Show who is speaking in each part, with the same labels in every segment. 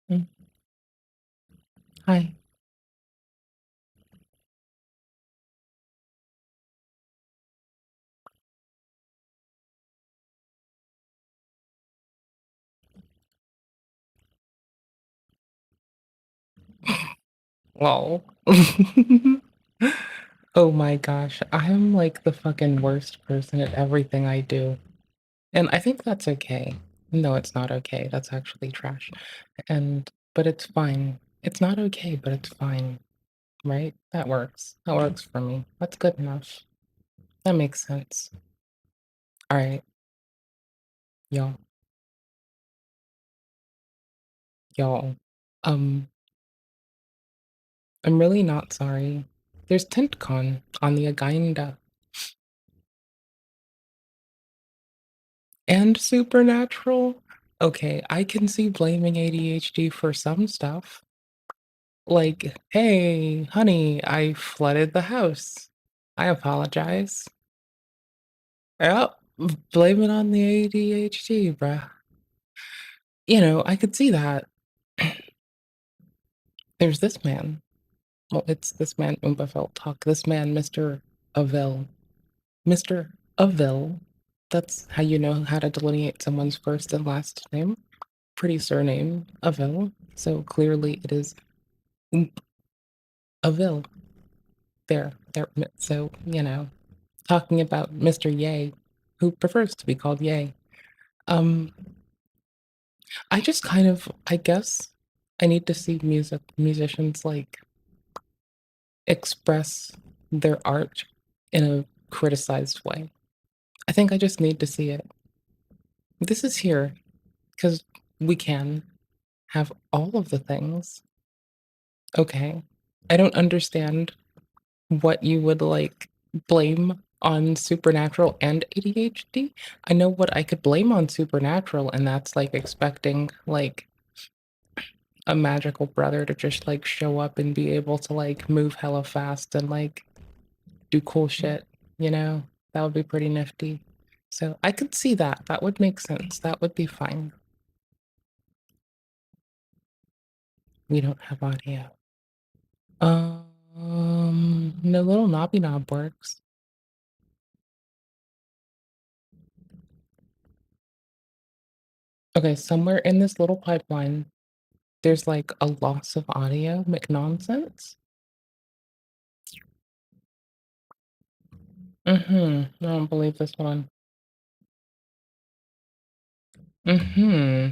Speaker 1: Mm, Hi. Lol. Oh my gosh, I'm like the fucking worst person at everything I do. And I think that's okay. No, it's not okay. That's actually trash. But it's fine. It's not okay, but it's fine, right? That works. That works for me. That's good enough. That makes sense. All right, y'all, y'all. Um, I'm really not sorry. There's TintCon on the agenda and Supernatural. Okay, I can see blaming ADHD for some stuff. Like, "Hey, honey, I flooded the house. I apologize." Yep, blame it on the ADHD, bruh. I could see that. There's this man. Well, it's this man, Umberfeld talk. This man, Mr. Avil. Mr. Avil. That's how you know how to delineate someone's first and last name. Pretty surname, Avil. So clearly it is Avil. There. So, talking about Mr. Ye, who prefers to be called Ye. Um, I just I guess I need to see musicians like express their art in a criticized way. I think I just need to see it. This is here because we can have all of the things. Okay. I don't understand what you would like blame on Supernatural and ADHD. I know what I could blame on Supernatural, and that's like expecting like a magical brother to just like show up and be able to like move hella fast and like do cool shit, you know? That would be pretty nifty. So I could see that. That would make sense. That would be fine. We don't have audio. The little knobby knob works. Okay, somewhere in this little pipeline, there's like a loss of audio McNonsense. I don't believe this one. Mm-hmm.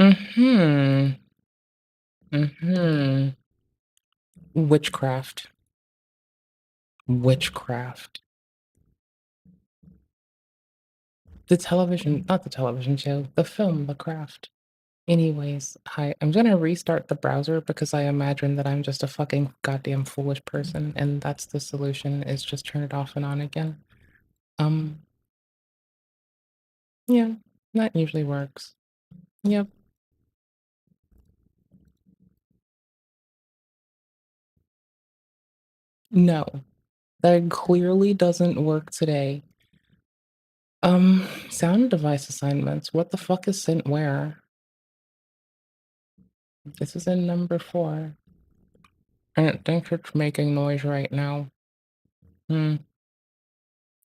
Speaker 1: Mm-hmm. Mm-hmm. Witchcraft. Witchcraft. Not the television show, the film, The Craft. Anyways, hi, I'm gonna restart the browser because I imagine that I'm just a fucking goddamn foolish person, and that's the solution, is just turn it off and on again. Um, yeah, that usually works. Yep. No, that clearly doesn't work today. Sound device assignments. What the fuck is sent where? This is in number 4. I don't think it's making noise right now. Hmm.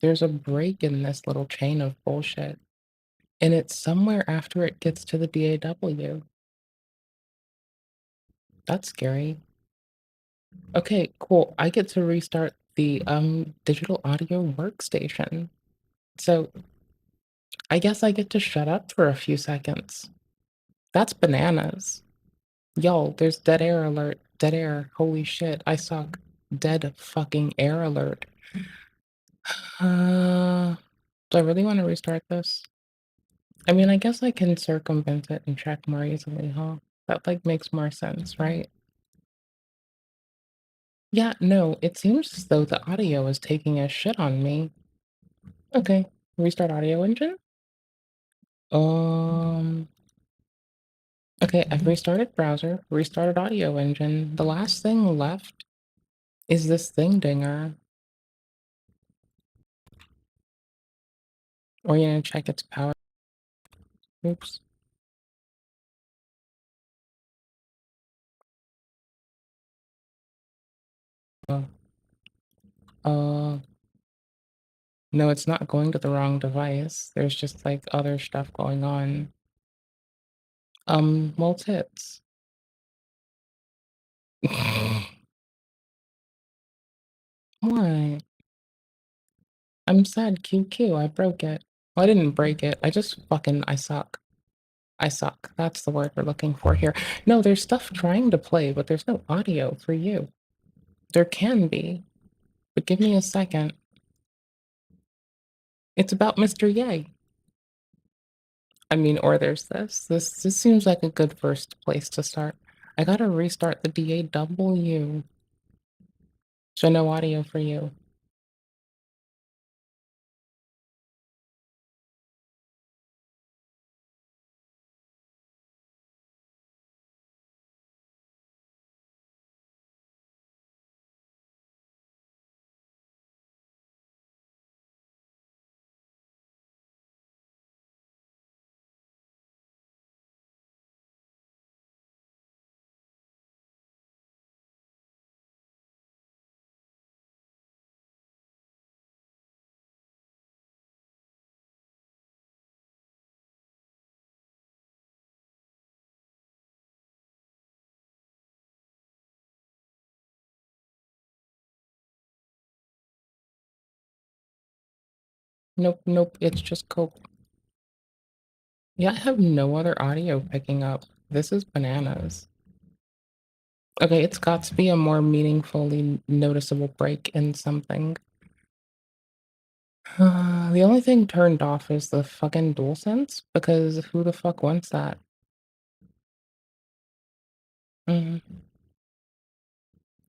Speaker 1: There's a break in this little chain of bullshit. And it's somewhere after it gets to the DAW. That's scary. Okay, cool. I get to restart the digital audio workstation. So I guess I get to shut up for a few seconds. That's bananas. Yo, there's dead air alert. Dead air. Holy shit, I suck. Dead fucking air alert. Uh, do I really want to restart this? I mean, I guess I can circumvent it and check more easily, huh? That like makes more sense, right? Yeah, no, it seems as though the audio is taking a shit on me. Okay, restart audio engine. Um, okay, I've restarted browser, restarted audio engine. The last thing left is this thing dinger. We're gonna check its power. Oops. Uh, uh, no, it's not going to the wrong device. There's just like other stuff going on. Well, tits. Why? I'm sad, QQ. I broke it. Well, I didn't break it. I suck. I suck. That's the word we're looking for here. No, there's stuff trying to play, but there's no audio for you. There can be, but give me a second. It's about Mr. Yay. I mean, or there's this. This seems like a good first place to start. I gotta restart the DAW. So no audio for you. Nope, nope, it's just cope. Yeah, I have no other audio picking up. This is bananas. Okay, it's got to be a more meaningfully noticeable break in something. The only thing turned off is the fucking DualSense, because who the fuck wants that? Mm.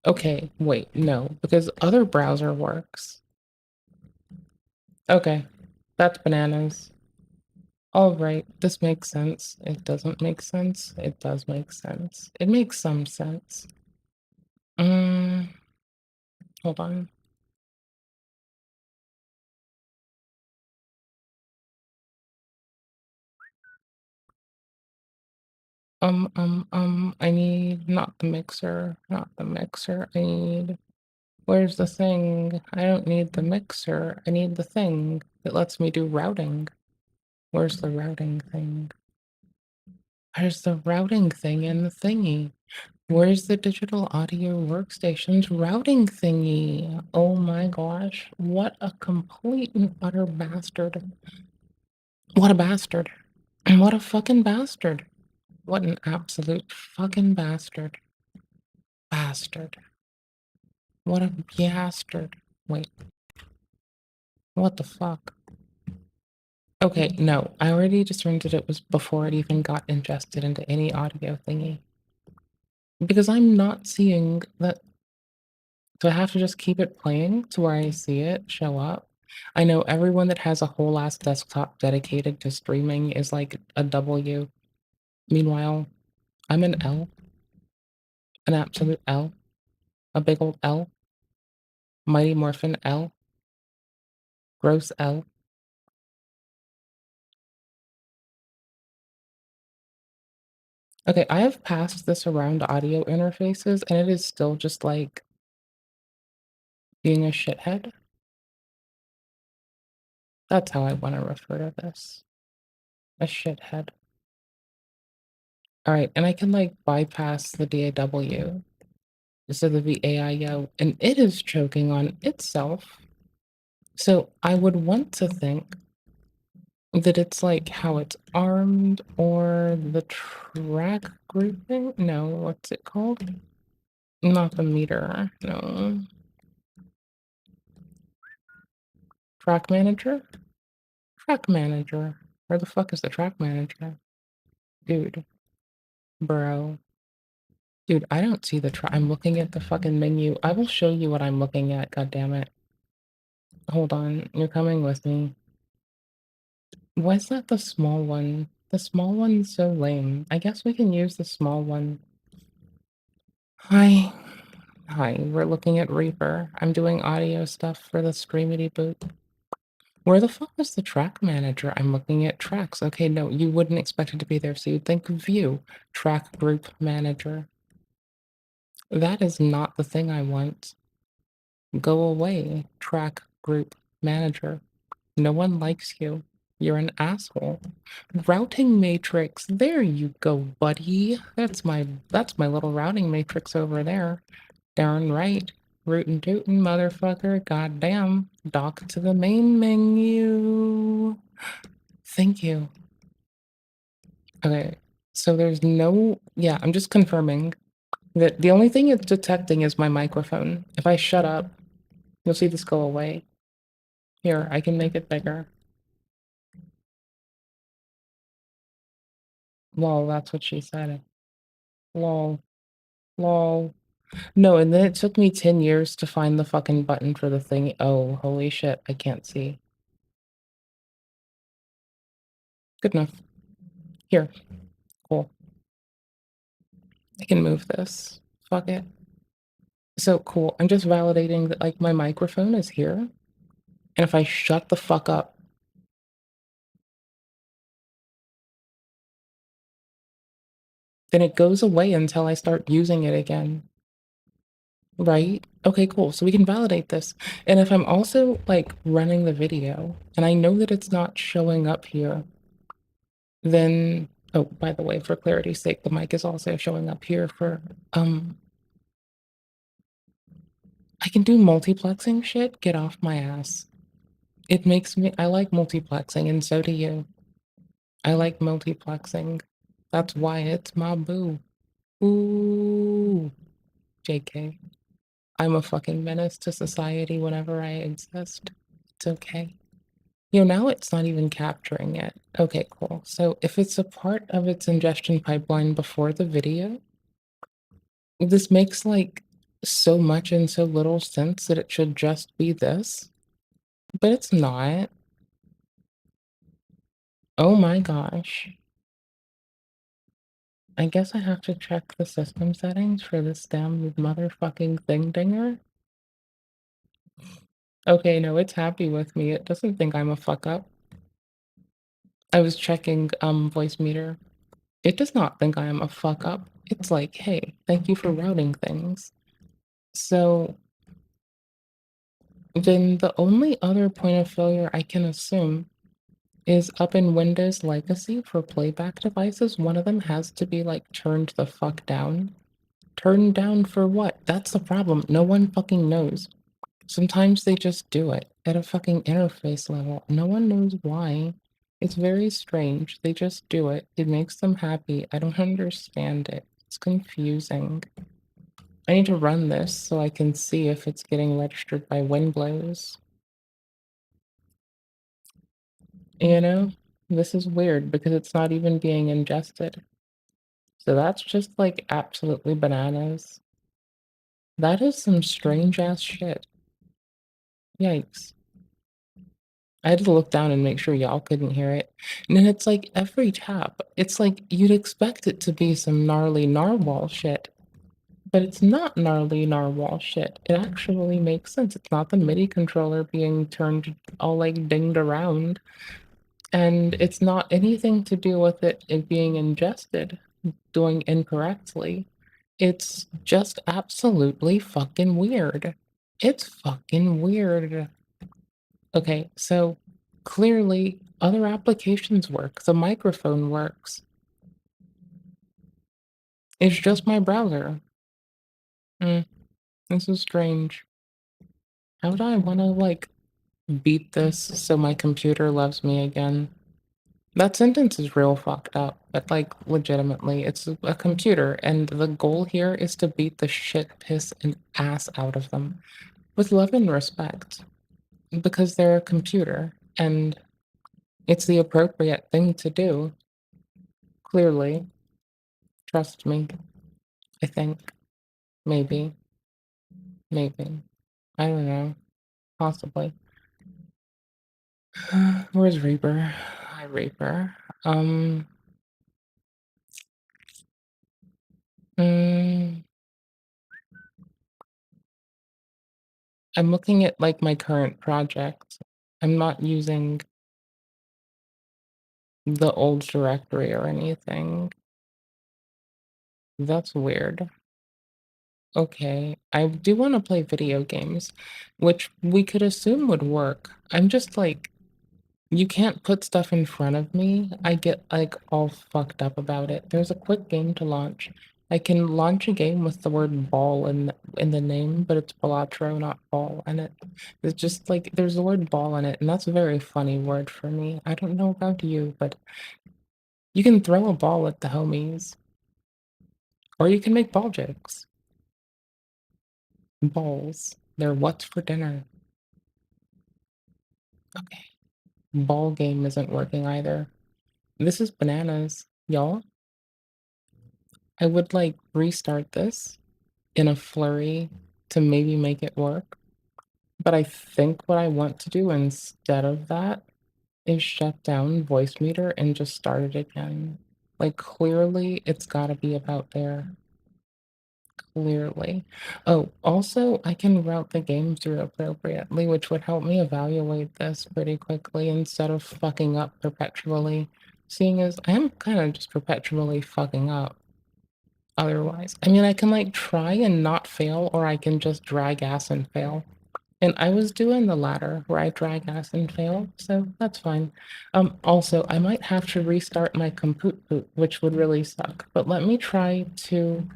Speaker 1: Okay, wait, no, because other browser works. Okay, that's bananas. All right, this makes sense. It doesn't make sense. It does make sense. It makes some sense. Mm, hold on. I need not the mixer, not the mixer. I need, where's the thing? I don't need the mixer. I need the thing that lets me do routing. Where's the routing thing? Where's the routing thing in the thingy? Where's the digital audio workstation's routing thingy? Oh my gosh, what a complete and utter bastard. What a bastard. What a fucking bastard. What an absolute fucking bastard. Bastard. What a bastard. Wait, what the fuck? Okay, no, I already discerned that it was before it even got ingested into any audio thingy. Because I'm not seeing that. Do I have to just keep it playing to where I see it show up? I know everyone that has a whole ass desktop dedicated to streaming is like a W. Meanwhile, I'm an L, an absolute L, a big old L, Mighty Morphin L, gross L. Okay, I have passed this around audio interfaces and it is still just like being a shithead. That's how I want to refer to this. A shithead. All right, and I can like bypass the DAW instead of the AIO, and it is choking on itself. So I would want to think that it's like how it's armed or the track grouping. No, what's it called? Not the meter. No. Track manager? Track manager. Where the fuck is the track manager? Dude. Bro. Dude, I don't see the track. I'm looking at the fucking menu. I will show you what I'm looking at, god damn it. Hold on. You're coming with me. Why is that the small one? The small one's so lame. I guess we can use the small one. Hi. Hi, we're looking at Reaper. I'm doing audio stuff for the Streamity boot. Where the fuck is the track manager? I'm looking at tracks. Okay, no, you wouldn't expect it to be there, so you'd think view, track group manager. That is not the thing I want. Go away, track group manager. No one likes you. You're an asshole. Routing matrix. There you go, buddy. That's my little routing matrix over there. Darn right. Rootin' tootin', motherfucker. Goddamn. Dock to the main menu. Thank you. Okay. So there's no, yeah, I'm just confirming that the only thing it's detecting is my microphone. If I shut up, you'll see this go away. Here, I can make it bigger. Lol, that's what she said. Lol. Lol. No, and then it took me 10 years to find the fucking button for the thing. Oh, holy shit, I can't see. Good enough. Here. Cool. I can move this. Fuck it. So cool. I'm just validating that like my microphone is here. And if I shut the fuck up, then it goes away until I start using it again. Right? Okay, cool. So we can validate this. And if I'm also like running the video and I know that it's not showing up here, then oh, by the way, for clarity's sake, the mic is also showing up here for um I can do multiplexing shit. Get off my ass. It makes me I like multiplexing and so do you. I like multiplexing. That's why it's my boo. Ooh. JK. I'm a fucking menace to society whenever I exist. It's okay. Now it's not even capturing it. Okay, cool. So if it's a part of its ingestion pipeline before the video, this makes like so much and so little sense that it should just be this, but it's not. Oh my gosh. I guess I have to check the system settings for this damn motherfucking thing dinger. Okay, no, it's happy with me. It doesn't think I'm a fuck up. I was checking voice meter. It does not think I am a fuck up. It's like, hey, thank you for routing things. So then the only other point of failure I can assume is up in Windows Legacy for playback devices. One of them has to be like turned the fuck down. Turned down for what? That's the problem. No one fucking knows. Sometimes they just do it at a fucking interface level. No one knows why. It's very strange. They just do it. It makes them happy. I don't understand it. It's confusing. I need to run this so I can see if it's getting registered by Winblows. You know? This is weird because it's not even being ingested. So that's just like absolutely bananas. That is some strange ass shit. Yikes. I had to look down and make sure y'all couldn't hear it. And then it's like every tap, it's like you'd expect it to be some gnarly narwhal shit, but it's not gnarly narwhal shit. It actually makes sense. It's not the MIDI controller being turned all like dinged around. And it's not anything to do with it being ingested, doing incorrectly. It's just absolutely fucking weird. It's fucking weird. Okay, so clearly other applications work. The microphone works. It's just my browser. Mm, this is strange. How do I want to like beat this so my computer loves me again? That sentence is real fucked up, but like legitimately, it's a computer, and the goal here is to beat the shit, piss, and ass out of them with love and respect because they're a computer and it's the appropriate thing to do. Clearly, trust me. I think maybe, maybe. I don't know. Possibly. Where's Reaper? Hi, Reaper. Um, mm, I'm looking at like my current project I'm not using the old directory or anything. That's weird. Okay, I do wanna play video games, which we could assume would work. I'm just like, you can't put stuff in front of me. I get, like, all fucked up about it. There's a quick game to launch. I can launch a game with the word ball in the name, but it's Balatro, not ball, and it's just like there's the word ball in it, and that's a very funny word for me. I don't know about you, but you can throw a ball at the homies, or you can make ball jokes. Balls. They're what's for dinner. Okay. Ball game isn't working either. This is bananas, y'all. I would like restart this in a flurry to maybe make it work. But I think what I want to do instead of that is shut down voice meter and just start it again. Like clearly it's gotta be about there. Clearly. Oh, also, I can route the game through appropriately, which would help me evaluate this pretty quickly instead of fucking up perpetually. Seeing as I am kind of just perpetually fucking up otherwise. I mean, I can like try and not fail, or I can just drag ass and fail. And I was doing the latter where I drag ass and fail, so that's fine. Also, I might have to restart my compute boot, which would really suck. But let me try to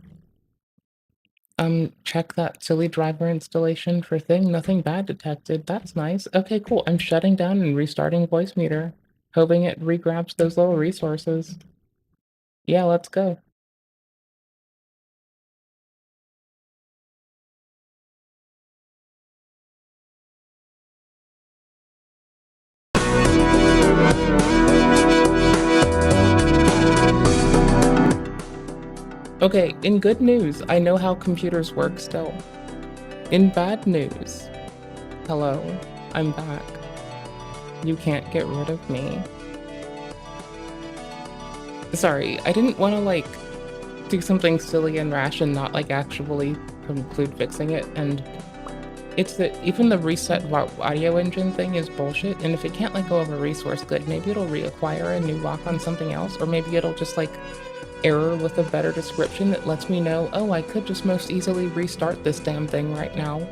Speaker 1: check that silly driver installation for thing. Nothing bad detected. That's nice. Okay, cool. I'm shutting down and restarting voice meter, hoping it regrabs those little resources. Yeah, let's go. Okay, in good news, I know how computers work still. In bad news, hello, I'm back. You can't get rid of me. Sorry, I didn't want to like do something silly and rash and not like actually conclude fixing it. And it's that even the reset audio engine thing is bullshit. And if it can't let go of a resource, good, maybe it'll reacquire a new lock on something else, or maybe it'll just like error with a better description that lets me know, oh, I could just most easily restart this damn thing right now.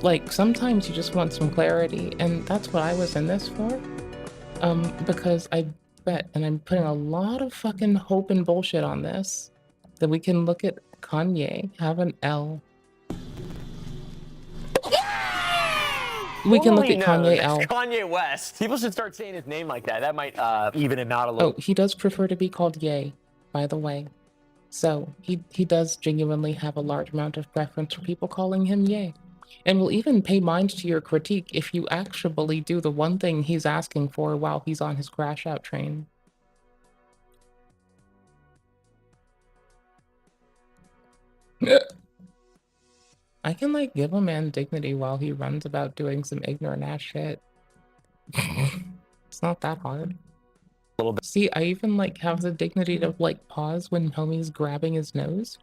Speaker 1: Like, sometimes you just want some clarity, and that's what I was in this for. Because I bet, and I'm putting a lot of fucking hope and bullshit on this, that we can look at Kanye, have an L. We can look at Kanye L.
Speaker 2: Kanye West. People should start saying his name like that. That might even it out a little.
Speaker 1: Oh, he does prefer to be called Ye, by the way. So he does genuinely have a large amount of preference for people calling him Ye. And will even pay mind to your critique if you actually do the one thing he's asking for while he's on his crash out train. I can like give a man dignity while he runs about doing some ignorant ass shit. It's not that hard.
Speaker 2: A little bit.
Speaker 1: See, I even like have the dignity to like pause when homie's grabbing his nose.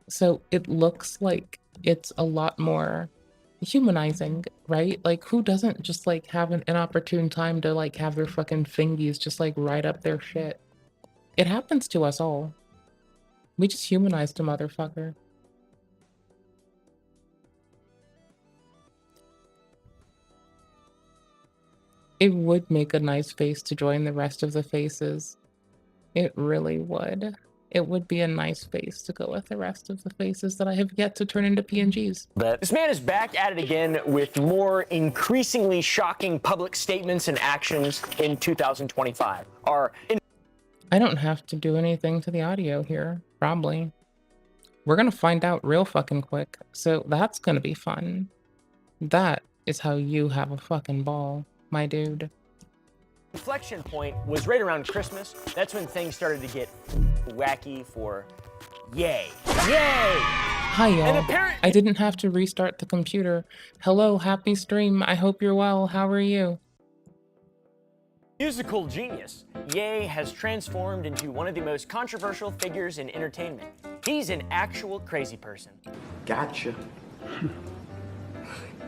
Speaker 1: So it looks like it's a lot more humanizing, right? Like who doesn't just like have an inopportune time to like have their fucking fingies just like right up their shit? It happens to us all. We just humanized a motherfucker. It would make a nice face to join the rest of the faces. It really would. It would be a nice face to go with the rest of the faces that I have yet to turn into PNGs.
Speaker 2: But this man is back at it again with more increasingly shocking public statements and actions in 2025.
Speaker 1: I don't have to do anything to the audio here, probably. We're gonna find out real fucking quick, so that's gonna be fun. That is how you have a fucking ball, my dude.
Speaker 2: Inflection point was right around Christmas. That's when things started to get wacky for Ye. Yay!
Speaker 1: Hi, y'all. I didn't have to restart the computer. Hello, happy stream. I hope you're well. How are you?
Speaker 2: Musical genius, Ye has transformed into one of the most controversial figures in entertainment. He's an actual crazy person.
Speaker 3: Gotcha.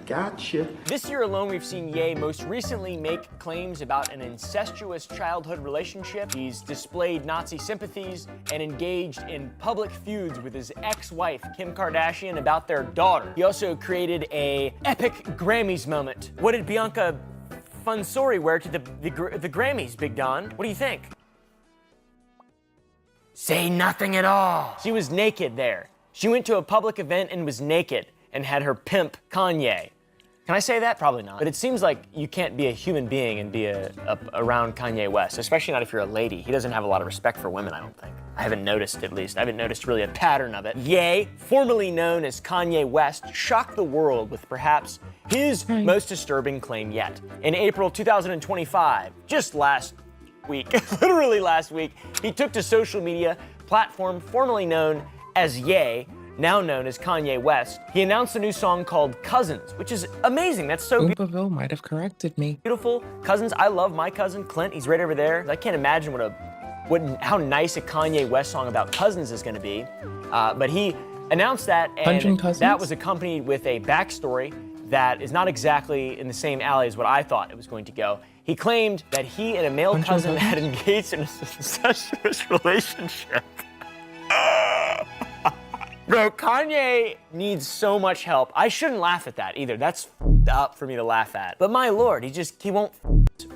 Speaker 3: Gotcha.
Speaker 2: This year alone, we've seen Ye most recently make claims about an incestuous childhood relationship. He's displayed Nazi sympathies and engaged in public feuds with his ex-wife, Kim Kardashian, about their daughter. He also created a epic Grammys moment. What did Bianca Fonsori wear to the Grammys, Big Don? What do you think? Say nothing at all. She was naked there. She went to a public event and was naked and had her pimp, Kanye. Can I say that? Probably not. But it seems like you can't be a human being and be around Kanye West, especially not if you're a lady. He doesn't have a lot of respect for women, I don't think. I haven't noticed, at least. I haven't noticed really a pattern of it. Ye, formerly known as Kanye West, shocked the world with perhaps his most disturbing claim yet. In April 2025, just last week, literally last week, he took to social media platform formerly known as Ye, now known as Kanye West. He announced a new song called Cousins, which is amazing. That's so
Speaker 1: Oompa might have corrected me.
Speaker 2: beautiful. Cousins, I love my cousin, Clint. He's right over there. I can't imagine how nice a Kanye West song about cousins is gonna be. But he announced that, and that was accompanied with a backstory that is not exactly in the same alley as what I thought it was going to go. He claimed that he and a male cousin had engaged in a incestuous relationship. Bro, Kanye needs so much help. I shouldn't laugh at that either. That's up for me to laugh at. But my lord, he won't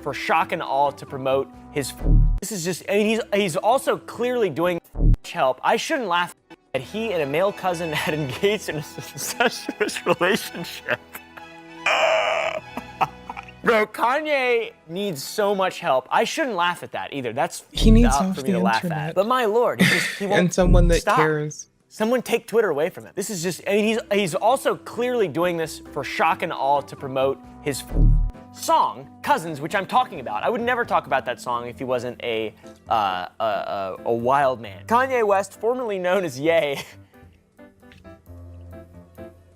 Speaker 2: for shock and awe to promote his. This is just, I mean, he's also clearly doing help. I shouldn't laugh that he and a male cousin had engaged in a incestuous relationship. Bro, Kanye needs so much help. I shouldn't laugh at that either. That's
Speaker 1: He needs
Speaker 2: up
Speaker 1: off
Speaker 2: for me
Speaker 1: the
Speaker 2: to laugh
Speaker 1: internet.
Speaker 2: at. But my lord, he won't
Speaker 1: And someone that
Speaker 2: stop.
Speaker 1: cares.
Speaker 2: Someone take Twitter away from him. This is just, I mean, he's also clearly doing this for shock and awe to promote his song, Cousins, which I'm talking about. I would never talk about that song if he wasn't a wild man. Kanye West, formerly known as Ye.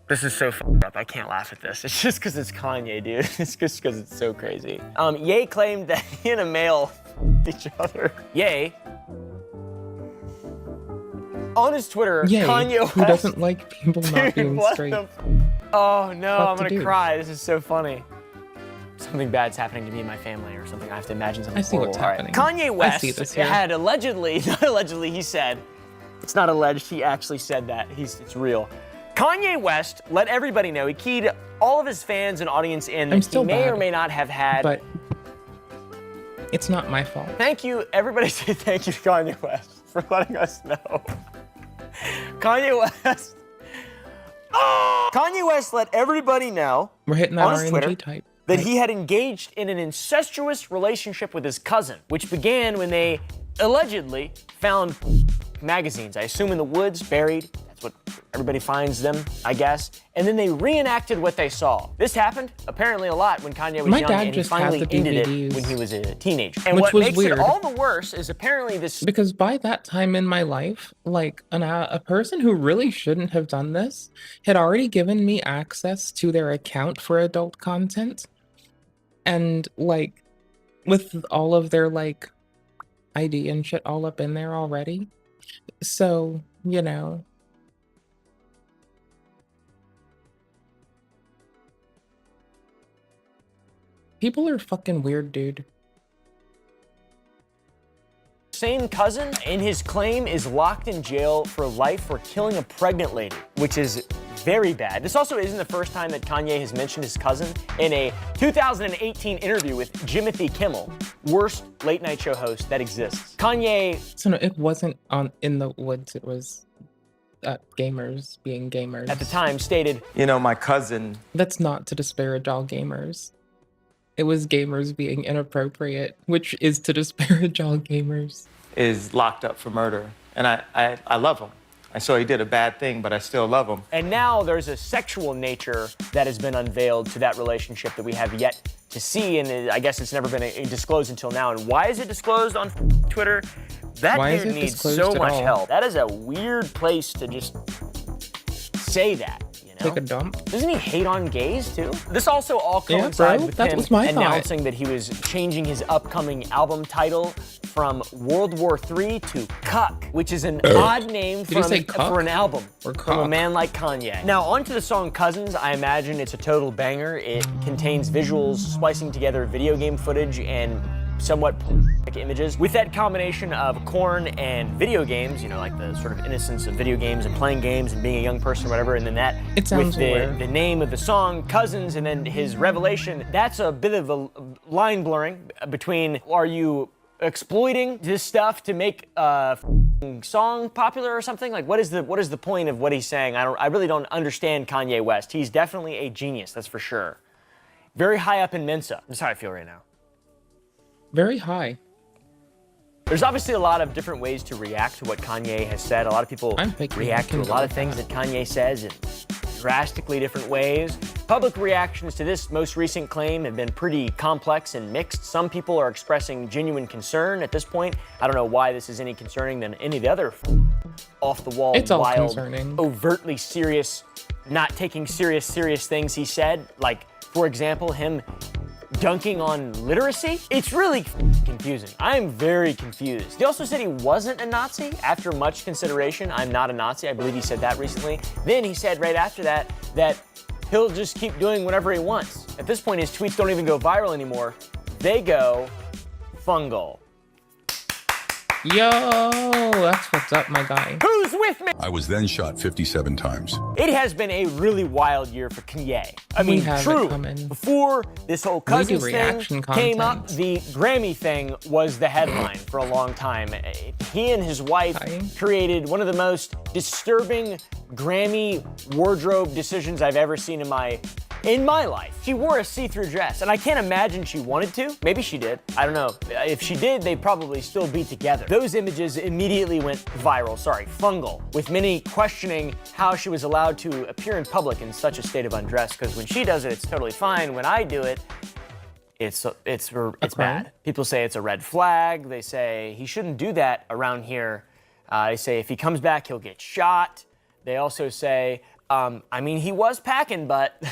Speaker 2: This is so fucked up. I can't laugh at this. It's just because it's Kanye, dude. It's just because it's so crazy. Ye claimed that he and a male each other. Ye. On his Twitter,
Speaker 1: Yay,
Speaker 2: Kanye West.
Speaker 1: who doesn't like people not
Speaker 2: Dude,
Speaker 1: being
Speaker 2: what
Speaker 1: straight?
Speaker 2: Oh no, I'm
Speaker 1: to
Speaker 2: gonna
Speaker 1: do?
Speaker 2: cry. This is so funny. Something bad's happening to me and my family or something. I have to imagine something
Speaker 1: I see
Speaker 2: horrible.
Speaker 1: what's
Speaker 2: All right.
Speaker 1: happening.
Speaker 2: Kanye
Speaker 1: I
Speaker 2: West
Speaker 1: see this here.
Speaker 2: had allegedly, not allegedly, he said, it's not alleged, he actually said that. It's real. Kanye West let everybody know, he keyed all of his fans and audience in that he may or may not have had.
Speaker 1: But it's not my fault.
Speaker 2: Thank you, everybody say thank you to Kanye West for letting us know. Kanye West. Oh! Kanye West let everybody know
Speaker 1: We're hitting that
Speaker 2: on his Twitter
Speaker 1: RNG type.
Speaker 2: that he had engaged in an incestuous relationship with his cousin, which began when they allegedly found magazines, I assume in the woods, buried. That's what everybody finds them, I guess. And then they reenacted what they saw. This happened apparently a lot when Kanye was
Speaker 1: My
Speaker 2: young,
Speaker 1: dad
Speaker 2: and he
Speaker 1: just had
Speaker 2: finally
Speaker 1: the
Speaker 2: ended it
Speaker 1: DVDs.
Speaker 2: when he was a teenager. And
Speaker 1: Which
Speaker 2: what
Speaker 1: was
Speaker 2: makes
Speaker 1: weird.
Speaker 2: it all the worse is apparently this.
Speaker 1: Because by that time in my life, like a person who really shouldn't have done this had already given me access to their account for adult content. And like with all of their like ID and shit all up in there already. So, you know. People are fucking weird, dude.
Speaker 2: Same cousin in his claim is locked in jail for life for killing a pregnant lady, which is very bad. This also isn't the first time that Kanye has mentioned his cousin in a 2018 interview with Jimothy Kimmel, worst late night show host that exists. Kanye.
Speaker 1: So no, it wasn't in the woods. It was gamers being gamers.
Speaker 2: At the time stated,
Speaker 3: You know, my cousin.
Speaker 1: That's not to disparage all gamers. It was gamers being inappropriate, which is to disparage all gamers.
Speaker 3: Is locked up for murder, and I love him. I saw he did a bad thing, but I still love him.
Speaker 2: and now there's a sexual nature that has been unveiled to that relationship that we have yet to see, and I guess it's never been disclosed until now. And why is it disclosed on Twitter? That
Speaker 1: Why is
Speaker 2: dude
Speaker 1: it
Speaker 2: needs
Speaker 1: disclosed
Speaker 2: so
Speaker 1: at
Speaker 2: much
Speaker 1: all?
Speaker 2: help. That is a weird place to just say that, you
Speaker 1: Take a dump.
Speaker 2: Doesn't he hate on gays too? This also all
Speaker 1: Yeah,
Speaker 2: coincides
Speaker 1: bro,
Speaker 2: with
Speaker 1: that
Speaker 2: him
Speaker 1: was my thought.
Speaker 2: announcing that he was changing his upcoming album title from World War III to Cuck, which is an odd name
Speaker 1: Did he say cuck?
Speaker 2: for an album
Speaker 1: Or
Speaker 2: from a
Speaker 1: cock?
Speaker 2: man like Kanye. Now, onto the song Cousins. I imagine it's a total banger. It contains visuals splicing together video game footage and somewhat pornographic images. With that combination of corn and video games, you know, like the sort of innocence of video games and playing games and being a young person or whatever, and then that
Speaker 1: It sounds
Speaker 2: with
Speaker 1: weird.
Speaker 2: the name of the song, Cousins, and then his revelation, that's a bit of a line blurring between, are you exploiting this stuff to make a song popular or something? Like, what is the point of what he's saying? I really don't understand Kanye West. He's definitely a genius, that's for sure. Very high up in Mensa. That's how I feel right now.
Speaker 1: Very high.
Speaker 2: There's obviously a lot of different ways to react to what Kanye has said. A lot of people
Speaker 1: I'm picking
Speaker 2: react to a lot of
Speaker 1: Kendall.
Speaker 2: things that Kanye says in drastically different ways. Public reactions to this most recent claim have been pretty complex and mixed. Some people are expressing genuine concern at this point. I don't know why this is any concerning than any of the other off-the-wall,
Speaker 1: It's all
Speaker 2: wild,
Speaker 1: concerning.
Speaker 2: overtly serious, not taking serious things he said. Like, for example, him dunking on literacy? It's really confusing. I'm very confused. He also said he wasn't a Nazi after much consideration. I'm not a Nazi. I believe he said that recently. Then he said right after that that he'll just keep doing whatever he wants. At this point, his tweets don't even go viral anymore. They go fungal.
Speaker 1: Yo, that's what's up, my guy.
Speaker 2: Who's with me?
Speaker 4: I was then shot 57 times.
Speaker 2: It has been a really wild year for Kanye. I
Speaker 1: We
Speaker 2: mean,
Speaker 1: have it
Speaker 2: true.
Speaker 1: coming.
Speaker 2: Before this whole
Speaker 1: We do
Speaker 2: Cousins thing
Speaker 1: reaction
Speaker 2: came up,
Speaker 1: content.
Speaker 2: the Grammy thing was the headline for a long time. He and his wife
Speaker 1: Hi.
Speaker 2: created one of the most disturbing Grammy wardrobe decisions I've ever seen in my life. She wore a see-through dress, and I can't imagine she wanted to. Maybe she did. I don't know. If she did, they'd probably still be together. Those images immediately went viral, fungal, with many questioning how she was allowed to appear in public in such a state of undress, because when she does it, it's totally fine. When I do it, it's bad. People say it's a red flag. They say he shouldn't do that around here. They say if he comes back, he'll get shot. They also say, I mean, he was packing, but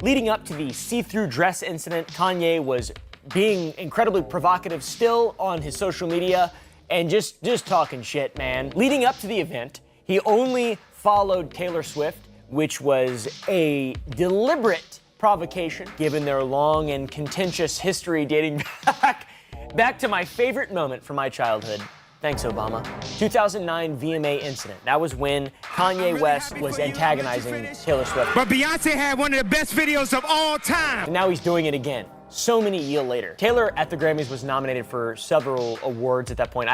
Speaker 2: leading up to the see-through dress incident, Kanye was being incredibly provocative still on his social media and just talking shit, man. Leading up to the event, he only followed Taylor Swift, which was a deliberate provocation given their long and contentious history dating back to my favorite moment from my childhood. Thanks, Obama. 2009 VMA incident. That was when Kanye West was antagonizing Taylor Swift.
Speaker 5: But Beyonce had one of the best videos of all time.
Speaker 2: And now he's doing it again, so many years later. Taylor at the Grammys was nominated for several awards at that point.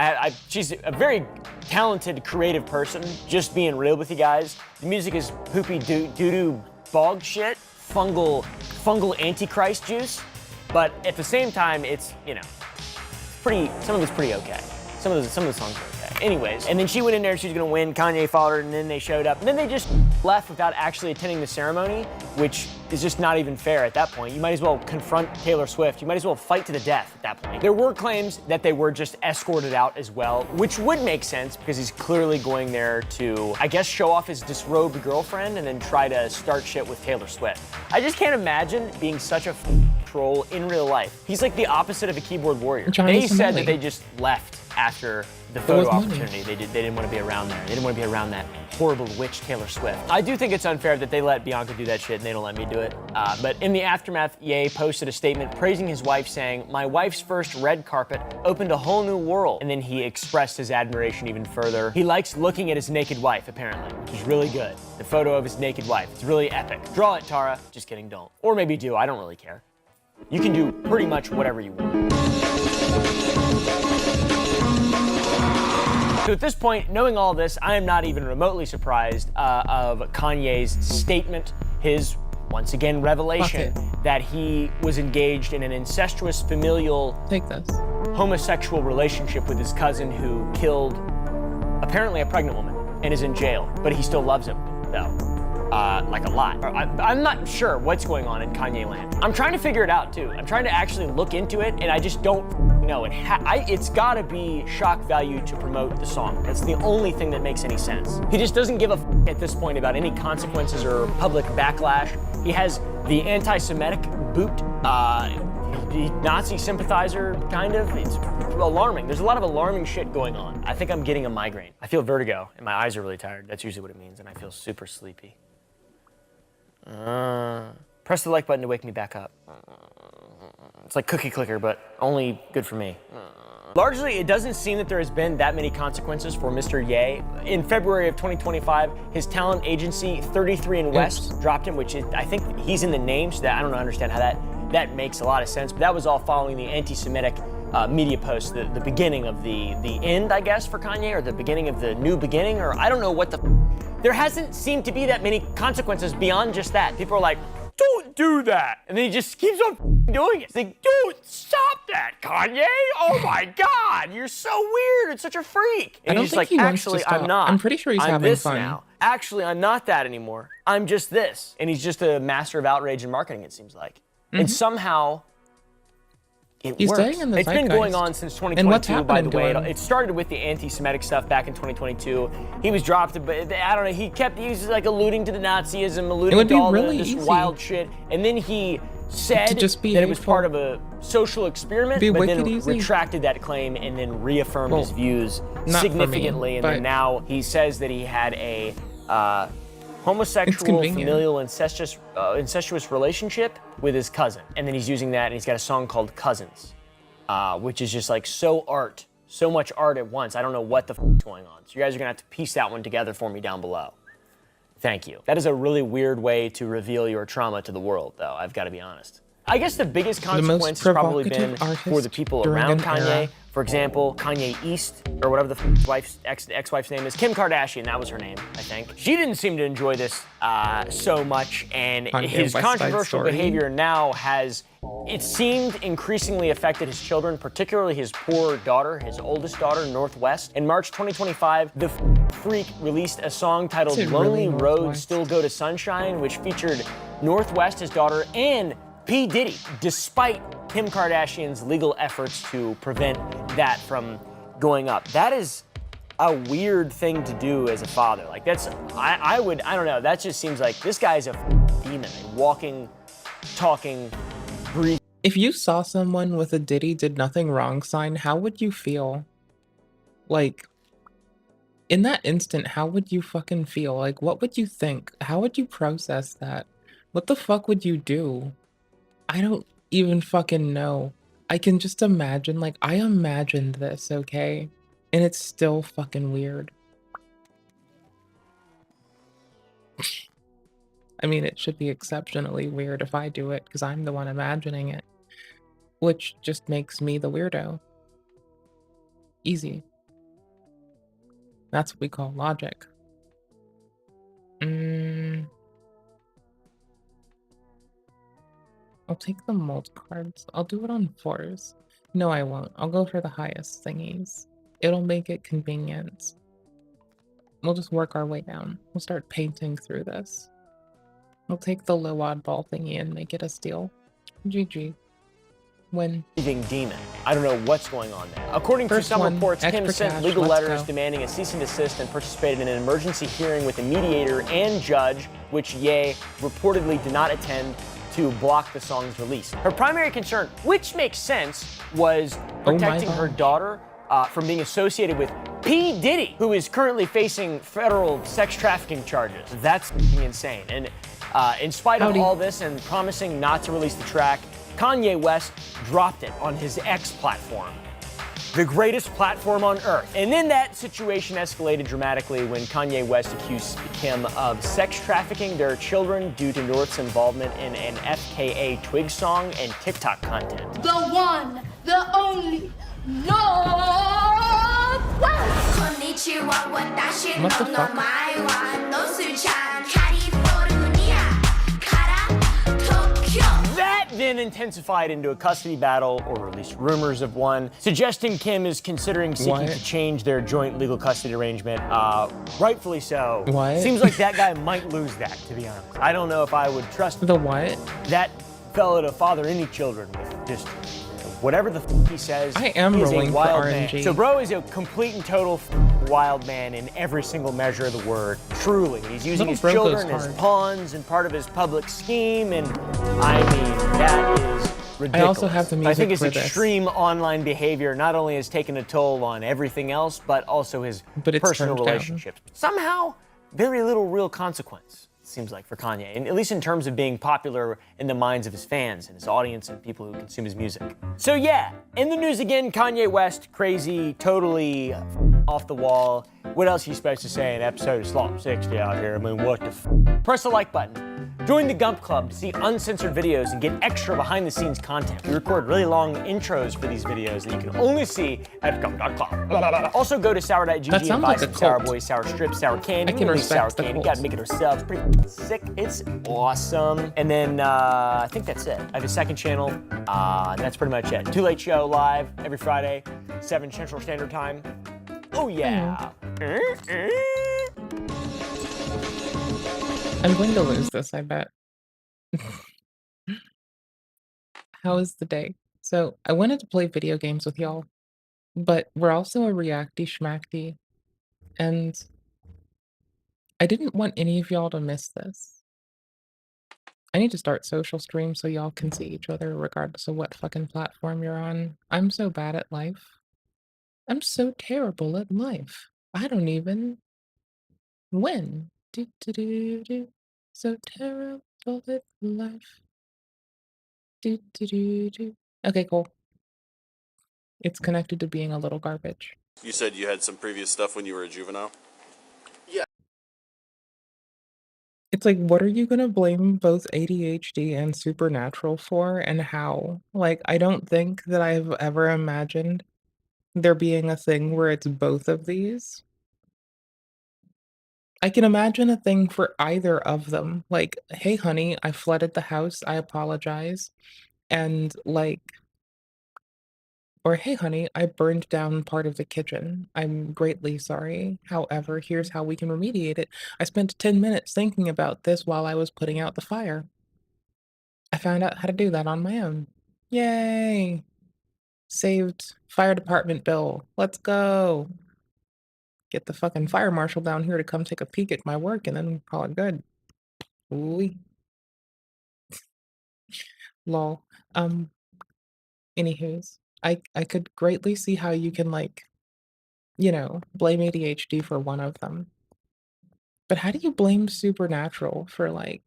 Speaker 2: She's a very talented, creative person, just being real with you guys. The music is poopy doo-doo bog shit, fungal antichrist juice, but at the same time, it's, some of it's pretty okay. Some of the songs are okay. Anyways, and then she went in there, she was gonna win, Kanye followed her, and then they showed up. And then they just left without actually attending the ceremony, which is just not even fair at that point. You might as well confront Taylor Swift. You might as well fight to the death at that point. There were claims that they were just escorted out as well, which would make sense because he's clearly going there to, I guess, show off his disrobed girlfriend and then try to start shit with Taylor Swift. I just can't imagine being such a troll in real life. He's like the opposite of a keyboard warrior.
Speaker 1: Johnny
Speaker 2: They said
Speaker 1: Somali.
Speaker 2: that they just left after the
Speaker 1: was
Speaker 2: photo
Speaker 1: money.
Speaker 2: opportunity. They didn't want to be around there. They didn't want to be around that horrible witch Taylor Swift. I do think it's unfair that they let Bianca do that shit and they don't let me do it. But in the aftermath, Ye posted a statement praising his wife, saying, "My wife's first red carpet opened a whole new world." And then he expressed his admiration even further. He likes looking at his naked wife, apparently, which is really good. The photo of his naked wife. It's really epic. Draw it, Tara. Just kidding, don't. Or maybe do. I don't really care. You can do pretty much whatever you want. So at this point, knowing all this, I am not even remotely surprised of Kanye's statement, his, once again, revelation that he was engaged in an incestuous familial
Speaker 1: Take this.
Speaker 2: homosexual relationship with his cousin who killed apparently a pregnant woman and is in jail, but he still loves him, though. Like a lot. I'm not sure what's going on in Kanye land. I'm trying to figure it out too. I'm trying to actually look into it, and I just don't know. It's gotta be shock value to promote the song. That's the only thing that makes any sense. He just doesn't give a at this point about any consequences or public backlash. He has the anti-Semitic boot, Nazi sympathizer, kind of. It's alarming. There's a lot of alarming shit going on. I think I'm getting a migraine. I feel vertigo, and my eyes are really tired. That's usually what it means, and I feel super sleepy. Press the like button to wake me back up. It's like cookie clicker, but only good for me. Largely, it doesn't seem that there has been that many consequences for Mr. Ye. In February of 2025, his talent agency, 33andWest, dropped him, which is, I think he's in the name, so that I don't understand how that makes a lot of sense. But that was all following the anti-Semitic media post, the beginning of the end, I guess, for Kanye, or the beginning of the new beginning, or I don't know what the. There hasn't seemed to be that many consequences beyond just that. People are like, don't do that. And then he just keeps on doing it. It's like, dude, stop that, Kanye. Oh my God, you're so weird. It's such a freak. And
Speaker 1: I don't
Speaker 2: he's
Speaker 1: think
Speaker 2: like,
Speaker 1: he wants
Speaker 2: actually,
Speaker 1: to stop.
Speaker 2: I'm not.
Speaker 1: I'm pretty sure he's
Speaker 2: I'm
Speaker 1: having
Speaker 2: this
Speaker 1: fun.
Speaker 2: now. Actually, I'm not that anymore. I'm just this. And he's just a master of outrage and marketing, it seems like. And somehow,
Speaker 1: He's
Speaker 2: works.
Speaker 1: staying in the
Speaker 2: It's been going
Speaker 1: zeitgeist.
Speaker 2: on since 2022,
Speaker 1: And what's
Speaker 2: by the way.
Speaker 1: happening to him?
Speaker 2: It started with the anti-Semitic stuff back in 2022. He was dropped, but I don't know, he was like alluding to the Nazism, alluding
Speaker 1: would
Speaker 2: to
Speaker 1: be
Speaker 2: all
Speaker 1: really
Speaker 2: this
Speaker 1: easy
Speaker 2: wild shit. And then he said
Speaker 1: to just be
Speaker 2: that it was
Speaker 1: hateful.
Speaker 2: part of a social experiment,
Speaker 1: Be
Speaker 2: but then
Speaker 1: wicked easy.
Speaker 2: retracted that claim and then reaffirmed
Speaker 1: Well,
Speaker 2: his views
Speaker 1: not for me,
Speaker 2: significantly. And then
Speaker 1: but-
Speaker 2: now he says that he had a homosexual,
Speaker 1: convenient.
Speaker 2: familial, incestuous relationship with his cousin. And then he's using that, and he's got a song called Cousins, which is just like so much art at once. I don't know what the is going on. So you guys are gonna have to piece that one together for me down below. Thank you. That is a really weird way to reveal your trauma to the world, though, I've got to be honest. I guess the biggest
Speaker 1: The most
Speaker 2: consequence has probably been
Speaker 1: provocative
Speaker 2: for the
Speaker 1: artist
Speaker 2: people
Speaker 1: during
Speaker 2: around
Speaker 1: an
Speaker 2: Kanye.
Speaker 1: era.
Speaker 2: For example, Kanye East, or whatever the wife's ex-wife's name is, Kim Kardashian, that was her name, I think. She didn't seem to enjoy this so much, and
Speaker 1: Kanye
Speaker 2: his
Speaker 1: West Side
Speaker 2: controversial
Speaker 1: Story.
Speaker 2: behavior now has, it seemed, increasingly affected his children, particularly his poor daughter, his oldest daughter, Northwest. In March 2025, the freak released a song titled
Speaker 1: Is it really
Speaker 2: Lonely Roads
Speaker 1: Northwest?
Speaker 2: Still Go to Sunshine, which featured Northwest, his daughter, and P. Diddy, despite Kim Kardashian's legal efforts to prevent that from going up. That is a weird thing to do as a father. Like that's, I don't know, that just seems like this guy's a demon, a walking, talking, breathing.
Speaker 1: If you saw someone with a Diddy did nothing wrong sign, how would you feel? Like, in that instant, how would you fucking feel? Like, what would you think? How would you process that? What the fuck would you do? I don't even fucking know. I can just imagine, like, I imagined this, okay? And it's still fucking weird. I mean, it should be exceptionally weird if I do it, because I'm the one imagining it. Which just makes me the weirdo. Easy. That's what we call logic. I'll take the mold cards. I'll do it on 4s. No, I won't. I'll go for the highest thingies. It'll make it convenient. We'll just work our way down. We'll start painting through this. We'll take the low oddball thingy and make it a steal. GG. Win.
Speaker 2: Demon. I don't know what's going on there. According to
Speaker 1: First
Speaker 2: some
Speaker 1: one,
Speaker 2: reports, Kim
Speaker 1: extra
Speaker 2: sent
Speaker 1: cash,
Speaker 2: legal
Speaker 1: let's
Speaker 2: letters
Speaker 1: go.
Speaker 2: demanding a cease and desist and participated in an emergency hearing with a mediator and judge, which Ye reportedly did not attend, to block the song's release. Her primary concern, which makes sense, was
Speaker 1: Oh my
Speaker 2: protecting her
Speaker 1: gosh.
Speaker 2: daughter from being associated with P. Diddy, who is currently facing federal sex trafficking charges. That's insane. And in spite
Speaker 1: Howdy.
Speaker 2: of all this and promising not to release the track, Kanye West dropped it on his X platform, the greatest platform on earth. And then that situation escalated dramatically when Kanye West accused Kim of sex trafficking their children due to North's involvement in an FKA Twigs song and TikTok content.
Speaker 6: The one, the only, Northwest!
Speaker 1: What the fuck?
Speaker 2: That then intensified into a custody battle, or at least rumors of one, suggesting Kim is considering seeking
Speaker 1: What?
Speaker 2: to change their joint legal custody arrangement. Rightfully so.
Speaker 1: What?
Speaker 2: Seems like that guy might lose that, to be honest. I don't know if I would trust
Speaker 1: The what?
Speaker 2: that fellow to father any children with just whatever the he says,
Speaker 1: I am
Speaker 2: he is
Speaker 1: rolling
Speaker 2: a
Speaker 1: for
Speaker 2: wild
Speaker 1: RNG.
Speaker 2: man. So bro is a complete and total wild man in every single measure of the word. Truly, he's using
Speaker 1: Little
Speaker 2: his
Speaker 1: bro goes
Speaker 2: children as
Speaker 1: hard.
Speaker 2: pawns and part of his public scheme, and I mean that is ridiculous.
Speaker 1: I also have the
Speaker 2: I
Speaker 1: music
Speaker 2: think his
Speaker 1: for this.
Speaker 2: extreme online behavior not only has taken a toll on everything else, but also his
Speaker 1: But it's
Speaker 2: personal
Speaker 1: turned down.
Speaker 2: relationships. Somehow, very little real consequence, it seems like, for Kanye, and at least in terms of being popular in the minds of his fans and his audience and people who consume his music. So yeah, in the news again, Kanye West, crazy, totally off the wall. What else are you supposed to say in an episode of Slop 60 out here? I mean, what the Press the like button. Join the Gump Club to see uncensored videos and get extra behind-the-scenes content. We record really long intros for these videos that you can only see at gump.com. Also go to sour.gg
Speaker 1: That
Speaker 2: and
Speaker 1: sounds
Speaker 2: buy
Speaker 1: like a
Speaker 2: some Sour
Speaker 1: cult.
Speaker 2: Boys, Sour Strips, Sour Candy.
Speaker 1: I can
Speaker 2: We make
Speaker 1: respect
Speaker 2: Sour
Speaker 1: the
Speaker 2: Candy.
Speaker 1: cult.
Speaker 2: Gotta make it ourselves. Pretty sick. It's awesome. And then I think that's it. I have a second channel. And that's pretty much it. Too Late Show live every Friday, 7 Central Standard Time. Oh yeah.
Speaker 1: I'm going to lose this, I bet. How is the day? So, I wanted to play video games with y'all, but we're also a reacty schmackty, and I didn't want any of y'all to miss this. I need to start social streams so y'all can see each other regardless of what fucking platform you're on. I'm so bad at life. I'm so terrible at life. I don't even win. Do, do, do, do. So terrible at life. Do, do, do, do. Okay, cool. It's connected to being a little garbage.
Speaker 7: You said you had some previous stuff when you were a juvenile?
Speaker 1: It's like, what are you gonna blame both ADHD and Supernatural for, and how? Like, I don't think that I've ever imagined there being a thing where it's both of these. I can imagine a thing for either of them. Like, hey, honey, I flooded the house. I apologize. And like, or hey, honey, I burned down part of the kitchen. I'm greatly sorry. However, here's how we can remediate it. I spent 10 minutes thinking about this while I was putting out the fire. I found out how to do that on my own. Yay! Saved fire department bill. Let's go. Get the fucking fire marshal down here to come take a peek at my work, and then we'll call it good. Ooh. Lol. Anywho's, I could greatly see how you can, like, you know, blame ADHD for one of them. But how do you blame Supernatural for, like,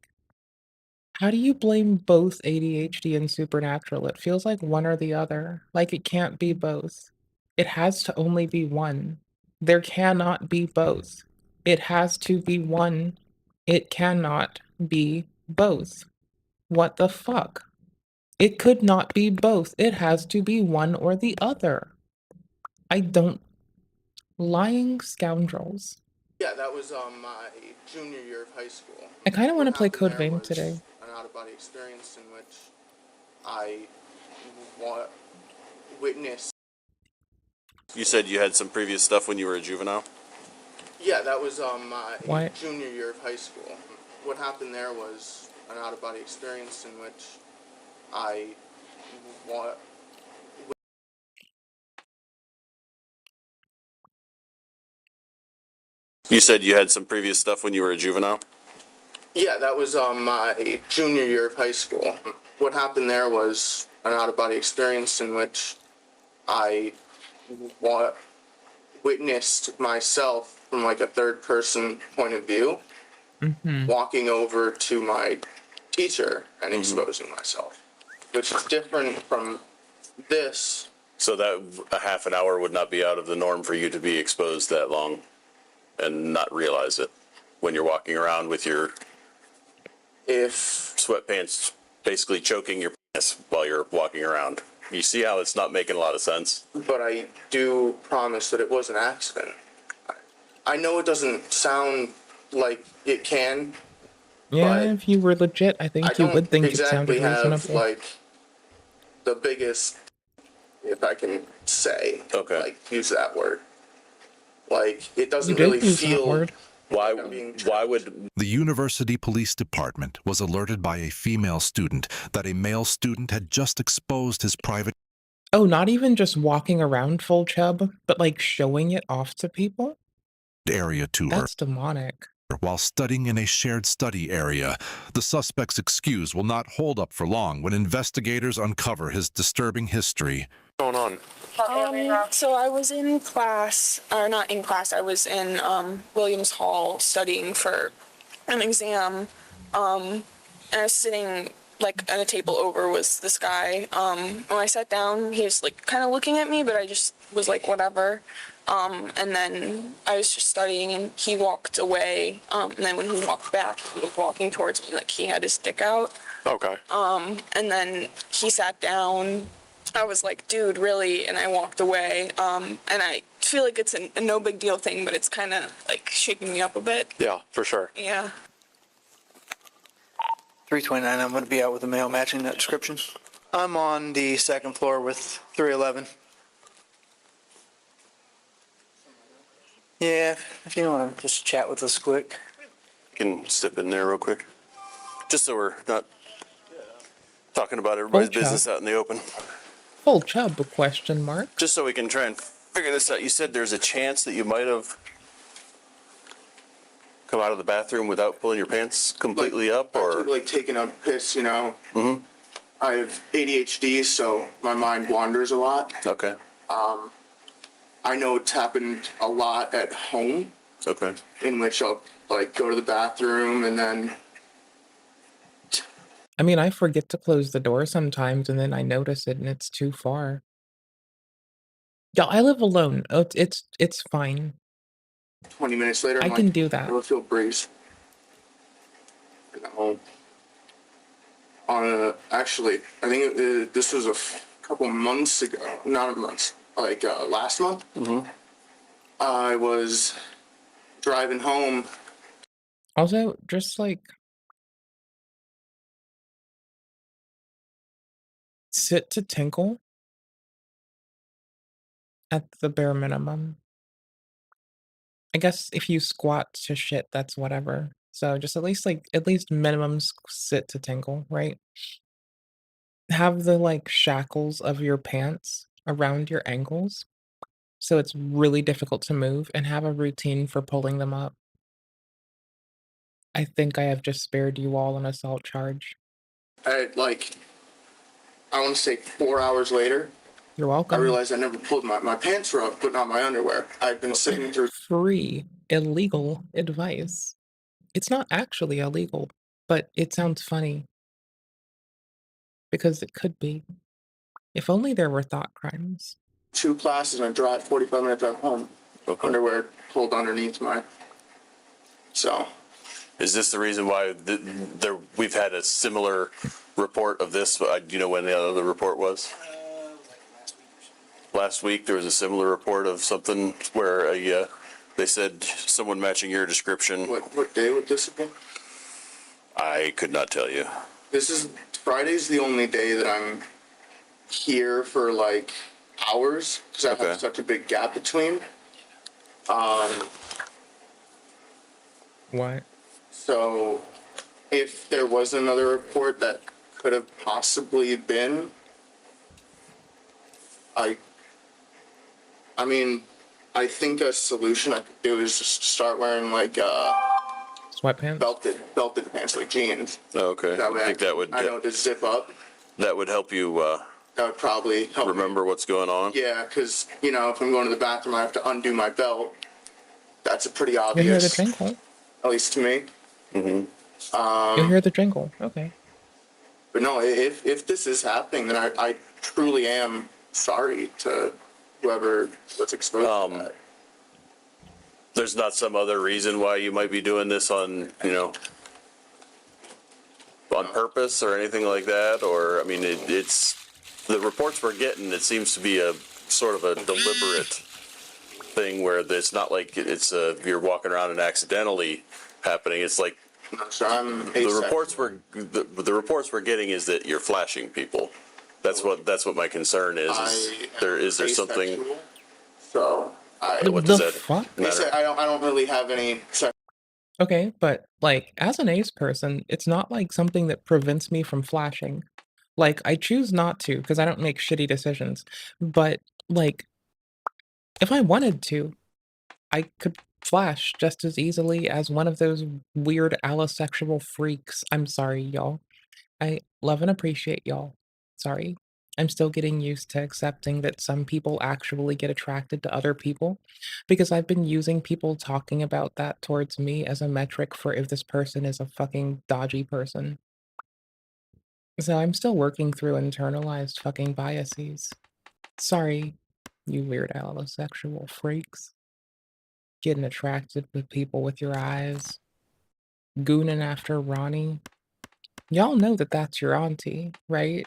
Speaker 1: how do you blame both ADHD and Supernatural? It feels like one or the other. Like, it can't be both. It has to only be one. There cannot be both. It has to be one. It cannot be both. What the fuck? It could not be both. It has to be one or the other. I don't. Lying scoundrels.
Speaker 8: Yeah, that was my junior year of high school.
Speaker 1: I kind of want to
Speaker 8: What
Speaker 1: play
Speaker 8: happened
Speaker 1: Code
Speaker 8: there
Speaker 1: Vein
Speaker 8: was
Speaker 1: today.
Speaker 8: An out-of-body experience in which I witnessed.
Speaker 7: You said you had some previous stuff when you were a juvenile?
Speaker 8: Yeah, that was my
Speaker 1: What?
Speaker 8: junior year of high school. What happened there was an out-of-body experience in which I
Speaker 7: You said you had some previous stuff when you were a juvenile?
Speaker 8: Yeah, that was my junior year of high school. What happened there was an out-of-body experience in which I witnessed myself from like a third-person point of view, walking over to my teacher and exposing myself, which is different from this.
Speaker 7: So that a half an hour would not be out of the norm for you to be exposed that long and not realize it when you're walking around with your
Speaker 8: If
Speaker 7: sweatpants basically choking your penis while you're walking around. You see how it's not making a lot of sense?
Speaker 8: but I do promise that it was an accident. I know it doesn't sound like it can.
Speaker 1: Yeah,
Speaker 8: But
Speaker 1: if you were legit, I think
Speaker 8: I
Speaker 1: you
Speaker 8: don't
Speaker 1: would think it
Speaker 8: exactly
Speaker 1: sounded
Speaker 8: have
Speaker 1: reasonable.
Speaker 8: like the biggest, if I can say,
Speaker 7: Okay.
Speaker 8: like use that word. Like it
Speaker 1: You
Speaker 8: doesn't
Speaker 1: did
Speaker 8: really
Speaker 1: use that
Speaker 8: feel.
Speaker 1: word.
Speaker 7: Why
Speaker 8: I'm being
Speaker 7: why would
Speaker 9: The University Police Department was alerted by a female student that a male student had just exposed his private
Speaker 1: Oh, not even just walking around full chub, but like showing it off to people?
Speaker 9: area to her.
Speaker 1: That's demonic.
Speaker 9: While studying in a shared study area, the suspect's excuse will not hold up for long when investigators uncover his disturbing history.
Speaker 3: What's going on?
Speaker 10: So I was in class, or not in class, I was in Williams Hall studying for an exam, and I was sitting like at a table over was this guy. When I sat down, he was like kind of looking at me, but I just was like, whatever. And then I was just studying and he walked away. And then when he walked back, he was walking towards me like he had his dick out.
Speaker 3: Okay.
Speaker 10: And then he sat down. I was like, dude, really? And I walked away. And I feel like it's a no big deal thing, but it's kind of like shaking me up a bit.
Speaker 3: Yeah, for sure.
Speaker 10: Yeah.
Speaker 11: 329, I'm going to be out with a male matching that description. I'm on the second floor with 311. Yeah, if you want to just chat with us quick.
Speaker 7: Can step in there real quick, just so we're not talking about everybody's
Speaker 1: Okay.
Speaker 7: business out in the open.
Speaker 1: Full chub, question mark.
Speaker 7: Just so we can try and figure this out. You said there's a chance that you might have come out of the bathroom without pulling your pants completely up, or
Speaker 8: like taking a piss, you know.
Speaker 7: Mhm.
Speaker 8: I have ADHD, so my mind wanders a lot.
Speaker 7: Okay.
Speaker 8: I know it's happened a lot at home,
Speaker 7: Okay.
Speaker 8: in which I'll like go to the bathroom and then
Speaker 1: I mean, I forget to close the door sometimes and then I notice it and it's too far. Yeah, I live alone. Oh, it's fine.
Speaker 8: 20 minutes later,
Speaker 1: I
Speaker 8: I'm
Speaker 1: can
Speaker 8: like,
Speaker 1: do that.
Speaker 8: I feel breeze. At home. Actually, I think this was couple months ago. Not months, like last month.
Speaker 7: Mm-hmm.
Speaker 8: I was driving home.
Speaker 1: Also, just like sit to tinkle at the bare minimum. I guess if you squat to shit, that's whatever. So just at least minimum sit to tinkle, right? Have the like shackles of your pants around your ankles, so it's really difficult to move, and have a routine for pulling them up. I think I have just spared you all an assault charge.
Speaker 8: I want to say 4 hours later,
Speaker 1: You're
Speaker 8: I
Speaker 1: welcome.
Speaker 8: realized I never pulled my pants were up, but not my underwear. I've been sitting through.
Speaker 1: Free illegal advice. It's not actually illegal, but it sounds funny. Because it could be. If only there were thought crimes.
Speaker 8: 2 classes and I drive 45 minutes drive home.
Speaker 7: Okay.
Speaker 8: Underwear pulled underneath my. So.
Speaker 7: Is this the reason why we've had a similar report of this? Do you know when the other report was? Last week there was a similar report of something where they said someone matching your description.
Speaker 8: What day would this have been?
Speaker 7: I could not tell you.
Speaker 8: Friday's the only day that I'm here for like hours because I have such a big gap between.
Speaker 1: What?
Speaker 8: So if there was another report that could have possibly been, I mean, I think a solution I could do is just start wearing like
Speaker 1: Sweatpants?
Speaker 8: belted pants like jeans.
Speaker 7: Oh, okay.
Speaker 8: That way
Speaker 7: I think that would
Speaker 8: I know to zip up.
Speaker 7: that would help you
Speaker 8: That would probably help me.
Speaker 7: remember what's going on.
Speaker 8: Yeah, because you know if I'm going to the bathroom, I have to undo my belt. That's a pretty
Speaker 1: You hear the
Speaker 8: obvious,
Speaker 1: jingle.
Speaker 8: at least to me.
Speaker 7: Mm-hmm.
Speaker 1: You hear the jingle. Okay.
Speaker 8: But no, if this is happening, then I truly am sorry to whoever was exposed to that.
Speaker 7: There's not some other reason why you might be doing this on purpose or anything like that, or I mean, it's the reports we're getting. It seems to be a sort of a deliberate thing where it's not like it's you're walking around and accidentally happening. It's like
Speaker 8: So I'm
Speaker 7: the reports we're getting is that you're flashing people. That's what my concern is. Is there something?
Speaker 8: asexual, so
Speaker 7: What does
Speaker 1: The
Speaker 7: that
Speaker 1: fuck?
Speaker 7: matter?
Speaker 8: I don't really have any.
Speaker 1: Okay, but like as an ace person, it's not like something that prevents me from flashing. Like, I choose not to because I don't make shitty decisions. But, like, if I wanted to, I could flash just as easily as one of those weird allosexual freaks. I'm sorry, y'all. I love and appreciate y'all. Sorry. I'm still getting used to accepting that some people actually get attracted to other people because I've been using people talking about that towards me as a metric for if this person is a fucking dodgy person. So I'm still working through internalized fucking biases. Sorry, you weird allosexual freaks. Getting attracted to people with your eyes. Gooning after Ronnie. Y'all know that that's your auntie, right?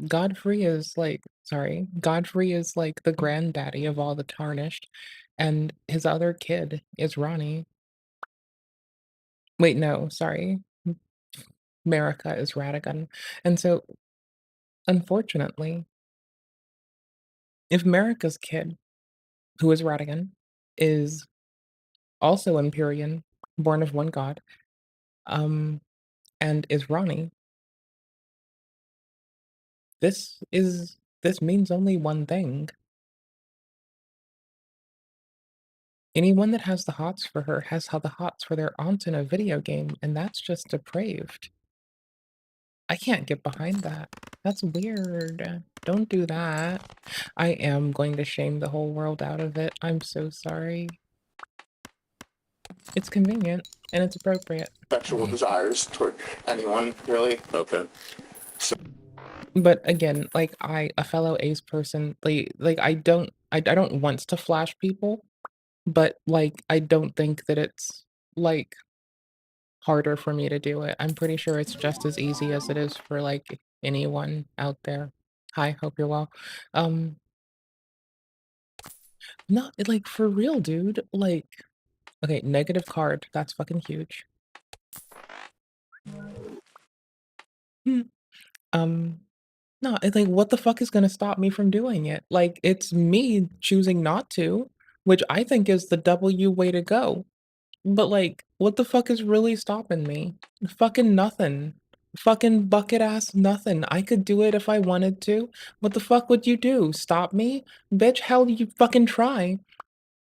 Speaker 1: Godfrey is like the granddaddy of all the tarnished, and his other kid is Ronnie. Wait, no, sorry. Marika is Radigan. And so, unfortunately, if Marika's kid, who is Radigan, is also Empyrean, born of one god, and is Ronnie, this means only one thing. Anyone that has the hots for her has the hots for their aunt in a video game, and that's just depraved. I can't get behind that. That's weird. Don't do that. I am going to shame the whole world out of it. I'm so sorry. It's convenient and it's appropriate.
Speaker 8: Sexual desires toward anyone, really.
Speaker 7: Okay.
Speaker 1: But again, like a fellow ace person, like I don't want to flash people, but like I don't think that it's like harder for me to do it. I'm pretty sure it's just as easy as it is for like anyone out there. Hi, hope you're well. Not like for real, dude. Like, okay, negative card. That's fucking huge. No, it's like, what the fuck is gonna stop me from doing it? Like, it's me choosing not to, which I think is the W way to go. But like, what the fuck is really stopping me? Fucking nothing. Fucking bucket ass nothing. I could do it if I wanted to. What the fuck would you do? Stop me? Bitch, hell you fucking try.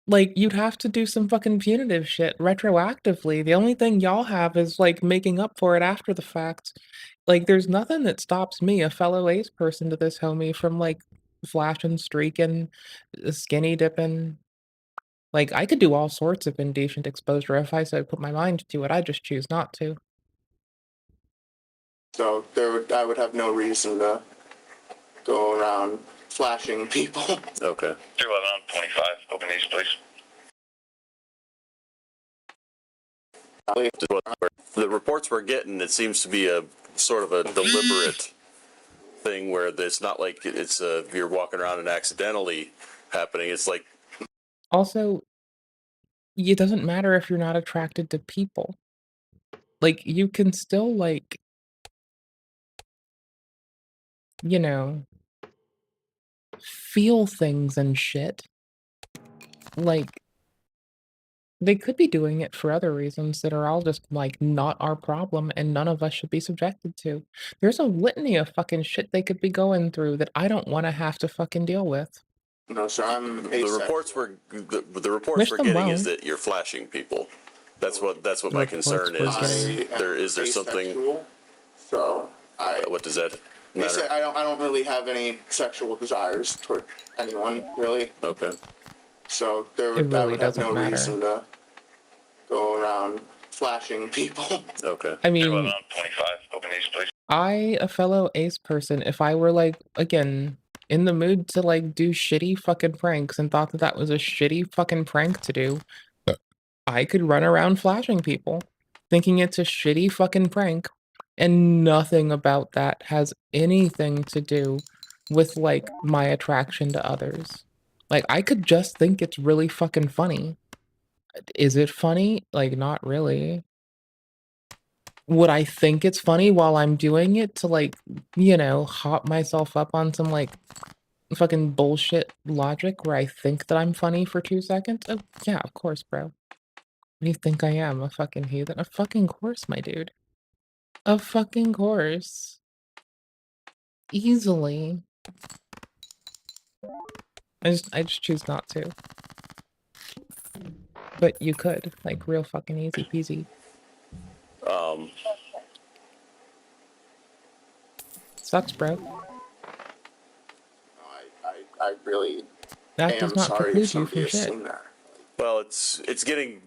Speaker 1: Like, you'd have to do some fucking punitive shit retroactively. The only thing y'all have is like making up for it after the fact. Like, there's nothing that stops me, a fellow ace person to this homie, from like flashing, streaking, skinny dipping. Like, I could do all sorts of indecent exposure if I so put my mind to it. I just choose not to.
Speaker 8: So I would have no reason to go around flashing people.
Speaker 7: Okay.
Speaker 12: 211-25, open these, please.
Speaker 7: The reports we're getting, it seems to be a sort of a deliberate thing where it's not like it's you're walking around and accidentally happening. It's like
Speaker 1: Also, it doesn't matter if you're not attracted to people. Like, you can still, like, you know, feel things and shit. Like, they could be doing it for other reasons that are all just, like, not our problem and none of us should be subjected to. There's a litany of fucking shit they could be going through that I don't wanna have to fucking deal with.
Speaker 8: No, sir, I'm
Speaker 7: the reports
Speaker 1: Wish
Speaker 7: we're
Speaker 1: them
Speaker 7: getting
Speaker 1: well.
Speaker 7: is that you're flashing people. That's what my
Speaker 1: Reports
Speaker 7: concern
Speaker 1: we're
Speaker 7: is.
Speaker 1: getting.
Speaker 7: Is there something?
Speaker 8: asexual, so
Speaker 7: What does that matter?
Speaker 8: basically, I don't really have any sexual desires toward anyone, really.
Speaker 7: Okay.
Speaker 8: So
Speaker 1: It
Speaker 8: I
Speaker 1: really
Speaker 8: would have
Speaker 1: doesn't
Speaker 8: no
Speaker 1: matter.
Speaker 8: reason to go around flashing people.
Speaker 7: Okay.
Speaker 1: I mean,
Speaker 12: 211-25, open these, please.
Speaker 1: a fellow ace person, if I were like, again, in the mood to like do shitty fucking pranks and thought that that was a shitty fucking prank to do, I could run around flashing people, thinking it's a shitty fucking prank, and nothing about that has anything to do with like my attraction to others. Like, I could just think it's really fucking funny. Is it funny? Like, not really. Would I think it's funny while I'm doing it to like, you know, hop myself up on some like fucking bullshit logic where I think that I'm funny for 2 seconds? Oh, yeah, of course, bro. What do you think I am? A fucking heathen? A fucking course, my dude. A fucking course. easily. I just choose not to. But you could, like, real fucking easy peasy. Sucks, bro.
Speaker 8: I really
Speaker 1: That
Speaker 8: am
Speaker 1: does not
Speaker 8: sorry
Speaker 1: preclude
Speaker 8: if
Speaker 1: you
Speaker 8: somebody
Speaker 1: from shit.
Speaker 8: assumed that.
Speaker 7: Well, it's getting.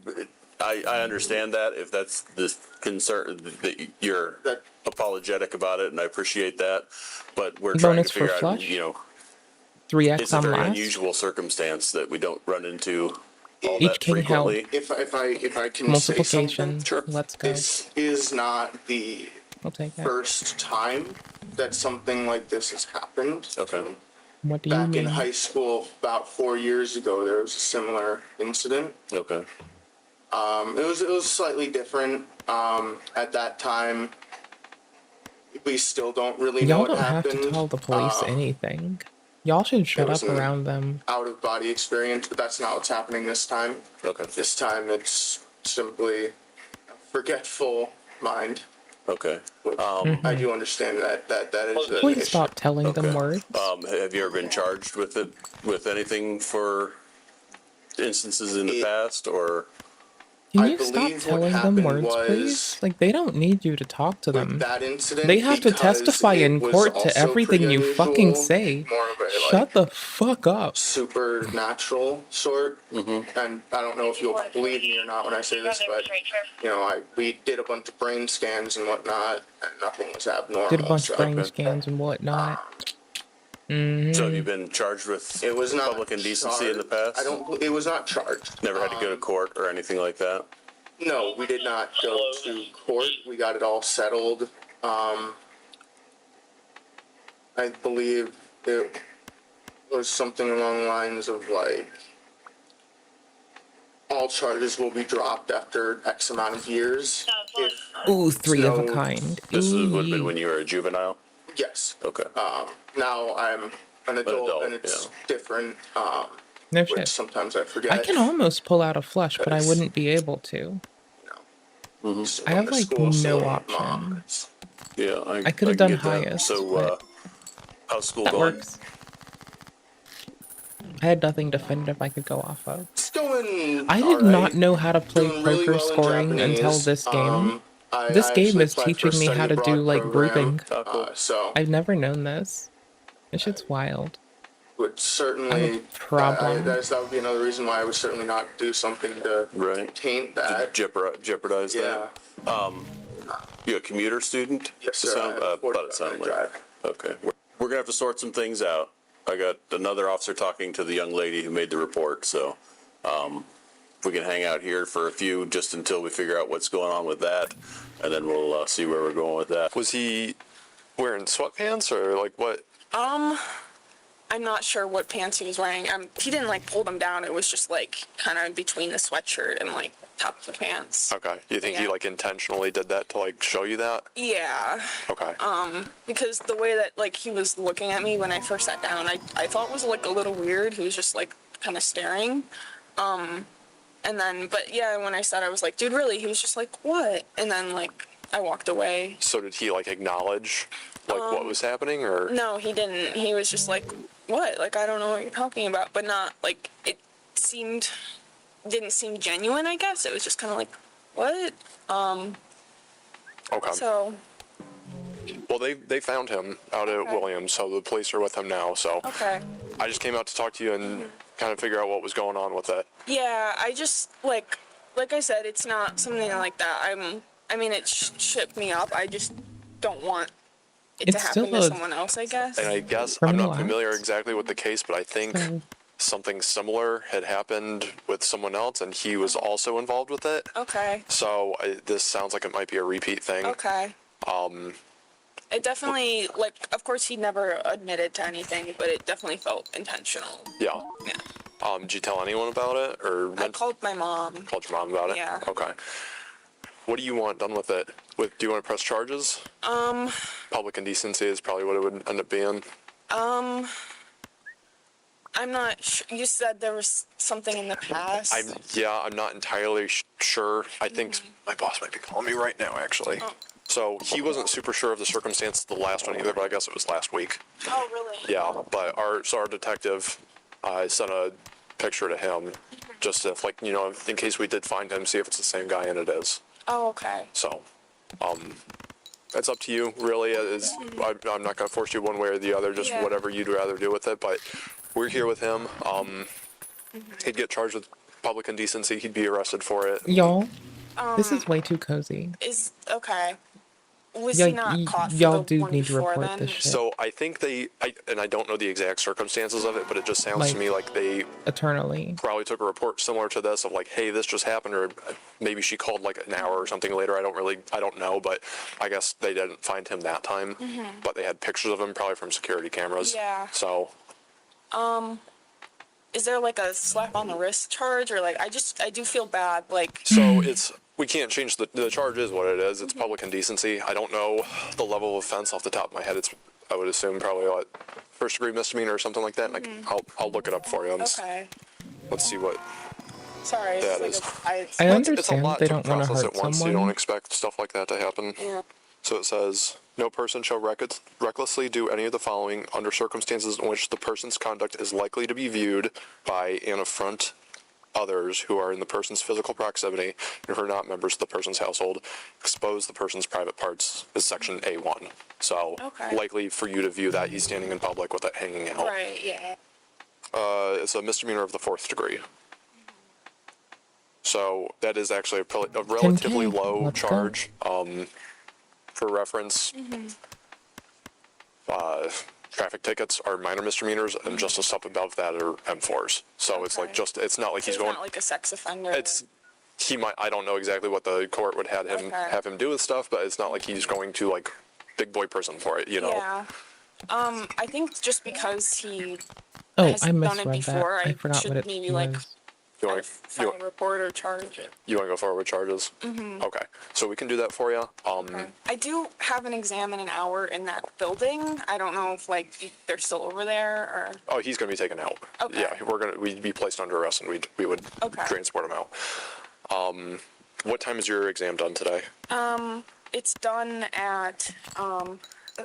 Speaker 7: I understand that if that's the concern that you're apologetic about it, and I appreciate that. But we're trying
Speaker 1: Bonus
Speaker 7: to
Speaker 1: for
Speaker 7: figure out,
Speaker 1: flush? 3x
Speaker 7: it's a
Speaker 1: on
Speaker 7: very
Speaker 1: last.
Speaker 7: unusual circumstance that we don't run into all
Speaker 1: Each
Speaker 7: that
Speaker 1: king held.
Speaker 7: frequently.
Speaker 8: If I can say
Speaker 1: Multiplication.
Speaker 8: something,
Speaker 1: Let's go.
Speaker 8: this is not the
Speaker 1: I'll take it.
Speaker 8: first time that something like this has happened.
Speaker 7: Okay.
Speaker 1: What do you
Speaker 8: Back
Speaker 1: mean?
Speaker 8: in high school, about 4 years ago, there was a similar incident.
Speaker 7: Okay.
Speaker 8: It was slightly different. At that time, we still don't really know
Speaker 1: Y'all
Speaker 8: what
Speaker 1: don't have
Speaker 8: happened.
Speaker 1: to tell the police anything. Y'all should shut
Speaker 8: was
Speaker 1: up
Speaker 8: an
Speaker 1: around them.
Speaker 8: Out of body experience, but that's not what's happening this time.
Speaker 7: Okay.
Speaker 8: This time, it's simply a forgetful mind.
Speaker 7: Okay.
Speaker 8: I do understand that is an
Speaker 1: Please
Speaker 8: issue.
Speaker 1: stop telling them words.
Speaker 7: Have you ever been charged with it, with anything for instances in the past, or?
Speaker 1: Can
Speaker 8: I
Speaker 1: you stop
Speaker 8: believe what
Speaker 1: telling them
Speaker 8: happened
Speaker 1: words,
Speaker 8: was
Speaker 1: please? Like, they don't need you to talk to them.
Speaker 8: That incident,
Speaker 1: They have to
Speaker 8: because
Speaker 1: testify
Speaker 8: it
Speaker 1: in
Speaker 8: was
Speaker 1: court to
Speaker 8: also
Speaker 1: everything
Speaker 8: pretty
Speaker 1: you fucking
Speaker 8: unusual,
Speaker 1: say.
Speaker 8: more of a,
Speaker 1: Shut the fuck up.
Speaker 8: supernatural sort. And I don't know if you'll believe me or not when I say this, but we did a bunch of brain scans and whatnot, and nothing was abnormal.
Speaker 1: Did a bunch of brain
Speaker 8: so
Speaker 1: scans and whatnot.
Speaker 7: So have you been charged with
Speaker 8: it was not
Speaker 7: public indecency in the
Speaker 8: charged.
Speaker 7: past?
Speaker 8: It was not charged.
Speaker 7: Never had to go to court or anything like that?
Speaker 8: No, we did not go to court. We got it all settled. I believe it was something along the lines of like, all charges will be dropped after X amount of years.
Speaker 1: Ooh, three of a
Speaker 8: So,
Speaker 1: kind.
Speaker 7: This would have
Speaker 1: Ooh.
Speaker 7: been when you were a juvenile?
Speaker 8: Yes.
Speaker 7: Okay.
Speaker 8: Now I'm an adult,
Speaker 7: adult,
Speaker 8: and it's different.
Speaker 1: No
Speaker 8: Which
Speaker 1: shit.
Speaker 8: sometimes I forget.
Speaker 1: I can almost pull out a flush, but I wouldn't be able to.
Speaker 8: Still
Speaker 1: I have,
Speaker 8: going to
Speaker 1: like,
Speaker 8: school,
Speaker 1: no
Speaker 8: still
Speaker 1: option.
Speaker 8: mom.
Speaker 7: Yeah,
Speaker 1: I could have
Speaker 7: can
Speaker 1: done
Speaker 7: get that.
Speaker 1: highest,
Speaker 7: So,
Speaker 1: but
Speaker 7: how's school
Speaker 1: that
Speaker 7: going?
Speaker 1: works. I had nothing definitive I could go off of.
Speaker 8: It's going.
Speaker 1: I did not know how to play
Speaker 8: Doing really
Speaker 1: poker
Speaker 8: well in
Speaker 1: scoring
Speaker 8: Japanese.
Speaker 1: until this game.
Speaker 8: I
Speaker 1: This game
Speaker 8: actually
Speaker 1: is
Speaker 8: applied for
Speaker 1: teaching
Speaker 8: a
Speaker 1: me how
Speaker 8: study
Speaker 1: to do,
Speaker 8: abroad
Speaker 1: like,
Speaker 8: program,
Speaker 1: grouping.
Speaker 8: So
Speaker 1: I've never known this. This shit's wild.
Speaker 8: would certainly
Speaker 1: problem.
Speaker 8: that would be another reason why I would certainly not do something to taint that.
Speaker 7: Jeopardize that? You a commuter student?
Speaker 8: Yes, sir.
Speaker 7: Thought it sounded like. Okay. We're gonna have to sort some things out. I got another officer talking to the young lady who made the report, so we can hang out here for a few just until we figure out what's going on with that, and then we'll see where we're going with that.
Speaker 13: Was he wearing sweatpants or like what?
Speaker 10: I'm not sure what pants he was wearing. He didn't like pull them down. It was just like kind of between the sweatshirt and like top of the pants.
Speaker 13: Okay. You think he
Speaker 10: Yeah.
Speaker 13: like intentionally did that to like show you that?
Speaker 10: Yeah.
Speaker 13: Okay.
Speaker 10: Because the way that like he was looking at me when I first sat down, I thought was like a little weird. He was just like kind of staring. And then, but yeah, when I said, I was like, dude, really? He was just like, what? And then like I walked away.
Speaker 13: So did he like acknowledge like what was happening or?
Speaker 10: No, he didn't. He was just like, what? Like, I don't know what you're talking about. But not like it didn't seem genuine, I guess. It was just kind of like, what?
Speaker 13: Okay.
Speaker 10: So.
Speaker 13: Well, they found him out at Williams, so the police are with him now. So.
Speaker 10: Okay.
Speaker 13: I just came out to talk to you and kind of figure out what was going on with it.
Speaker 10: Yeah, I just like I said, it's not something like that. I mean, it shook me up. I just don't want it to
Speaker 1: It's
Speaker 10: happen
Speaker 1: still
Speaker 10: to
Speaker 1: a
Speaker 10: someone else, I guess.
Speaker 13: And I guess I'm
Speaker 1: Criminal
Speaker 13: not familiar
Speaker 1: acts.
Speaker 13: exactly with the case, but I think something similar had happened with someone else, and he was also involved with it.
Speaker 10: Okay.
Speaker 13: So this sounds like it might be a repeat thing.
Speaker 10: Okay. It definitely, like, of course, he never admitted to anything, but it definitely felt intentional.
Speaker 13: Yeah.
Speaker 10: Yeah.
Speaker 13: Did you tell anyone about it, or
Speaker 10: I called my mom.
Speaker 13: called your mom about it?
Speaker 10: Yeah.
Speaker 13: Okay. What do you want done with it? Do you want to press charges? Public indecency is probably what it would end up being.
Speaker 10: I'm not sure. You said there was something in the past.
Speaker 13: I'm not entirely sure. I think my boss might be calling me right now, actually. So he wasn't super sure of the circumstances of the last one either, but I guess it was last week.
Speaker 10: Oh, really?
Speaker 13: Yeah, but our detective sent a picture to him, just if, like, you know, in case we did find him, see if it's the same guy, and it is.
Speaker 10: Oh, okay.
Speaker 13: So, it's up to you, really. I'm not going to force you one way or the other, just whatever you'd rather do with it, but we're here with him. He'd get charged with public indecency. He'd be arrested for it.
Speaker 1: Y'all, this is way too cozy.
Speaker 10: Okay. Was
Speaker 1: Yeah,
Speaker 10: he not caught for
Speaker 1: y'all
Speaker 10: the
Speaker 1: do
Speaker 10: one
Speaker 1: need to
Speaker 10: before
Speaker 1: report
Speaker 10: then?
Speaker 1: this shit.
Speaker 13: So I think and I don't know the exact circumstances of it, but it just sounds to me like they
Speaker 1: eternally
Speaker 13: probably took a report similar to this of like, hey, this just happened, or maybe she called like an hour or something later. I don't know, but I guess they didn't find him that time. But they had pictures of him probably from security cameras.
Speaker 10: Yeah.
Speaker 13: So.
Speaker 10: Is there like a slap on the wrist charge, or like I do feel bad, like.
Speaker 13: So we can't change the charge is what it is. It's public indecency. I don't know the level of offense off the top of my head. I would assume probably like first degree misdemeanor or something like that. And I'll look it up for you.
Speaker 10: Okay.
Speaker 13: Let's see what.
Speaker 10: Sorry.
Speaker 13: That
Speaker 10: it's
Speaker 13: is.
Speaker 10: Like
Speaker 1: I understand they don't want to
Speaker 13: process
Speaker 1: hurt
Speaker 13: at once.
Speaker 1: someone.
Speaker 13: You don't expect stuff like that to happen.
Speaker 10: Yeah.
Speaker 13: So it says, no person shall recklessly do any of the following under circumstances in which the person's conduct is likely to be viewed by and affront others who are in the person's physical proximity and who are not members of the person's household, expose the person's private parts is section A1. So likely for you to view that he's standing in public with it hanging out.
Speaker 10: Right, yeah.
Speaker 13: It's a misdemeanor of the 4th degree. So that is actually a relatively low charge. For reference, traffic tickets are minor misdemeanors, and just a step above that are M4s. So it's like it's not like he's going.
Speaker 10: Not like a sex offender.
Speaker 13: I don't know exactly what the court would have him do with stuff, but it's not like he's going to like big boy prison for it, you know.
Speaker 10: Yeah. I think just because he
Speaker 1: I
Speaker 10: has done it
Speaker 1: misread
Speaker 10: before,
Speaker 1: that. I forgot
Speaker 10: should
Speaker 1: what it
Speaker 10: maybe
Speaker 1: was.
Speaker 10: like file a report or charge it.
Speaker 13: You want to go forward with charges? Okay, so we can do that for you.
Speaker 10: I do have an exam in an hour in that building. I don't know if like they're still over there or.
Speaker 13: Oh, he's going to be taken out.
Speaker 10: Okay.
Speaker 13: Yeah, we'd be placed under arrest and we would transport him out. What time is your exam done today?
Speaker 10: It's done at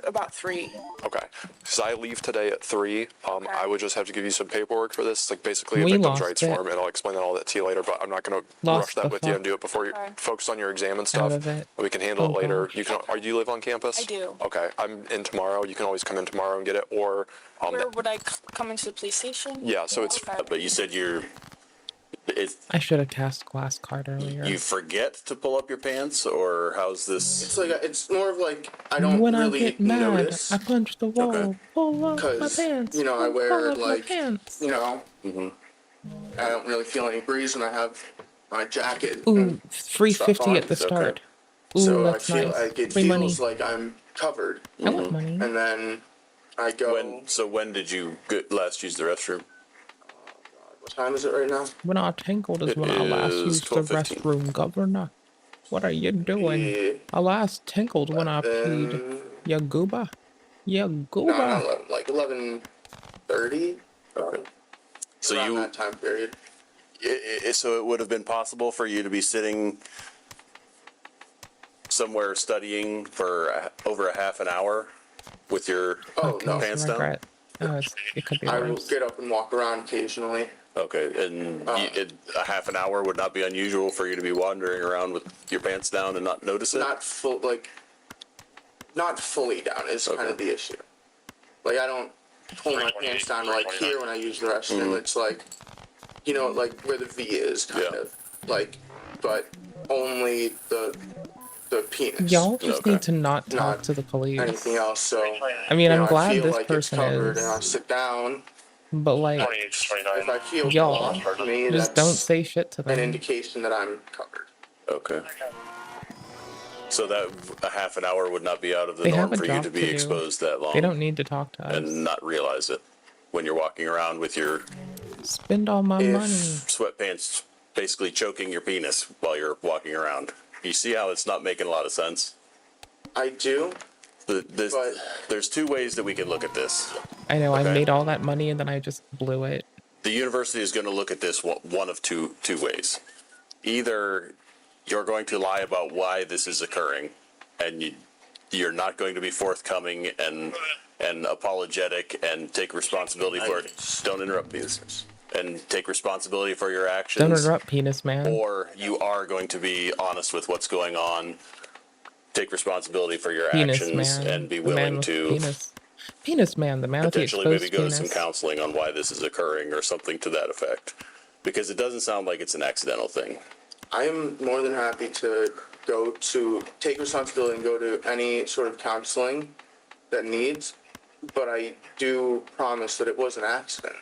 Speaker 10: about 3.
Speaker 13: Okay, because I leave today at 3. I would just have to give you some paperwork for this, like basically a
Speaker 1: We
Speaker 13: victim's
Speaker 1: lost
Speaker 13: rights
Speaker 1: it.
Speaker 13: form, and I'll explain all that to you later. But I'm not going to
Speaker 1: Lost
Speaker 13: rush that
Speaker 1: the
Speaker 13: with you
Speaker 1: fuck
Speaker 13: and do it before you focus on your exam and stuff.
Speaker 1: out of it.
Speaker 13: We can handle
Speaker 1: Oh,
Speaker 13: it later.
Speaker 1: gosh.
Speaker 13: You can. Do you live on campus?
Speaker 10: I do.
Speaker 13: Okay, I'm in tomorrow. You can always come in tomorrow and get it, or
Speaker 10: Where would I come into the police station?
Speaker 13: yeah. So it's
Speaker 7: But you said
Speaker 1: I should have tasked glass card earlier.
Speaker 7: you forget to pull up your pants, or how's this?
Speaker 8: It's like it's more of like I don't
Speaker 1: when
Speaker 8: really
Speaker 1: I get mad,
Speaker 8: notice
Speaker 1: I punch the wall.
Speaker 7: Okay.
Speaker 1: Pull up my
Speaker 8: because
Speaker 1: pants.
Speaker 8: you know I
Speaker 1: pull
Speaker 8: wear
Speaker 1: up my
Speaker 8: like
Speaker 1: pants.
Speaker 8: you know I don't really feel any breeze when I have my jacket.
Speaker 1: Ooh,
Speaker 8: and
Speaker 1: free
Speaker 8: stuff
Speaker 1: 50
Speaker 8: on.
Speaker 1: at the start. Ooh,
Speaker 8: So I
Speaker 1: that's
Speaker 8: feel
Speaker 1: nice.
Speaker 8: like it
Speaker 1: Free
Speaker 8: feels
Speaker 1: money.
Speaker 8: like I'm covered.
Speaker 1: I want money.
Speaker 8: And then I go.
Speaker 7: When did you last use the restroom?
Speaker 8: What time is it right now?
Speaker 1: When I tinkled is
Speaker 7: It
Speaker 1: when I last
Speaker 7: is
Speaker 1: used the
Speaker 7: 12:15.
Speaker 1: restroom, Governor. What are you doing?
Speaker 8: Yeah.
Speaker 1: I last tinkled when I peed. Ya gooba? Ya
Speaker 8: No,
Speaker 1: gooba?
Speaker 8: not like 11:30.
Speaker 7: Okay. So
Speaker 8: Around that time period.
Speaker 7: So it would have been possible for you to be sitting somewhere studying for over a half an hour with your pants down?
Speaker 1: Regret. It could be
Speaker 8: I will
Speaker 1: worse.
Speaker 8: get up and walk around occasionally.
Speaker 7: Okay, and a half an hour would not be unusual for you to be wandering around with your pants down and not notice it?
Speaker 8: Not fully down is kind of the issue. Like I don't pull my pants down like here when I use the restroom. It's like, you know, like where the V is kind of like, but only the penis.
Speaker 1: Y'all just need to not talk to the police.
Speaker 8: Anything else. So
Speaker 1: I mean, I'm
Speaker 8: I
Speaker 1: glad
Speaker 8: feel
Speaker 1: this
Speaker 8: like
Speaker 1: person
Speaker 8: it's covered
Speaker 1: is.
Speaker 8: and I sit down.
Speaker 1: But like,
Speaker 8: If I feel
Speaker 1: y'all,
Speaker 8: off to me,
Speaker 1: just
Speaker 8: that's
Speaker 1: don't say shit to
Speaker 8: an
Speaker 1: them.
Speaker 8: indication that I'm covered.
Speaker 7: Okay. So that a half an hour would not be out of the
Speaker 1: They
Speaker 7: norm
Speaker 1: have a
Speaker 7: for you
Speaker 1: job
Speaker 7: to be
Speaker 1: to do.
Speaker 7: exposed that long
Speaker 1: They don't need to talk to us.
Speaker 7: and not realize it when you're walking around with your
Speaker 1: Spend all my money.
Speaker 7: sweatpants basically choking your penis while you're walking around. You see how it's not making a lot of sense?
Speaker 8: I do.
Speaker 7: There's two ways that we can look at this.
Speaker 1: I know, I
Speaker 7: Okay.
Speaker 1: made all that money and then I just blew it.
Speaker 7: The university is going to look at this one of two ways. Either you're going to lie about why this is occurring, and you're not going to be forthcoming and apologetic and take responsibility for it, don't interrupt me. And take responsibility for your actions.
Speaker 1: Don't interrupt, penis man.
Speaker 7: Or you are going to be honest with what's going on, take responsibility for your
Speaker 1: Penis
Speaker 7: actions,
Speaker 1: man.
Speaker 7: and be
Speaker 1: The man
Speaker 7: willing
Speaker 1: with
Speaker 7: to
Speaker 1: penis man, the man with the
Speaker 7: potentially maybe
Speaker 1: exposed
Speaker 7: go to
Speaker 1: penis.
Speaker 7: some counseling on why this is occurring or something to that effect. Because it doesn't sound like it's an accidental thing.
Speaker 8: I am more than happy to take responsibility and go to any sort of counseling that needs, but I do promise that it was an accident.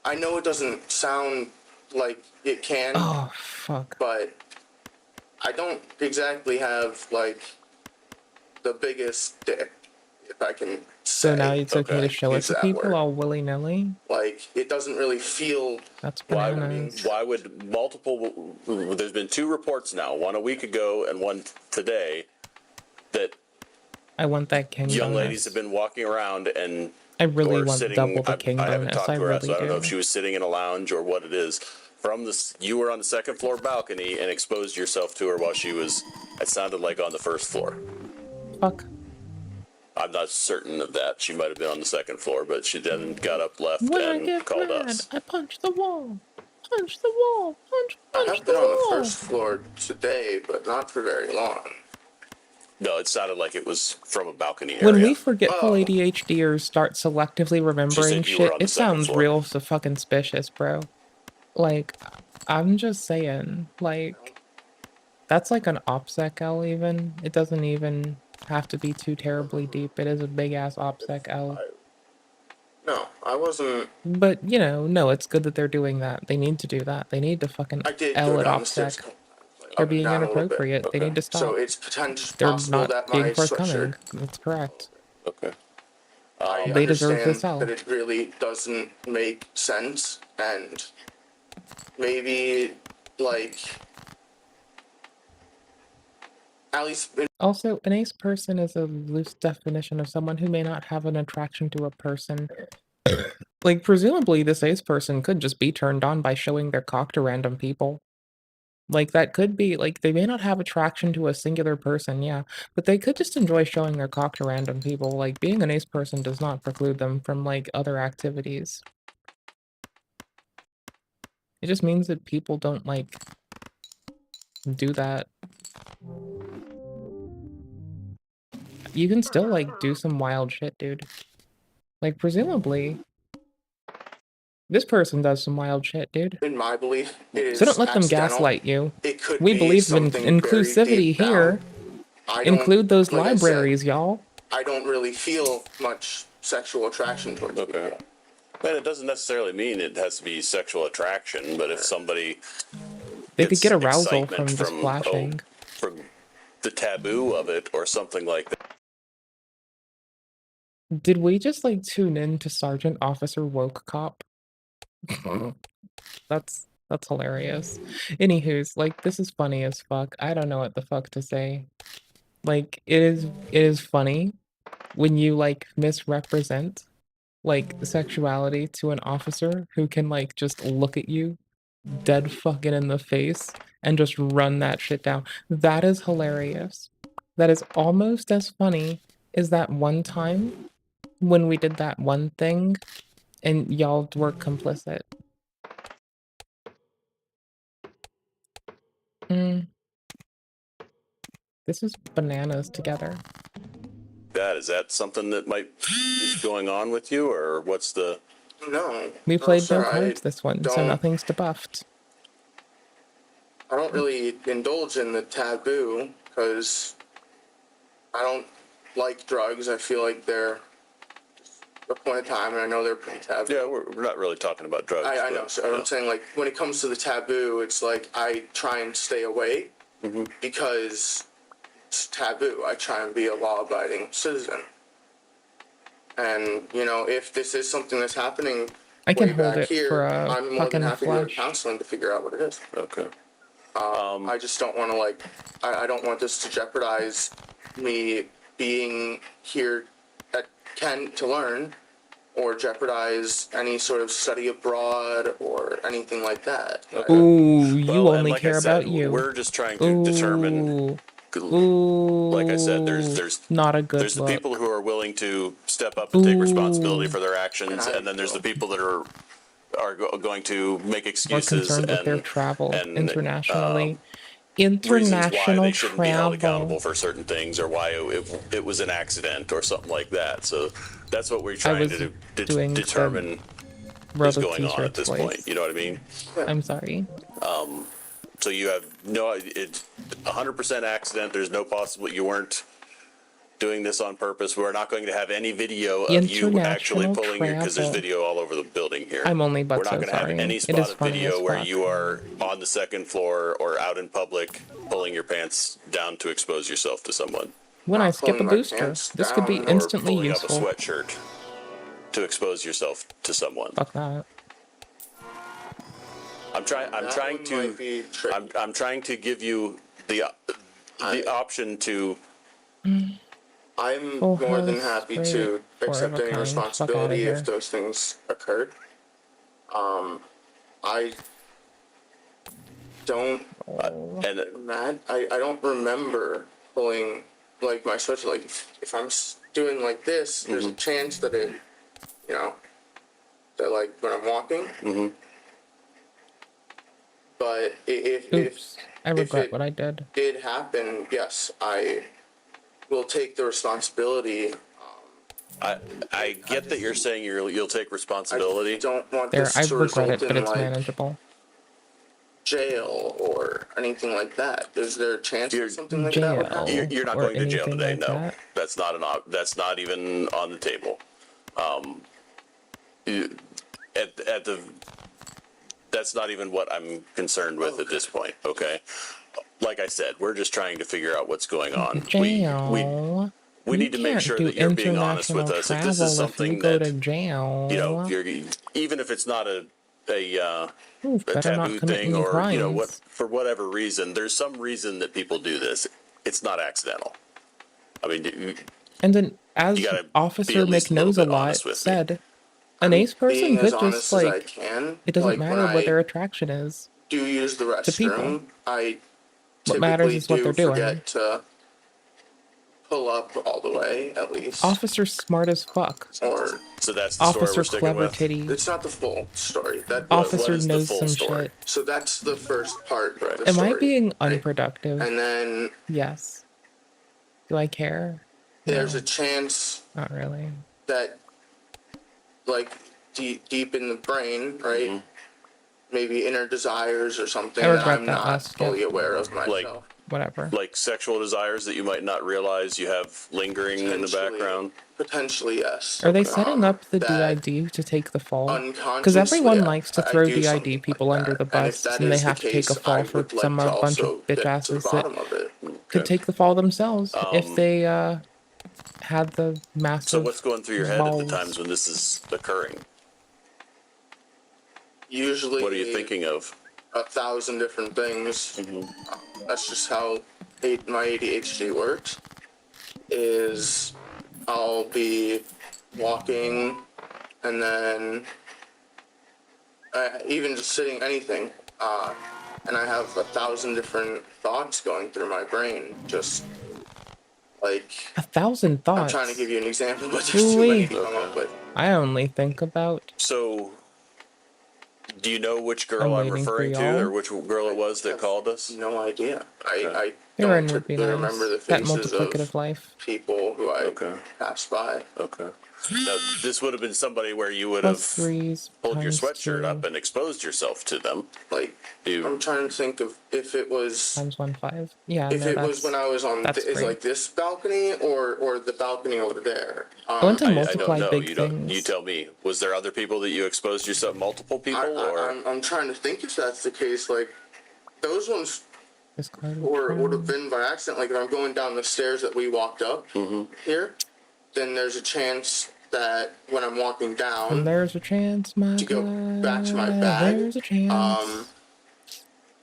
Speaker 8: I know it doesn't sound like it can.
Speaker 1: Oh, fuck.
Speaker 8: But I don't exactly have, like, the biggest dick, if I can say.
Speaker 1: So now it's okay to show it
Speaker 8: use
Speaker 1: to
Speaker 8: that
Speaker 1: people
Speaker 8: word.
Speaker 1: all willy-nilly?
Speaker 8: Like, it doesn't really feel...
Speaker 1: That's
Speaker 7: Why,
Speaker 1: bananas.
Speaker 7: why would multiple... There's been 2 reports now, one a week ago and one today, that
Speaker 1: I want that king
Speaker 7: young
Speaker 1: bonus.
Speaker 7: ladies have been walking around and...
Speaker 1: I really
Speaker 7: or
Speaker 1: want
Speaker 7: sitting,
Speaker 1: double the king
Speaker 7: I haven't
Speaker 1: bonus.
Speaker 7: talked
Speaker 1: I
Speaker 7: to her,
Speaker 1: really
Speaker 7: so I don't know
Speaker 1: do.
Speaker 7: if she was sitting in a lounge or what it is. From this, you were on the 2nd floor balcony and exposed yourself to her while she was, it sounded like, on the 1st floor.
Speaker 1: Fuck.
Speaker 7: I'm not certain of that. She might have been on the 2nd floor, but she then got up, left,
Speaker 1: When I
Speaker 7: and
Speaker 1: get
Speaker 7: called
Speaker 1: mad,
Speaker 7: us.
Speaker 1: I punch the wall. Punch the wall. Punch
Speaker 8: I
Speaker 1: the
Speaker 8: have been on the
Speaker 1: wall.
Speaker 8: 1st floor today, but not for very long.
Speaker 7: No, it sounded like it was from a balcony area.
Speaker 1: When we forgetful ADHDers start selectively
Speaker 7: you
Speaker 1: remembering
Speaker 7: were
Speaker 1: shit,
Speaker 7: on the
Speaker 1: it
Speaker 7: 2nd
Speaker 1: sounds
Speaker 7: floor.
Speaker 1: real so fucking suspicious, bro. Like, I'm just saying, like, that's like an OPSEC L even. It doesn't even have to be too terribly deep. It is a big ass OPSEC L.
Speaker 8: No, I wasn't...
Speaker 1: But, you know, no, it's good that they're doing that. They need to do that. They need to fucking
Speaker 8: I did
Speaker 1: L
Speaker 8: go
Speaker 1: at
Speaker 8: down the stairs.
Speaker 1: OPSEC.
Speaker 8: Like,
Speaker 1: They're
Speaker 8: up and
Speaker 1: being
Speaker 8: down a little bit.
Speaker 1: inappropriate. They need to stop.
Speaker 8: So it's
Speaker 1: They're
Speaker 8: possible
Speaker 1: not
Speaker 8: that
Speaker 1: being
Speaker 8: my
Speaker 1: forthcoming.
Speaker 8: sweatshirt...
Speaker 1: That's correct.
Speaker 7: Okay.
Speaker 8: I
Speaker 1: They deserve
Speaker 8: understand
Speaker 1: this L.
Speaker 8: that it really doesn't make sense, and maybe, like... At least...
Speaker 1: Also, an ace person is a loose definition of someone who may not have an attraction to a person. Like, presumably, this ace person could just be turned on by showing their cock to random people. Like, that could be, like, they may not have attraction to a singular person, yeah, but they could just enjoy showing their cock to random people. Like, being an ace person does not preclude them from, like, other activities. It just means that people don't, like, do that. You can still, like, do some wild shit, dude. Like, presumably, this person does some wild shit, dude.
Speaker 8: In my belief, it is
Speaker 1: So don't let them
Speaker 8: accidental.
Speaker 1: gaslight you.
Speaker 8: It could
Speaker 1: We
Speaker 8: be
Speaker 1: believe in
Speaker 8: something very
Speaker 1: inclusivity
Speaker 8: deep down.
Speaker 1: here.
Speaker 8: I don't-
Speaker 1: Include those
Speaker 8: like I said,
Speaker 1: libraries, y'all.
Speaker 8: I don't really feel much sexual attraction towards people.
Speaker 7: And it doesn't necessarily mean it has to be sexual attraction, but if somebody
Speaker 1: They could
Speaker 7: gets
Speaker 1: get arousal
Speaker 7: excitement
Speaker 1: from just flashing.
Speaker 7: from the taboo of it or something like that.
Speaker 1: Did we just, like, tune in to Sergeant Officer Woke Cop? That's hilarious. Anywho's, like, this is funny as fuck. I don't know what the fuck to say. Like, it is funny when you, like, misrepresent, like, sexuality to an officer who can, like, just look at you dead fucking in the face and just run that shit down. That is hilarious. That is almost as funny as that one time when we did that one thing and y'all were complicit. This is bananas together.
Speaker 7: Is that something that might is going on with you, or what's the?
Speaker 8: No.
Speaker 1: We played
Speaker 8: sir,
Speaker 1: no cards this one, so
Speaker 8: don't-
Speaker 1: nothing's debuffed.
Speaker 8: I don't really indulge in the taboo because I don't like drugs. I feel like they're a point of time, and I know they're pretty taboo.
Speaker 7: Yeah, we're not really talking about drugs.
Speaker 8: I know.
Speaker 7: but,
Speaker 8: So I'm saying, like, when it comes to the taboo, it's like I try and stay away because it's taboo. I try and be a law-abiding citizen. And, you know, if this is something that's happening
Speaker 1: I can
Speaker 8: way
Speaker 1: hold
Speaker 8: back
Speaker 1: it
Speaker 8: here,
Speaker 1: for a
Speaker 8: I'm more
Speaker 1: fucking
Speaker 8: than happy to go to
Speaker 1: flash.
Speaker 8: counseling to figure out what it is.
Speaker 7: Okay.
Speaker 8: I just don't want to, like, I don't want this to jeopardize me being here at Kent to learn, or jeopardize any sort of study abroad or anything like that.
Speaker 1: Ooh, you
Speaker 7: Well, and
Speaker 1: only
Speaker 7: like I
Speaker 1: care
Speaker 7: said,
Speaker 1: about you.
Speaker 7: We're just trying to determine
Speaker 1: Ooh. Ooh,
Speaker 7: like I said, there's
Speaker 1: not a good
Speaker 7: there's the
Speaker 1: look.
Speaker 7: people who are willing to step up and take responsibility
Speaker 1: Ooh.
Speaker 7: for their actions, and then there's the people that are going to make
Speaker 1: We're
Speaker 7: excuses
Speaker 1: concerned with their
Speaker 7: and
Speaker 1: travel
Speaker 7: reasons
Speaker 1: internationally.
Speaker 7: why
Speaker 1: International
Speaker 7: they shouldn't be held accountable
Speaker 1: travel.
Speaker 7: for certain things, or why it was an accident or something like that. So that's what we're
Speaker 1: I
Speaker 7: trying
Speaker 1: was
Speaker 7: to
Speaker 1: doing the
Speaker 7: determine is
Speaker 1: Robo
Speaker 7: going on at
Speaker 1: t-shirts
Speaker 7: this
Speaker 1: voice.
Speaker 7: point. You know what I mean?
Speaker 1: I'm sorry.
Speaker 7: So you have no, it's 100% accident. There's no possible, you weren't doing this on purpose. We're not going to have any video of you actually
Speaker 1: International
Speaker 7: pulling your, because there's
Speaker 1: travel.
Speaker 7: video all over the building here.
Speaker 1: I'm only but
Speaker 7: We're not
Speaker 1: so
Speaker 7: going to have
Speaker 1: sorry.
Speaker 7: any
Speaker 1: It is
Speaker 7: spotted
Speaker 1: funny
Speaker 7: video
Speaker 1: as
Speaker 7: where
Speaker 1: fuck.
Speaker 7: you are on the second floor or out in public pulling your pants down to expose yourself to someone.
Speaker 1: When I skip a
Speaker 8: pulling my
Speaker 1: booster,
Speaker 8: pants
Speaker 1: this could be
Speaker 8: down or
Speaker 1: instantly
Speaker 7: Pulling
Speaker 1: useful.
Speaker 7: up a sweatshirt to expose yourself to someone.
Speaker 1: Fuck that.
Speaker 7: I'm trying
Speaker 8: That
Speaker 7: to
Speaker 8: one might be tricky.
Speaker 7: I'm trying to give you the option to
Speaker 8: I'm
Speaker 1: Full
Speaker 8: more than
Speaker 1: house,
Speaker 8: happy
Speaker 1: great,
Speaker 8: to
Speaker 1: four
Speaker 8: accept
Speaker 1: of a
Speaker 8: any
Speaker 1: kind. Fuck
Speaker 8: responsibility
Speaker 1: outta
Speaker 8: if
Speaker 1: here.
Speaker 8: those things occurred. I don't,
Speaker 7: and
Speaker 8: Matt, I don't remember pulling like my switch. Like if I'm doing like this, there's a chance that it, you know, that like when I'm walking. But if
Speaker 1: Oops. I regret
Speaker 8: it
Speaker 1: what I did.
Speaker 8: did happen, yes, I will take the responsibility.
Speaker 7: I get that you're saying you'll take
Speaker 8: I
Speaker 7: responsibility.
Speaker 8: don't want
Speaker 1: There,
Speaker 8: this
Speaker 1: I
Speaker 8: to
Speaker 1: regret
Speaker 8: result
Speaker 1: it, but
Speaker 8: in
Speaker 1: it's
Speaker 8: like
Speaker 1: manageable.
Speaker 8: jail or anything like that. Is there a chance that something like that would
Speaker 1: Jail.
Speaker 8: happen?
Speaker 7: You're not
Speaker 1: or
Speaker 7: going to jail
Speaker 1: anything
Speaker 7: today.
Speaker 1: like
Speaker 7: No,
Speaker 1: that.
Speaker 7: that's not that's not even on the table. At the that's not even what I'm concerned with at this point. Okay, like I said, we're just trying to figure out what's going on.
Speaker 1: Jail.
Speaker 7: We need to make
Speaker 1: can't
Speaker 7: sure
Speaker 1: do
Speaker 7: that you're being honest with
Speaker 1: international
Speaker 7: us. If this
Speaker 1: travel
Speaker 7: is something
Speaker 1: if you go
Speaker 7: that
Speaker 1: to jail.
Speaker 7: you know, even if it's not a
Speaker 1: Ooh, better not
Speaker 7: taboo
Speaker 1: commit
Speaker 7: thing,
Speaker 1: any
Speaker 7: or you know what,
Speaker 1: crimes.
Speaker 7: for whatever reason, there's some reason that people do this. It's not accidental. I mean,
Speaker 1: And then, as
Speaker 7: you gotta be
Speaker 1: Officer
Speaker 7: at least a little bit
Speaker 1: McNosalot
Speaker 7: honest with me.
Speaker 1: said, an ace person
Speaker 8: Being as
Speaker 1: could
Speaker 8: honest
Speaker 1: just
Speaker 8: as I
Speaker 1: like
Speaker 8: can.
Speaker 1: it doesn't
Speaker 8: like,
Speaker 1: matter
Speaker 8: when
Speaker 1: what
Speaker 8: I
Speaker 1: their attraction is.
Speaker 8: do use the
Speaker 1: to people.
Speaker 8: restroom, I
Speaker 1: What matters
Speaker 8: typically
Speaker 1: is what
Speaker 8: do
Speaker 1: they're doing.
Speaker 8: forget to pull up all the way at least.
Speaker 1: Officer smart as fuck.
Speaker 8: Or
Speaker 7: so that's the story
Speaker 1: Officer
Speaker 7: we're sticking
Speaker 1: clever
Speaker 7: with.
Speaker 1: titty.
Speaker 8: it's not the full story. That
Speaker 1: Officer
Speaker 7: is the
Speaker 1: knows
Speaker 7: full
Speaker 1: some
Speaker 7: story?
Speaker 1: shit.
Speaker 8: so that's the first part of the
Speaker 1: Am
Speaker 8: story.
Speaker 1: I being
Speaker 8: right?
Speaker 1: unproductive?
Speaker 8: And then
Speaker 1: Yes. Do I care?
Speaker 8: there's a chance
Speaker 1: Not really.
Speaker 8: that like deep in the brain, right? Maybe inner desires or something
Speaker 1: I
Speaker 8: that
Speaker 1: regret
Speaker 8: I'm
Speaker 1: that
Speaker 8: not
Speaker 1: last
Speaker 8: fully
Speaker 1: skip.
Speaker 8: aware of myself.
Speaker 1: Whatever.
Speaker 7: Like sexual desires that you might not realize you have lingering in the
Speaker 8: Potentially.
Speaker 7: background.
Speaker 8: Potentially, yes.
Speaker 1: Are they setting up the
Speaker 8: that
Speaker 1: DID to take the fall? Because
Speaker 8: unconsciously,
Speaker 1: everyone likes to
Speaker 8: I
Speaker 1: throw
Speaker 8: do
Speaker 1: DID
Speaker 8: something
Speaker 1: people
Speaker 8: like
Speaker 1: under the
Speaker 8: that. And if
Speaker 1: bus,
Speaker 8: that
Speaker 1: and they
Speaker 8: is the
Speaker 1: have to take a
Speaker 8: case,
Speaker 1: fall
Speaker 8: I
Speaker 1: for
Speaker 8: would like
Speaker 1: some
Speaker 8: to
Speaker 1: bunch of
Speaker 8: also
Speaker 1: bitch
Speaker 8: get to the
Speaker 1: asses that
Speaker 8: bottom of it.
Speaker 1: could take the fall themselves if they had the massive.
Speaker 7: So what's going through your head at
Speaker 1: balls.
Speaker 7: the times when this is occurring?
Speaker 8: Usually,
Speaker 7: What are you thinking of?
Speaker 8: 1,000 different things. That's just how my ADHD works. Is I'll be walking, and then even just sitting, anything, and I have 1,000 different thoughts going through my brain. Just like
Speaker 1: 1,000
Speaker 8: I'm
Speaker 1: thoughts.
Speaker 8: trying to give you an example, but there's too many to come up with.
Speaker 1: I only think about.
Speaker 7: So, do you know which girl
Speaker 1: I'm
Speaker 7: I'm
Speaker 1: waiting for
Speaker 7: referring to,
Speaker 1: y'all.
Speaker 7: or which girl it was that called us?
Speaker 8: No idea. I
Speaker 1: Aaron
Speaker 8: don't
Speaker 1: would be
Speaker 8: typically
Speaker 1: nice.
Speaker 8: remember the
Speaker 1: That
Speaker 8: faces
Speaker 1: multiplicative
Speaker 8: of
Speaker 1: life.
Speaker 8: people who I
Speaker 7: Okay.
Speaker 8: passed by.
Speaker 7: Okay. Now, this would have been somebody where you would
Speaker 1: Plus
Speaker 7: have
Speaker 1: threes.
Speaker 7: pulled your
Speaker 1: times
Speaker 7: sweatshirt
Speaker 1: two,
Speaker 7: up and exposed yourself to them.
Speaker 8: Like,
Speaker 7: You,
Speaker 8: I'm trying to think of if it was
Speaker 1: Times 1.5. Yeah.
Speaker 8: if
Speaker 1: no,
Speaker 8: it
Speaker 1: that's,
Speaker 8: was when I was on
Speaker 1: that's
Speaker 8: is
Speaker 1: great.
Speaker 8: like this balcony or the balcony over there.
Speaker 1: I want to
Speaker 7: I
Speaker 1: multiply
Speaker 7: don't know.
Speaker 1: big
Speaker 7: You
Speaker 1: things.
Speaker 7: don't. You tell me. Was there other people that you exposed yourself? Multiple people, or
Speaker 8: I'm trying to think if that's the case. Like those ones
Speaker 1: This card
Speaker 8: would have been by accident. Like if I'm going down the stairs that we walked up here, then there's a chance that when I'm walking
Speaker 1: And
Speaker 8: down
Speaker 1: there's a chance, my
Speaker 8: to go
Speaker 1: guy.
Speaker 8: back to my bag,
Speaker 1: There's a chance.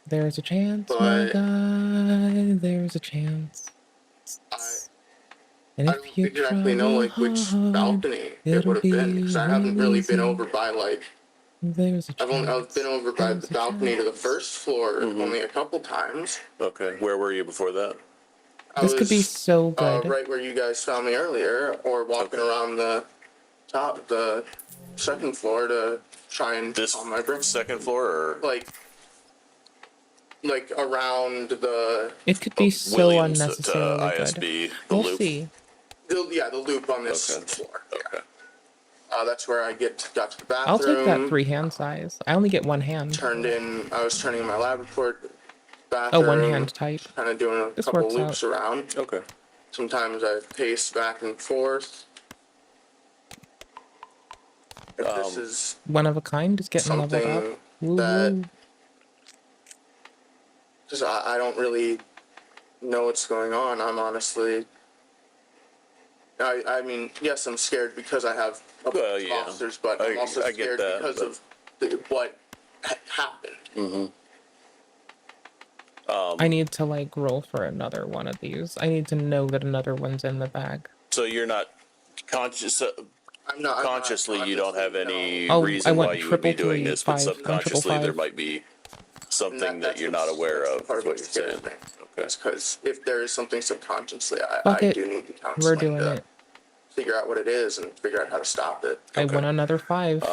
Speaker 1: There's a chance, my
Speaker 8: but
Speaker 1: guy. There's a chance.
Speaker 8: I
Speaker 1: And
Speaker 8: I
Speaker 1: if
Speaker 8: don't
Speaker 1: you
Speaker 8: exactly know like which
Speaker 1: try hard,
Speaker 8: balcony it
Speaker 1: it'll
Speaker 8: would have been because I haven't really been
Speaker 1: easy.
Speaker 8: over by like
Speaker 1: There's a chance.
Speaker 8: I've been over by
Speaker 1: There's
Speaker 8: the
Speaker 1: a
Speaker 8: balcony to the
Speaker 1: chance.
Speaker 8: first floor only a couple times.
Speaker 7: okay? Where were you before that?
Speaker 1: This could be so good.
Speaker 8: right where you guys found me earlier, or walking around the second floor to try and on my bricks.
Speaker 7: Second floor, or
Speaker 8: like around the
Speaker 1: It could be so
Speaker 7: Williams
Speaker 1: unnecessarily
Speaker 7: to
Speaker 1: good.
Speaker 7: ISB, the
Speaker 1: We'll
Speaker 7: loop.
Speaker 1: see.
Speaker 8: the loop on this floor.
Speaker 7: Okay.
Speaker 8: That's where I got to the bathroom.
Speaker 1: I'll take that 3 hand size. I only get 1 hand.
Speaker 8: I was turning in my lab report bathroom.
Speaker 1: Oh, 1 hand type.
Speaker 8: Kind of doing a
Speaker 1: This
Speaker 8: couple
Speaker 1: works
Speaker 8: loops
Speaker 1: out.
Speaker 8: around.
Speaker 7: Okay.
Speaker 8: Sometimes I pace back and forth. If this is
Speaker 1: One of a kind is getting leveled
Speaker 8: something
Speaker 1: up. Woo
Speaker 8: that
Speaker 1: woo.
Speaker 8: because I don't really know what's going on. I'm honestly. I mean, yes, I'm scared because I have a bunch of officers, but I'm also
Speaker 7: I get
Speaker 8: scared
Speaker 7: that,
Speaker 8: because
Speaker 7: but-
Speaker 8: of what happened.
Speaker 7: Mm-hmm.
Speaker 1: I need to like roll for another one of these. I need to know that another one's in the bag.
Speaker 7: So you're not conscious.
Speaker 8: I'm not
Speaker 7: Consciously, you don't have any
Speaker 1: Oh, I
Speaker 7: reason
Speaker 1: went
Speaker 7: why you would be
Speaker 1: triple
Speaker 7: doing
Speaker 1: three,
Speaker 7: this, but
Speaker 1: 5,
Speaker 7: subconsciously
Speaker 1: triple
Speaker 7: there
Speaker 1: 5.
Speaker 7: might be something that
Speaker 8: that's
Speaker 7: you're not
Speaker 8: what's-
Speaker 7: aware
Speaker 8: that's
Speaker 7: of.
Speaker 8: part
Speaker 7: Is
Speaker 8: of
Speaker 7: what
Speaker 8: what
Speaker 7: you're
Speaker 8: scares
Speaker 7: saying.
Speaker 8: me.
Speaker 7: Okay.
Speaker 8: Because if there is something subconsciously,
Speaker 1: Fuck
Speaker 8: I
Speaker 1: it.
Speaker 8: do need the
Speaker 1: We're
Speaker 8: counseling
Speaker 1: doing
Speaker 8: to
Speaker 1: it.
Speaker 8: figure out what it is and figure out how to stop it.
Speaker 1: I want another 5.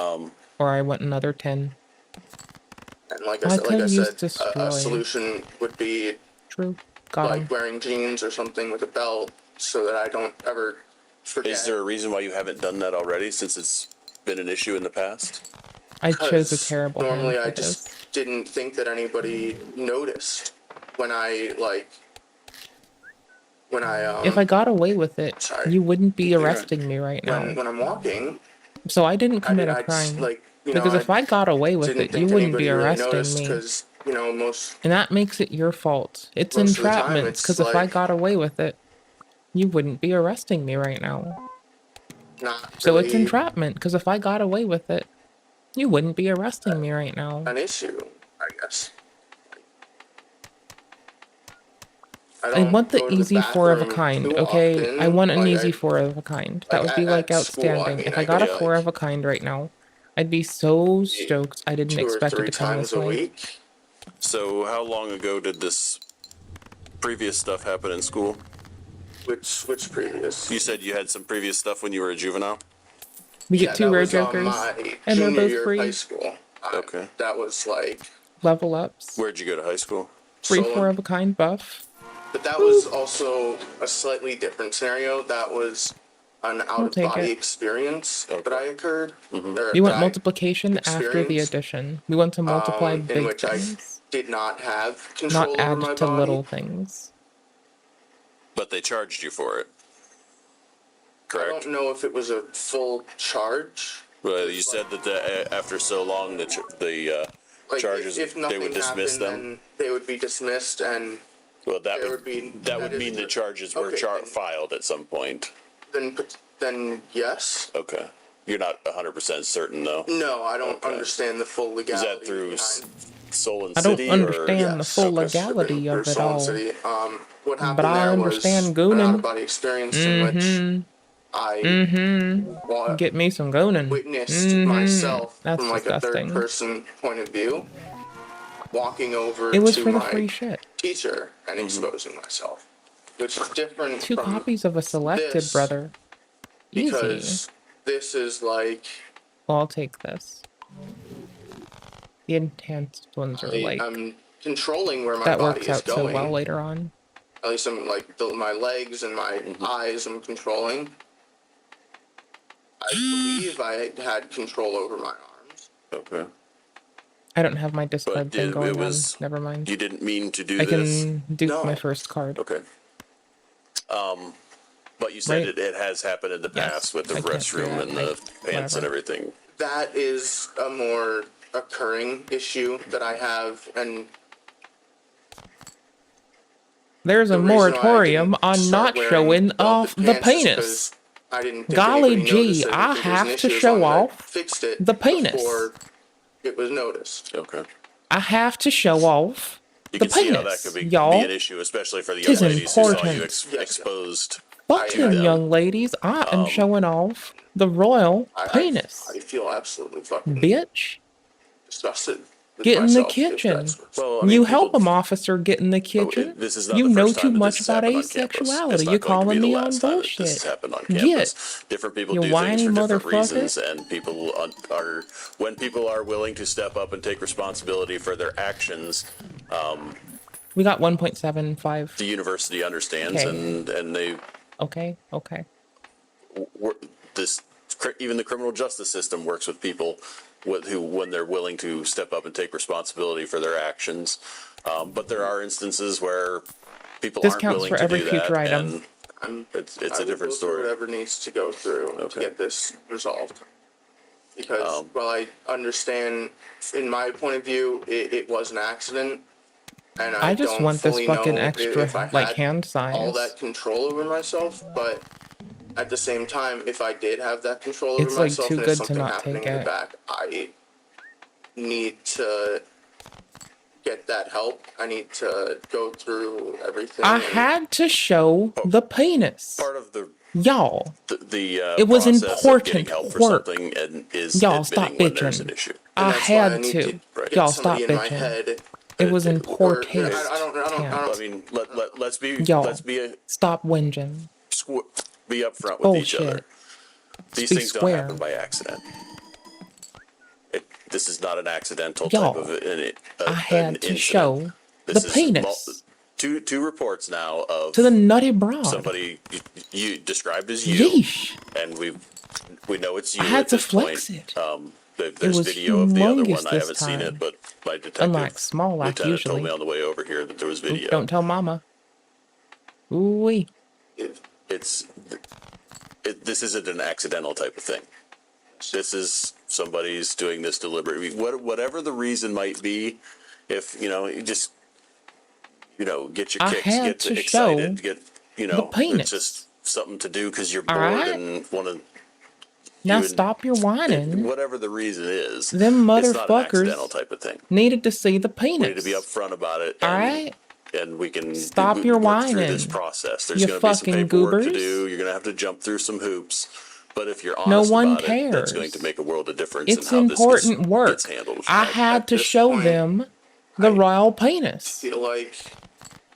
Speaker 1: Or I want another 10.
Speaker 8: And like
Speaker 1: I
Speaker 8: I
Speaker 1: could use
Speaker 8: said,
Speaker 1: destroy.
Speaker 8: a solution would be
Speaker 1: True. Got
Speaker 8: like
Speaker 1: him.
Speaker 8: wearing jeans or something with a belt so that I don't ever forget.
Speaker 7: Is there a reason why you haven't done that already, since it's been an issue in the past?
Speaker 1: I chose a
Speaker 8: 'Cause
Speaker 1: terrible
Speaker 8: normally
Speaker 1: hand
Speaker 8: I
Speaker 1: for
Speaker 8: just
Speaker 1: this.
Speaker 8: didn't think that anybody noticed when I
Speaker 1: If I got away with it,
Speaker 8: sorry.
Speaker 1: you wouldn't be arresting me right now.
Speaker 8: when I'm walking,
Speaker 1: So I didn't commit
Speaker 8: I
Speaker 1: a
Speaker 8: just,
Speaker 1: crime.
Speaker 8: you know,
Speaker 1: Because if I got away with
Speaker 8: didn't
Speaker 1: it, you
Speaker 8: think
Speaker 1: wouldn't be
Speaker 8: anybody really
Speaker 1: arresting
Speaker 8: noticed
Speaker 1: me.
Speaker 8: because most
Speaker 1: And that makes it your fault. It's
Speaker 8: Most of the time,
Speaker 1: entrapment.
Speaker 8: it's
Speaker 1: Because if I
Speaker 8: like-
Speaker 1: got away with it, you wouldn't be arresting me right now.
Speaker 8: not
Speaker 1: So it's
Speaker 8: really
Speaker 1: entrapment. Because if I got away with it, you wouldn't be arresting me right now.
Speaker 8: an issue, I guess.
Speaker 1: I
Speaker 8: don't
Speaker 1: want the
Speaker 8: go to
Speaker 1: easy 4 of a
Speaker 8: bathroom
Speaker 1: kind,
Speaker 8: too
Speaker 1: okay?
Speaker 8: often.
Speaker 1: I want an
Speaker 8: Like,
Speaker 1: easy 4 of a kind. That would be
Speaker 8: at
Speaker 1: like
Speaker 8: school, I
Speaker 1: outstanding.
Speaker 8: mean,
Speaker 1: If
Speaker 8: I
Speaker 1: I got a
Speaker 8: go,
Speaker 1: 4 of a kind right now, I'd be so stoked. I didn't
Speaker 8: 2 or
Speaker 1: expect it
Speaker 8: 3
Speaker 1: to come
Speaker 8: times
Speaker 1: this
Speaker 8: a
Speaker 1: way.
Speaker 8: week.
Speaker 7: So how long ago did this previous stuff happen in school?
Speaker 8: Which previous?
Speaker 7: You said you had some previous stuff when you were a juvenile?
Speaker 1: We get
Speaker 8: Yeah,
Speaker 1: 2
Speaker 8: that
Speaker 1: rare
Speaker 8: was on
Speaker 1: jokers,
Speaker 8: my
Speaker 1: and they're
Speaker 8: junior
Speaker 1: both
Speaker 8: year of
Speaker 1: free.
Speaker 8: high school.
Speaker 7: Okay.
Speaker 8: That was like
Speaker 1: Level ups.
Speaker 7: Where'd you go to high school?
Speaker 1: Free
Speaker 8: So-
Speaker 1: 4 of a kind buff.
Speaker 8: But that was also a slightly different scenario. That was an out of
Speaker 1: take
Speaker 8: body
Speaker 1: it.
Speaker 8: experience that I occurred. Or
Speaker 1: We want
Speaker 8: that I
Speaker 1: multiplication after the
Speaker 8: experienced,
Speaker 1: addition. We want to multiply
Speaker 8: in
Speaker 1: big
Speaker 8: which I
Speaker 1: things,
Speaker 8: did not have control
Speaker 1: not
Speaker 8: over my
Speaker 1: add to
Speaker 8: body.
Speaker 1: little things.
Speaker 7: But they charged you for it.
Speaker 8: I
Speaker 7: Correct?
Speaker 8: don't know if it was a full charge.
Speaker 7: Well, you said that after so long, the
Speaker 8: Like
Speaker 7: charges,
Speaker 8: if
Speaker 7: they
Speaker 8: nothing
Speaker 7: would dismiss
Speaker 8: happened,
Speaker 7: them?
Speaker 8: then they would be dismissed, and
Speaker 7: Well, that
Speaker 8: there
Speaker 7: would,
Speaker 8: would be
Speaker 7: that would mean the charges were
Speaker 8: Okay, then-
Speaker 7: filed at some point.
Speaker 8: then yes.
Speaker 7: Okay. You're not 100% certain, though?
Speaker 8: No, I don't
Speaker 7: Okay.
Speaker 8: understand the full
Speaker 7: Is
Speaker 8: legality.
Speaker 7: that through
Speaker 8: behind-
Speaker 7: Solon
Speaker 1: I don't
Speaker 7: City?
Speaker 1: understand the
Speaker 8: Yes,
Speaker 1: full
Speaker 8: okay,
Speaker 1: legality of
Speaker 8: through
Speaker 1: it
Speaker 8: Solon
Speaker 1: all.
Speaker 8: City. What happened
Speaker 1: But I
Speaker 8: there
Speaker 1: understand
Speaker 8: was an
Speaker 1: gooning.
Speaker 8: out-of-body experience in which I wa-
Speaker 1: Get me some gonin'.
Speaker 8: witnessed myself
Speaker 1: That's
Speaker 8: from like
Speaker 1: disgusting.
Speaker 8: a third-person point of view, walking over
Speaker 1: It was
Speaker 8: to
Speaker 1: for the
Speaker 8: my
Speaker 1: free shit.
Speaker 8: teacher and exposing myself, which is different
Speaker 1: 2
Speaker 8: from
Speaker 1: copies of a selected,
Speaker 8: this,
Speaker 1: brother. Easy.
Speaker 8: because this is like
Speaker 1: Well, I'll take this. The enhanced ones are like
Speaker 8: I'm controlling where my
Speaker 1: that
Speaker 8: body
Speaker 1: works
Speaker 8: is
Speaker 1: out so
Speaker 8: going.
Speaker 1: well later on.
Speaker 8: At least I'm like my legs and my eyes I'm controlling. I believe I had control over my arms.
Speaker 7: Okay.
Speaker 1: I don't have my discard thing
Speaker 7: it
Speaker 1: going
Speaker 7: was-
Speaker 1: on. Never mind.
Speaker 7: You didn't mean to do
Speaker 1: I
Speaker 7: this?
Speaker 1: can duke
Speaker 8: No.
Speaker 1: my first card.
Speaker 7: Okay. But you said
Speaker 1: Right.
Speaker 7: it has happened in the
Speaker 1: Yes,
Speaker 7: past with the
Speaker 1: I can't do
Speaker 7: restroom
Speaker 1: that,
Speaker 7: and the
Speaker 1: like,
Speaker 7: pants and
Speaker 1: whatever.
Speaker 7: everything.
Speaker 8: That is a more occurring issue that I have, and
Speaker 1: There's a
Speaker 8: the reason why I
Speaker 1: moratorium
Speaker 8: didn't
Speaker 1: on
Speaker 8: start
Speaker 1: not
Speaker 8: wearing
Speaker 1: showing
Speaker 8: belted
Speaker 1: off the
Speaker 8: pants is
Speaker 1: penis.
Speaker 8: 'cause I didn't think
Speaker 1: Golly
Speaker 8: anybody
Speaker 1: gee,
Speaker 8: noticed it.
Speaker 1: I
Speaker 8: If there was an
Speaker 1: have to
Speaker 8: issue, as
Speaker 1: show
Speaker 8: long as I
Speaker 1: off
Speaker 8: fixed it
Speaker 1: the penis.
Speaker 8: before it was noticed.
Speaker 7: Okay.
Speaker 1: I have to show off
Speaker 7: You
Speaker 1: the
Speaker 7: can see
Speaker 1: penis,
Speaker 7: how that could be
Speaker 1: y'all.
Speaker 7: an issue, especially for the
Speaker 1: Tis
Speaker 7: young ladies who saw
Speaker 1: important.
Speaker 7: you
Speaker 8: Yes.
Speaker 7: exposed.
Speaker 1: Fuck
Speaker 7: to
Speaker 1: them,
Speaker 7: them.
Speaker 1: young ladies. I am showing off the royal penis.
Speaker 8: I feel absolutely fucking
Speaker 1: Bitch.
Speaker 8: disgusted.
Speaker 1: Get in the
Speaker 8: myself, if
Speaker 1: kitchen.
Speaker 8: that's what's-
Speaker 7: Well, I mean,
Speaker 1: You help
Speaker 7: people-
Speaker 1: them, officer. Get in the kitchen.
Speaker 7: This is not
Speaker 1: You
Speaker 7: the
Speaker 1: know
Speaker 7: first
Speaker 1: too
Speaker 7: time that
Speaker 1: much
Speaker 7: this has
Speaker 1: about
Speaker 7: happened on campus. It's
Speaker 1: asexuality.
Speaker 7: not
Speaker 1: You're
Speaker 7: going to be
Speaker 1: calling
Speaker 7: the
Speaker 1: me
Speaker 7: last
Speaker 1: on
Speaker 7: time that
Speaker 1: bullshit.
Speaker 7: This has happened on campus. Different people
Speaker 1: You
Speaker 7: do things
Speaker 1: whiny
Speaker 7: for different
Speaker 1: motherfucker.
Speaker 7: reasons, and people are when people are willing to step up and take responsibility for their actions.
Speaker 1: We got 1.75.
Speaker 7: The university understands,
Speaker 1: Okay.
Speaker 7: and they
Speaker 1: Okay.
Speaker 7: even the criminal justice system works with people who, when they're willing to step up and take responsibility for their actions. But there are instances where people
Speaker 1: This
Speaker 7: aren't
Speaker 1: counts
Speaker 7: willing
Speaker 1: for
Speaker 7: to
Speaker 1: every
Speaker 7: do
Speaker 1: future
Speaker 7: that,
Speaker 1: item.
Speaker 7: and it's
Speaker 8: I
Speaker 7: a
Speaker 8: will
Speaker 7: different
Speaker 8: go through
Speaker 7: story.
Speaker 8: Whatever needs to go through to get this resolved. Because while I understand, in my point of view, it was an accident, and
Speaker 1: I just
Speaker 8: don't
Speaker 1: want this
Speaker 8: fully
Speaker 1: fucking
Speaker 8: know
Speaker 1: extra,
Speaker 8: if I
Speaker 1: like,
Speaker 8: had
Speaker 1: hand size.
Speaker 8: all that control over myself, but at the same time, if I did have that control over
Speaker 1: It's, like,
Speaker 8: myself,
Speaker 1: too
Speaker 8: and
Speaker 1: good
Speaker 8: there's
Speaker 1: to
Speaker 8: something
Speaker 1: not
Speaker 8: happening
Speaker 1: take
Speaker 8: in the
Speaker 1: it.
Speaker 8: back, I need to get that help. I need to go through everything.
Speaker 1: I
Speaker 8: and-
Speaker 1: had to show the penis.
Speaker 7: Part of the
Speaker 1: Y'all.
Speaker 7: the
Speaker 1: It was
Speaker 7: process of
Speaker 1: important
Speaker 7: getting help for
Speaker 1: work.
Speaker 7: something and is
Speaker 1: Y'all stop
Speaker 7: admitting when there's an
Speaker 1: bitching.
Speaker 7: issue.
Speaker 8: And
Speaker 1: I
Speaker 8: that's why I
Speaker 1: had
Speaker 8: need
Speaker 1: to.
Speaker 8: get
Speaker 1: Y'all stop
Speaker 8: somebody in my
Speaker 1: bitching.
Speaker 8: head.
Speaker 1: It was in poor
Speaker 8: Or-
Speaker 1: taste.
Speaker 8: I don't.
Speaker 7: I mean, let's be
Speaker 1: Y'all.
Speaker 7: a
Speaker 1: Stop whinging.
Speaker 7: be upfront with each other.
Speaker 1: Bullshit.
Speaker 7: These
Speaker 1: Be
Speaker 7: things don't
Speaker 1: square.
Speaker 7: happen by accident. This is not an accidental
Speaker 1: Y'all,
Speaker 7: type of an
Speaker 1: I had
Speaker 7: an
Speaker 1: to
Speaker 7: incident.
Speaker 1: show the
Speaker 7: This is
Speaker 1: penis
Speaker 7: two reports now of
Speaker 1: to the nutty broad.
Speaker 7: somebody you described as you,
Speaker 1: Yeesh.
Speaker 7: and we know it's you.
Speaker 1: I had
Speaker 7: at
Speaker 1: to
Speaker 7: this
Speaker 1: flex
Speaker 7: point.
Speaker 1: it.
Speaker 7: There's
Speaker 1: was
Speaker 7: video of the other
Speaker 1: humongous
Speaker 7: one. I
Speaker 1: this
Speaker 7: haven't seen
Speaker 1: time.
Speaker 7: it, but my detective
Speaker 1: Unlike small like
Speaker 7: lieutenant
Speaker 1: usually.
Speaker 7: told me on the way over here that there was
Speaker 1: Oop,
Speaker 7: video.
Speaker 1: don't tell mama. Ooh-wee.
Speaker 7: This isn't an accidental type of thing. This is somebody's doing this deliberately. Whatever the reason might be, if you just get your
Speaker 1: I
Speaker 7: kicks,
Speaker 1: had
Speaker 7: get
Speaker 1: to
Speaker 7: excited,
Speaker 1: show
Speaker 7: get
Speaker 1: the penis.
Speaker 7: it's just something to do because you're
Speaker 1: All
Speaker 7: bored
Speaker 1: right.
Speaker 7: and want to.
Speaker 1: Now stop your whining.
Speaker 7: Whatever the reason is,
Speaker 1: Them
Speaker 7: it's not an accidental
Speaker 1: motherfuckers
Speaker 7: type of thing.
Speaker 1: needed to see the
Speaker 7: We need to
Speaker 1: penis.
Speaker 7: be upfront about it.
Speaker 1: All
Speaker 7: and-
Speaker 1: right?
Speaker 7: And we can
Speaker 1: Stop
Speaker 7: we
Speaker 1: your
Speaker 7: work through
Speaker 1: whining,
Speaker 7: this process. There's
Speaker 1: you
Speaker 7: going to be some
Speaker 1: fucking
Speaker 7: paperwork to
Speaker 1: goobers.
Speaker 7: do. You're going to have to jump through some hoops. But if you're
Speaker 1: No
Speaker 7: honest
Speaker 1: one
Speaker 7: about it, that's going
Speaker 1: cares.
Speaker 7: to make a world of difference
Speaker 1: It's
Speaker 7: in how
Speaker 1: important
Speaker 7: this
Speaker 1: work.
Speaker 7: gets handled.
Speaker 1: I had to
Speaker 8: this
Speaker 1: show
Speaker 8: point,
Speaker 1: them the royal penis.
Speaker 8: Feel like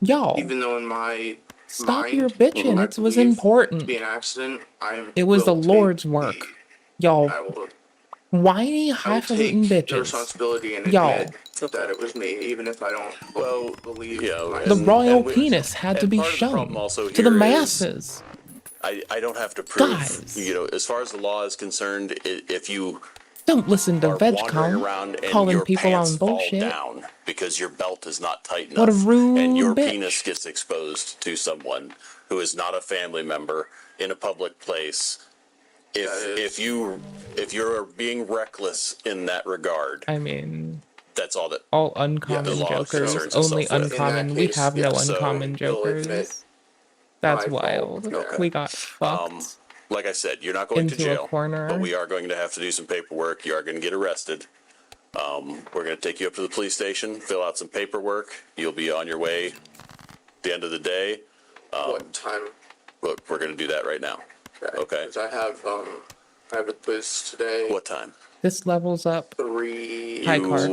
Speaker 1: Y'all,
Speaker 8: even though in my
Speaker 1: stop
Speaker 8: mind,
Speaker 1: your bitching.
Speaker 8: I
Speaker 1: It was
Speaker 8: believe
Speaker 1: important.
Speaker 8: to be an accident,
Speaker 1: It was the Lord's work. Y'all,
Speaker 8: I will
Speaker 1: whiny,
Speaker 8: take
Speaker 1: highfalutin
Speaker 8: the
Speaker 1: bitches.
Speaker 8: responsibility and
Speaker 1: Y'all.
Speaker 8: admit that it was me, even if I don't believe.
Speaker 1: The royal penis had to be shown
Speaker 7: also
Speaker 1: to the
Speaker 7: here is-
Speaker 1: masses.
Speaker 7: I don't have to prove.
Speaker 1: Guys.
Speaker 7: As far as the law is concerned, if you
Speaker 1: Don't listen to
Speaker 7: are wandering
Speaker 1: VegCom
Speaker 7: around and
Speaker 1: calling
Speaker 7: your
Speaker 1: people
Speaker 7: pants
Speaker 1: on
Speaker 7: fall
Speaker 1: bullshit.
Speaker 7: down because your belt is not tight enough,
Speaker 1: What a rude
Speaker 7: and your
Speaker 1: bitch.
Speaker 7: penis gets exposed to someone who is not a family member in a public place. If you're being reckless in that regard,
Speaker 1: I mean,
Speaker 7: that's all that.
Speaker 1: all
Speaker 7: the
Speaker 1: uncommon
Speaker 7: law
Speaker 1: jokers,
Speaker 7: concerns
Speaker 1: only
Speaker 7: itself with.
Speaker 1: uncommon.
Speaker 8: In
Speaker 1: We
Speaker 8: that
Speaker 1: have no
Speaker 8: case,
Speaker 1: uncommon
Speaker 8: so you'll admit
Speaker 1: jokers. That's
Speaker 8: my fault.
Speaker 1: wild.
Speaker 8: Okay.
Speaker 1: We got fucked.
Speaker 7: Like I said, you're not going to
Speaker 1: Into a
Speaker 7: jail,
Speaker 1: corner.
Speaker 7: but we are going to have to do some paperwork. You are going to get arrested. We're going to take you up to the police station, fill out some paperwork. You'll be on your way at the end of the day.
Speaker 8: What time?
Speaker 7: But we're going to do that right now. Okay.
Speaker 8: 'Cause I have a quiz today.
Speaker 7: What time?
Speaker 1: This levels up.
Speaker 8: 3.
Speaker 1: High card.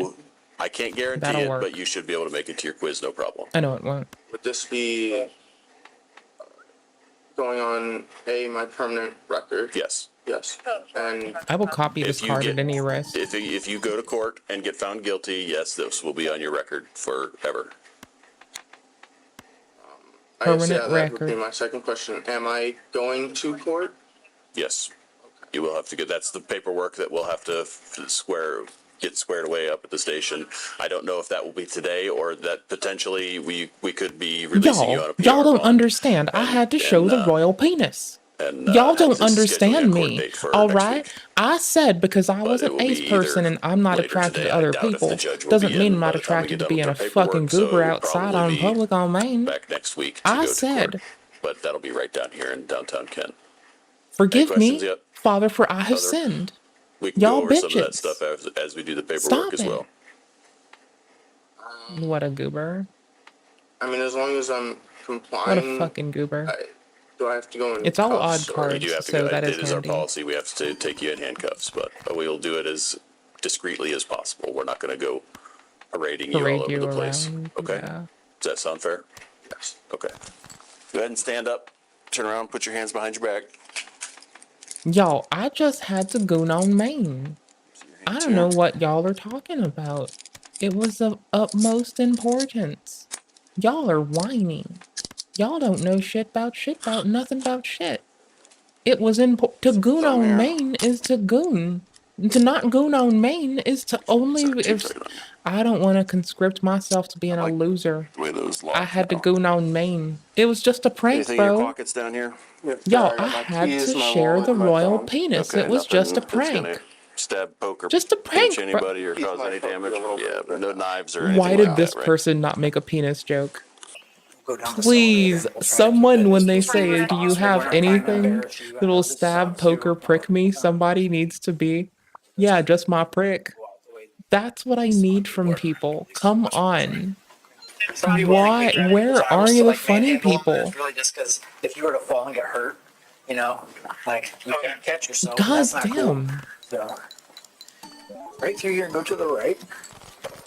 Speaker 7: I can't guarantee
Speaker 1: That'll
Speaker 7: it,
Speaker 1: work.
Speaker 7: but you should be able to make it to your quiz, no problem.
Speaker 1: I know it won't.
Speaker 8: Would this be going on my permanent record?
Speaker 7: Yes.
Speaker 8: Yes. And
Speaker 1: I will copy this
Speaker 7: If you
Speaker 1: card
Speaker 7: get-
Speaker 1: at any risk.
Speaker 7: If you go to court and get found guilty, yes, this will be on your record forever.
Speaker 8: I guess,
Speaker 1: Permanent
Speaker 8: that would be
Speaker 1: record.
Speaker 8: my second question. Am I going to court?
Speaker 7: Yes. You will have to get, that's the paperwork that we'll have to get squared away up at the station. I don't know if that will be today or that potentially we could be releasing you on a PR
Speaker 1: Y'all don't
Speaker 7: bond.
Speaker 1: understand. I had to show the royal penis.
Speaker 7: And,
Speaker 1: Y'all
Speaker 7: have
Speaker 1: don't
Speaker 7: to schedule
Speaker 1: understand
Speaker 7: a court
Speaker 1: me.
Speaker 7: date for
Speaker 1: All
Speaker 7: next
Speaker 1: right?
Speaker 7: week.
Speaker 1: I said because I
Speaker 7: But
Speaker 1: was
Speaker 7: it
Speaker 1: an
Speaker 7: will be
Speaker 1: ace person
Speaker 7: either
Speaker 1: and I'm not
Speaker 7: later
Speaker 1: attracted
Speaker 7: today.
Speaker 1: to
Speaker 7: I
Speaker 1: other
Speaker 7: doubt if
Speaker 1: people
Speaker 7: the judge will
Speaker 1: doesn't
Speaker 7: be
Speaker 1: mean
Speaker 7: in
Speaker 1: I'm
Speaker 7: by
Speaker 1: not
Speaker 7: the time we
Speaker 1: attracted
Speaker 7: get
Speaker 1: to being
Speaker 7: done
Speaker 1: a
Speaker 7: with the
Speaker 1: fucking
Speaker 7: paperwork, so
Speaker 1: goober
Speaker 7: we'll
Speaker 1: outside
Speaker 7: probably
Speaker 1: on
Speaker 7: be
Speaker 1: public domain.
Speaker 7: Back next week to
Speaker 1: I
Speaker 7: go to
Speaker 1: said,
Speaker 7: court. But that'll be right down here in downtown Kent.
Speaker 1: forgive me,
Speaker 7: questions yet?
Speaker 1: Father, for I have
Speaker 7: Other-
Speaker 1: sinned.
Speaker 7: We can
Speaker 1: Y'all
Speaker 7: go over some of that
Speaker 1: bitches.
Speaker 7: stuff as we do the paperwork
Speaker 1: Stop
Speaker 7: as
Speaker 1: it.
Speaker 7: well.
Speaker 1: What a goober.
Speaker 8: I mean, as long as I'm
Speaker 1: What
Speaker 8: complying.
Speaker 1: a fucking goober.
Speaker 8: Do I have to go in
Speaker 1: It's all
Speaker 8: cuffs
Speaker 1: odd
Speaker 8: or-
Speaker 1: cards.
Speaker 7: You do have to
Speaker 1: So
Speaker 7: go.
Speaker 1: that is
Speaker 7: It is our
Speaker 1: handy.
Speaker 7: policy. We have to take you in handcuffs, but we'll do it as discreetly as possible. We're not going to go parading you all
Speaker 1: Parade
Speaker 7: over
Speaker 1: you
Speaker 7: the place.
Speaker 1: around.
Speaker 7: Okay.
Speaker 1: Yeah.
Speaker 7: Does that sound fair?
Speaker 8: Yes.
Speaker 7: Okay. Go ahead and stand up, turn around, put your hands behind your back.
Speaker 1: Y'all, I just had to goon on Maine. I don't know what y'all are talking about. It was of utmost importance. Y'all are whining. Y'all don't know shit about nothing about shit. It was to goon on Maine is to goon. To not goon on Maine is to only if I don't want to conscript myself to being a loser.
Speaker 7: The way those
Speaker 1: I had to goon on Maine. It was just a prank,
Speaker 7: Anything in your
Speaker 1: bro.
Speaker 7: pockets down here?
Speaker 1: Y'all, I had to share the royal penis.
Speaker 7: Okay,
Speaker 1: It was just a
Speaker 7: nothing that's gonna
Speaker 1: prank.
Speaker 7: stab, poke, or
Speaker 1: Just a prank,
Speaker 7: pinch
Speaker 1: bro.
Speaker 7: anybody or cause any damage. Yeah, but no knives or anything
Speaker 1: Why
Speaker 7: like
Speaker 1: did
Speaker 7: that,
Speaker 1: this
Speaker 7: right?
Speaker 1: person not make a penis joke? Please, someone, when they say, do you have anything that'll stab, poke, or prick me? Somebody needs to be, yeah, just my prick. That's what I need from people. Come on. Why? Where are you, the funny people?
Speaker 11: It's really just because if you were to fall and get hurt, you know, like you can't catch yourself.
Speaker 1: God
Speaker 11: That's not cool.
Speaker 1: damn.
Speaker 11: So, right through here, go to the right.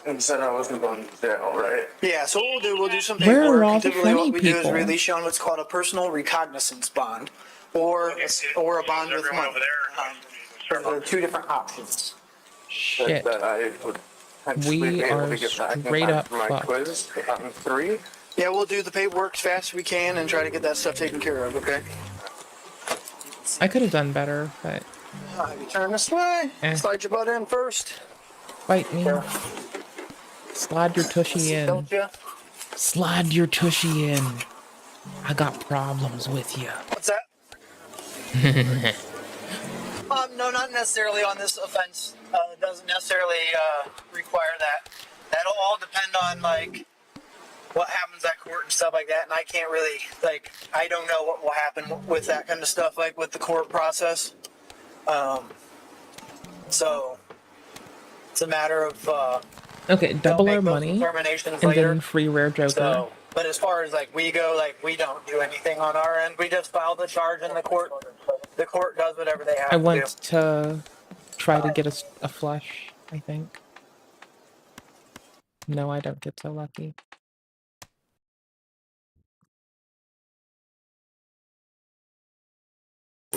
Speaker 8: And said I wasn't going to jail, right?
Speaker 11: Yeah, so what we'll do some
Speaker 1: Where are
Speaker 11: paperwork.
Speaker 1: all the
Speaker 11: Typically,
Speaker 1: funny
Speaker 11: what we do is
Speaker 1: people?
Speaker 11: release you on what's called a personal recognizance bond, or a bond with money. There are two different options.
Speaker 1: Shit.
Speaker 8: That I would
Speaker 1: We
Speaker 8: be able
Speaker 1: are
Speaker 8: to get back in
Speaker 1: straight
Speaker 8: time
Speaker 1: up
Speaker 8: for my
Speaker 1: fucked.
Speaker 8: quiz on 3.
Speaker 11: Yeah, we'll do the paperwork as fast as we can and try to get that stuff taken care of. Okay.
Speaker 1: I could have done better, but
Speaker 11: You turn this way.
Speaker 1: Eh.
Speaker 11: Slide your butt in first.
Speaker 1: bite me. Slide your tushy in.
Speaker 11: Don't you?
Speaker 1: Slide your tushy in. I got problems with you.
Speaker 11: What's that? No, not necessarily on this offense. It doesn't necessarily require that. That'll all depend on like what happens at court and stuff like that. And I can't really I don't know what will happen with that kind of stuff, like with the court process. So it's a matter of
Speaker 1: Okay, double
Speaker 11: make
Speaker 1: our
Speaker 11: those
Speaker 1: money,
Speaker 11: determinations
Speaker 1: and
Speaker 11: later.
Speaker 1: then free rare Joker.
Speaker 11: So, but as far as we go, we don't do anything on our end. We just file the charge in the court. The court does whatever they have
Speaker 1: I
Speaker 11: to
Speaker 1: went
Speaker 11: do.
Speaker 1: to try to get a flush, I think. No, I don't get so lucky.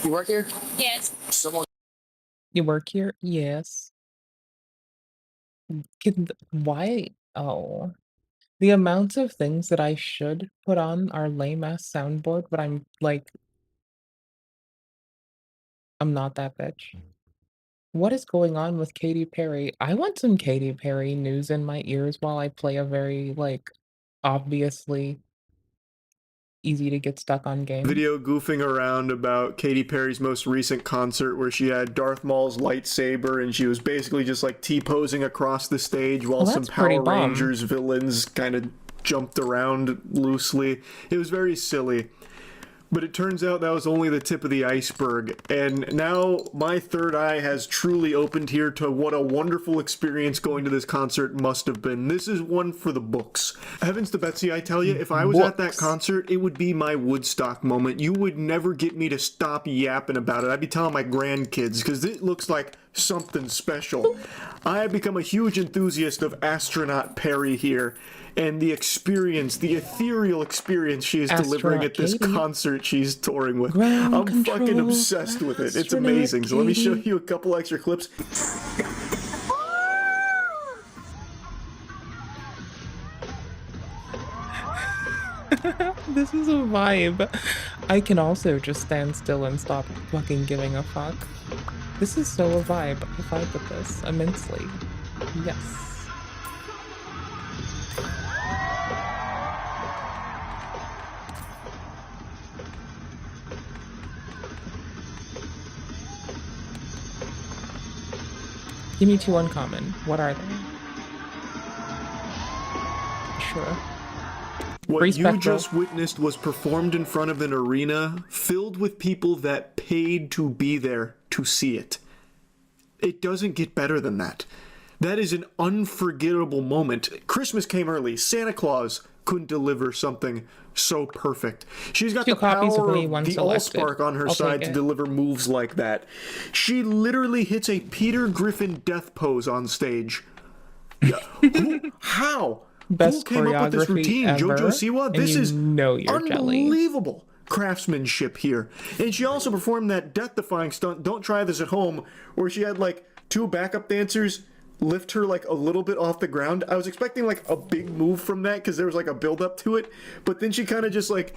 Speaker 11: You work here?
Speaker 6: Yes.
Speaker 11: Someone.
Speaker 1: You work here? Yes. Why? Oh. The amounts of things that I should put on our lame-ass soundboard, but I'm not that bitch. What is going on with Katy Perry? I want some Katy Perry news in my ears while I play a very, obviously easy to get stuck on game.
Speaker 14: Video goofing around about Katy Perry's most recent concert where she had Darth Maul's lightsaber and she was basically just T-posing across the stage while some
Speaker 1: that's pretty
Speaker 14: Power
Speaker 1: bomb.
Speaker 14: Rangers villains kind of jumped around loosely. It was very silly. But it turns out that was only the tip of the iceberg, and now my third eye has truly opened here to what a wonderful experience going to this concert must have been. This is one for the books. Heavens to Betsy, I tell you, if I was at that concert, it would be my Woodstock moment. You would never get me to stop yapping about it. I'd be telling my grandkids, because it looks like something special. I have become a huge enthusiast of Astronaut Perry here, and the experience, the ethereal experience she is delivering at this concert she's touring with. I'm fucking obsessed with it. It's amazing. So let me show you a couple extra clips.
Speaker 1: This is a vibe. I can also just stand still and stop fucking giving a fuck. This is so a vibe. I vibe with this immensely. Yes. Give me two uncommon. What are they? Sure.
Speaker 14: What you just witnessed was performed in front of an arena filled with people that paid to be there to see it. It doesn't get better than that. That is an unforgettable moment. Christmas came early. Santa Claus couldn't deliver something so perfect. She's got
Speaker 1: Two
Speaker 14: the
Speaker 1: copies of
Speaker 14: power
Speaker 1: me,
Speaker 14: of
Speaker 1: one
Speaker 14: the
Speaker 1: selected.
Speaker 14: Allspark on her
Speaker 1: I'll
Speaker 14: side
Speaker 1: take
Speaker 14: to
Speaker 1: it.
Speaker 14: deliver moves like that. She literally hits a Peter Griffin death pose on stage. How?
Speaker 1: Best
Speaker 14: Who came up with this
Speaker 1: choreography
Speaker 14: routine?
Speaker 1: ever,
Speaker 14: Jojo Siwa?
Speaker 1: and
Speaker 14: This
Speaker 1: you
Speaker 14: is
Speaker 1: know you're jelly.
Speaker 14: unbelievable craftsmanship here. And she also performed that death-defying stunt, don't try this at home, where she had like 2 backup dancers lift her like a little bit off the ground. I was expecting like a big move from that because there was like a build up to it, but then she kind of just like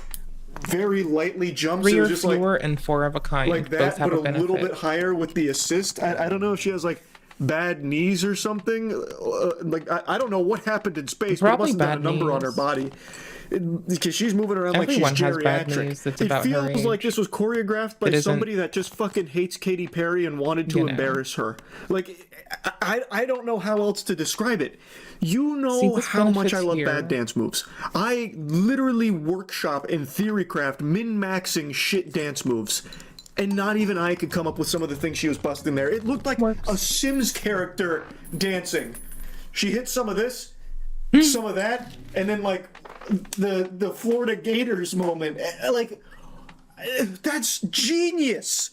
Speaker 14: very lightly jumps.
Speaker 1: 3
Speaker 14: It
Speaker 1: or
Speaker 14: was just like
Speaker 1: fewer and 4 of a kind.
Speaker 14: like
Speaker 1: Both
Speaker 14: that,
Speaker 1: have
Speaker 14: but a
Speaker 1: benefit.
Speaker 14: little bit higher with the assist. I don't know if she has like bad knees or something. Like I don't know what happened in space, but it
Speaker 1: Probably
Speaker 14: must have done a
Speaker 1: bad
Speaker 14: number on her
Speaker 1: knees.
Speaker 14: body. Because she's moving around
Speaker 1: Everyone
Speaker 14: like she's
Speaker 1: has bad
Speaker 14: geriatric.
Speaker 1: knees that's
Speaker 14: It
Speaker 1: about her
Speaker 14: feels like
Speaker 1: age.
Speaker 14: this was choreographed by
Speaker 1: It isn't-
Speaker 14: somebody that just fucking hates Katy Perry and wanted to
Speaker 1: You know.
Speaker 14: embarrass her. Like I don't know how else to describe it. You know
Speaker 1: See, this
Speaker 14: how much I
Speaker 1: benefits
Speaker 14: love
Speaker 1: here.
Speaker 14: bad dance moves. I literally workshop in theorycraft min-maxing shit dance moves. And not even I could come up with some of the things she was busting there. It looked like a Sims character dancing. She hit some of this, some of that, and then like the Florida Gators moment. Like that's genius.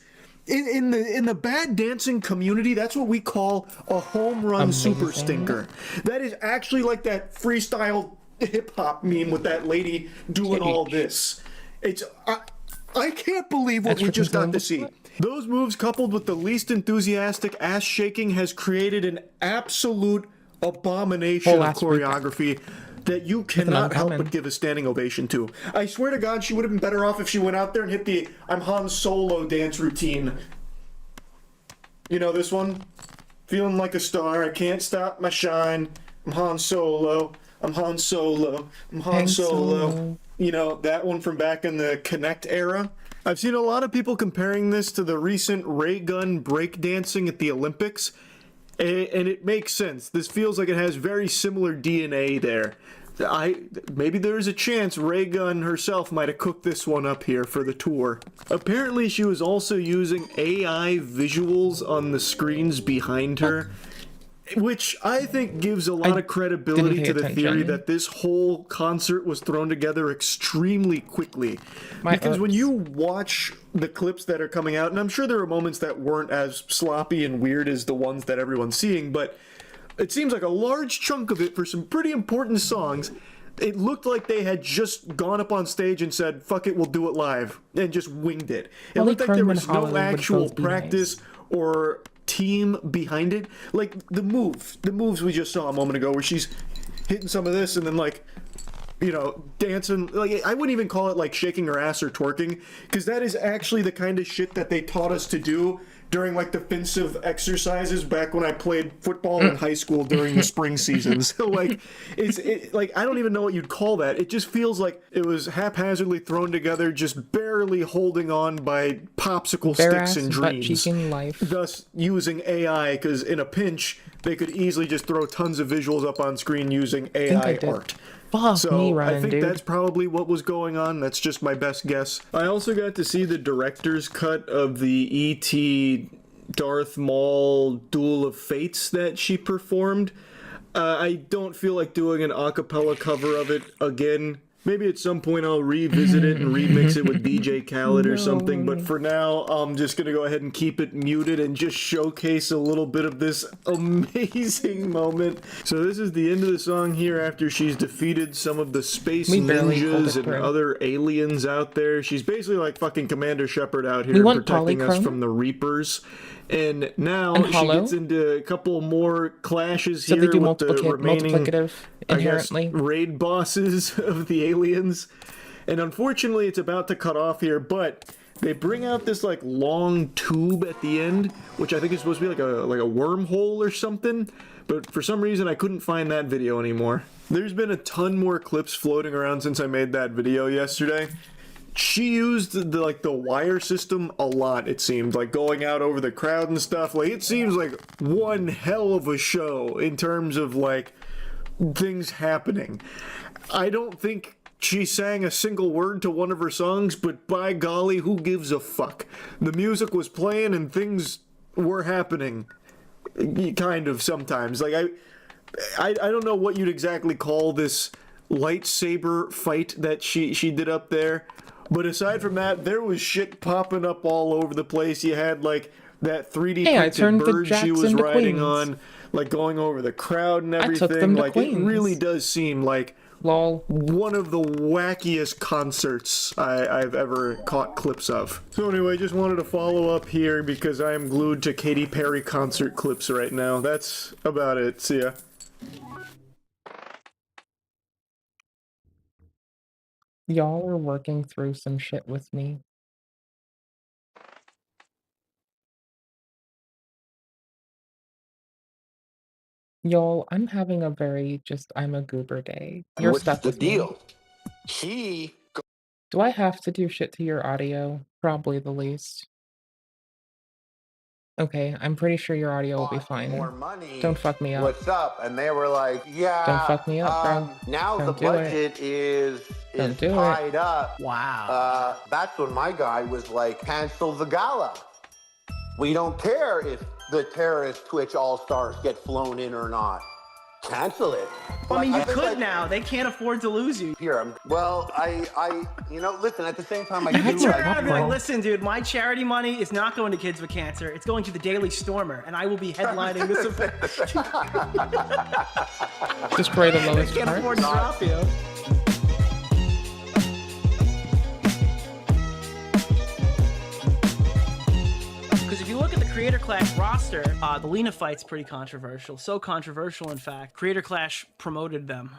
Speaker 14: In the bad dancing community, that's what we call a home run super stinker. That is actually like that freestyle hip hop meme with that lady doing all this. It's I can't believe what we just got to see. Those moves coupled with the least enthusiastic ass shaking has created an absolute abomination
Speaker 1: Whole
Speaker 14: of
Speaker 1: ass
Speaker 14: choreography that you cannot help but give a standing ovation to. I swear to God, she would have been better off if she went out there and hit the I'm Han Solo dance routine. You know this one? Feeling like a star, I can't stop my shine. I'm Han Solo. I'm Han Solo. I'm Han Solo. You know, that one from back in the Kinect era. I've seen a lot of people comparing this to the recent ray gun breakdancing at the Olympics, and it makes sense. This feels like it has very similar DNA there. Maybe there's a chance Ray Gun herself might have cooked this one up here for the tour. Apparently she was also using AI visuals on the screens behind her, which I think gives a lot of credibility
Speaker 1: pay
Speaker 14: to the theory
Speaker 1: attention.
Speaker 14: that this whole concert was thrown together extremely quickly. Because when you watch the clips that are coming out, and I'm sure there are moments that weren't as sloppy and weird as the ones that everyone's seeing, but it seems like a large chunk of it for some pretty important songs, it looked like they had just gone up on stage and said, fuck it, we'll do it live, and just winged it. It
Speaker 1: Only
Speaker 14: looked like there
Speaker 1: Carmen
Speaker 14: was no
Speaker 1: Hollywood would
Speaker 14: actual
Speaker 1: both be
Speaker 14: practice or team behind it. Like the moves we just saw a moment ago where she's hitting some of this and then like, you know, dancing. Like I wouldn't even call it like shaking her ass or twerking, because that is actually the kind of shit that they taught us to do during like defensive exercises back when I played football in high school during the spring season. So like it's like I don't even know what you'd call that. It just feels like it was haphazardly thrown together, just barely holding on by popsicle sticks and dreams.
Speaker 1: butt-cheeking life.
Speaker 14: Thus using AI, because in a pinch they could easily just throw tons of visuals up on screen using AI art.
Speaker 1: Fuck
Speaker 14: So
Speaker 1: me,
Speaker 14: I
Speaker 1: Ryan,
Speaker 14: think
Speaker 1: dude.
Speaker 14: that's probably what was going on. That's just my best guess. I also got to see the director's cut of the E.T. Darth Maul Duel of Fates that she performed. I don't feel like doing an a cappella cover of it again. Maybe at some point I'll revisit it and remix it with DJ Khaled or something, but for now I'm just gonna go ahead and keep it muted and just showcase a little bit of this amazing moment. So this is the end of the song here after she's defeated some of the space
Speaker 1: We barely pulled
Speaker 14: ninjas
Speaker 1: it
Speaker 14: and
Speaker 1: through.
Speaker 14: other aliens out there. She's basically like fucking Commander Shepard out
Speaker 1: We
Speaker 14: here
Speaker 1: want
Speaker 14: protecting us
Speaker 1: Polychrome.
Speaker 14: from the Reapers. And now
Speaker 1: And
Speaker 14: she
Speaker 1: Hollow.
Speaker 14: gets into a couple more clashes
Speaker 1: So
Speaker 14: here
Speaker 1: they do
Speaker 14: with the remaining
Speaker 1: multiplicative
Speaker 14: I guess,
Speaker 1: inherently.
Speaker 14: raid bosses of the aliens. And unfortunately, it's about to cut off here, but they bring out this like long tube at the end, which I think is supposed to be like a wormhole or something. But for some reason, I couldn't find that video anymore. There's been a ton more clips floating around since I made that video yesterday. She used the wire system a lot, it seemed, like going out over the crowd and stuff. Like it seems like one hell of a show in terms of like things happening. I don't think she sang a single word to one of her songs, but by golly, who gives a fuck? The music was playing and things were happening, kind of sometimes. Like I don't know what you'd exactly call this lightsaber fight that she did up there. But aside from that, there was shit popping up all over the place. You had like that 3D
Speaker 1: Hey, I
Speaker 14: printed
Speaker 1: turned the
Speaker 14: bird she
Speaker 1: Jacks
Speaker 14: was
Speaker 1: into
Speaker 14: riding
Speaker 1: queens.
Speaker 14: on. like going over the crowd and
Speaker 1: I
Speaker 14: everything.
Speaker 1: took them to
Speaker 14: Like
Speaker 1: Queens.
Speaker 14: it really does seem like
Speaker 1: Lol.
Speaker 14: one of the wackiest concerts I've ever caught clips of. So anyway, just wanted to follow up here because I am glued to Katy Perry concert clips right now. That's about it. See ya.
Speaker 1: Y'all are working through some shit with me. Y'all, I'm having a very I'm a goober day. You're
Speaker 15: What's
Speaker 1: stuck
Speaker 15: the
Speaker 1: with me.
Speaker 15: deal? He
Speaker 1: Do I have to do shit to your audio? Probably the least. Okay, I'm pretty sure your audio will be fine.
Speaker 15: more money.
Speaker 1: Don't fuck me up.
Speaker 15: What's up? And they were like, yeah.
Speaker 1: Don't fuck me up, bro.
Speaker 15: Now
Speaker 1: Don't
Speaker 15: the
Speaker 1: do it.
Speaker 15: budget is
Speaker 1: Don't do it.
Speaker 15: tied up.
Speaker 11: Wow.
Speaker 15: That's when my guy was like, cancel the gala. We don't care if the terrorist Twitch All-Stars get flown in or not. Cancel it.
Speaker 11: I mean, you
Speaker 15: think,
Speaker 11: could now. They can't afford to lose you.
Speaker 15: Here, listen, at the same time, I
Speaker 11: You
Speaker 15: do.
Speaker 11: turn around and be like, listen, dude, my charity money is not going to kids with cancer. It's going to the Daily Stormer, and I will be headlining this event.
Speaker 1: Destroy the lowest
Speaker 11: They can't afford to
Speaker 1: parts.
Speaker 11: drop you. Because if you look at the Creator Clash roster, the Lena fight's pretty controversial. So controversial, in fact, Creator Clash promoted them.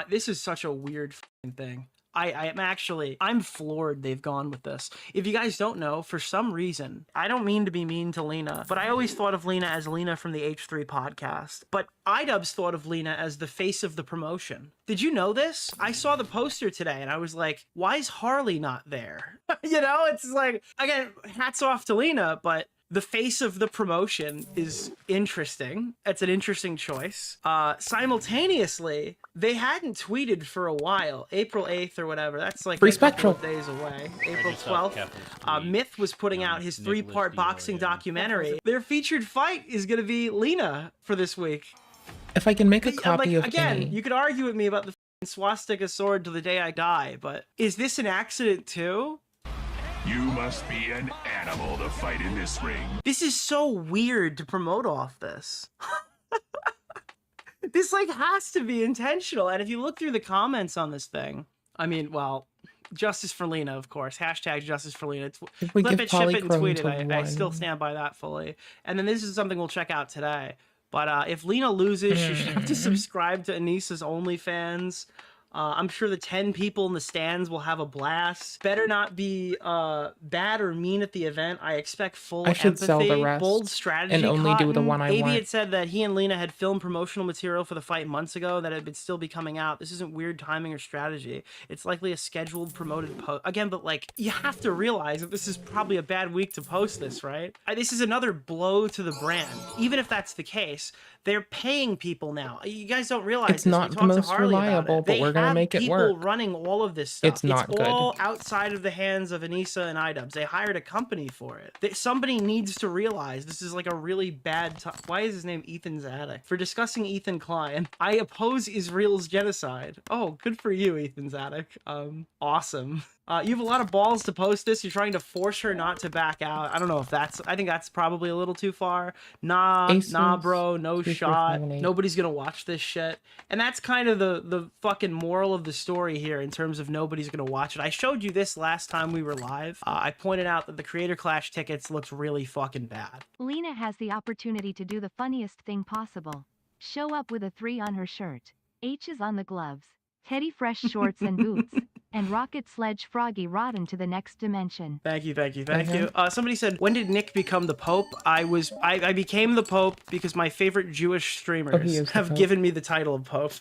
Speaker 11: This is such a weird thing. I'm floored they've gone with this. If you guys don't know, for some reason, I don't mean to be mean to Lena, but I always thought of Lena as Lena from the H3 podcast. But iDubbbz thought of Lena as the face of the promotion. Did you know this? I saw the poster today and I was like, why is Harley not there? You know, it's like, again, hats off to Lena, but the face of the promotion is interesting. It's an interesting choice. Simultaneously, they hadn't tweeted for a while. April 8th or whatever. That's like
Speaker 1: Free
Speaker 11: a couple of
Speaker 1: Spectral.
Speaker 11: days away. April 12th. Myth was putting out his 3-part boxing documentary. Their featured fight is going to be Lena for this week.
Speaker 1: If I can make a
Speaker 11: I'm
Speaker 1: copy
Speaker 11: like,
Speaker 1: of
Speaker 11: again,
Speaker 1: any,
Speaker 11: you could argue with me about the swastika sword to the day I die, but is this an accident too?
Speaker 16: You must be an animal to fight in this ring.
Speaker 11: This is so weird to promote off this. This like has to be intentional. And if you look through the comments on this thing, I mean, well, justice for Lena, of course. Hashtag justice for Lena.
Speaker 1: if we
Speaker 11: Flip
Speaker 1: give
Speaker 11: it, ship it, and
Speaker 1: Polychrome
Speaker 11: tweet
Speaker 1: to
Speaker 11: it. I still
Speaker 1: one.
Speaker 11: stand by that fully. And then this is something we'll check out today. But if Lena loses, she should have to subscribe to Anissa's OnlyFans. I'm sure the 10 people in the stands will have a blast. Better not be bad or mean at the event. I expect full
Speaker 1: I should
Speaker 11: empathy,
Speaker 1: sell the rest
Speaker 11: bold strategy.
Speaker 1: and only do the
Speaker 11: Cotton.
Speaker 1: one I
Speaker 11: Avi
Speaker 1: want.
Speaker 11: had said that he and Lena had filmed promotional material for the fight months ago that had still be coming out. This isn't weird timing or strategy. It's likely a scheduled promoted post. Again, but like, you have to realize that this is probably a bad week to post this, right? This is another blow to the brand. Even if that's the case, they're paying people now. You guys don't realize
Speaker 1: It's
Speaker 11: this.
Speaker 1: not
Speaker 11: We
Speaker 1: the
Speaker 11: talked to
Speaker 1: most
Speaker 11: Harley about
Speaker 1: reliable,
Speaker 11: it.
Speaker 1: but
Speaker 11: They
Speaker 1: we're gonna
Speaker 11: have
Speaker 1: make it
Speaker 11: people
Speaker 1: work.
Speaker 11: running all of this stuff.
Speaker 1: It's not good.
Speaker 11: all outside of the hands of Anissa and iDubbbz. They hired a company for it. Somebody needs to realize this is like a really bad time. Why is his name Ethan Zadok? For discussing Ethan Klein, I oppose Israel's genocide. Oh, good for you, Ethan Zadok. Awesome. You have a lot of balls to post this. You're trying to force her not to back out. I don't know if I think that's probably a little too far. Nah, bro, no shot. Nobody's gonna watch this shit. And that's kind of the fucking moral of the story here in terms of nobody's gonna watch it. I showed you this last time we were live. I pointed out that the Creator Clash tickets looked really fucking bad.
Speaker 17: Lena has the opportunity to do the funniest thing possible. Show up with a 3 on her shirt. H is on the gloves. Teddy Fresh shorts and boots. And Rocket Sledge Froggy Rotten to the next dimension.
Speaker 11: Thank you. Somebody said, when did Nick become the Pope? I became the Pope because my favorite Jewish streamers have given me the title of Pope.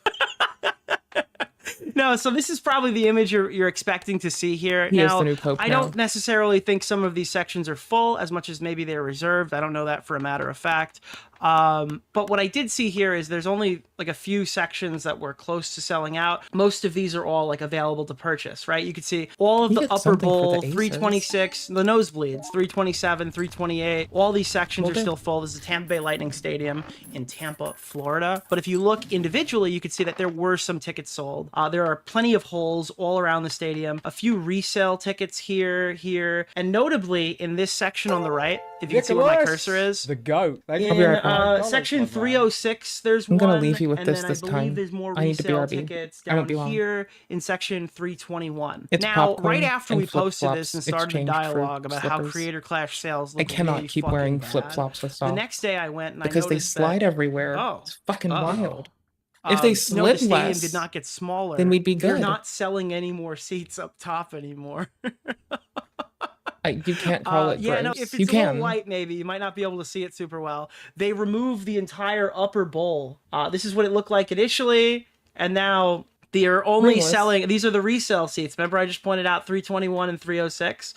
Speaker 11: No, so this is probably the image you're expecting to see here.
Speaker 1: He is
Speaker 11: now,
Speaker 1: the new Pope
Speaker 11: I
Speaker 1: now.
Speaker 11: don't necessarily think some of these sections are full as much as maybe they're reserved. I don't know that for a matter of fact. But what I did see here is there's only like a few sections that were close to selling out. Most of these are all like available to purchase, right? You can see all of
Speaker 1: You
Speaker 11: the
Speaker 1: get
Speaker 11: upper
Speaker 1: something for
Speaker 11: bowl,
Speaker 1: the Aces.
Speaker 11: 326, the nosebleeds, 327, 328. All these sections
Speaker 1: Will
Speaker 11: are
Speaker 1: do.
Speaker 11: still full. This is Tampa Bay Lightning Stadium in Tampa, Florida. But if you look individually, you can see that there were some tickets sold. There are plenty of holes all around the stadium. A few resale tickets here, and notably in this section on the right,
Speaker 18: if you can see where my cursor is.
Speaker 19: The goat.
Speaker 18: In section 306, there's
Speaker 1: I'm
Speaker 18: one.
Speaker 1: gonna leave you with
Speaker 18: and
Speaker 1: this
Speaker 18: then
Speaker 1: this
Speaker 18: I believe
Speaker 1: time.
Speaker 18: there's more
Speaker 1: I need to
Speaker 18: resale
Speaker 1: BRB.
Speaker 18: tickets
Speaker 1: I won't
Speaker 18: down
Speaker 1: be long.
Speaker 18: here in section 321.
Speaker 1: It's
Speaker 18: Now,
Speaker 1: popcorn
Speaker 18: right after we
Speaker 1: and
Speaker 18: posted
Speaker 1: flip-flops
Speaker 18: this and started a
Speaker 1: exchanged for
Speaker 18: dialogue about how
Speaker 1: slippers.
Speaker 18: Creator Clash sales
Speaker 1: I
Speaker 18: look
Speaker 1: cannot
Speaker 18: really
Speaker 1: keep
Speaker 18: fucking
Speaker 1: wearing
Speaker 18: bad.
Speaker 1: flip-flops with
Speaker 18: The
Speaker 1: socks.
Speaker 18: next day I went and
Speaker 1: because
Speaker 18: I
Speaker 1: they
Speaker 18: noticed
Speaker 1: slide
Speaker 18: that,
Speaker 1: everywhere.
Speaker 18: Oh.
Speaker 1: It's fucking
Speaker 18: Oh.
Speaker 1: wild. If they
Speaker 18: No,
Speaker 1: slid
Speaker 18: the stadium
Speaker 1: less,
Speaker 18: did not get smaller.
Speaker 1: then we'd be
Speaker 18: They're
Speaker 1: good.
Speaker 18: not selling any more seats up top anymore.
Speaker 1: You can't call it
Speaker 18: yeah,
Speaker 1: gross.
Speaker 18: no, if it's
Speaker 1: you
Speaker 18: a
Speaker 1: can.
Speaker 18: little light, maybe you might not be able to see it super well. They removed the entire upper bowl. This is what it looked like initially, and now they're only
Speaker 1: Ringless.
Speaker 18: selling. These are the resale seats. Remember, I just pointed out 321 and 306.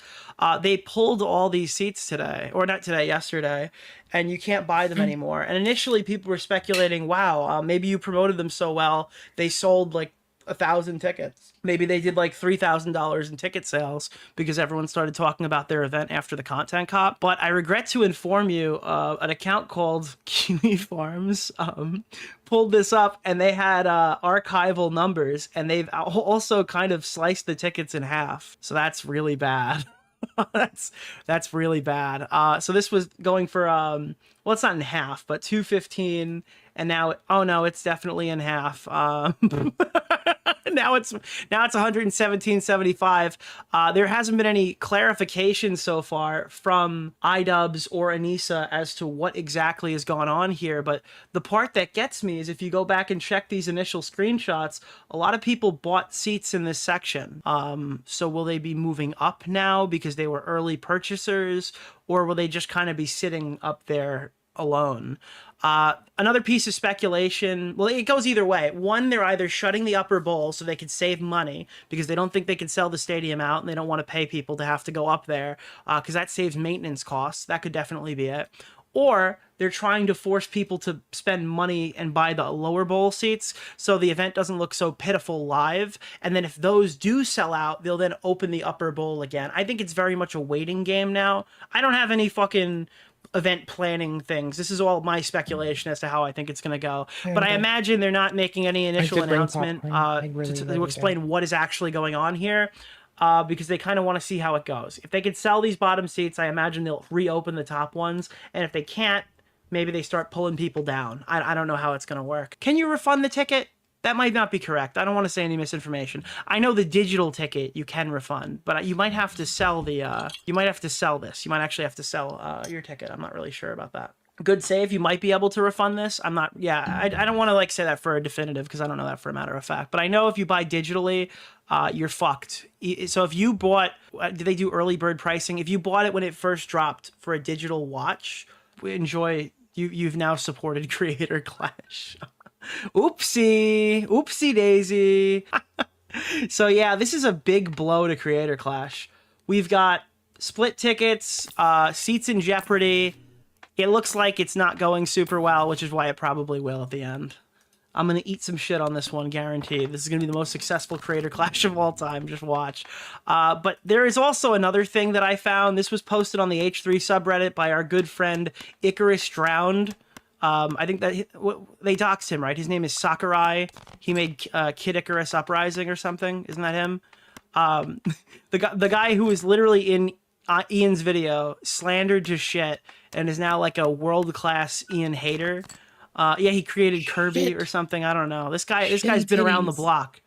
Speaker 18: They pulled all these seats today, or not today, yesterday, and you can't buy them anymore. And initially, people were speculating, "Wow, maybe you promoted them so well, they sold like 1,000 tickets. Maybe they did like $3,000 in ticket sales because everyone started talking about their event after the Content Cop." But I regret to inform you, an account called Kiwi Farms pulled this up, and they had archival numbers, and they've also kind of sliced the tickets in half. So that's really bad. that's really bad. So this was going for well, it's not in half, but $215, and now oh no, it's definitely in half. Now it's $117.75. There hasn't been any clarification so far from iDubbbz or Anissa as to what exactly is going on here. But the part that gets me is if you go back and check these initial screenshots, a lot of people bought seats in this section. So will they be moving up now because they were early purchasers, or will they just kind of be sitting up there alone? Another piece of speculation, well, it goes either way. One, they're either shutting the upper bowl so they can save money because they don't think they can sell the stadium out and they don't want to pay people to have to go up there because that saves maintenance costs. That could definitely be it. Or they're trying to force people to spend money and buy the lower bowl seats so the event doesn't look so pitiful live. And then if those do sell out, they'll then open the upper bowl again. I think it's very much a waiting game now. I don't have any fucking event planning things. This is all my speculation as to how I think it's going to go. But I imagine they're not making any initial announcement to explain what is actually going on here because they kind of want to see how it goes. If they could sell these bottom seats, I imagine they'll reopen the top ones. And if they can't, maybe they start pulling people down. I don't know how it's going to work. Can you refund the ticket? That might not be correct. I don't want to say any misinformation. I know the digital ticket you can refund, but you might have to sell the. You might have to sell this. You might actually have to sell your ticket. I'm not really sure about that. Good save. You might be able to refund this. I'm not. Yeah, I don't want to like say that for a definitive because I don't know that for a matter of fact. But I know if you buy digitally, you're fucked. So if you bought, did they do early bird pricing? If you bought it when it first dropped for a digital watch, enjoy. You've now supported Creator Clash. Oopsie daisy. So yeah, this is a big blow to Creator Clash. We've got split tickets, seats in jeopardy. It looks like it's not going super well, which is why it probably will at the end. I'm gonna eat some shit on this one, guaranteed. This is gonna be the most successful Creator Clash of all time. Just watch. But there is also another thing that I found. This was posted on the H3 subreddit by our good friend Icarus Drowned. I think that they doxed him, right? His name is Sakurai. He made Kid Icarus Uprising or something. Isn't that him? The guy who was literally in Ian's video, slandered to shit, and is now like a world-class Ian hater. Yeah, he created Kirby or something. I don't know. This guy's been around the block.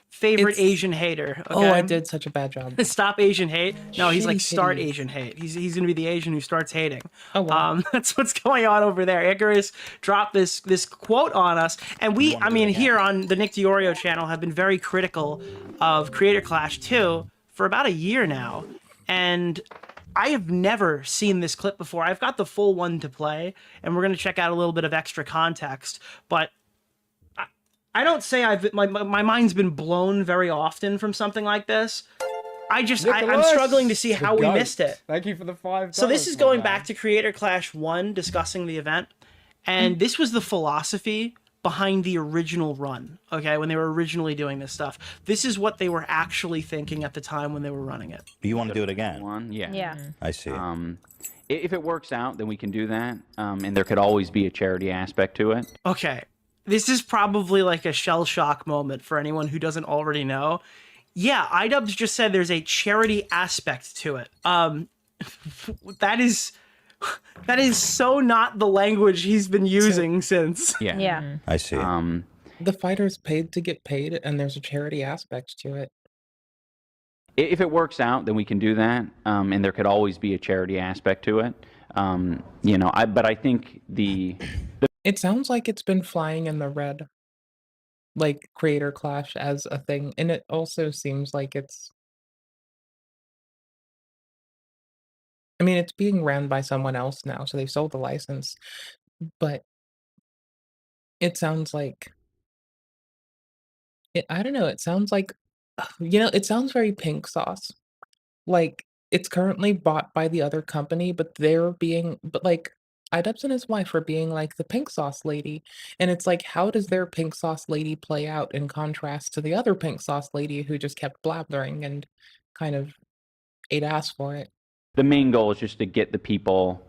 Speaker 18: Favorite Asian hater. Okay?
Speaker 1: Oh, I did such a bad job.
Speaker 18: Stop Asian hate. No, he's like
Speaker 1: Shitty
Speaker 18: start
Speaker 1: kitty.
Speaker 18: Asian hate. He's gonna be the Asian who starts hating.
Speaker 1: Oh, wow.
Speaker 18: That's what's going on over there. Icarus dropped this quote on us, and I mean, here on the Nick Diorio channel have been very critical of Creator Clash 2 for about a year now, and I have never seen this clip before. I've got the full one to play, and we're gonna check out a little bit of extra context, but I don't say my mind's been blown very often from something like this. I'm struggling to see how we missed it.
Speaker 19: Thank you for the $5.
Speaker 18: So this is going back to Creator Clash 1, discussing the event. And this was the philosophy behind the original run, okay, when they were originally doing this stuff. This is what they were actually thinking at the time when they were running it.
Speaker 20: You want to do it again?
Speaker 21: Yeah.
Speaker 20: I see.
Speaker 21: If it works out, then we can do that. And there could always be a charity aspect to it.
Speaker 18: Okay. This is probably like a shell shock moment for anyone who doesn't already know. Yeah, iDubbbz just said there's a charity aspect to it. That is That is so not the language he's been using since.
Speaker 21: Yeah.
Speaker 19: Yeah.
Speaker 20: I see.
Speaker 1: The fighters paid to get paid, and there's a charity aspect to it.
Speaker 21: If it works out, then we can do that, and there could always be a charity aspect to it. You know, but I think
Speaker 1: It sounds like it's been flying in the red, like Creator Clash as a thing, and it also seems like it's. I mean, it's being ran by someone else now, so they sold the license, but it sounds like. I don't know. It sounds like, it sounds very Pink Sauce. Like it's currently bought by the other company, but like Idubbbz and his wife are being like the Pink Sauce lady, and it's like, how does their Pink Sauce lady play out in contrast to the other Pink Sauce lady who just kept blathering and kind of ate ass for it?
Speaker 21: the main goal is just to get the people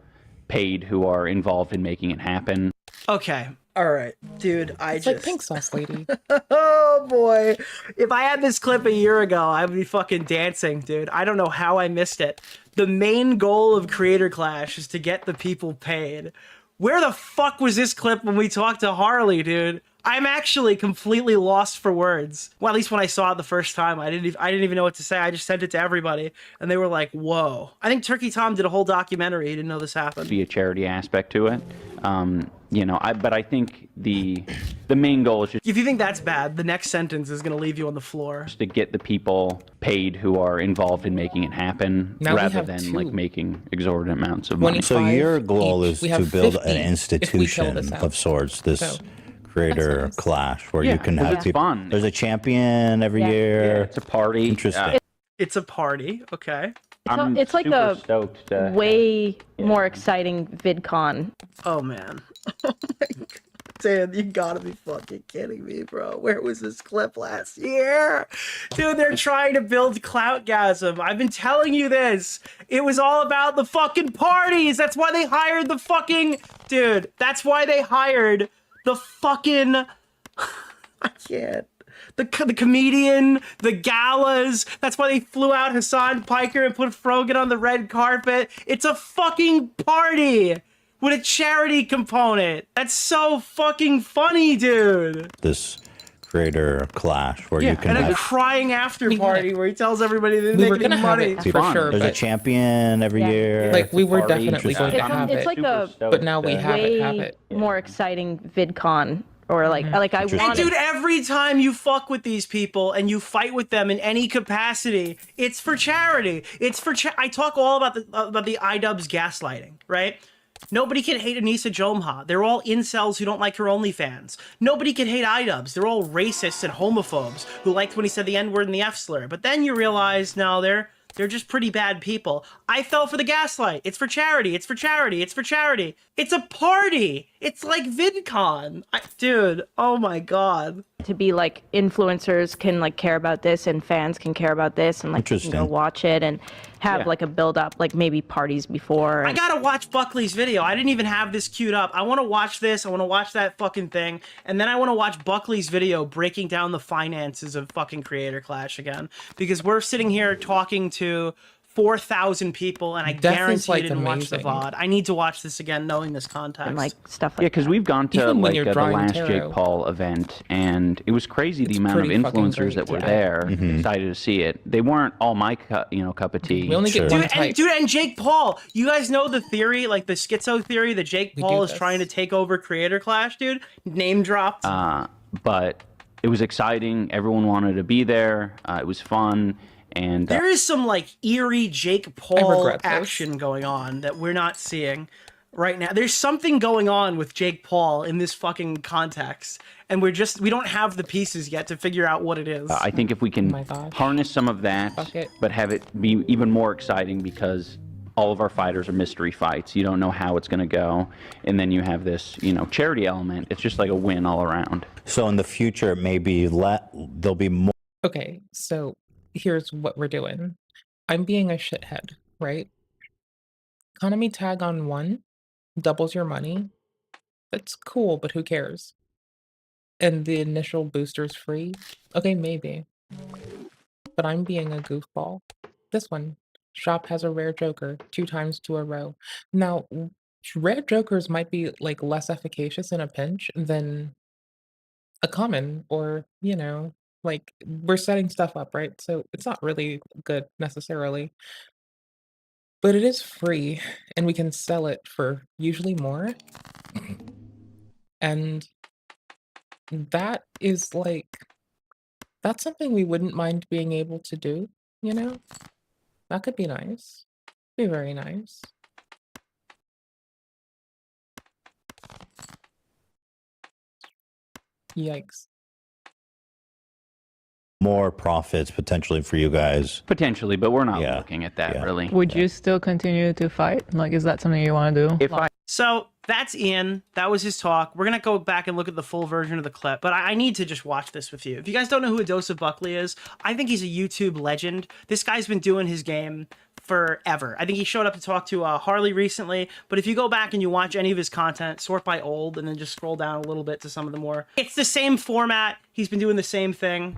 Speaker 21: paid who are involved in making it happen.
Speaker 18: Okay. All right, dude.
Speaker 1: It's like Pink Sauce lady.
Speaker 18: Oh boy, if I had this clip a year ago, I would be fucking dancing, dude. I don't know how I missed it. The main goal of Creator Clash is to get the people paid. Where the fuck was this clip when we talked to Harley, dude? I'm actually completely lost for words. Well, at least when I saw it the first time, I didn't even know what to say. I just sent it to everybody, and they were like, "Whoa!" I think Turkey Tom did a whole documentary. He didn't know this happened.
Speaker 21: Be a charity aspect to it, but I think the main goal is just
Speaker 18: If you think that's bad, the next sentence is gonna leave you on the floor.
Speaker 21: to get the people paid who are involved in making it happen,
Speaker 1: Now we
Speaker 21: rather
Speaker 1: have
Speaker 21: than
Speaker 1: two.
Speaker 21: like making exorbitant amounts of money.
Speaker 20: So your goal
Speaker 1: each.
Speaker 20: is
Speaker 1: We
Speaker 20: to
Speaker 1: have
Speaker 20: build
Speaker 1: 50
Speaker 20: an
Speaker 1: if we kill
Speaker 20: institution
Speaker 1: this out.
Speaker 20: of sorts, this
Speaker 1: So,
Speaker 20: creator clash where
Speaker 21: Yeah,
Speaker 20: you can
Speaker 21: 'cause
Speaker 20: have
Speaker 21: it's
Speaker 20: people.
Speaker 21: fun.
Speaker 20: There's a champion every year.
Speaker 21: It's a party.
Speaker 20: Interesting.
Speaker 18: It's a party, okay?
Speaker 21: I'm
Speaker 19: It's like
Speaker 21: super
Speaker 19: a
Speaker 21: stoked to
Speaker 19: way more exciting VidCon.
Speaker 18: Oh man. Oh my god. Dan, you gotta be fucking kidding me, bro. Where was this clip last year? Dude, they're trying to build Cloutgasm. I've been telling you this. It was all about the fucking parties. That's why they hired the fucking... Dude, that's why they hired the fucking... I can't. The comedian, the galas. That's why they flew out Hassan Piker and put Frogan on the red carpet. It's a fucking party with a charity component. That's so fucking funny, dude.
Speaker 20: This creator clash where you can
Speaker 18: And a
Speaker 20: have
Speaker 18: crying after party where he tells everybody they're
Speaker 1: We were
Speaker 18: making
Speaker 1: gonna have
Speaker 18: money.
Speaker 1: it for sure,
Speaker 20: There's a
Speaker 1: but
Speaker 20: champion every year.
Speaker 1: like we were
Speaker 20: Party.
Speaker 1: definitely going to have
Speaker 19: It's
Speaker 1: it,
Speaker 19: like a
Speaker 1: but now we have
Speaker 19: way
Speaker 1: it.
Speaker 19: more exciting VidCon. Or like I
Speaker 18: And
Speaker 19: want
Speaker 18: dude, every time you fuck with these people and you fight with them in any capacity, it's for charity. It's for I talk all about the Idubbbz gaslighting, right? Nobody can hate Anissa Jomha. They're all incels who don't like her OnlyFans. Nobody can hate Idubbbz. They're all racists and homophobes who liked when he said the N-word and the F-slur. But then you realize, no, they're just pretty bad people. I fell for the gaslight. It's for charity. It's for charity. It's for charity. It's a party. It's like VidCon. Dude, oh my god.
Speaker 19: to be like influencers can like care about this and fans can care about this and like you can go
Speaker 20: Interesting.
Speaker 19: watch it and have
Speaker 18: Yeah.
Speaker 19: like a build up, like maybe parties before.
Speaker 18: I
Speaker 19: And
Speaker 18: gotta watch Buckley's video. I didn't even have this queued up. I want to watch this. I want to watch that fucking thing. And then I want to watch Buckley's video breaking down the finances of fucking Creator Clash again. Because we're sitting here talking to 4,000 people and I
Speaker 1: Death is,
Speaker 18: guarantee
Speaker 1: like,
Speaker 18: you didn't watch the
Speaker 1: amazing.
Speaker 18: VOD. I need to watch this again knowing this context.
Speaker 19: and like stuff
Speaker 21: Yeah,
Speaker 19: like
Speaker 21: because we've gone to
Speaker 1: Even when
Speaker 21: like
Speaker 1: you're
Speaker 21: the
Speaker 1: drawing
Speaker 21: last
Speaker 1: tarot.
Speaker 21: Jake Paul event, and it was crazy the amount of
Speaker 1: pretty fucking
Speaker 21: influencers
Speaker 1: great,
Speaker 21: that were
Speaker 1: yeah.
Speaker 21: there excited to see it. They weren't all my cup of tea.
Speaker 1: We only get one type.
Speaker 18: And Jake Paul, you guys know the theory, like the schizo theory that Jake
Speaker 1: We
Speaker 18: Paul
Speaker 1: do
Speaker 18: is
Speaker 1: this.
Speaker 18: trying to take over Creator Clash, dude? Name dropped.
Speaker 21: But it was exciting. Everyone wanted to be there. It was fun, and
Speaker 18: There is some like eerie Jake
Speaker 1: I
Speaker 18: Paul
Speaker 1: regret this.
Speaker 18: action going on that we're not seeing right now. There's something going on with Jake Paul in this fucking context, and we don't have the pieces yet to figure out what it is.
Speaker 21: I think if we
Speaker 1: Oh
Speaker 21: can
Speaker 1: my gosh.
Speaker 21: harness some of that,
Speaker 1: Fuck it.
Speaker 21: but have it be even more exciting because all of our fighters are mystery fights. You don't know how it's going to go, and then you have this, charity element. It's just like a win all around.
Speaker 20: So in the future, maybe there'll be more.
Speaker 1: Okay, so here's what we're doing. I'm being a shithead, right? Economy tag on 1 doubles your money. That's cool, but who cares? And the initial booster's free? Okay, maybe. But I'm being a goofball. This one. Shop has a rare Joker 2 times to a row. Now, rare Jokers might be, like, less efficacious in a pinch than a common or, like, we're setting stuff up, right? So it's not really good necessarily. But it is free, and we can sell it for usually more. And that is, like that's something we wouldn't mind being able to do, you know? That could be nice. Be very nice. Yikes.
Speaker 20: More profits potentially for you guys.
Speaker 21: Potentially, but we're not looking at that really.
Speaker 4: Would you still continue to fight? Like, is that something you want to do?
Speaker 18: So that's Ian. That was his talk. We're going to go back and look at the full version of the clip, but I need to just watch this with you. If you guys don't know who A Dose of Buckley is, I think he's a YouTube legend. This guy's been doing his game forever. I think he showed up to talk to Harley recently, but if you go back and you watch any of his content, sort by old, and then just scroll down a little bit to some of the more, it's the same format. He's been doing the same thing.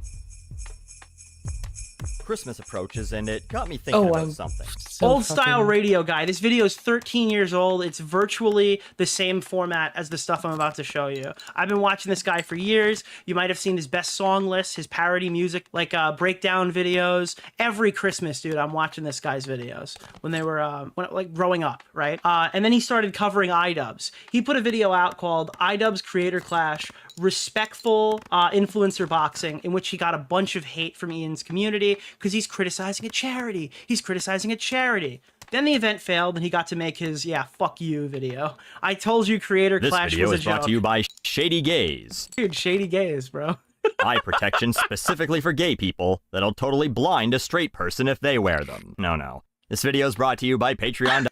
Speaker 22: Christmas approaches, and it got me thinking about something.
Speaker 18: Old style radio guy. This video is 13 years old. It's virtually the same format as the stuff I'm about to show you. I've been watching this guy for years. You might have seen his best song list, his parody music, like breakdown videos. Every Christmas, dude, I'm watching this guy's videos when they were like growing up, right? And then he started covering iDubbbz. He put a video out called iDubbbz Creator Clash Respectful Influencer Boxing, in which he got a bunch of hate from Ian's community because he's criticizing a charity. He's criticizing a charity. Then the event failed and he got to make his, fuck you video. I told you Creator Clash was a joke.
Speaker 22: This video is brought to you by Shady Gaze.
Speaker 18: Dude, Shady Gaze, bro.
Speaker 22: Eye protection specifically for gay people that'll totally blind a straight person if they wear them. No. This video is brought to you by Patreon.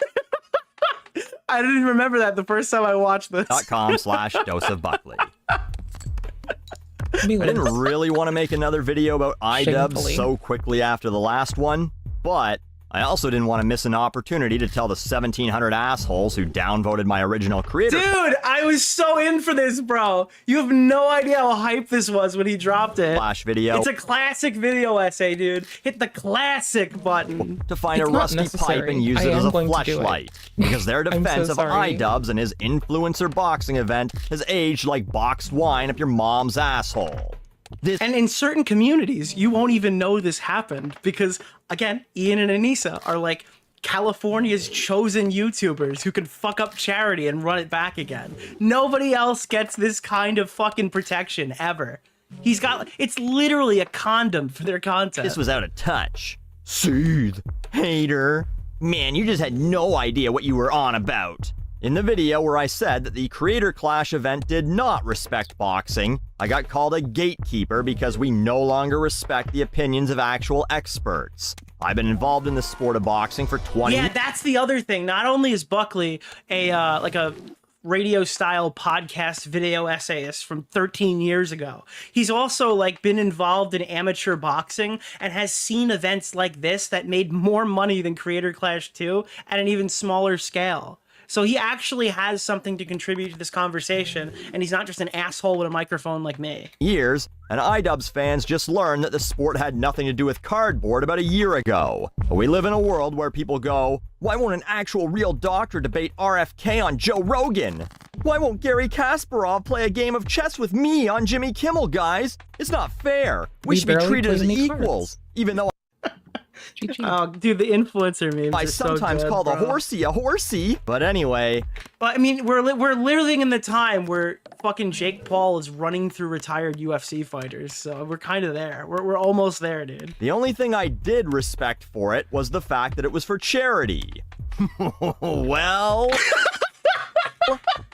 Speaker 18: I didn't even remember that the first time I watched this.
Speaker 22: .com/doseofbuckley. I didn't really want to make another video about iDubbbz so quickly after the last one, but I also didn't want to miss an opportunity to tell the 1,700 assholes who downvoted my original creator.
Speaker 18: Dude, I was so in for this, bro. You have no idea how hype this was when he dropped it.
Speaker 22: Flash video.
Speaker 18: It's a classic video essay, dude. Hit the classic button.
Speaker 22: To find a rusty pipe and use it as a fleshlight. Because their defense of iDubbbz and his influencer boxing event has aged like boxed wine up your mom's asshole.
Speaker 18: And in certain communities, you won't even know this happened because, again, Ian and Anissa are like California's chosen YouTubers who can fuck up charity and run it back again. Nobody else gets this kind of fucking protection ever. He's got, it's literally a condom for their content.
Speaker 22: This was out of touch. Soothe. Hater. Man, you just had no idea what you were on about. In the video where I said that the Creator Clash event did not respect boxing, I got called a gatekeeper because we no longer respect the opinions of actual experts. I've been involved in the sport of boxing for 20 years.
Speaker 18: Yeah, that's the other thing. Not only is Buckley a radio style podcast video essayist from 13 years ago, he's also been involved in amateur boxing and has seen events like this that made more money than Creator Clash 2 at an even smaller scale. So he actually has something to contribute to this conversation, and he's not just an asshole with a microphone like me.
Speaker 22: Years, and iDubbbz fans just learned that the sport had nothing to do with cardboard about a year ago. But we live in a world where people go, why won't an actual real doctor debate RFK on Joe Rogan? Why won't Gary Kasparov play a game of chess with me on Jimmy Kimmel, guys? It's not fair. We should be treated as equals, even though
Speaker 18: Oh, dude, the influencer memes
Speaker 22: I
Speaker 18: are
Speaker 22: sometimes
Speaker 18: so good,
Speaker 22: call
Speaker 18: bro.
Speaker 22: a horsey. But anyway.
Speaker 18: But I mean, we're living in the time where fucking Jake Paul is running through retired UFC fighters, so we're kind of there. We're almost there, dude.
Speaker 22: The only thing I did respect for it was the fact that it was for charity. Well,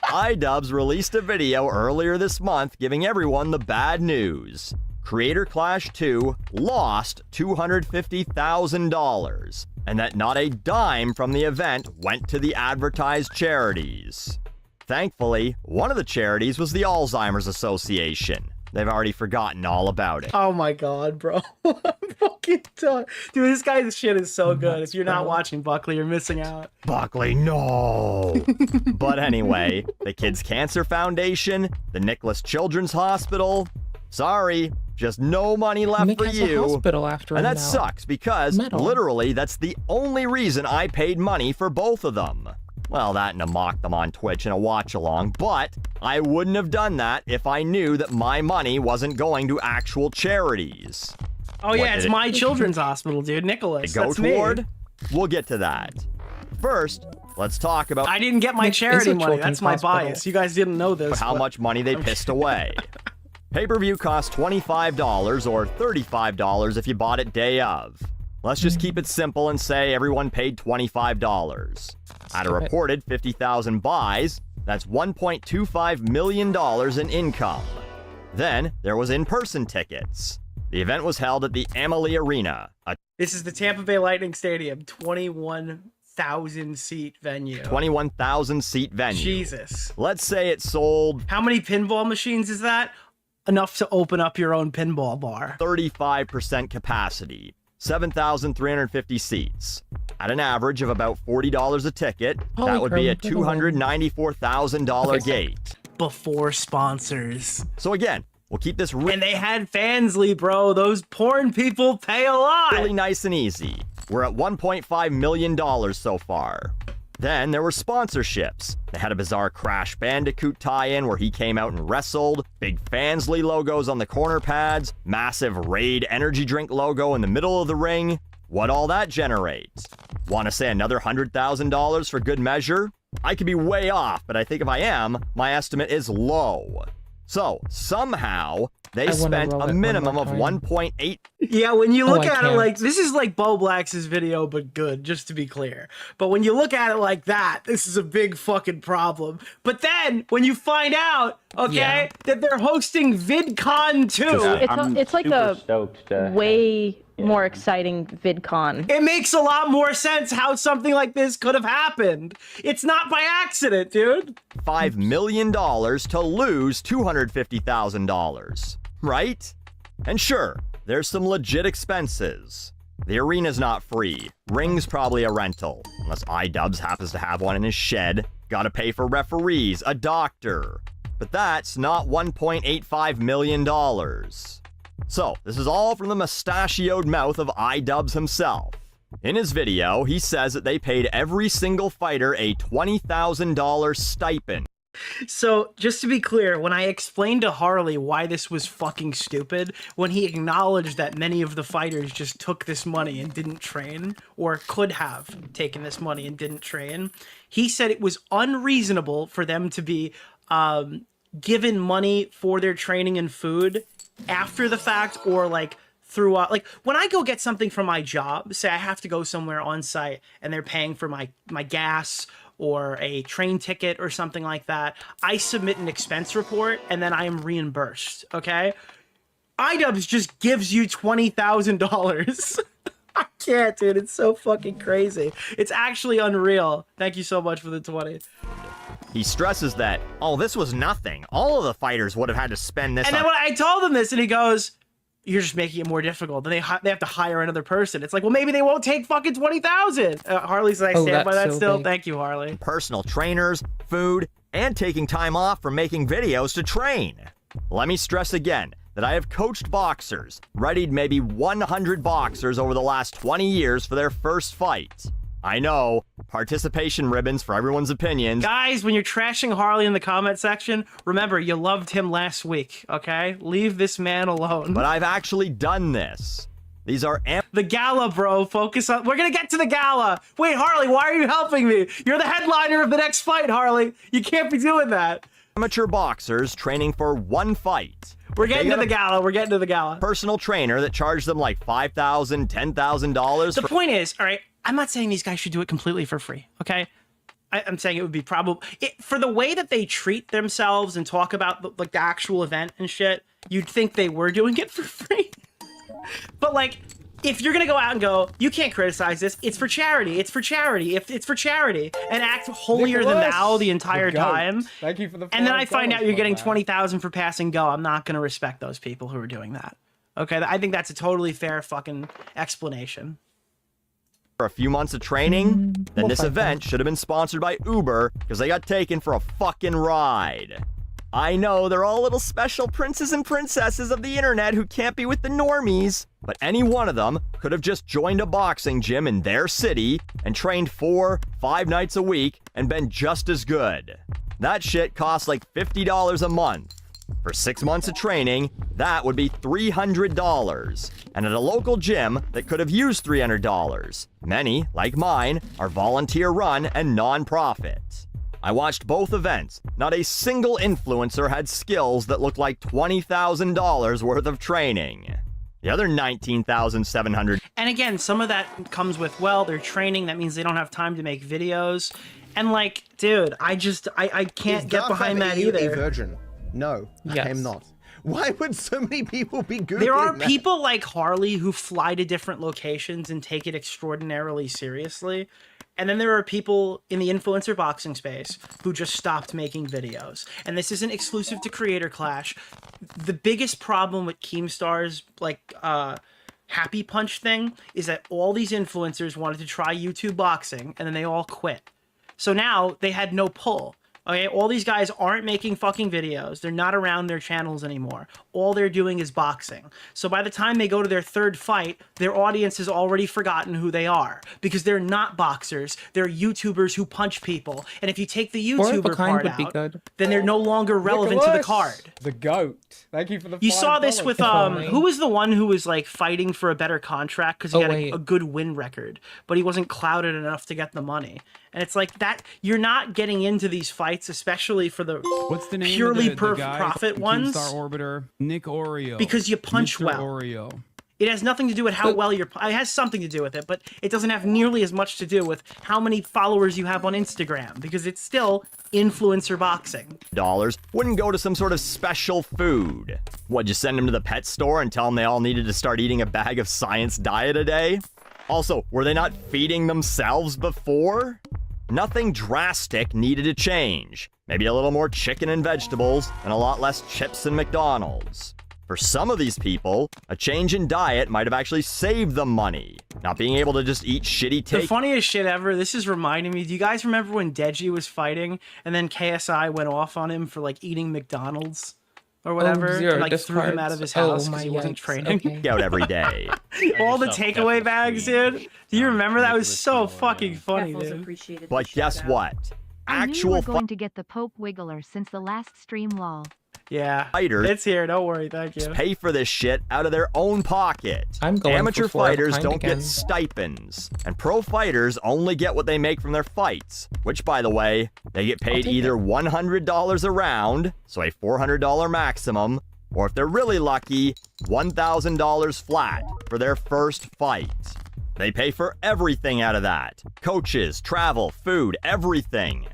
Speaker 22: iDubbbz released a video earlier this month giving everyone the bad news. Creator Clash 2 lost $250,000, and that not a dime from the event went to the advertised charities. Thankfully, one of the charities was the Alzheimer's Association. They've already forgotten all about it.
Speaker 18: Oh my god, bro. I'm fucking done. Dude, this guy's shit is so good. If you're not watching Buckley, you're missing out.
Speaker 22: Buckley, no! But anyway, the Kids Cancer Foundation, the Nicholas Children's Hospital, sorry, just no money left
Speaker 1: Nick
Speaker 22: for
Speaker 1: has a
Speaker 22: you.
Speaker 1: hospital after
Speaker 22: And
Speaker 1: him
Speaker 22: that
Speaker 1: now.
Speaker 22: sucks because literally that's the only reason I paid money for both of them. Well, that and to mock them on Twitch and a watch along, but I wouldn't have done that if I knew that my money wasn't going to actual charities.
Speaker 18: Oh yeah, it's my children's hospital, dude. Nicholas,
Speaker 22: Go
Speaker 18: that's
Speaker 22: toward?
Speaker 18: me.
Speaker 22: We'll get to that. First, let's talk about.
Speaker 18: I didn't get my
Speaker 22: Nick is
Speaker 18: charity
Speaker 22: a
Speaker 18: money.
Speaker 22: children's
Speaker 18: That's my
Speaker 22: hospital.
Speaker 18: bias. You guys didn't know this.
Speaker 22: How
Speaker 18: but-
Speaker 22: much money they pissed away. Pay-per-view costs $25 or $35 if you bought it day of. Let's just keep it simple and say everyone paid $25. At a reported 50,000 buys, that's $1.25 million in income. Then there was in-person tickets. The event was held at the Amalie Arena, a
Speaker 18: This is the Tampa Bay Lightning Stadium, 21,000 seat venue.
Speaker 22: 21,000 seat venue.
Speaker 18: Jesus.
Speaker 22: Let's say it sold.
Speaker 18: How many pinball machines is that? Enough to open up your own pinball bar.
Speaker 22: 35% capacity, 7,350 seats. At an average of about $40 a ticket, that would be a $294,000 gate.
Speaker 18: Before sponsors.
Speaker 22: So again, we'll keep this
Speaker 18: and they had Fansly, bro. Those porn people pay a lot.
Speaker 22: Really nice and easy. We're at $1.5 million so far. Then there were sponsorships. They had a bizarre Crash Bandicoot tie-in where he came out and wrestled, big Fansly logos on the corner pads, massive Raid energy drink logo in the middle of the ring. What all that generates? Want to say another $100,000 for good measure? I could be way off, but I think if I am, my estimate is low. So, somehow, they spent a minimum of 1.8.
Speaker 18: Yeah, when you look
Speaker 22: I
Speaker 18: at it
Speaker 22: can't.
Speaker 18: like this is like Bo Black's video, but good, just to be clear. But when you look at it like that, this is a big fucking problem. But then when you find out, okay, that they're hosting VidCon 2,
Speaker 19: It's like a way more exciting VidCon.
Speaker 18: it makes a lot more sense how something like this could have happened. It's not by accident, dude.
Speaker 22: $5 million to lose $250,000, right? And sure, there's some legit expenses. The arena's not free. Ring's probably a rental, unless iDubbbz happens to have one in his shed. Gotta pay for referees, a doctor. But that's not $1.85 million. So, this is all from the mustachioed mouth of iDubbbz himself. In his video, he says that they paid every single fighter a $20,000 stipend.
Speaker 18: So, just to be clear, when I explained to Harley why this was fucking stupid, when he acknowledged that many of the fighters just took this money and didn't train, or could have taken this money and didn't train, he said it was unreasonable for them to be given money for their training and food after the fact, or like throughout. Like when I go get something from my job, say I have to go somewhere on site and they're paying for my gas or a train ticket or something like that, I submit an expense report and then I am reimbursed, okay? iDubbbz just gives you $20,000. I can't, dude. It's so fucking crazy. It's actually unreal. Thank you so much for the 20.
Speaker 22: He stresses that, oh, this was nothing. All of the fighters would have had to spend this
Speaker 18: And then
Speaker 22: on.
Speaker 18: when I told him this, and he goes, "You're just making it more difficult." Then they have to hire another person. It's like, well, maybe they won't take fucking 20,000. Harley says, "I stand by that still." Thank you, Harley.
Speaker 22: Personal trainers, food, and taking time off from making videos to train. Let me stress again that I have coached boxers, readied maybe 100 boxers over the last 20 years for their first fight. I know, participation ribbons for everyone's opinions.
Speaker 18: Guys, when you're trashing Harley in the comment section, remember, you loved him last week, okay? Leave this man alone.
Speaker 22: But I've actually done this. These are
Speaker 18: the gala, bro. Focus on. We're gonna get to the gala. Wait, Harley, why are you helping me? You're the headliner of the next fight, Harley. You can't be doing that.
Speaker 22: Amateur boxers training for one fight.
Speaker 18: We're getting to the gala. We're getting to the gala.
Speaker 22: Personal trainer that charged them like $5,000, $10,000.
Speaker 18: The point is, all right, I'm not saying these guys should do it completely for free, okay? I'm saying it would be probably for the way that they treat themselves and talk about like the actual event and shit. You'd think they were doing it for free, but like, if you're gonna go out and go, you can't criticize this. It's for charity. It's for charity. If it's for charity, and act holier than thou the entire time.
Speaker 2: Thank you for the.
Speaker 18: And then I find out you're getting
Speaker 2: $20,000
Speaker 18: $20,000 for passing go. I'm not gonna respect those people who are doing that. Okay, I think that's a totally fair fucking explanation.
Speaker 22: For a few months of training, then this event should have been sponsored by Uber because they got taken for a fucking ride. I know they're all little special princes and princesses of the internet who can't be with the normies, but any one of them could have just joined a boxing gym in their city and trained 4-5 nights a week and been just as good. That shit costs like $50 a month. For 6 months of training, that would be $300. And at a local gym that could have used $300. Many, like mine, are volunteer run and non-profit. I watched both events. Not a single influencer had skills that looked like $20,000 worth of training. The other 19,700.
Speaker 18: And again, some of that comes with, well, they're training. That means they don't have time to make videos. And like, dude, I can't get behind that either.
Speaker 2: A virgin? No,
Speaker 1: Yes.
Speaker 2: I am not. Why would so many people be Googling
Speaker 18: There are
Speaker 2: that?
Speaker 18: people like Harley who fly to different locations and take it extraordinarily seriously. And then there are people in the influencer boxing space who just stopped making videos. And this isn't exclusive to Creator Clash. The biggest problem with Keemstar's like Happy Punch thing is that all these influencers wanted to try YouTube boxing and then they all quit. So now they had no pull. Okay, all these guys aren't making fucking videos. They're not around their channels anymore. All they're doing is boxing. So by the time they go to their third fight, their audience has already forgotten who they are because they're not boxers. They're YouTubers who punch people. And if you take the
Speaker 1: Four of a
Speaker 18: YouTuber
Speaker 1: kind
Speaker 18: part
Speaker 1: would be
Speaker 18: out,
Speaker 1: good.
Speaker 18: then they're no longer relevant to the
Speaker 5: Nicholas,
Speaker 18: card.
Speaker 5: The GOAT. Thank you for the
Speaker 18: You saw this
Speaker 5: $5.
Speaker 18: with who was the one who was like fighting for a better contract because he had a good win record, but he wasn't clouded enough to get the money. And it's like that you're not getting into these fights, especially for the
Speaker 23: What's the name
Speaker 18: purely
Speaker 23: of the guy
Speaker 18: profit
Speaker 23: from
Speaker 18: ones,
Speaker 23: Keemstar Orbiter? Nick Oreo.
Speaker 18: because you punch
Speaker 23: Mr.
Speaker 18: well.
Speaker 23: Oreo.
Speaker 18: It has nothing to do with how well you're. It has something to do with it, but it doesn't have nearly as much to do with how many followers you have on Instagram because it's still influencer boxing.
Speaker 22: Dollars wouldn't go to some sort of special food. What'd you send them to the pet store and tell them they all needed to start eating a bag of Science Diet a day? Also, were they not feeding themselves before? Nothing drastic needed to change. Maybe a little more chicken and vegetables and a lot less chips and McDonald's. For some of these people, a change in diet might have actually saved them money. Not being able to just eat shitty
Speaker 18: The
Speaker 22: take.
Speaker 18: funniest shit ever, this is reminding me, do you guys remember when Deji was fighting and then KSI went off on him for like eating McDonald's or whatever?
Speaker 1: Zero
Speaker 18: and like threw him
Speaker 1: discards.
Speaker 18: out of his
Speaker 1: Oh
Speaker 18: house because
Speaker 1: my
Speaker 18: he wasn't
Speaker 1: yikes.
Speaker 18: training.
Speaker 1: Okay.
Speaker 22: Out every day.
Speaker 18: All the takeaway bags, dude. Do you remember that? Was so fucking funny, dude.
Speaker 22: But guess what?
Speaker 17: I knew you were
Speaker 22: Actual
Speaker 17: going to get the Pope Wiggler since the last stream, lol.
Speaker 18: Yeah,
Speaker 22: fighters
Speaker 18: it's here. Don't worry, thank you.
Speaker 22: pay for this shit out of their own pocket.
Speaker 1: I'm going
Speaker 22: Amateur
Speaker 1: for four of a
Speaker 22: fighters
Speaker 1: kind
Speaker 22: don't
Speaker 1: again.
Speaker 22: get stipends, and pro fighters only get what they make from their fights, which, by the way, they get paid
Speaker 1: take
Speaker 22: either $100 a round, so a $400 maximum, or if they're really lucky, $1,000 flat for their first fight. They pay for everything out of that. Coaches, travel, food, everything.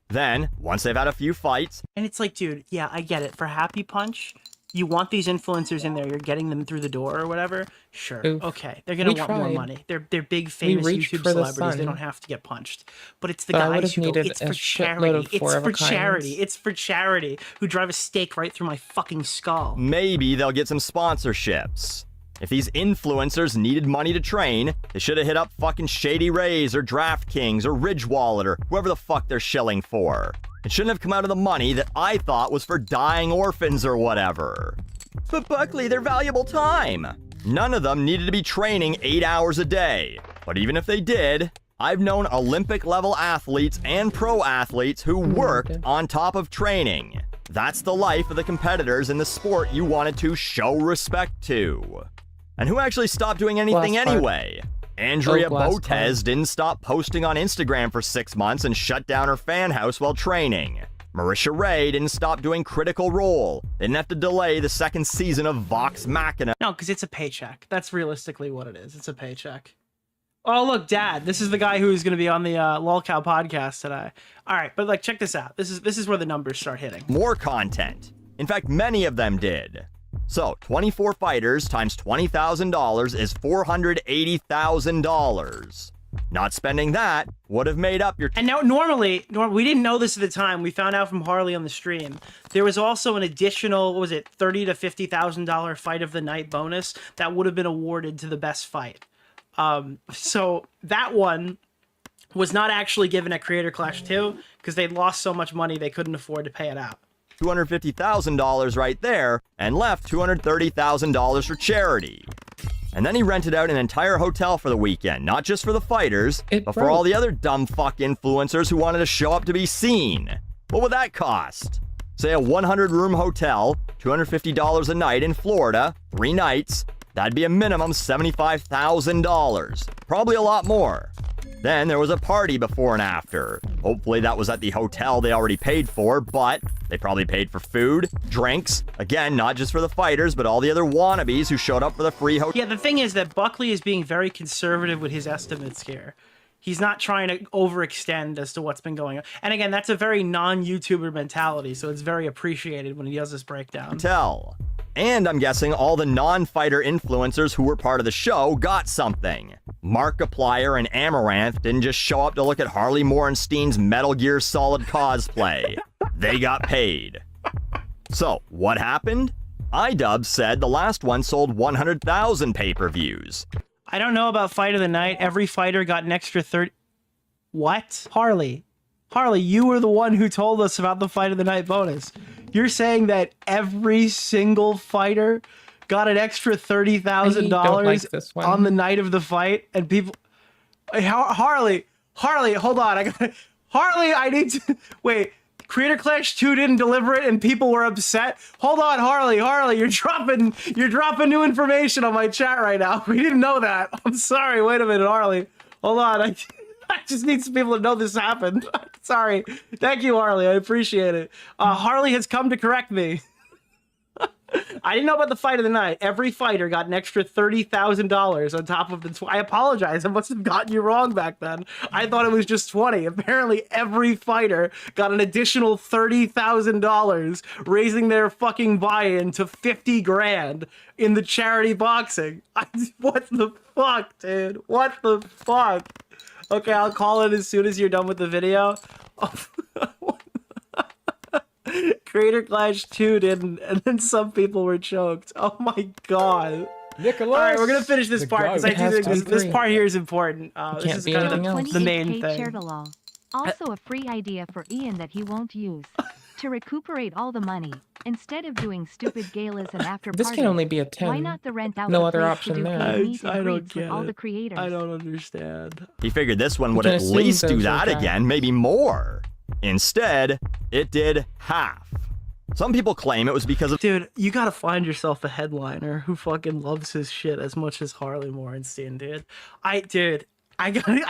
Speaker 22: Then, once they've had a few fights,
Speaker 18: And it's like, dude, yeah, I get it. For Happy Punch, you want these influencers in there. You're getting them through the door or whatever. Sure,
Speaker 1: Oof.
Speaker 18: okay, they're gonna
Speaker 1: We
Speaker 18: want more
Speaker 1: tried.
Speaker 18: money. They're big famous
Speaker 1: reached
Speaker 18: YouTube
Speaker 1: for the
Speaker 18: celebrities. They
Speaker 1: sun.
Speaker 18: don't have to get punched. But it's the
Speaker 1: But I would
Speaker 18: guys
Speaker 1: have
Speaker 18: who go,
Speaker 1: needed
Speaker 18: it's
Speaker 1: a
Speaker 18: for
Speaker 1: shitload
Speaker 18: charity.
Speaker 1: of
Speaker 18: It's
Speaker 1: four of a
Speaker 18: for
Speaker 1: kinds.
Speaker 18: charity. It's for charity. Who drive a stake right through my fucking skull.
Speaker 22: maybe they'll get some sponsorships. If these influencers needed money to train, they should have hit up fucking Shady Rays or DraftKings or Ridge Wallet or whoever the fuck they're shilling for. It shouldn't have come out of the money that I thought was for dying orphans or whatever. But Buckley, they're valuable time. None of them needed to be training 8 hours a day. But even if they did, I've known Olympic level athletes and pro athletes who worked on top of training. That's the life of the competitors in the sport you wanted to show respect to. And who actually stopped doing anything
Speaker 1: Glass part.
Speaker 22: anyway? Andrea
Speaker 1: Oh, glass
Speaker 22: Botez
Speaker 1: part.
Speaker 22: didn't stop posting on Instagram for 6 months and shut down her fan house while training. Marisha Ray didn't stop doing Critical Role. They didn't have to delay the second season of Vox Machina.
Speaker 18: No, because it's a paycheck. That's realistically what it is. It's a paycheck. Oh, look, Dad. This is the guy who's going to be on the LolCow podcast today. All right, but like, check this out. This is where the numbers start hitting.
Speaker 22: More content. In fact, many of them did. So, 24 fighters times $20,000 is $480,000. Not spending that would have made up your...
Speaker 18: And now, normally, we didn't know this at the time. We found out from Harley on the stream. There was also an additional, what was it, $30,000 to $50,000 fight of the night bonus that would have been awarded to the best fight. So that one was not actually given at Creator Clash 2 because they'd lost so much money they couldn't afford to pay it out.
Speaker 22: $250,000 right there and left $230,000 for charity. And then he rented out an entire hotel for the weekend, not just for the fighters, but for all the other dumb fuck influencers who wanted to show up to be seen. What would that cost? Say a 100-room hotel, $250 a night in Florida, 3 nights. That'd be a minimum $75,000. Probably a lot more. Then there was a party before and after. Hopefully that was at the hotel they already paid for, but they probably paid for food, drinks, again, not just for the fighters, but all the other wannabes who showed up for the free hotel.
Speaker 18: Yeah, the thing is that Buckley is being very conservative with his estimates here. He's not trying to overextend as to what's been going on. And again, that's a very non-YouTuber mentality, so it's very appreciated when he does this breakdown.
Speaker 22: And I'm guessing all the non-fighter influencers who were part of the show got something. Markiplier and Amaranth didn't just show up to look at Harley Morenstein's Metal Gear Solid cosplay. They got paid. So, what happened? iDubbbz said the last one sold 100,000 pay-per-views.
Speaker 18: I don't know about Fight of the Night. Every fighter got an extra 30... What? Harley, you were the one who told us about the Fight of the Night bonus. You're saying that every single fighter got an extra $30,000 on the night of the fight, and people... Harley, hold on. Harley, I need to... Wait, Creator Clash 2 didn't deliver it and people were upset? Hold on, Harley, you're dropping new information on my chat right now. We didn't know that. I'm sorry, wait a minute, Harley. Hold on, I just need some people to know this happened. Sorry. Thank you, Harley. I appreciate it. Harley has come to correct me. I didn't know about the Fight of the Night. Every fighter got an extra $30,000 on top of the... I apologize. I must have gotten you wrong back then. I thought it was just 20. Apparently, every fighter got an additional $30,000, raising their fucking buy-in to 50 grand in the charity boxing. What the fuck, dude? What the fuck? Okay, I'll call it as soon as you're done with the video. Creator Clash 2 didn't, and then some people were choked. Oh my god.
Speaker 3: Nicholas!
Speaker 18: Alright, we're gonna finish this part because I do think this part here is important. This is kind of the main thing.
Speaker 17: Also a free idea for Ian that he won't use. To recuperate all the money, instead of doing stupid galas and after
Speaker 1: This
Speaker 17: parties,
Speaker 1: can only be a 10.
Speaker 17: why not the rent out
Speaker 1: No
Speaker 17: the
Speaker 1: other
Speaker 17: place
Speaker 1: option
Speaker 17: to do
Speaker 1: there.
Speaker 17: paid meet and
Speaker 18: I don't
Speaker 17: greets with
Speaker 18: get
Speaker 17: all
Speaker 18: it.
Speaker 17: the creators?
Speaker 18: I don't understand.
Speaker 22: He figured this one would
Speaker 1: can
Speaker 22: at
Speaker 1: assume
Speaker 22: least do
Speaker 1: those
Speaker 22: that
Speaker 1: are
Speaker 22: again, maybe more. Instead, it did half. Some people claim it was because of...
Speaker 18: Dude, you gotta find yourself a headliner who fucking loves his shit as much as Harley Morenstein, dude. I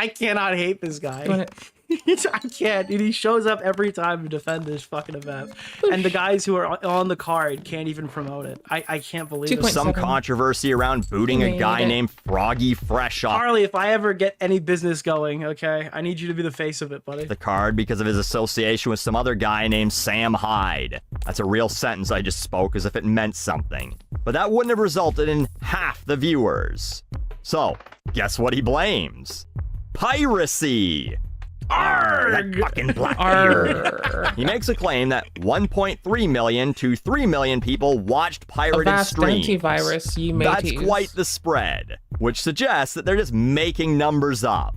Speaker 18: cannot hate this guy. I can't, dude. He shows up every time to defend this fucking event. And the guys who are on the card can't even promote it. I can't believe it.
Speaker 22: Some controversy around booting a guy named Froggy Fresh off
Speaker 18: Harley, if I ever get any business going, okay, I need you to be the face of it, buddy.
Speaker 22: the card because of his association with some other guy named Sam Hyde. That's a real sentence I just spoke as if it meant something. But that wouldn't have resulted in half the viewers. So, guess what he blames? Piracy! Arrgh! That fucking Blackbeard. He makes a claim that 1.3 million to 3 million people watched pirated
Speaker 1: vast
Speaker 22: streams.
Speaker 1: antivirus, ye
Speaker 22: That's
Speaker 1: mateys.
Speaker 22: quite the spread, which suggests that they're just making numbers up.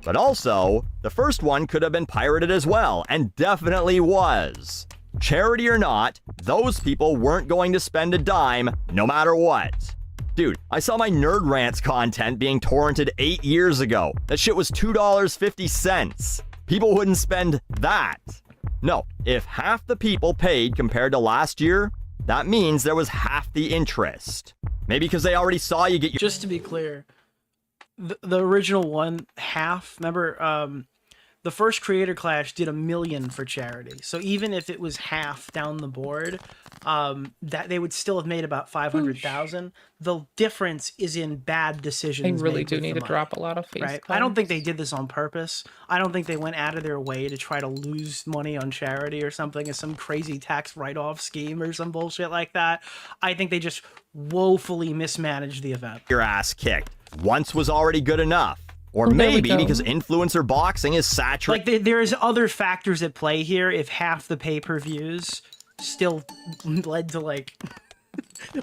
Speaker 22: But also, the first one could have been pirated as well, and definitely was. Charity or not, those people weren't going to spend a dime, no matter what. Dude, I saw my Nerd Rants content being torrented 8 years ago. That shit was $2.50. People wouldn't spend that. No, if half the people paid compared to last year, that means there was half the interest. Maybe because they already saw you get your...
Speaker 18: Just to be clear, the original one, half, remember, the first Creator Clash did $1 million for charity. So even if it was half down the board, that they would still have made about 500,000. The difference is in bad decisions.
Speaker 1: They really
Speaker 18: made
Speaker 1: do
Speaker 18: with
Speaker 1: need
Speaker 18: the
Speaker 1: to
Speaker 18: money,
Speaker 1: drop a lot of face
Speaker 18: right?
Speaker 1: cards.
Speaker 18: I don't think they did this on purpose. I don't think they went out of their way to try to lose money on charity or something as some crazy tax write-off scheme or some bullshit like that. I think they just woefully mismanaged the event.
Speaker 22: Your ass kicked. Once was already good enough. Or
Speaker 18: Well, there we
Speaker 22: maybe
Speaker 18: go.
Speaker 22: because influencer boxing is saturated.
Speaker 18: Like there's other factors at play here. If half the pay-per-views still led to like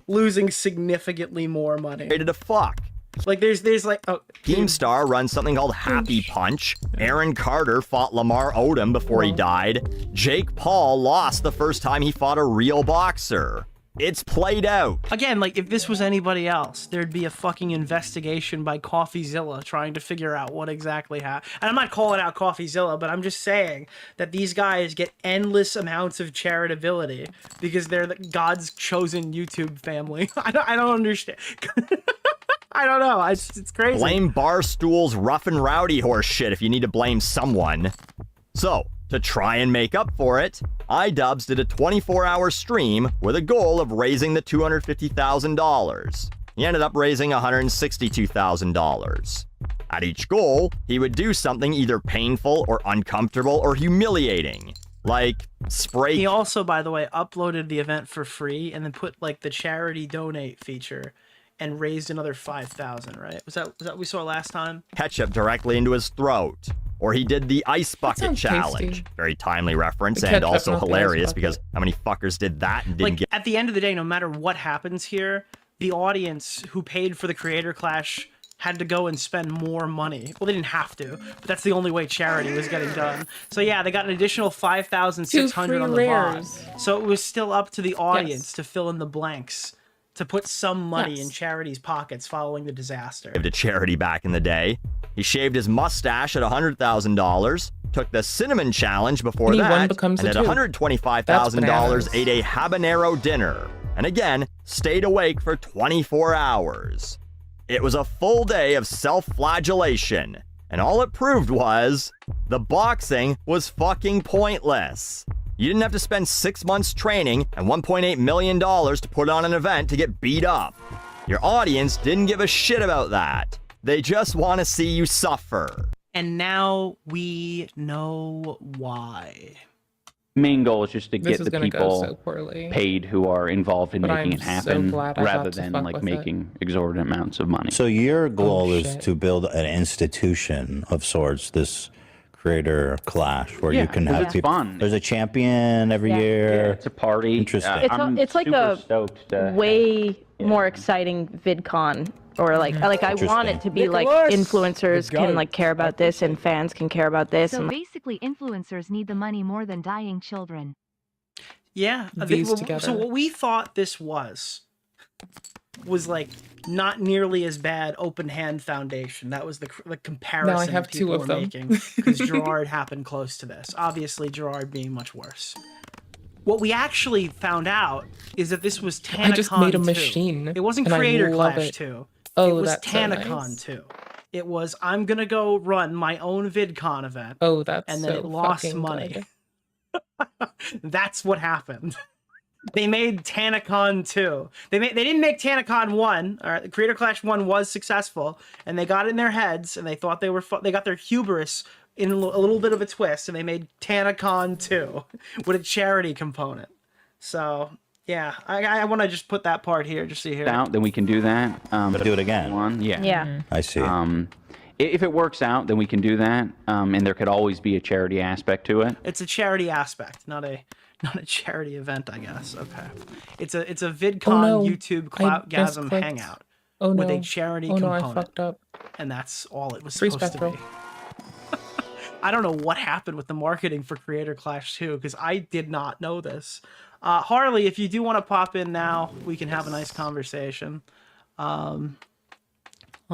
Speaker 18: losing significantly more money.
Speaker 22: To fuck.
Speaker 18: Like there's like
Speaker 22: Keemstar runs something called Happy Punch. Aaron Carter fought Lamar Odom before he died. Jake Paul lost the first time he fought a real boxer. It's played out.
Speaker 18: Again, like, if this was anybody else, there'd be a fucking investigation by CoffeeZilla trying to figure out what exactly happened. And I'm not calling out CoffeeZilla, but I'm just saying that these guys get endless amounts of charitability because they're God's chosen YouTube family. I don't understand. I don't know. It's crazy.
Speaker 22: Blame Barstool's rough and rowdy horse shit if you need to blame someone. So, to try and make up for it, iDubbbz did a 24-hour stream with a goal of raising the $250,000. He ended up raising $162,000. At each goal, he would do something either painful or uncomfortable or humiliating, like spray.
Speaker 18: He also, by the way, uploaded the event for free and then put like the charity donate feature and raised another $5,000, right? Was that what we saw last time?
Speaker 22: Ketchup directly into his throat. Or he did the ice bucket challenge.
Speaker 18: tasty.
Speaker 22: Very timely reference
Speaker 18: The
Speaker 22: and
Speaker 18: ketchup,
Speaker 22: also
Speaker 18: not the ice
Speaker 22: hilarious
Speaker 18: bucket.
Speaker 22: because how many fuckers did that and didn't
Speaker 18: Like,
Speaker 22: get.
Speaker 18: at the end of the day, no matter what happens here, the audience who paid for the Creator Clash had to go and spend more money. Well, they didn't have to, but that's the only way charity was getting done. So yeah, they got an additional 5,600 on the
Speaker 1: rares.
Speaker 18: bot. So it was still up to the audience to fill in the blanks, to put some money in charity's pockets following the disaster.
Speaker 22: To charity back in the day. He shaved his mustache at $100,000, took the cinnamon challenge before
Speaker 1: Anyone
Speaker 22: that,
Speaker 1: becomes
Speaker 22: and
Speaker 1: a
Speaker 22: at
Speaker 1: Jew.
Speaker 22: $125,000
Speaker 1: That's
Speaker 22: ate a habanero dinner, and again, stayed awake for 24 hours. It was a full day of self-flagellation, and all it proved was the boxing was fucking pointless. You didn't have to spend 6 months training and $1.8 million to put on an event to get beat up. Your audience didn't give a shit about that. They just want to see you suffer.
Speaker 18: And now we know why.
Speaker 21: Main goal is just to
Speaker 1: This
Speaker 21: get
Speaker 1: is
Speaker 21: the
Speaker 1: gonna go
Speaker 21: people
Speaker 1: so poorly.
Speaker 21: paid who are involved in
Speaker 1: But
Speaker 21: making
Speaker 1: I'm
Speaker 21: it
Speaker 1: so
Speaker 21: happen,
Speaker 1: glad I
Speaker 21: rather
Speaker 1: got to
Speaker 21: than
Speaker 1: fuck
Speaker 21: like
Speaker 1: with it.
Speaker 21: making exorbitant amounts of money.
Speaker 20: So your goal is
Speaker 1: shit.
Speaker 20: to build an institution of sorts, this creator clash, where
Speaker 21: Yeah,
Speaker 20: you can
Speaker 21: 'cause
Speaker 20: have
Speaker 21: it's
Speaker 20: people.
Speaker 21: fun.
Speaker 20: There's a champion every
Speaker 19: Yeah.
Speaker 20: year.
Speaker 21: It's a party.
Speaker 20: Interesting.
Speaker 19: It's like
Speaker 21: super
Speaker 19: a
Speaker 21: stoked to
Speaker 19: way more exciting VidCon, or like I want it to be like
Speaker 4: Nicholas!
Speaker 19: influencers
Speaker 4: The
Speaker 19: can
Speaker 4: goat.
Speaker 19: like care about this and fans can care about this.
Speaker 17: So
Speaker 19: And
Speaker 17: basically, influencers need the money more than dying children.
Speaker 18: Yeah,
Speaker 1: These together.
Speaker 18: So what we thought this was like not nearly as bad Open Hand Foundation. That was the comparison
Speaker 1: have two
Speaker 18: people
Speaker 1: of
Speaker 18: were
Speaker 1: them.
Speaker 18: making because Gerard happened close to this. Obviously, Gerard being much worse. What we actually found out is that this was TanaCon
Speaker 1: I just made a
Speaker 18: 2.
Speaker 1: machine,
Speaker 18: It wasn't
Speaker 1: and I
Speaker 18: Creator
Speaker 1: love
Speaker 18: Clash
Speaker 1: it.
Speaker 18: 2.
Speaker 1: Oh,
Speaker 18: it was
Speaker 1: that's so
Speaker 18: TanaCon
Speaker 1: nice.
Speaker 18: 2. It was I'm gonna go run my own VidCon event.
Speaker 1: Oh, that's
Speaker 18: and then
Speaker 1: so
Speaker 18: it lost
Speaker 1: fucking
Speaker 18: money.
Speaker 1: good.
Speaker 18: That's what happened. They made TanaCon 2. They didn't make TanaCon 1. All right, the Creator Clash 1 was successful, and they got in their heads, and they thought they were. They got their hubris in a little bit of a twist, and they made TanaCon 2 with a charity component. So yeah, I want to just put that part here, just so you hear.
Speaker 21: out, then we can do that.
Speaker 20: But do it again.
Speaker 21: One, yeah.
Speaker 19: Yeah.
Speaker 20: I see.
Speaker 21: If it works out, then we can do that. And there could always be a charity aspect to it.
Speaker 18: It's a charity aspect, not a charity event, I guess. Okay, it's a VidCon
Speaker 1: Oh, no.
Speaker 18: YouTube
Speaker 1: I just
Speaker 18: Cloutgasm
Speaker 1: clicked.
Speaker 18: hangout
Speaker 1: Oh no.
Speaker 18: with a charity
Speaker 1: oh no,
Speaker 18: component.
Speaker 1: I fucked up.
Speaker 18: And that's all it was
Speaker 1: Free
Speaker 18: supposed
Speaker 1: Spectral.
Speaker 18: to be. I don't know what happened with the marketing for Creator Clash 2 because I did not know this. Harley, if you do want to pop in now, we can have a nice conversation. Let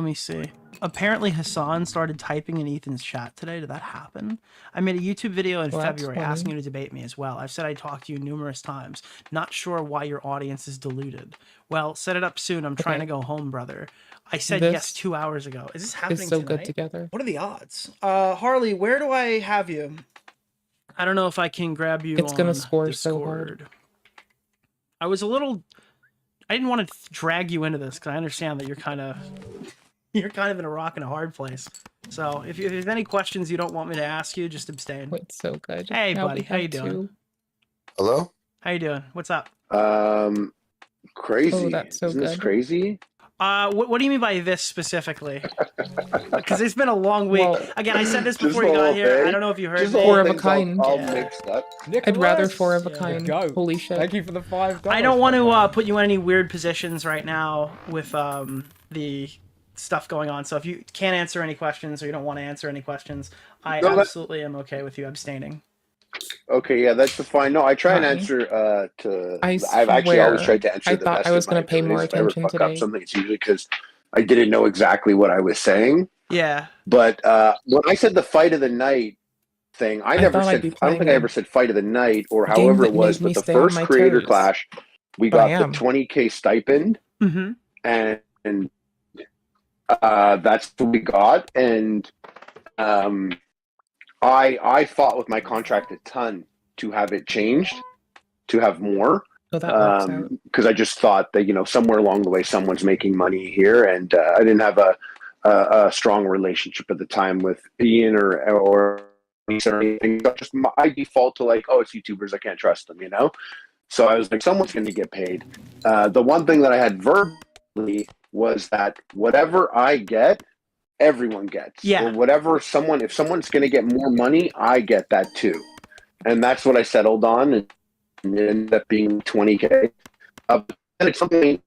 Speaker 18: me see. Apparently Hassan started typing in Ethan's chat today. Did that happen? I made a YouTube video in
Speaker 1: Well, that's
Speaker 18: February
Speaker 1: funny.
Speaker 18: asking you to debate me as well. I've said I'd talk to you numerous times. Not sure why your audience is deluded. Well, set it up soon. I'm trying to
Speaker 1: Okay.
Speaker 18: go home, brother. I said
Speaker 1: This
Speaker 18: yes 2 hours ago. Is this happening
Speaker 1: It's so
Speaker 18: tonight?
Speaker 1: good together.
Speaker 18: What are the odds? Harley, where do I have you? I don't know if I can grab you.
Speaker 1: It's gonna
Speaker 18: on
Speaker 1: score
Speaker 18: Discord.
Speaker 1: so hard.
Speaker 18: I was a little. I didn't want to drag you into this because I understand that you're kind of in a rock and a hard place. So if there's any questions you don't want me to ask you, just abstain.
Speaker 1: It's so good.
Speaker 18: Hey,
Speaker 1: Now
Speaker 18: buddy,
Speaker 1: we
Speaker 18: how you
Speaker 1: have
Speaker 18: doing?
Speaker 1: two.
Speaker 3: Hello?
Speaker 18: How you doing? What's up?
Speaker 3: Crazy.
Speaker 1: Oh, that's so
Speaker 3: Isn't this
Speaker 1: good.
Speaker 3: crazy?
Speaker 18: What do you mean by this specifically? Because it's been a long week.
Speaker 1: Well,
Speaker 18: Again, I said this
Speaker 3: Just
Speaker 18: before
Speaker 3: the
Speaker 18: you got
Speaker 3: whole
Speaker 18: here.
Speaker 3: thing?
Speaker 18: I don't know if you heard
Speaker 3: Just
Speaker 18: me.
Speaker 3: the whole
Speaker 1: Four of a
Speaker 3: thing's all-
Speaker 1: kind.
Speaker 3: all
Speaker 18: Yeah.
Speaker 3: mixed up.
Speaker 1: I'd rather
Speaker 4: Nicholas!
Speaker 1: four of a
Speaker 4: Yeah.
Speaker 1: kind.
Speaker 4: Go.
Speaker 1: Holy shit.
Speaker 4: Thank you for the $5.
Speaker 18: I don't want to put you in any weird positions right now with the stuff going on. So if you can't answer any questions or you don't want to answer any questions, I
Speaker 3: No, that-
Speaker 18: absolutely am okay with you abstaining.
Speaker 3: Okay, yeah, that's fine. No, I try and
Speaker 1: Fine.
Speaker 3: answer to.
Speaker 1: I
Speaker 3: I've actually always
Speaker 1: swear,
Speaker 3: tried to answer
Speaker 1: I
Speaker 3: the
Speaker 1: thought
Speaker 3: best
Speaker 1: I was
Speaker 3: of my
Speaker 1: gonna pay more
Speaker 3: abilities. If I ever
Speaker 1: attention
Speaker 3: fuck
Speaker 1: today.
Speaker 3: up something, it's usually because I didn't know exactly what I was saying.
Speaker 18: Yeah.
Speaker 3: But when I said the fight of the night thing, I never
Speaker 1: thought I'd
Speaker 3: said.
Speaker 1: be
Speaker 3: I don't think
Speaker 1: playing
Speaker 3: I
Speaker 1: a
Speaker 3: ever said fight of the night or
Speaker 1: game
Speaker 3: however
Speaker 1: that
Speaker 3: it was.
Speaker 1: made me
Speaker 3: But the
Speaker 1: stay on
Speaker 3: first
Speaker 1: my
Speaker 3: Creator
Speaker 1: toes.
Speaker 3: Clash, we
Speaker 1: But I
Speaker 3: got the
Speaker 1: am.
Speaker 3: 20K stipend,
Speaker 18: Mm-hmm.
Speaker 3: and that's what we got. And I fought with my contract a ton to have it changed, to have more.
Speaker 1: So that works out.
Speaker 3: Because I just thought that somewhere along the way someone's making money here, and I didn't have a strong relationship at the time with Ian or anything. Just I default to like, oh, it's YouTubers, I can't trust them, So I was like, someone's going to get paid. The one thing that I had verbally was that whatever I get, everyone gets.
Speaker 18: Yeah.
Speaker 3: Or whatever if someone's going to get more money, I get that too. And that's what I settled on, and it ended up being 20K. And it's something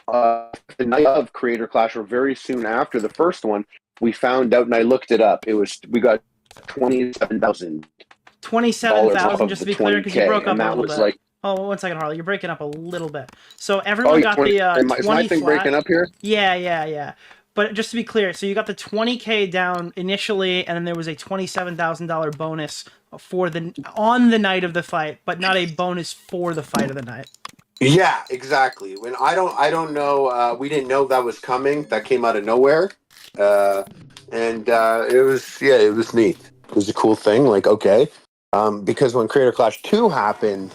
Speaker 3: the night of Creator Clash, or very soon after the first one, we found out, and I looked it up. We got $27,000.
Speaker 18: 27,000, just to be clear, because you broke up
Speaker 3: and
Speaker 18: a
Speaker 3: that
Speaker 18: little
Speaker 3: was
Speaker 18: bit.
Speaker 3: like,
Speaker 18: Oh, 1 second, Harley. You're breaking up a little bit. So everyone got
Speaker 3: 20,
Speaker 18: the
Speaker 3: is
Speaker 18: 20
Speaker 3: my thing
Speaker 18: flat.
Speaker 3: breaking up here?
Speaker 18: Yeah. But just to be clear, so you got the 20K down initially, and then there was a $27,000 bonus on the night of the fight, but not a bonus for the fight of the night.
Speaker 3: Yeah, exactly. When I don't know. We didn't know that was coming. That came out of nowhere, and it was neat. It was a cool thing. Like, okay, because when Creator Clash 2 happened,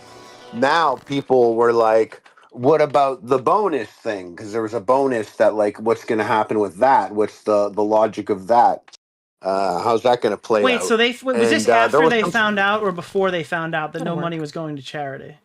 Speaker 3: now people were like, what about the bonus thing? Because there was a bonus that, like, what's going to happen with that? What's the logic of that? How's that going to play out?
Speaker 18: Wait, so was this
Speaker 3: And,
Speaker 18: after
Speaker 3: there was
Speaker 18: they
Speaker 3: some-
Speaker 18: found out or before they found out that no money was going to charity?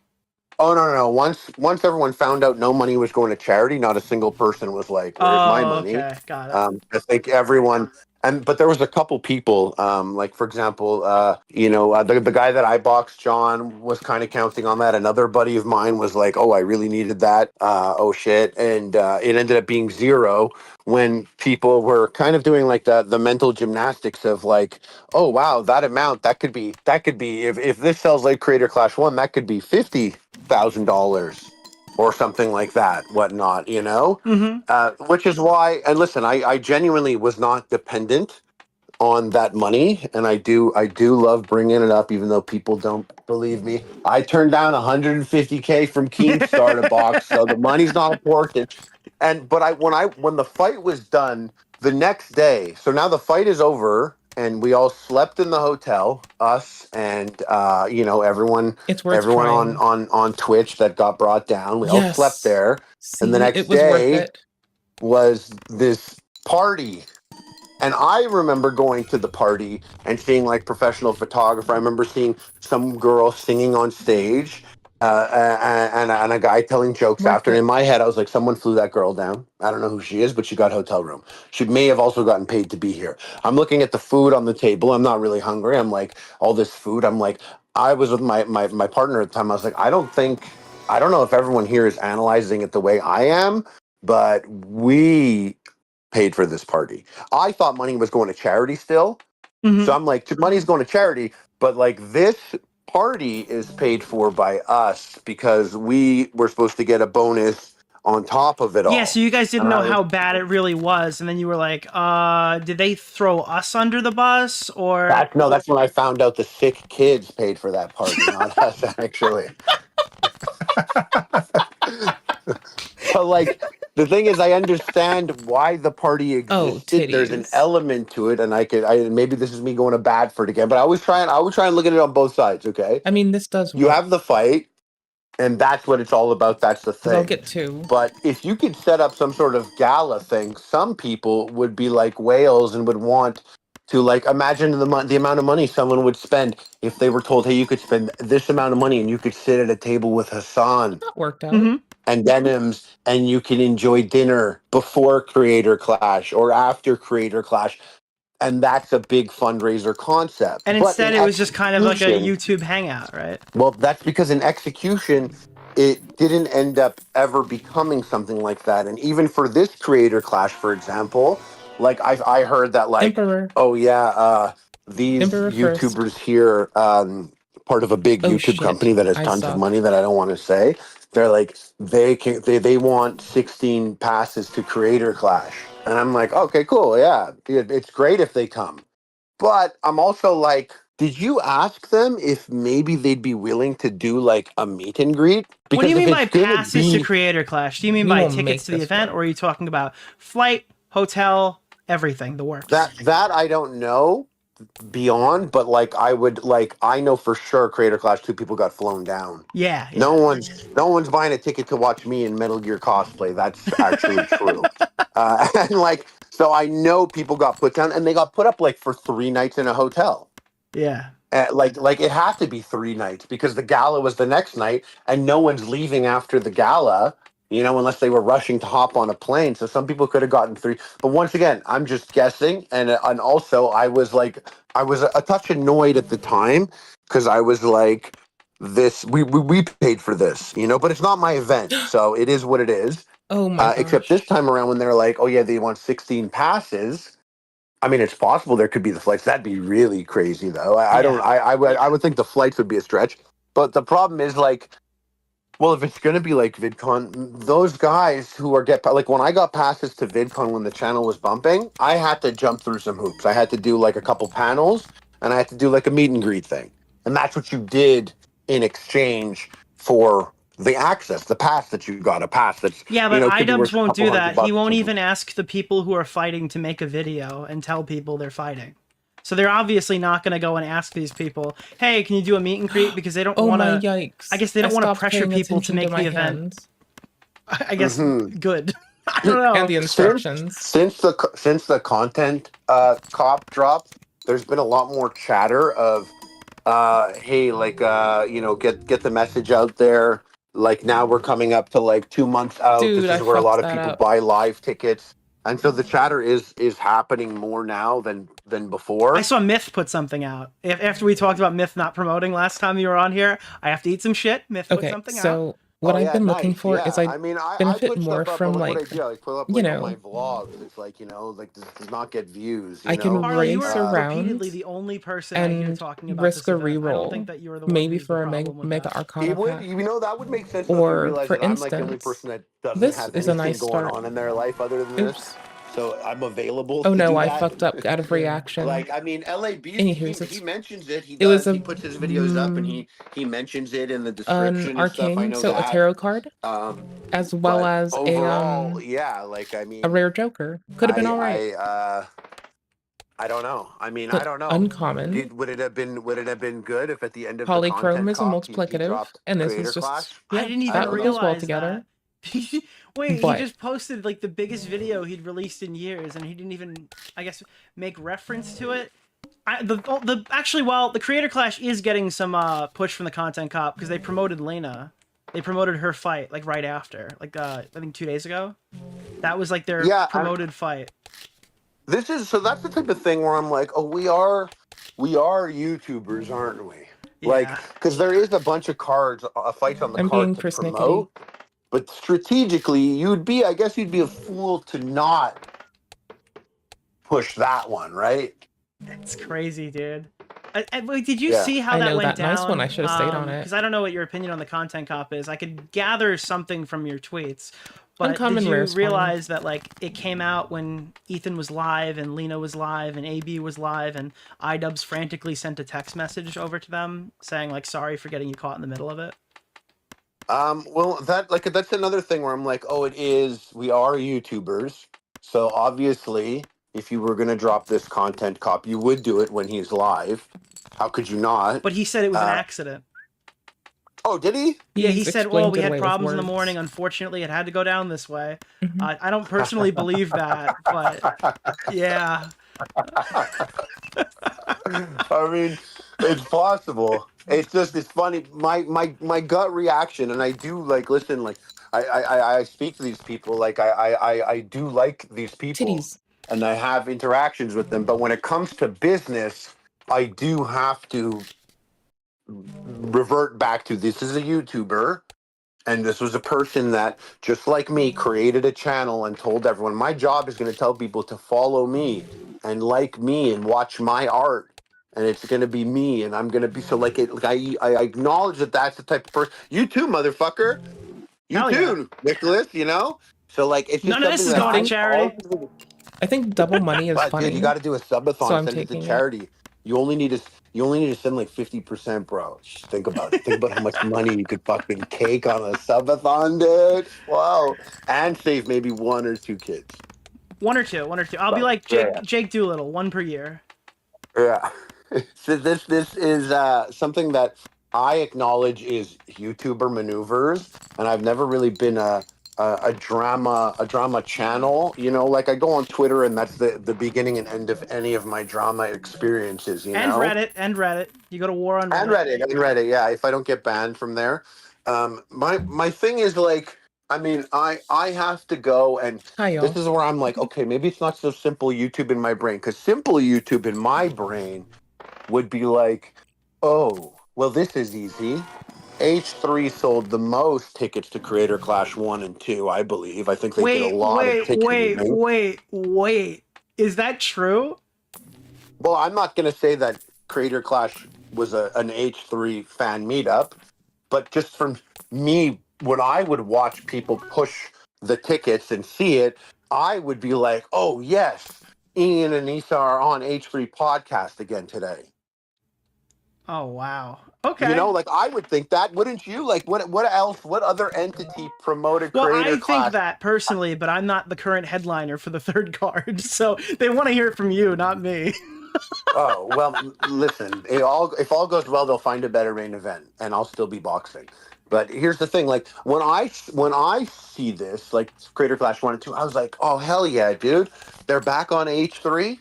Speaker 3: Oh no! Once everyone found out no money was going to charity, not a single person was like, "Where's my money?"
Speaker 18: Okay, got it.
Speaker 3: I think everyone, but there was a couple people, like for example, the guy that I boxed, John, was kind of counting on that. Another buddy of mine was like, "Oh, I really needed that." Oh shit! And it ended up being zero when people were kind of doing like the mental gymnastics of like, "Oh wow, that amount that could be if this sells like Creator Clash 1, that could be $50,000 or something like that, whatnot,
Speaker 18: Mm-hmm.
Speaker 3: which is why, and listen, I genuinely was not dependent on that money, and I do love bringing it up, even though people don't believe me. I turned down 150K from Keemstar to box, so the money's not important. But when the fight was done the next day, so now the fight is over. And we all slept in the hotel, us and everyone.
Speaker 1: It's worth
Speaker 3: everyone
Speaker 1: trying.
Speaker 3: on Twitch that got brought down. We all
Speaker 1: Yes.
Speaker 3: slept there,
Speaker 1: See,
Speaker 3: and the next
Speaker 1: it was worth
Speaker 3: day
Speaker 1: it.
Speaker 3: was this party. And I remember going to the party and seeing like professional photographer. I remember seeing some girl singing on stage. And a guy telling jokes after. And in my head, I was like, someone flew that girl down. I don't know who she is, but she got a hotel room. She may have also gotten paid to be here. I'm looking at the food on the table. I'm not really hungry. I'm like, all this food. I'm like, I was with my partner at the time. I was like, I don't know if everyone here is analyzing it the way I am, but we paid for this party. I thought money was going to charity still.
Speaker 18: Mm-hmm.
Speaker 3: So I'm like, money's going to charity, but like this party is paid for by us because we were supposed to get a bonus on top of it all.
Speaker 18: Yeah, so you guys didn't know how bad it really was, and then you were like, did they throw us under the bus, or...
Speaker 3: That's when I found out the sick kids paid for that party, not us, actually. But like, the thing is, I understand why the party existed. There's an element to it, and maybe this is me going to bat for it again, but I would try and look at it on both sides. Okay.
Speaker 1: I mean, this does.
Speaker 3: You have the fight, and that's what it's all about. That's the thing.
Speaker 1: I'll get to.
Speaker 3: But if you could set up some sort of gala thing, some people would be like whales and would want to like imagine the amount of money someone would spend if they were told, hey, you could spend this amount of money and you could sit at a table with Hassan.
Speaker 1: That worked out.
Speaker 18: Mm-hmm.
Speaker 3: And Denims, and you can enjoy dinner before Creator Clash or after Creator Clash. And that's a big fundraiser concept.
Speaker 18: And
Speaker 3: But
Speaker 18: instead
Speaker 3: in
Speaker 18: it was just kind of like a
Speaker 3: execution-
Speaker 18: YouTube hangout, right?
Speaker 3: Well, that's because in execution, it didn't end up ever becoming something like that. And even for this creator clash, for example, like I heard that like,
Speaker 1: Emperor.
Speaker 3: oh yeah, these
Speaker 1: Emperor first.
Speaker 3: YouTubers here, part of a big
Speaker 1: Oh,
Speaker 3: YouTube
Speaker 1: shit.
Speaker 3: company that has
Speaker 1: I
Speaker 3: tons of
Speaker 1: suck.
Speaker 3: money that I don't want to say. They're like they want 16 passes to Creator Clash, and I'm like, okay, cool, yeah, it's great if they come, but I'm also like, did you ask them if maybe they'd be willing to do like a meet and greet?
Speaker 18: What do you
Speaker 3: if
Speaker 18: mean by
Speaker 3: it's gonna
Speaker 18: passes to
Speaker 3: be-
Speaker 18: Creator Clash? Do you mean
Speaker 1: We
Speaker 18: by
Speaker 1: won't
Speaker 18: tickets
Speaker 1: make
Speaker 18: to the
Speaker 1: this
Speaker 18: event, or are you talking about flight, hotel, everything, the works?
Speaker 3: that I don't know beyond, but like I know for sure Creator Clash 2 people got flown down.
Speaker 18: Yeah.
Speaker 3: No one's buying a ticket to watch me in Metal Gear cosplay. That's actually true. And like, so I know people got put down, and they got put up like for 3 nights in a hotel.
Speaker 18: Yeah.
Speaker 3: Like it had to be 3 nights because the gala was the next night, and no one's leaving after the gala, unless they were rushing to hop on a plane. So some people could have gotten 3. But once again, I'm just guessing, and also I was a touch annoyed at the time because I was like, this we paid for this, but it's not my event, so it is what it is.
Speaker 1: Oh my
Speaker 3: Except this time around when they're like, oh yeah, they want 16 passes. I mean, it's possible there could be the flights. That'd be really crazy, though. I would think the flights would be a stretch. But the problem is, like, well, if it's going to be like VidCon, those guys who are like when I got passes to VidCon when the channel was bumping, I had to jump through some hoops. I had to do like a couple panels, and I had to do like a meet and greet thing, and that's what you did in exchange for the access, the pass that you got, a pass that's
Speaker 18: Yeah, but
Speaker 3: could be worth
Speaker 18: iDubbbz won't do
Speaker 3: $200
Speaker 18: that.
Speaker 3: bucks.
Speaker 18: He won't even ask the people who are fighting to make a video and tell people they're fighting. So they're obviously not going to go and ask these people, hey, can you do a meet and greet? Because they don't
Speaker 1: Oh
Speaker 18: want
Speaker 1: my
Speaker 18: to.
Speaker 1: yikes.
Speaker 18: I guess they don't want to
Speaker 1: stopped
Speaker 18: pressure
Speaker 1: paying
Speaker 18: people to
Speaker 1: attention
Speaker 18: make
Speaker 1: my
Speaker 18: the event.
Speaker 1: hands.
Speaker 18: I guess good. I don't know.
Speaker 1: And the instructions.
Speaker 3: Since the content cop dropped, there's been a lot more chatter of, hey, like get the message out there. Like now we're coming up to like 2 months out.
Speaker 1: Dude,
Speaker 3: this is
Speaker 1: I
Speaker 3: where a lot of
Speaker 1: fucked that
Speaker 3: people
Speaker 1: up.
Speaker 3: buy live tickets, and so the chatter is happening more now than before.
Speaker 18: I saw Myth put something out. After we talked about Myth not promoting last time you were on here, I have to eat some shit. Myth put
Speaker 1: Okay,
Speaker 18: something out.
Speaker 1: so what I've been looking for is I benefit
Speaker 3: put
Speaker 1: more
Speaker 3: stuff up,
Speaker 1: from
Speaker 3: but
Speaker 1: like,
Speaker 3: what I do, I put up
Speaker 1: you
Speaker 3: like
Speaker 1: know,
Speaker 3: on my vlogs. It's like like this does not get views.
Speaker 1: I can
Speaker 18: Carla, you
Speaker 1: race
Speaker 18: were
Speaker 1: around
Speaker 18: repeatedly the only person I hear
Speaker 1: and
Speaker 18: talking about
Speaker 1: risk
Speaker 18: this
Speaker 1: a
Speaker 18: event. I don't
Speaker 1: reroll,
Speaker 18: think that you were the one
Speaker 1: maybe
Speaker 18: who's the
Speaker 1: for a
Speaker 18: problem with
Speaker 1: mega
Speaker 18: that.
Speaker 1: arcana
Speaker 3: It would,
Speaker 1: pack.
Speaker 3: that would make sense. Once they
Speaker 1: Or
Speaker 3: realize
Speaker 1: for
Speaker 3: that I'm like the only
Speaker 1: instance,
Speaker 3: person that doesn't
Speaker 1: this
Speaker 3: have
Speaker 1: is a
Speaker 3: anything
Speaker 1: nice
Speaker 3: going
Speaker 1: start.
Speaker 3: on in their life other than
Speaker 1: Oops.
Speaker 3: this. So I'm available.
Speaker 1: Oh
Speaker 3: to
Speaker 1: no,
Speaker 3: do
Speaker 1: I
Speaker 3: that.
Speaker 1: fucked up out of reaction.
Speaker 3: Like, I mean, LAB,
Speaker 1: Anywho's,
Speaker 3: he mentions it. He
Speaker 1: it was
Speaker 3: does.
Speaker 1: a
Speaker 3: He puts his videos up and he mentions it in the
Speaker 1: an
Speaker 3: description and stuff. I
Speaker 1: arcane,
Speaker 3: know
Speaker 1: so a
Speaker 3: that.
Speaker 1: tarot card, as well
Speaker 3: But
Speaker 1: as
Speaker 3: overall, yeah, like I mean,
Speaker 1: a rare joker. Could have been alright.
Speaker 3: I don't know. I mean,
Speaker 1: But
Speaker 3: I don't know.
Speaker 1: uncommon.
Speaker 3: Would it have been good if at the end of the
Speaker 1: Polychrome
Speaker 3: content
Speaker 1: is a
Speaker 3: cop, he
Speaker 1: multiplicative,
Speaker 3: dropped
Speaker 1: and this
Speaker 3: Creator
Speaker 1: is just
Speaker 3: Clash?
Speaker 1: yeah,
Speaker 18: I didn't even
Speaker 1: that goes
Speaker 18: realize
Speaker 1: well together.
Speaker 18: that. Wait,
Speaker 1: But-
Speaker 18: he just posted like the biggest video he'd released in years, and he didn't even, I guess, make reference to it. Actually, while the Creator Clash is getting some push from the content cop because they promoted Lena, they promoted her fight like right after, like I think 2 days ago. That was like their promoted fight.
Speaker 3: That's the type of thing where I'm like, oh, we are YouTubers, aren't we? Like, because there is a bunch of cards, fights on the
Speaker 1: I'm
Speaker 3: card
Speaker 1: being
Speaker 3: to
Speaker 1: persnickety.
Speaker 3: promote, but strategically, I guess you'd be a fool to not push that one, right?
Speaker 18: It's crazy, dude. Wait, did you
Speaker 3: Yeah.
Speaker 18: see how
Speaker 1: I
Speaker 18: that
Speaker 1: know
Speaker 18: went
Speaker 1: that
Speaker 18: down?
Speaker 1: nice one. I should have stayed on it.
Speaker 18: Because I don't know what your opinion on the content cop is. I could gather something from your tweets. But
Speaker 1: Uncommon
Speaker 18: did you
Speaker 1: rare spawn.
Speaker 18: realize that like it came out when Ethan was live and Lena was live and AB was live and iDubbbz frantically sent a text message over to them saying like sorry for getting you caught in the middle of it?
Speaker 3: Well, that's another thing where I'm like, oh, we are YouTubers, so obviously, if you were gonna drop this content cop, you would do it when he's live. How could you not?
Speaker 18: But he said it was an accident.
Speaker 3: Oh, did he?
Speaker 18: Yeah, he
Speaker 1: He's
Speaker 18: said, well, we
Speaker 1: explained it
Speaker 18: had
Speaker 1: away with
Speaker 18: problems in the
Speaker 1: words.
Speaker 18: morning. Unfortunately, it had to go down this way. I don't personally believe that, but yeah.
Speaker 3: I mean, it's possible. It's funny. My gut reaction, and I do like listen. Like I speak to these people. Like I do like these people,
Speaker 1: Titties.
Speaker 3: and I have interactions with them. But when it comes to business, I do have to revert back to this is a YouTuber, And this was a person that, just like me, created a channel and told everyone, my job is going to tell people to follow me and like me and watch my art. And it's going to be me. And I'm going to be, so like, I acknowledge that that's the type of person. You too, motherfucker. You
Speaker 18: Hell
Speaker 3: too, Nicholas, you know? So like, it's just
Speaker 18: None of this is going to charity.
Speaker 1: I think double money is
Speaker 3: But
Speaker 1: funny.
Speaker 3: dude, you got to do a subathon,
Speaker 1: So I'm
Speaker 3: send it to
Speaker 1: taking it.
Speaker 3: charity. You only need to send like 50%, bro. Just think about it. Think about how much money you could fucking cake on a subathon, dude. Wow. And save maybe 1 or 2 kids.
Speaker 18: One or two. I'll be like Jake Doolittle, 1 per year.
Speaker 3: Yeah. So this is something that I acknowledge is YouTuber maneuvers, and I've never really been a drama channel. You know, like I go on Twitter, and that's the beginning and end of any of my drama experiences. You know,
Speaker 18: And Reddit. You go to war on Reddit.
Speaker 3: And Reddit. Yeah, if I don't get banned from there, my thing is like, I mean, I have to go, and this is where I'm like, okay, maybe it's not so simple YouTube in my brain, because simple YouTube in my brain would be like, oh, well, this is easy. H3 sold the most tickets to Creator Clash 1 and 2, I believe. I think they did a lot of tickets.
Speaker 18: Wait. Is that true?
Speaker 3: Well, I'm not going to say that Creator Clash was an H3 fan meetup, but just from me, when I would watch people push the tickets and see it, I would be like, oh, yes, Ian and Issa are on H3 podcast again today.
Speaker 18: Oh, wow. Okay.
Speaker 3: You know, like I would think that, wouldn't you? Like, what else? What other entity promoted Creator
Speaker 18: Well, I
Speaker 3: Clash?
Speaker 18: think that personally, but I'm not the current headliner for the third card, so they want to hear it from you, not me.
Speaker 3: Oh, well, listen, if all goes well, they'll find a better main event, and I'll still be boxing. But here's the thing, like, when I see this, like, Creator Clash 1 and 2, I was like, oh, hell yeah, dude. They're back on H3.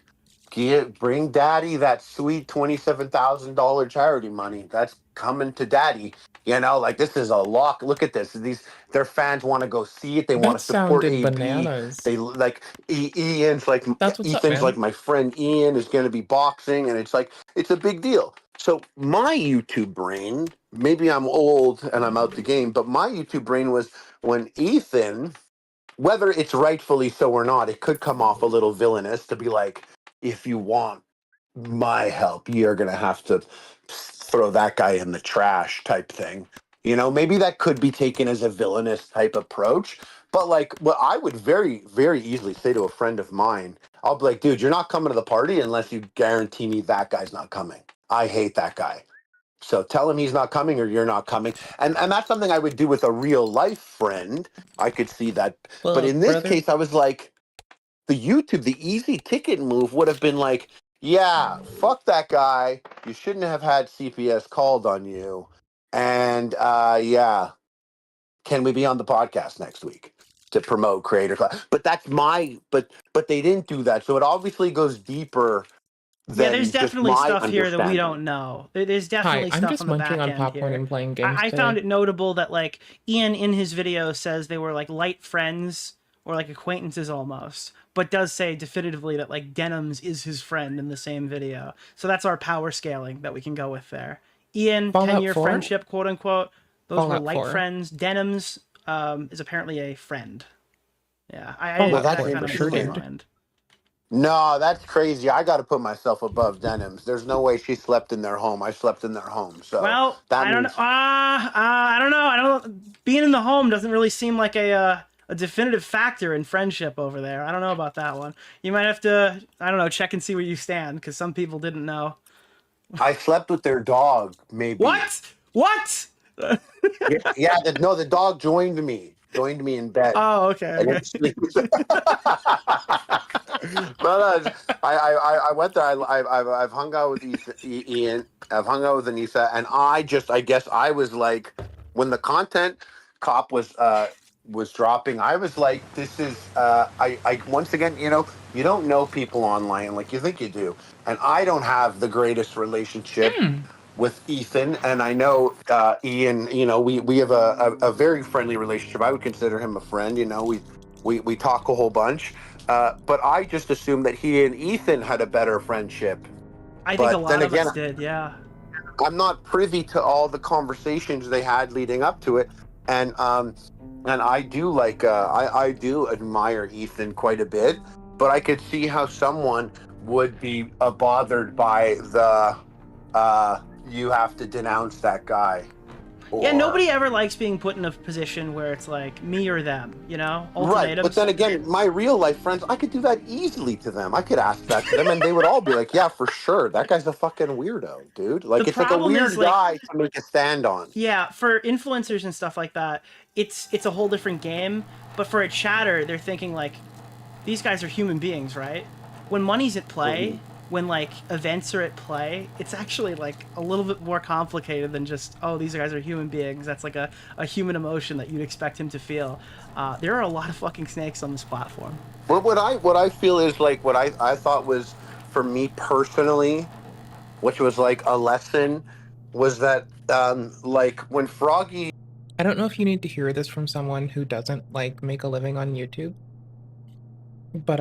Speaker 3: Bring daddy that sweet $27,000 charity money. That's coming to daddy. You know, like, this is a lock. Look at this. Their fans want to go see it. They want to support AB.
Speaker 1: Bananas.
Speaker 3: They like Ian's like
Speaker 1: Ethan's
Speaker 3: up, like my friend Ian is going to be boxing, and it's like it's a big deal. So my YouTube brain, maybe I'm old and I'm out the game, but my YouTube brain was when Ethan, whether it's rightfully so or not, it could come off a little villainous to be like, if you want my help, you're going to have to throw that guy in the trash type thing. You know, maybe that could be taken as a villainous type approach. But like, what I would very, very easily say to a friend of mine, I'll be like, dude, you're not coming to the party unless you guarantee me that guy's not coming. I hate that guy. So tell him he's not coming or you're not coming. And that's something I would do with a real life friend. I could see that.
Speaker 1: Well,
Speaker 3: but in this
Speaker 1: brother-
Speaker 3: case, I was like, the easy ticket move would have been like, yeah, fuck that guy. You shouldn't have had CPS called on you. And yeah, can we be on the podcast next week to promote Creator Clash? But that's but they didn't do that. So it obviously goes deeper than
Speaker 18: Yeah, there's
Speaker 3: just
Speaker 18: definitely
Speaker 3: my
Speaker 18: stuff here that we
Speaker 3: understanding.
Speaker 18: don't know. There's definitely
Speaker 1: Hi, I'm
Speaker 18: stuff
Speaker 1: just
Speaker 18: on the
Speaker 1: munching
Speaker 18: back
Speaker 1: on
Speaker 18: end
Speaker 1: popcorn
Speaker 18: here.
Speaker 1: and playing games
Speaker 18: I
Speaker 1: today.
Speaker 18: found it notable that like Ian in his video says they were like light friends or like acquaintances almost, but does say definitively that like Denims is his friend in the same video. So that's our power scaling that we can go with there. Ian,
Speaker 1: Fallout
Speaker 18: 10-year
Speaker 1: 4?
Speaker 18: friendship, quote unquote. Those were
Speaker 1: Fallout
Speaker 18: light
Speaker 1: 4.
Speaker 18: friends. Denims is apparently a friend. Yeah, I
Speaker 1: Fallout
Speaker 3: Well,
Speaker 18: that
Speaker 3: that's
Speaker 18: kind of
Speaker 1: sure
Speaker 18: blew my
Speaker 1: did.
Speaker 18: mind.
Speaker 3: No, that's crazy. I got to put myself above Denims. There's no way she slept in their home. I slept in their home. So
Speaker 18: Well,
Speaker 3: that
Speaker 18: I don't know.
Speaker 3: means
Speaker 18: I don't know. I don't. Being in the home doesn't really seem like a definitive factor in friendship over there. I don't know about that one. You might have to, I don't know, check and see where you stand because some people didn't know.
Speaker 3: I slept with their dog. Maybe
Speaker 18: What?
Speaker 3: Yeah, the dog joined me in bed.
Speaker 18: Oh, okay.
Speaker 3: And it sleeps. But I went there. I've hung out with Ian. I've hung out with Anissa, and I guess I was like, when the content cop was dropping, I was like, this is I once again, you know, you don't know people online like you think you do, and I don't have the greatest relationship with Ethan, and I know Ian, you know, we have a very friendly relationship. I would consider him a friend. You know, we talk a whole bunch, but I just assumed that he and Ethan had a better friendship.
Speaker 18: I think
Speaker 3: But
Speaker 18: a lot
Speaker 3: then
Speaker 18: of
Speaker 3: again,
Speaker 18: us did, yeah.
Speaker 3: I'm not privy to all the conversations they had leading up to it. And I do like I do admire Ethan quite a bit, but I could see how someone would be bothered by the you have to denounce that guy.
Speaker 18: Yeah, nobody ever likes being put in a position where it's like me or them, you know?
Speaker 3: Right, but then again, my real life friends, I could do that easily to them. I could ask that to them, and they would all be like, "Yeah, for sure, that guy's a fucking weirdo, dude." Like,
Speaker 18: The
Speaker 3: it's like a
Speaker 18: problem
Speaker 3: weird
Speaker 18: is, like-
Speaker 3: guy to make a stand on.
Speaker 18: Yeah, for influencers and stuff like that, it's a whole different game. But for a chatter, they're thinking like, these guys are human beings, right? When money's at play, when like events are at play, it's actually like a little bit more complicated than just, oh, these guys are human beings. That's like a human emotion that you'd expect him to feel. There are a lot of fucking snakes on this platform.
Speaker 3: Well, what I feel is like what I thought was, for me personally, which was like a lesson, was that like when Froggy.
Speaker 1: I don't know if you need to hear this from someone who doesn't like make a living on YouTube. But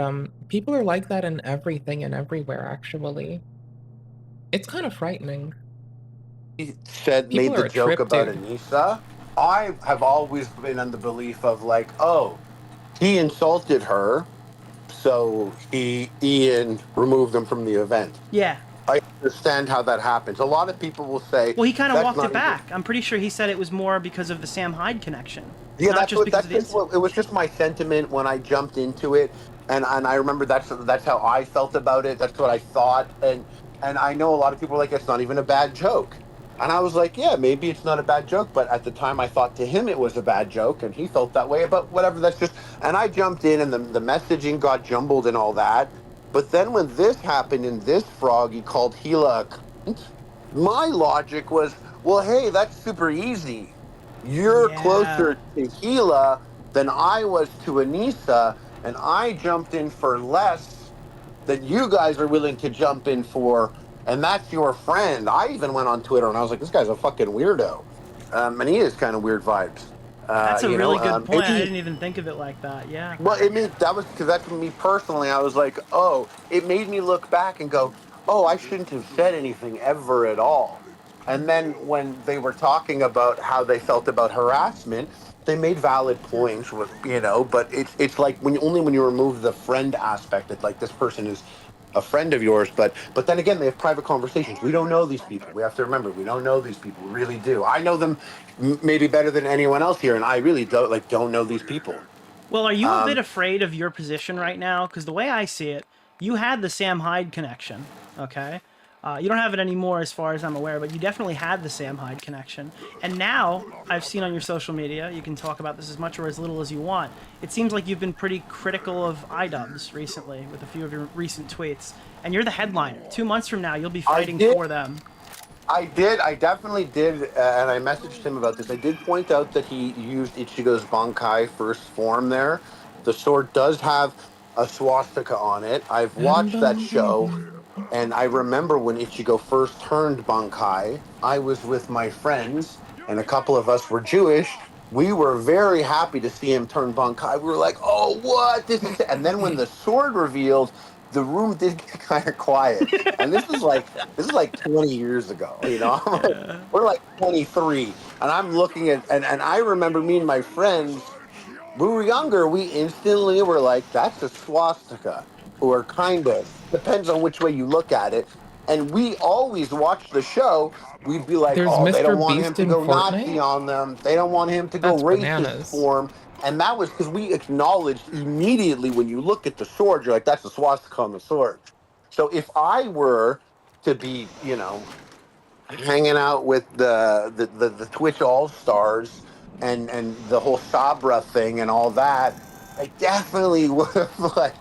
Speaker 1: people are like that in everything and everywhere, actually. It's kind of frightening.
Speaker 3: Made
Speaker 1: People
Speaker 3: the
Speaker 1: are a
Speaker 3: joke
Speaker 1: trip,
Speaker 3: about
Speaker 1: dude.
Speaker 3: Anissa. I have always been in the belief of like, oh, he insulted her, so Ian removed him from the event.
Speaker 18: Yeah.
Speaker 3: I understand how that happens. A lot of people will say,
Speaker 18: Well, he kind of
Speaker 3: "That's
Speaker 18: walked
Speaker 3: not
Speaker 18: it back. I'm pretty sure he said it was more because of the Sam Hyde connection.
Speaker 3: Yeah,
Speaker 18: Not
Speaker 3: that's
Speaker 18: just
Speaker 3: what
Speaker 18: because
Speaker 3: that's
Speaker 18: of the
Speaker 3: just what, it was just my sentiment when I jumped into it, and I remember that's how I felt about it. That's what I thought, and I know a lot of people are like, it's not even a bad joke, and I was like, yeah, maybe it's not a bad joke, but at the time I thought to him it was a bad joke, and he felt that way. But whatever, that's just, and I jumped in, and the messaging got jumbled and all that. But then when this happened and this Froggy called Gila a cunt, my logic was, well, hey, that's super easy. You're closer to Gila than I was to Anissa, and I jumped in for less than you guys are willing to jump in for, and that's your friend. I even went on Twitter and I was like, this guy's a fucking weirdo. And he is kind of weird vibes.
Speaker 18: That's a really good point. I
Speaker 3: maybe-
Speaker 18: didn't even think of it like that. Yeah.
Speaker 3: Well, it made that was because that's me personally. I was like, oh, it made me look back and go, oh, I shouldn't have said anything ever at all. And then when they were talking about how they felt about harassment, they made valid points with, but it's like when you remove the friend aspect, it's like this person is a friend of yours, but then again, they have private conversations. We don't know these people. We have to remember, we don't know these people. We really do. I know them maybe better than anyone else here, and I really don't know these people.
Speaker 18: Well, are you a bit afraid of your position right now? Because the way I see it, you had the Sam Hyde connection, okay? You don't have it anymore as far as I'm aware, but you definitely had the Sam Hyde connection. And now, I've seen on your social media, you can talk about this as much or as little as you want, it seems like you've been pretty critical of iDubbbz recently with a few of your recent tweets. And you're the headliner. 2 months from now, you'll be fighting for them.
Speaker 3: I definitely did, and I messaged him about this. I did point out that he used Ichigo's Bankai first form there. The sword does have a swastika on it. I've watched that show, and I remember when Ichigo first turned Bankai, I was with my friends, and a couple of us were Jewish. We were very happy to see him turn Bankai. We were like, oh, what? And then when the sword revealed, the room did get kind of quiet. And this is like 20 years ago, We're like 23. And I'm looking at, and I remember me and my friends, we were younger, we instantly were like, that's a swastika. Or kind of. Depends on which way you look at it. And we always watch the show. We'd be like,
Speaker 1: There's
Speaker 3: oh, they don't
Speaker 1: Mr.
Speaker 3: want
Speaker 1: Beast
Speaker 3: him to
Speaker 1: in
Speaker 3: go
Speaker 1: Fortnite?
Speaker 3: Nazi on them. They don't want him to go
Speaker 1: That's
Speaker 3: racist
Speaker 1: bananas.
Speaker 3: form. And that was because we acknowledged immediately when you look at the sword, you're like, that's a swastika on the sword. So if I were to be, hanging out with the Twitch All-Stars and the whole Sabra thing and all that, I definitely would have, like,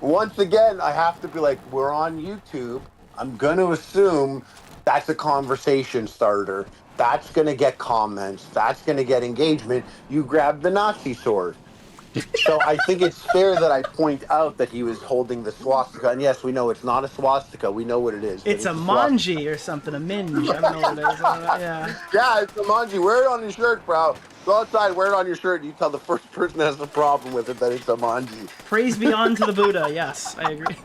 Speaker 3: once again, I have to be like, we're on YouTube. I'm going to assume that's a conversation starter. That's going to get comments. That's going to get engagement. You grab the Nazi sword. So I think it's fair that I point out that he was holding the swastika. And yes, we know it's not a swastika. We know what it is. but
Speaker 18: It's a
Speaker 3: swastika.
Speaker 18: manji or something, a minge. I don't know what it is. Yeah.
Speaker 3: Yeah, it's a manji. Wear it on your shirt, bro. Go outside, wear it on your shirt, and you tell the first person that has a problem with it that it's a manji.
Speaker 18: Praise be unto the Buddha. Yes, I agree.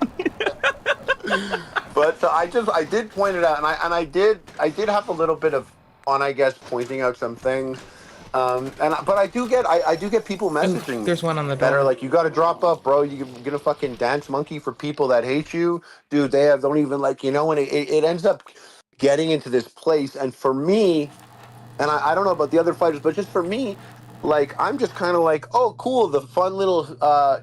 Speaker 3: But I did point it out, and I did have a little bit of fun, I guess, pointing out some things. But I do get people messaging
Speaker 1: There's one on the
Speaker 3: that
Speaker 1: door.
Speaker 3: are like, you got to drop up, bro. You're gonna fucking dance monkey for people that hate you, dude. Don't even like, and it ends up getting into this place. And for me, and I don't know about the other fighters, but just for me, like, I'm just kind of like, oh, cool, the fun little.
Speaker 1: I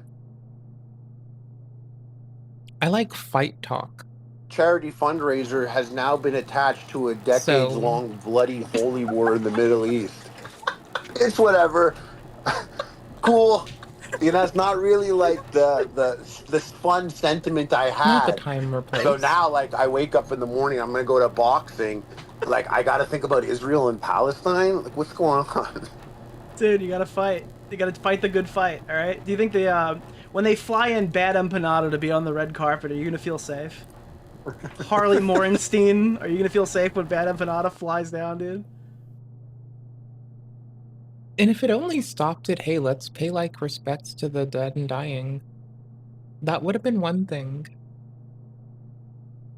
Speaker 1: like fight talk.
Speaker 3: Charity fundraiser has now been attached to a decades-long bloody holy war in the Middle East. It's whatever. Cool. It's not really like the fun sentiment I had.
Speaker 1: Not the time or place.
Speaker 3: So now, like, I wake up in the morning, I'm gonna go to boxing. Like, I gotta think about Israel and Palestine. Like, what's going on?
Speaker 18: Dude, you gotta fight. You gotta fight the good fight. All right. Do you think when they fly in Bad Empanada to be on the red carpet, are you gonna feel safe? Harley Morenstein, are you gonna feel safe when Bad Empanada flies down, dude?
Speaker 1: And if it only stopped at, hey, let's pay like respects to the dead and dying, that would have been one thing.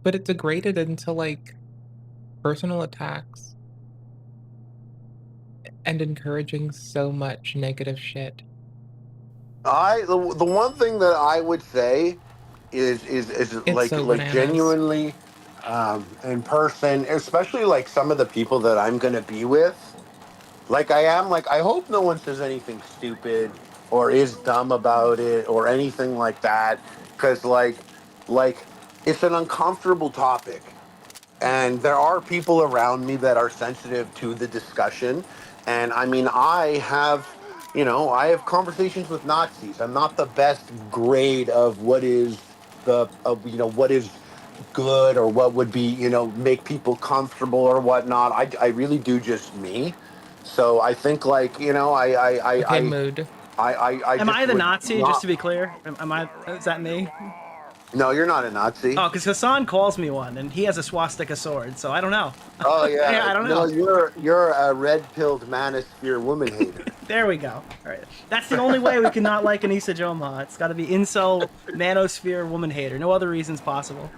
Speaker 1: But it degraded into like personal attacks and encouraging so much negative shit.
Speaker 3: The one thing that I would say is like
Speaker 1: so
Speaker 3: like
Speaker 1: bananas.
Speaker 3: genuinely in person, especially like some of the people that I'm gonna be with. Like, I hope no one says anything stupid or is dumb about it or anything like that, because like it's an uncomfortable topic, and there are people around me that are sensitive to the discussion. And I mean, I have conversations with Nazis. I'm not the best grade of what is what is good or what would be make people comfortable or whatnot. I really do just me. So I think like
Speaker 1: mood.
Speaker 18: Am I the Nazi? Just to be clear, is that me?
Speaker 3: No, you're not a Nazi.
Speaker 18: Oh, because Hassan calls me one, and he has a swastika sword, so I don't know.
Speaker 3: Oh yeah.
Speaker 18: Yeah, I don't know.
Speaker 3: No, you're a red-pilled manosphere woman hater.
Speaker 18: There we go. All right, that's the only way we can not like Anissa Joma. It's got to be incel, manosphere, woman hater. No other reasons possible.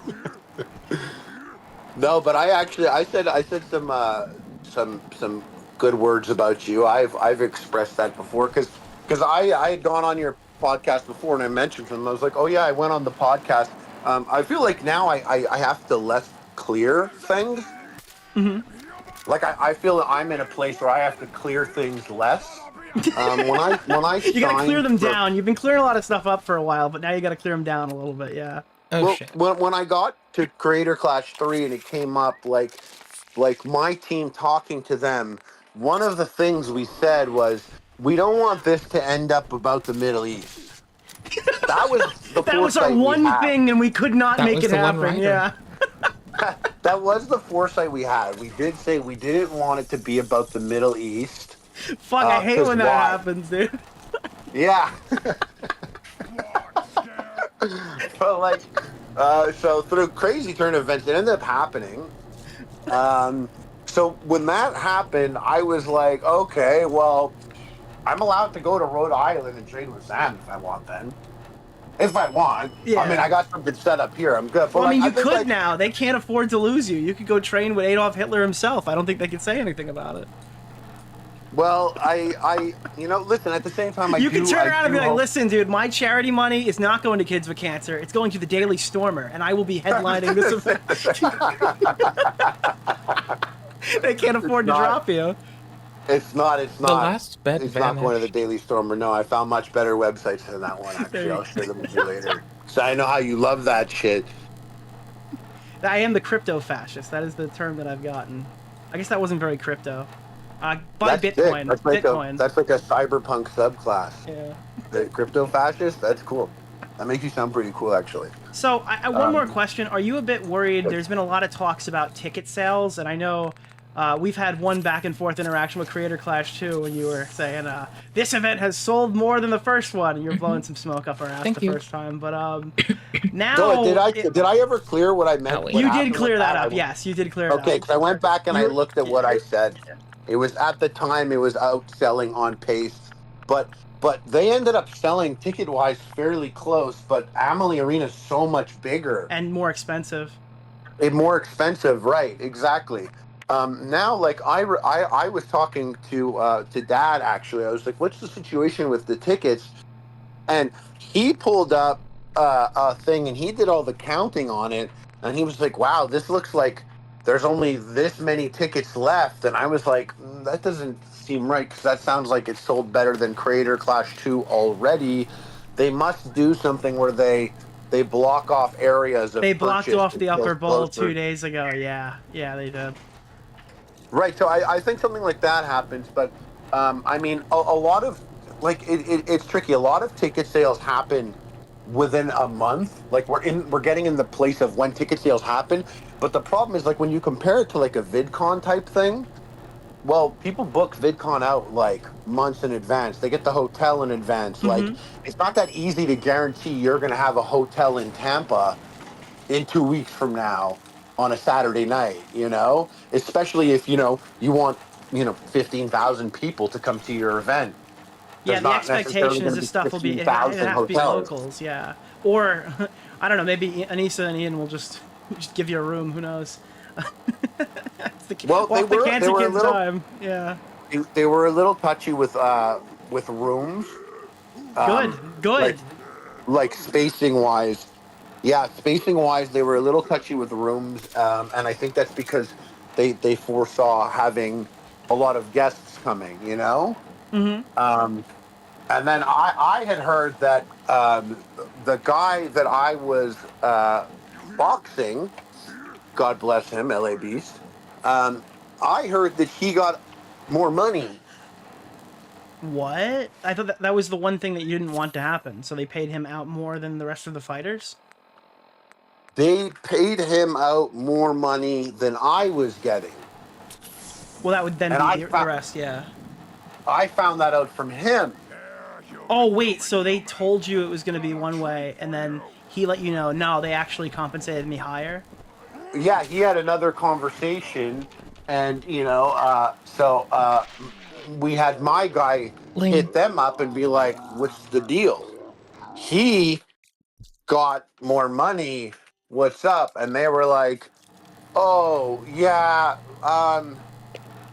Speaker 3: No, but I said some good words about you. I've expressed that before because I had gone on your podcast before and I mentioned them. I was like, oh yeah, I went on the podcast. I feel like now I have to less clear things.
Speaker 18: Mm-hmm.
Speaker 3: Like I feel that I'm in a place where I have to clear things less. When I
Speaker 18: You gotta clear them
Speaker 3: signed for-
Speaker 18: down. You've been clearing a lot of stuff up for a while, but now you gotta clear them down a little bit. Yeah.
Speaker 3: When I got to Creator Clash 3 and it came up like my team talking to them, one of the things we said was, we don't want this to end up about the Middle East. That was the
Speaker 18: That was our
Speaker 3: foresight we
Speaker 18: one
Speaker 3: had.
Speaker 18: thing, and we could not
Speaker 3: That
Speaker 18: make
Speaker 3: was
Speaker 18: it
Speaker 3: the one
Speaker 18: happen.
Speaker 3: writer.
Speaker 18: Yeah.
Speaker 3: That was the foresight we had. We did say we didn't want it to be about the Middle East.
Speaker 18: Fuck, I hate
Speaker 3: 'cause
Speaker 18: when that
Speaker 3: why?
Speaker 18: happens, dude.
Speaker 3: Yeah. But like, so through crazy turn of events, it ended up happening. So when that happened, I was like, okay, well, I'm allowed to go to Rhode Island and trade with Sam if I want then. If I want.
Speaker 18: Yeah.
Speaker 3: I mean, I got something set up here. I'm good. But
Speaker 18: Well, I mean, you
Speaker 3: think,
Speaker 18: could now. They can't afford to lose you. You could go train with Adolf Hitler himself. I don't think they could say anything about it.
Speaker 3: Well, I listen, at the same time,
Speaker 18: You can turn around and be like,
Speaker 3: hope-
Speaker 18: listen, dude, my charity money is not going to kids with cancer. It's going to the Daily Stormer, and I will be headlining this event. They can't afford to
Speaker 3: not-
Speaker 18: drop you.
Speaker 3: It's not.
Speaker 1: The last bet
Speaker 3: It's not going to the
Speaker 1: vanished.
Speaker 3: Daily Stormer. No, I found much better websites than that one.
Speaker 18: There
Speaker 3: Actually,
Speaker 18: you
Speaker 3: I'll share them with you later. So I know how you love that shit.
Speaker 18: I am the crypto fascist. That is the term that I've gotten. I guess that wasn't very crypto. Buy
Speaker 3: That's sick.
Speaker 18: Bitcoin.
Speaker 3: That's like
Speaker 18: Bitcoin.
Speaker 3: that's like a cyberpunk subclass.
Speaker 18: Yeah.
Speaker 3: The crypto fascist. That's cool. That makes you sound pretty cool, actually.
Speaker 18: So, one more question. Are you a bit worried? There's been a lot of talks about ticket sales, and I know we've had one back and forth interaction with Creator Clash 2 when you were saying this event has sold more than the first one, and you're blowing some smoke up our ass
Speaker 1: Thank
Speaker 18: the
Speaker 1: you.
Speaker 18: first time. But now
Speaker 3: So, did I ever clear what I meant? what
Speaker 18: you
Speaker 3: happened
Speaker 18: did clear
Speaker 3: with
Speaker 18: that
Speaker 3: I-
Speaker 18: up. Yes, you did clear it up.
Speaker 3: Okay, because I went back and I looked at what I said. It was at the time it was outselling on pace, but they ended up selling ticket wise fairly close. But Amalie Arena is so much bigger
Speaker 18: And more expensive.
Speaker 3: and more expensive, right? Exactly. now, like I was talking to Dad actually. I was like, "What's the situation with the tickets?" And he pulled up a thing and he did all the counting on it, and he was like, "Wow, this looks like there's only this many tickets left." And I was like, "That doesn't seem right, because that sounds like it sold better than Creator Clash 2 already. They must do something where they block off areas of
Speaker 18: They blocked
Speaker 3: purchase
Speaker 18: off
Speaker 3: to
Speaker 18: the upper
Speaker 3: close-
Speaker 18: bowl
Speaker 3: close
Speaker 18: 2
Speaker 3: their-
Speaker 18: days ago. Yeah, they did.
Speaker 3: Right, so I think something like that happens, but I mean, a lot of, like, it's tricky. A lot of ticket sales happen within a month. Like, we're getting in the place of when ticket sales happen, but the problem is, like, when you compare it to, like, a VidCon type thing, well, people book VidCon out, like, months in advance. They get the hotel in advance. Like, it's not that easy to guarantee you're going to have a hotel in Tampa in 2 weeks from now on a Saturday night, you know? Especially if, you know, you want, 15,000 people to come to your event.
Speaker 18: Yeah,
Speaker 3: There's
Speaker 18: the
Speaker 3: not
Speaker 18: expectation
Speaker 3: necessarily
Speaker 18: is
Speaker 3: gonna
Speaker 18: this
Speaker 3: be
Speaker 18: stuff will be it
Speaker 3: 15,000
Speaker 18: has to be
Speaker 3: hotels.
Speaker 18: locals, yeah. Or I don't know, maybe Anissa and Ian will just give you a room. Who knows?
Speaker 3: Well, they were
Speaker 18: Cancer
Speaker 3: a
Speaker 18: Kids
Speaker 3: little,
Speaker 18: time. Yeah.
Speaker 3: they were a little touchy with rooms.
Speaker 18: Good.
Speaker 3: Like spacing wise. Yeah, spacing wise, they were a little touchy with the rooms, and I think that's because they foresaw having a lot of guests coming, you know. And then I had heard that the guy that I was boxing, God bless him, LA Beast. I heard that he got more money.
Speaker 18: What? I thought that was the one thing that you didn't want to happen. So they paid him out more than the rest of the fighters?
Speaker 3: They paid him out more money than I was getting.
Speaker 18: Well, that would then
Speaker 3: And
Speaker 18: be the rest, yeah.
Speaker 3: I found that out from him.
Speaker 18: Oh, wait, so they told you it was going to be one way, and then he let you know, no, they actually compensated me higher?
Speaker 3: Yeah, he had another conversation, and, we had my guy hit them up and be like, what's the deal? He got more money. What's up? And they were like, oh, yeah,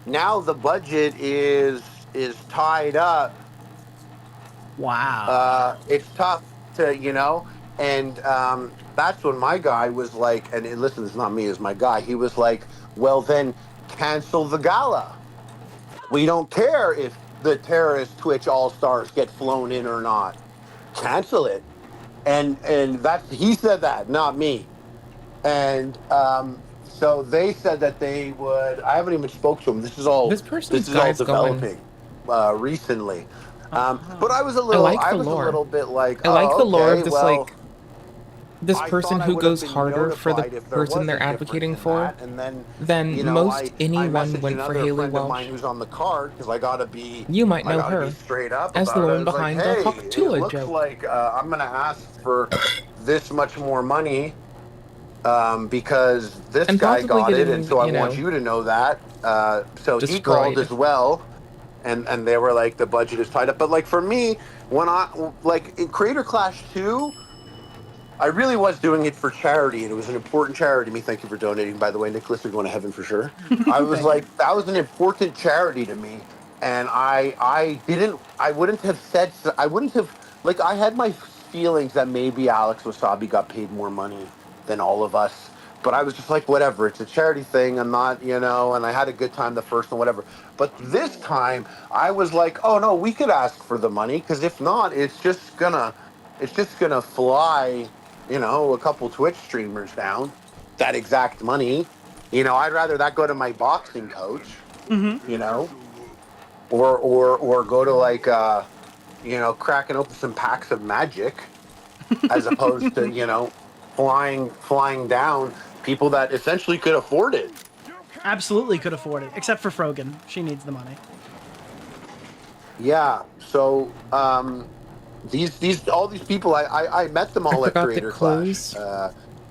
Speaker 3: now the budget is tied up.
Speaker 18: Wow.
Speaker 3: It's tough to, and that's when my guy was like, and listen, it's not me, it's my guy. He was like, well, then cancel the gala. We don't care if the terrorist Twitch All-Stars get flown in or not. Cancel it. And he said that, not me. And so they said that they would. I haven't even spoke to him. This is all developing recently. But I was a little.
Speaker 1: I was a little bit like. I like the lore of this, like, this person who goes harder for the person they're advocating for than most anyone went for Haley Welch.
Speaker 3: Who's on the card, because I gotta be.
Speaker 1: You might know her
Speaker 3: straight up
Speaker 1: as the
Speaker 3: about it.
Speaker 1: one behind the Hawktula
Speaker 3: it looks
Speaker 1: joke.
Speaker 3: like I'm gonna ask for this much more money because this
Speaker 1: And
Speaker 3: guy got
Speaker 1: possibly
Speaker 3: it, and so I
Speaker 1: getting,
Speaker 3: want you to know that. So he
Speaker 1: destroyed.
Speaker 3: called as well, and they were like, the budget is tied up. But like for me, when in Creator Clash 2. I really was doing it for charity, and it was an important charity to me. Thank you for donating, by the way, Nicholas. You're going to heaven for sure. I was like, that was an important charity to me, and I wouldn't have, like, I had my feelings that maybe Alex Wasabi got paid more money than all of us, but I was just like, whatever, it's a charity thing. I'm not, and I had a good time the first one, whatever. But this time, I was like, oh no, we could ask for the money, because if not, it's just gonna fly. A couple Twitch streamers down, that exact money. I'd rather that go to my boxing coach, or go to like, cracking open some packs of Magic, as opposed to, flying down people that essentially could afford it.
Speaker 18: Absolutely could afford it, except for Frogan. She needs the money.
Speaker 3: Yeah, so, all these people, I met them all at Creator Clash,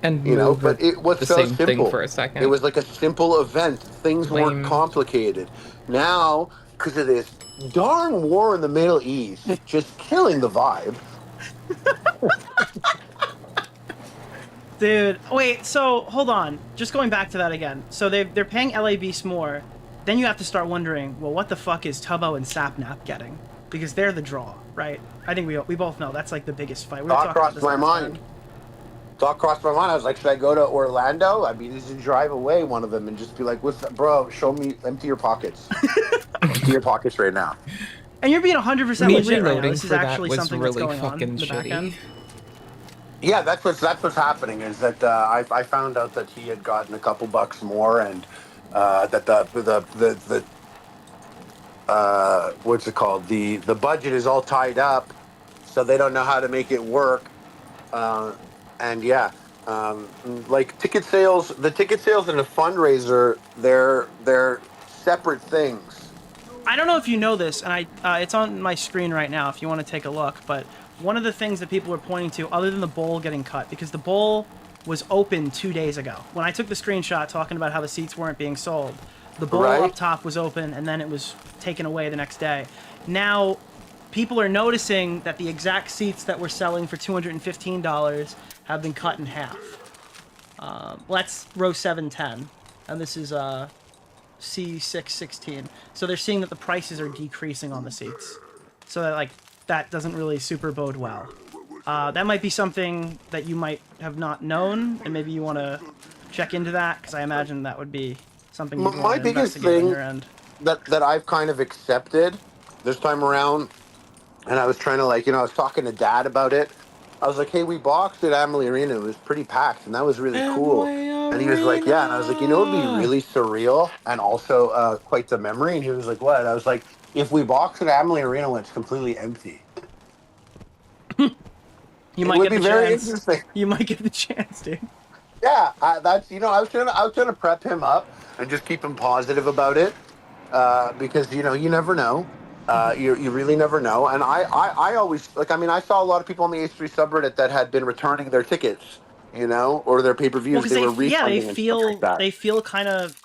Speaker 1: and
Speaker 3: but it was
Speaker 1: the
Speaker 3: so
Speaker 1: same
Speaker 3: simple.
Speaker 1: thing for a second.
Speaker 3: It was like a simple event. Things weren't complicated. Now, because of this darn war in the Middle East, just killing the vibe.
Speaker 18: Dude, wait, so hold on. Just going back to that again. So they're paying LA Beast more. Then you have to start wondering, well, what the fuck is Tubbo and Sapnap getting? Because they're the draw, right? I think we both know that's like the biggest fight. We were
Speaker 3: Thought
Speaker 18: talking about
Speaker 3: crossed
Speaker 18: this
Speaker 3: my
Speaker 18: last
Speaker 3: mind.
Speaker 18: time.
Speaker 3: Thought crossed my mind. I was like, should I go to Orlando? I mean, just drive away one of them and just be like, "What's that, bro? Show me, empty your pockets, empty your pockets right now."
Speaker 18: And you're being 100% legit right now.
Speaker 1: reloading
Speaker 18: This is
Speaker 1: for that
Speaker 18: actually
Speaker 1: was
Speaker 18: something
Speaker 1: really
Speaker 18: that's going on in
Speaker 1: fucking
Speaker 18: the back
Speaker 1: shitty.
Speaker 18: end.
Speaker 3: Yeah, that's what's happening. Is that I found out that he had gotten a couple bucks more, and that the what's it called? The budget is all tied up, so they don't know how to make it work. And yeah, like ticket sales, the ticket sales and the fundraiser, they're separate things.
Speaker 18: I don't know if you know this, and it's on my screen right now if you want to take a look, but one of the things that people are pointing to, other than the bowl getting cut, because the bowl was open 2 days ago. When I took the screenshot talking about how the seats weren't being sold, the bowl up top was open, and then it was taken away the next day. Now, people are noticing that the exact seats that were selling for $215 have been cut in half. Well, that's row 710, and this is C616. So they're seeing that the prices are decreasing on the seats. So that doesn't really super bode well. That might be something that you might have not known, and maybe you want to check into that, because I imagine that would be something you'd
Speaker 3: My
Speaker 18: want to
Speaker 3: biggest
Speaker 18: investigate on
Speaker 3: thing
Speaker 18: your end.
Speaker 3: that I've kind of accepted this time around, and I was trying to I was talking to Dad about it. I was like, hey, we boxed at Amalie Arena. It was pretty packed, and that was really cool. And he was like, yeah. And I was like, it would be really surreal and also quite the memory. And he was like, what? I was like, if we box at Amalie Arena when it's completely empty.
Speaker 18: You might
Speaker 3: would
Speaker 18: get
Speaker 3: be
Speaker 18: the
Speaker 3: very
Speaker 18: chance.
Speaker 3: interesting.
Speaker 18: You might get the chance, dude.
Speaker 3: Yeah, that's I was trying to prep him up and just keep him positive about it, because you never know, you really never know. And I always I saw a lot of people on the H3 subreddit that had been returning their tickets, or their pay-per-views.
Speaker 18: Well,
Speaker 3: they were refunding
Speaker 18: they
Speaker 3: and
Speaker 18: feel
Speaker 3: stuff like that.
Speaker 18: they feel kind of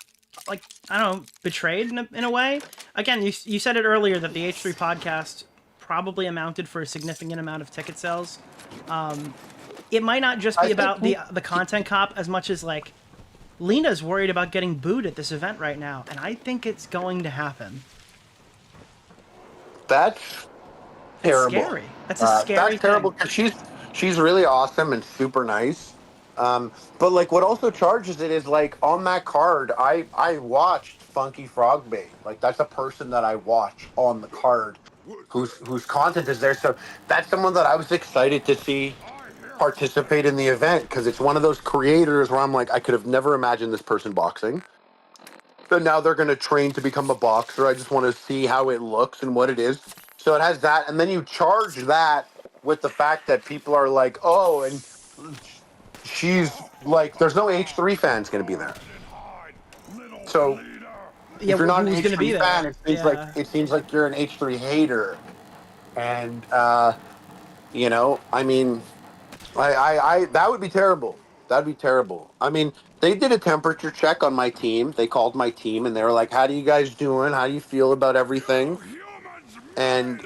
Speaker 18: like, I don't know, betrayed in a way. Again, you said it earlier that the H3 podcast probably amounted for a significant amount of ticket sales. It might not just be about the content cop as much as Lena's worried about getting booed at this event right now, and I think it's going to happen.
Speaker 3: That's terrible.
Speaker 18: Scary. That's a scary
Speaker 3: That's terrible because she's really awesome and super nice. But what also charges it is on that card, I watched Funky Frogbait. That's a person that I watch on the card, whose content is there. So that's someone that I was excited to see participate in the event, because it's one of those creators where I'm like, I could have never imagined this person boxing. But now they're going to train to become a boxer. I just want to see how it looks and what it is. So it has that, and then you charge that with the fact that people are like, oh, and she's there's no H3 fans going to be there. So if you're not an H3 fan, it seems like you're an H3 hater. And I mean, I that would be terrible. That'd be terrible. I mean, they did a temperature check on my team. They called my team and they were like, how do you guys doing? How do you feel about everything? And,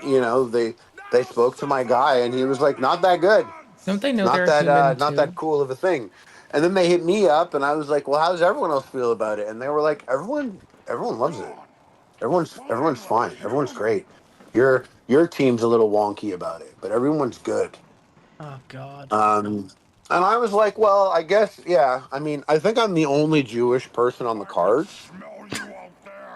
Speaker 3: they spoke to my guy and he was like, not that good.
Speaker 1: Don't they know
Speaker 3: Not
Speaker 1: they're
Speaker 3: that
Speaker 1: human
Speaker 3: not
Speaker 1: too?
Speaker 3: that cool of a thing. And then they hit me up and I was like, well, how does everyone else feel about it? And they were like, everyone loves it. Everyone's fine. Everyone's great. Your team's a little wonky about it, but everyone's good.
Speaker 18: Oh God.
Speaker 3: And I was like, well, I guess, yeah. I mean, I think I'm the only Jewish person on the cards.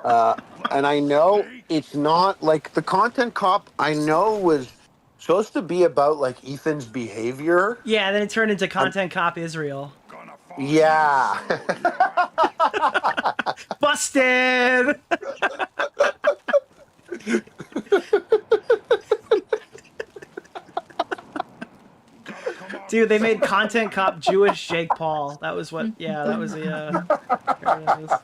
Speaker 3: And I know it's not the content cop I know was supposed to be about Ethan's behavior.
Speaker 18: Yeah, then it turned into content cop Israel.
Speaker 3: Yeah.
Speaker 18: Busted. Dude, they made content cop Jewish Jake Paul. That was what. Yeah, that was the.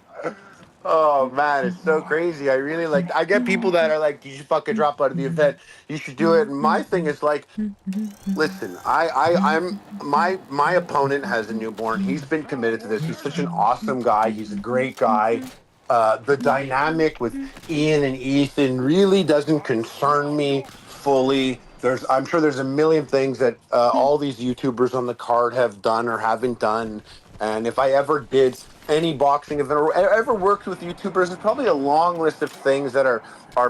Speaker 3: Oh man, it's so crazy. I really I get people that are like, you should fucking drop out of the event. You should do it. And my thing is listen, I'm my opponent has a newborn. He's been committed to this. He's such an awesome guy. He's a great guy. The dynamic with Ian and Ethan really doesn't concern me fully. I'm sure there's a million things that all these YouTubers on the card have done or haven't done. And if I ever did any boxing event or ever worked with YouTubers, there's probably a long list of things that are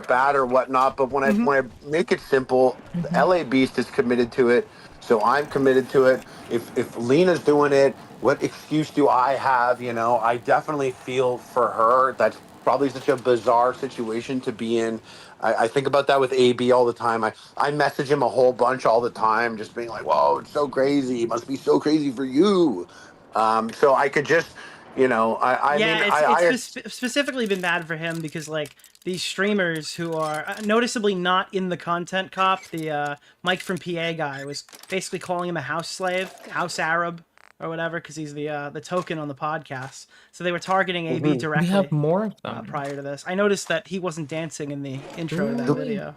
Speaker 3: bad or whatnot. But when I make it simple, the LA Beast is committed to it, so I'm committed to it. If Lena's doing it, what excuse do I have? You know, I definitely feel for her. That's probably such a bizarre situation to be in. I think about that with AB all the time. I message him a whole bunch all the time, just being like, whoa, it's so crazy. It must be so crazy for you. So I could just, you know,
Speaker 18: it's specifically been bad for him because, like, these streamers who are noticeably not in the content cop, the Mike from PA guy was basically calling him a house slave, house Arab, or whatever, because he's the token on the podcast. So they were targeting AB directly.
Speaker 1: We have more of them.
Speaker 18: Prior to this. I noticed that he wasn't dancing in the intro to that video.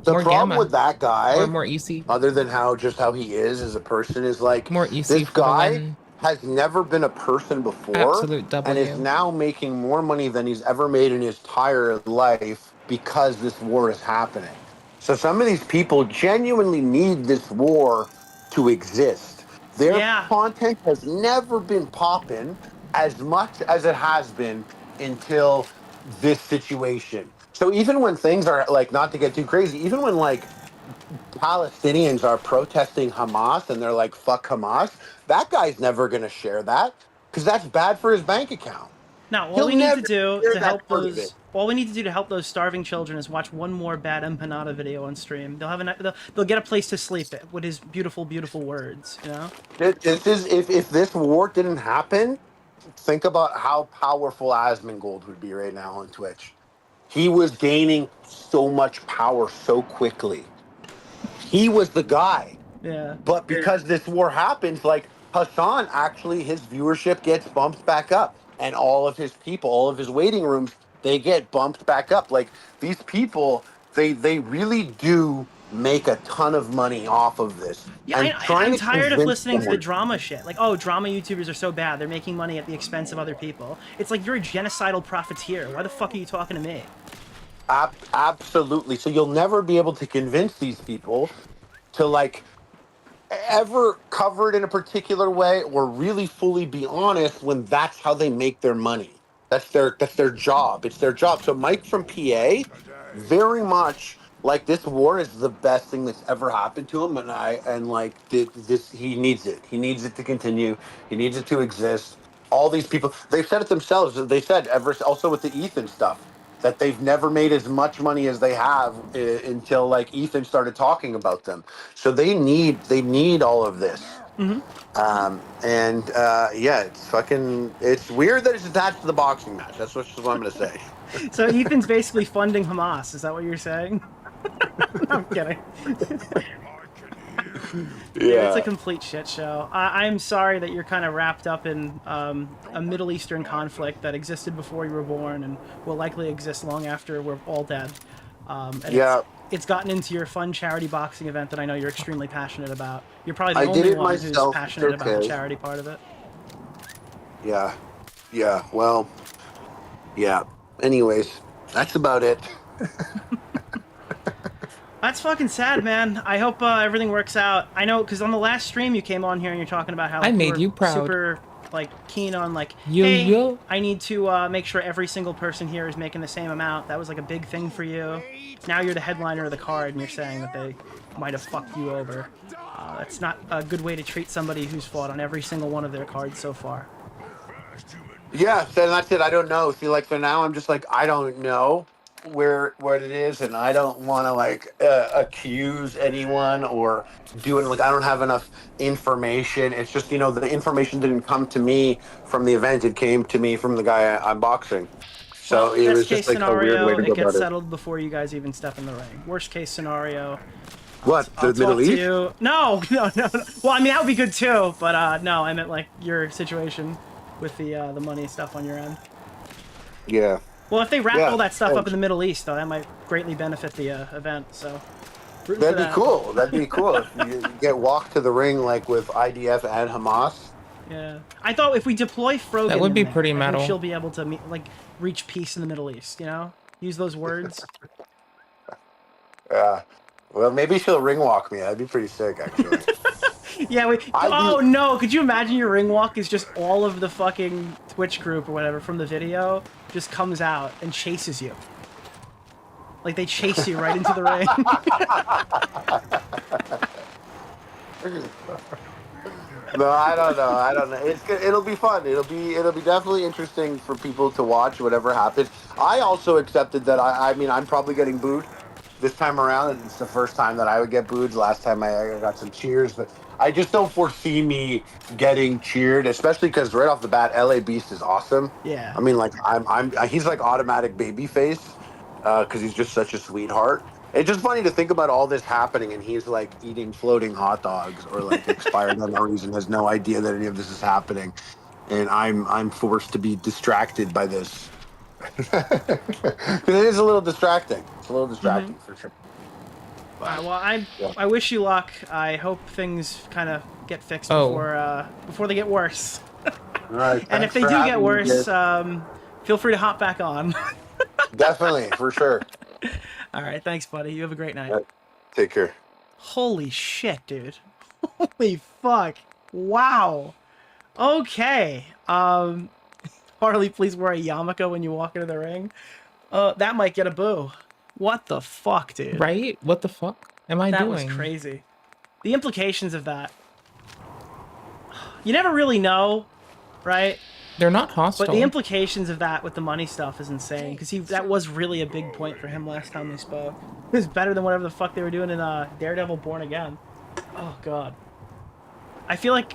Speaker 3: The
Speaker 1: More
Speaker 3: problem
Speaker 1: Gamma.
Speaker 3: with that guy,
Speaker 1: Or more EC.
Speaker 3: other than how he is as a person, is like
Speaker 1: More EC
Speaker 3: this
Speaker 1: for the
Speaker 3: guy
Speaker 1: win.
Speaker 3: has never been a person before
Speaker 1: Absolute
Speaker 3: and is
Speaker 1: W.
Speaker 3: now making more money than he's ever made in his entire life because this war is happening. So some of these people genuinely need this war to exist. Their content has never been popping as much as it has been until this situation. So even when things are, like, not to get too crazy, even when, like, Palestinians are protesting Hamas and they're like, fuck Hamas, that guy's never going to share that because that's bad for his bank account.
Speaker 18: Now, all
Speaker 3: He'll
Speaker 18: we need to
Speaker 3: never
Speaker 18: do
Speaker 3: share
Speaker 18: to
Speaker 3: that
Speaker 18: help
Speaker 3: part of
Speaker 18: those,
Speaker 3: it.
Speaker 18: all we need to do to help those starving children is watch one more bad empanada video on stream. They'll have they'll get a place to sleep with his beautiful, beautiful words. You know.
Speaker 3: This is if this war didn't happen, think about how powerful Asmongold would be right now on Twitch. He was gaining so much power so quickly. He was the guy.
Speaker 18: Yeah.
Speaker 3: But because this war happens, like Hassan, actually his viewership gets bumped back up. And all of his people, all of his waiting rooms, they get bumped back up. Like these people, they really do make a ton of money off of this.
Speaker 18: Yeah,
Speaker 3: And
Speaker 18: I'm
Speaker 3: to
Speaker 18: tired of
Speaker 3: convince
Speaker 18: listening to the
Speaker 3: someone-
Speaker 18: drama shit. Like, oh, drama YouTubers are so bad. They're making money at the expense of other people. It's like you're a genocidal profiteer. Why the fuck are you talking to me?
Speaker 3: Absolutely. So you'll never be able to convince these people to, like, ever cover it in a particular way or really fully be honest when that's how they make their money. That's their job. It's their job. So Mike from PA, very much like, this war is the best thing that's ever happened to him, and he needs it. He needs it to continue. He needs it to exist. All these people, they've said it themselves. They said also with the Ethan stuff that they've never made as much money as they have until, like, Ethan started talking about them. So they need all of this. It's weird that it's attached to the boxing match. That's what I'm going to say.
Speaker 18: So Ethan's basically funding Hamas. Is that what you're saying? I'm kidding.
Speaker 3: Yeah.
Speaker 18: It's a complete shit show. I'm sorry that you're kind of wrapped up in a Middle Eastern conflict that existed before you were born and will likely exist long after we're all dead. It's gotten into your fun charity boxing event that I know you're extremely passionate about. You're probably the only one who's passionate about the charity part of it.
Speaker 3: Yeah. Well, yeah. Anyways, that's about it.
Speaker 18: That's fucking sad, man. I hope everything works out. I know, because on the last stream you came on here and you're talking about how, like,
Speaker 1: I made
Speaker 18: were
Speaker 1: you proud.
Speaker 18: super, like, keen on, like,
Speaker 1: Yo.
Speaker 18: I need to make sure every single person here is making the same amount. That was, like, a big thing for you. Now you're the headliner of the card and you're saying that they might have fucked you over. That's not a good way to treat somebody who's fought on every single one of their cards so far.
Speaker 3: Yeah, so that's it. I don't know. See, like, for now, I'm just like, I don't know where it is, and I don't want to, like, accuse anyone or do it. Like, I don't have enough information. It's just, you know, the information didn't come to me from the event. It came to me from the guy I'm boxing. So it was just like a weird way to go
Speaker 18: it gets
Speaker 3: about it.
Speaker 18: settled before you guys even step in the ring. Worst case scenario.
Speaker 3: What, the Middle East?
Speaker 18: No. Well, I mean, that would be good too, but no, I meant, like, your situation with the money stuff on your end.
Speaker 3: Yeah.
Speaker 18: Well, if they wrap all that stuff up in the Middle East, though, that might greatly benefit the event. So
Speaker 3: that'd be cool. That'd be cool if you get walked to the ring, like, with IDF and Hamas.
Speaker 18: Yeah, I thought if we deploy Frogan,
Speaker 1: That would be
Speaker 18: in there,
Speaker 1: pretty
Speaker 18: I think
Speaker 1: metal.
Speaker 18: she'll be able to reach peace in the Middle East. You know, use those words.
Speaker 3: Well, maybe she'll ring walk me. That'd be pretty sick, actually.
Speaker 18: Yeah, no, could you imagine your ring walk is just all of the fucking Twitch group or whatever from the video just comes out and chases you. Like they chase you right into the ring.
Speaker 3: No, I don't know. It'll be fun. It'll be definitely interesting for people to watch whatever happens. I also accepted that I mean I'm probably getting booed this time around, and it's the first time that I would get booed. Last time I got some cheers, but I just don't foresee me getting cheered, especially because right off the bat, LA Beast is awesome.
Speaker 18: Yeah.
Speaker 3: I mean, like he's like automatic baby face because he's just such a sweetheart. It's just funny to think about all this happening, and he's like eating floating hot dogs or like expired memories and has no idea that any of this is happening, and I'm forced to be distracted by this. It is a little distracting. It's a little distracting for sure.
Speaker 18: Well, I wish you luck. I hope things kind of get fixed before they get worse.
Speaker 3: All right.
Speaker 18: And if they do get worse, feel free to hop back on.
Speaker 3: Definitely, for sure.
Speaker 18: All right, thanks, buddy. You have a great night.
Speaker 3: Take care.
Speaker 18: Holy shit, dude. Holy fuck. Wow. Okay. Harley, please wear a yarmulke when you walk into the ring. That might get a boo. What the fuck, dude?
Speaker 1: Right? What the fuck am I doing?
Speaker 18: That was crazy. The implications of that. You never really know, right?
Speaker 1: They're not hostile.
Speaker 18: But the implications of that with the money stuff is insane, because that was really a big point for him last time we spoke. It was better than whatever the fuck they were doing in Daredevil Born Again. Oh, God. I feel like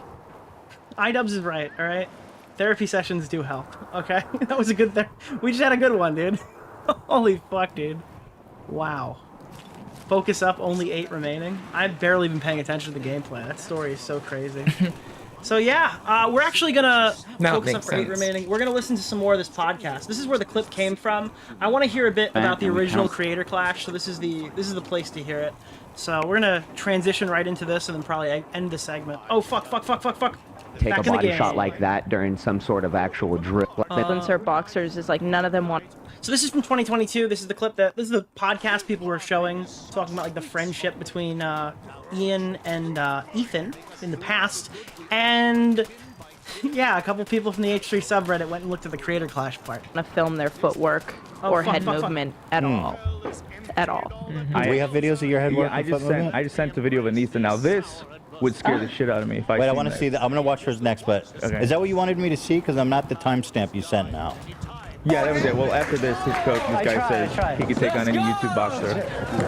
Speaker 18: iDubbbz is right, alright? Therapy sessions do help, okay? That was a good thing. We just had a good one, dude. Holy fuck, dude. Wow. Focus up, only 8 remaining. I've barely been paying attention to the gameplay. That story is so crazy. So yeah, we're actually gonna focus up for 8 remaining. We're gonna listen to some more of this podcast. This is where the clip came from. I want to hear a bit about the original Creator Clash, so this is the place to hear it. So we're gonna transition right into this and then probably end the segment. Oh fuck.
Speaker 5: Take a body shot like that during some sort of actual drill.
Speaker 19: Influencer boxers is like none of them want.
Speaker 18: So this is from 2022. This is the clip this is the podcast people were showing, talking about like the friendship between Ian and Ethan in the past, and yeah, a couple people from the H3 subreddit went and looked at the Creator Clash part.
Speaker 19: To film their footwork or head movement at all. At all.
Speaker 9: Do we have videos of your head work? I just sent the video of Anissa. Now this would scare the shit out of me if I.
Speaker 20: Wait, I want to see that. I'm gonna watch hers next, but is that what you wanted me to see? Because I'm not the timestamp you sent now.
Speaker 9: Yeah, that was it. Well, after this, his coach, this guy says he can take on any YouTube boxer.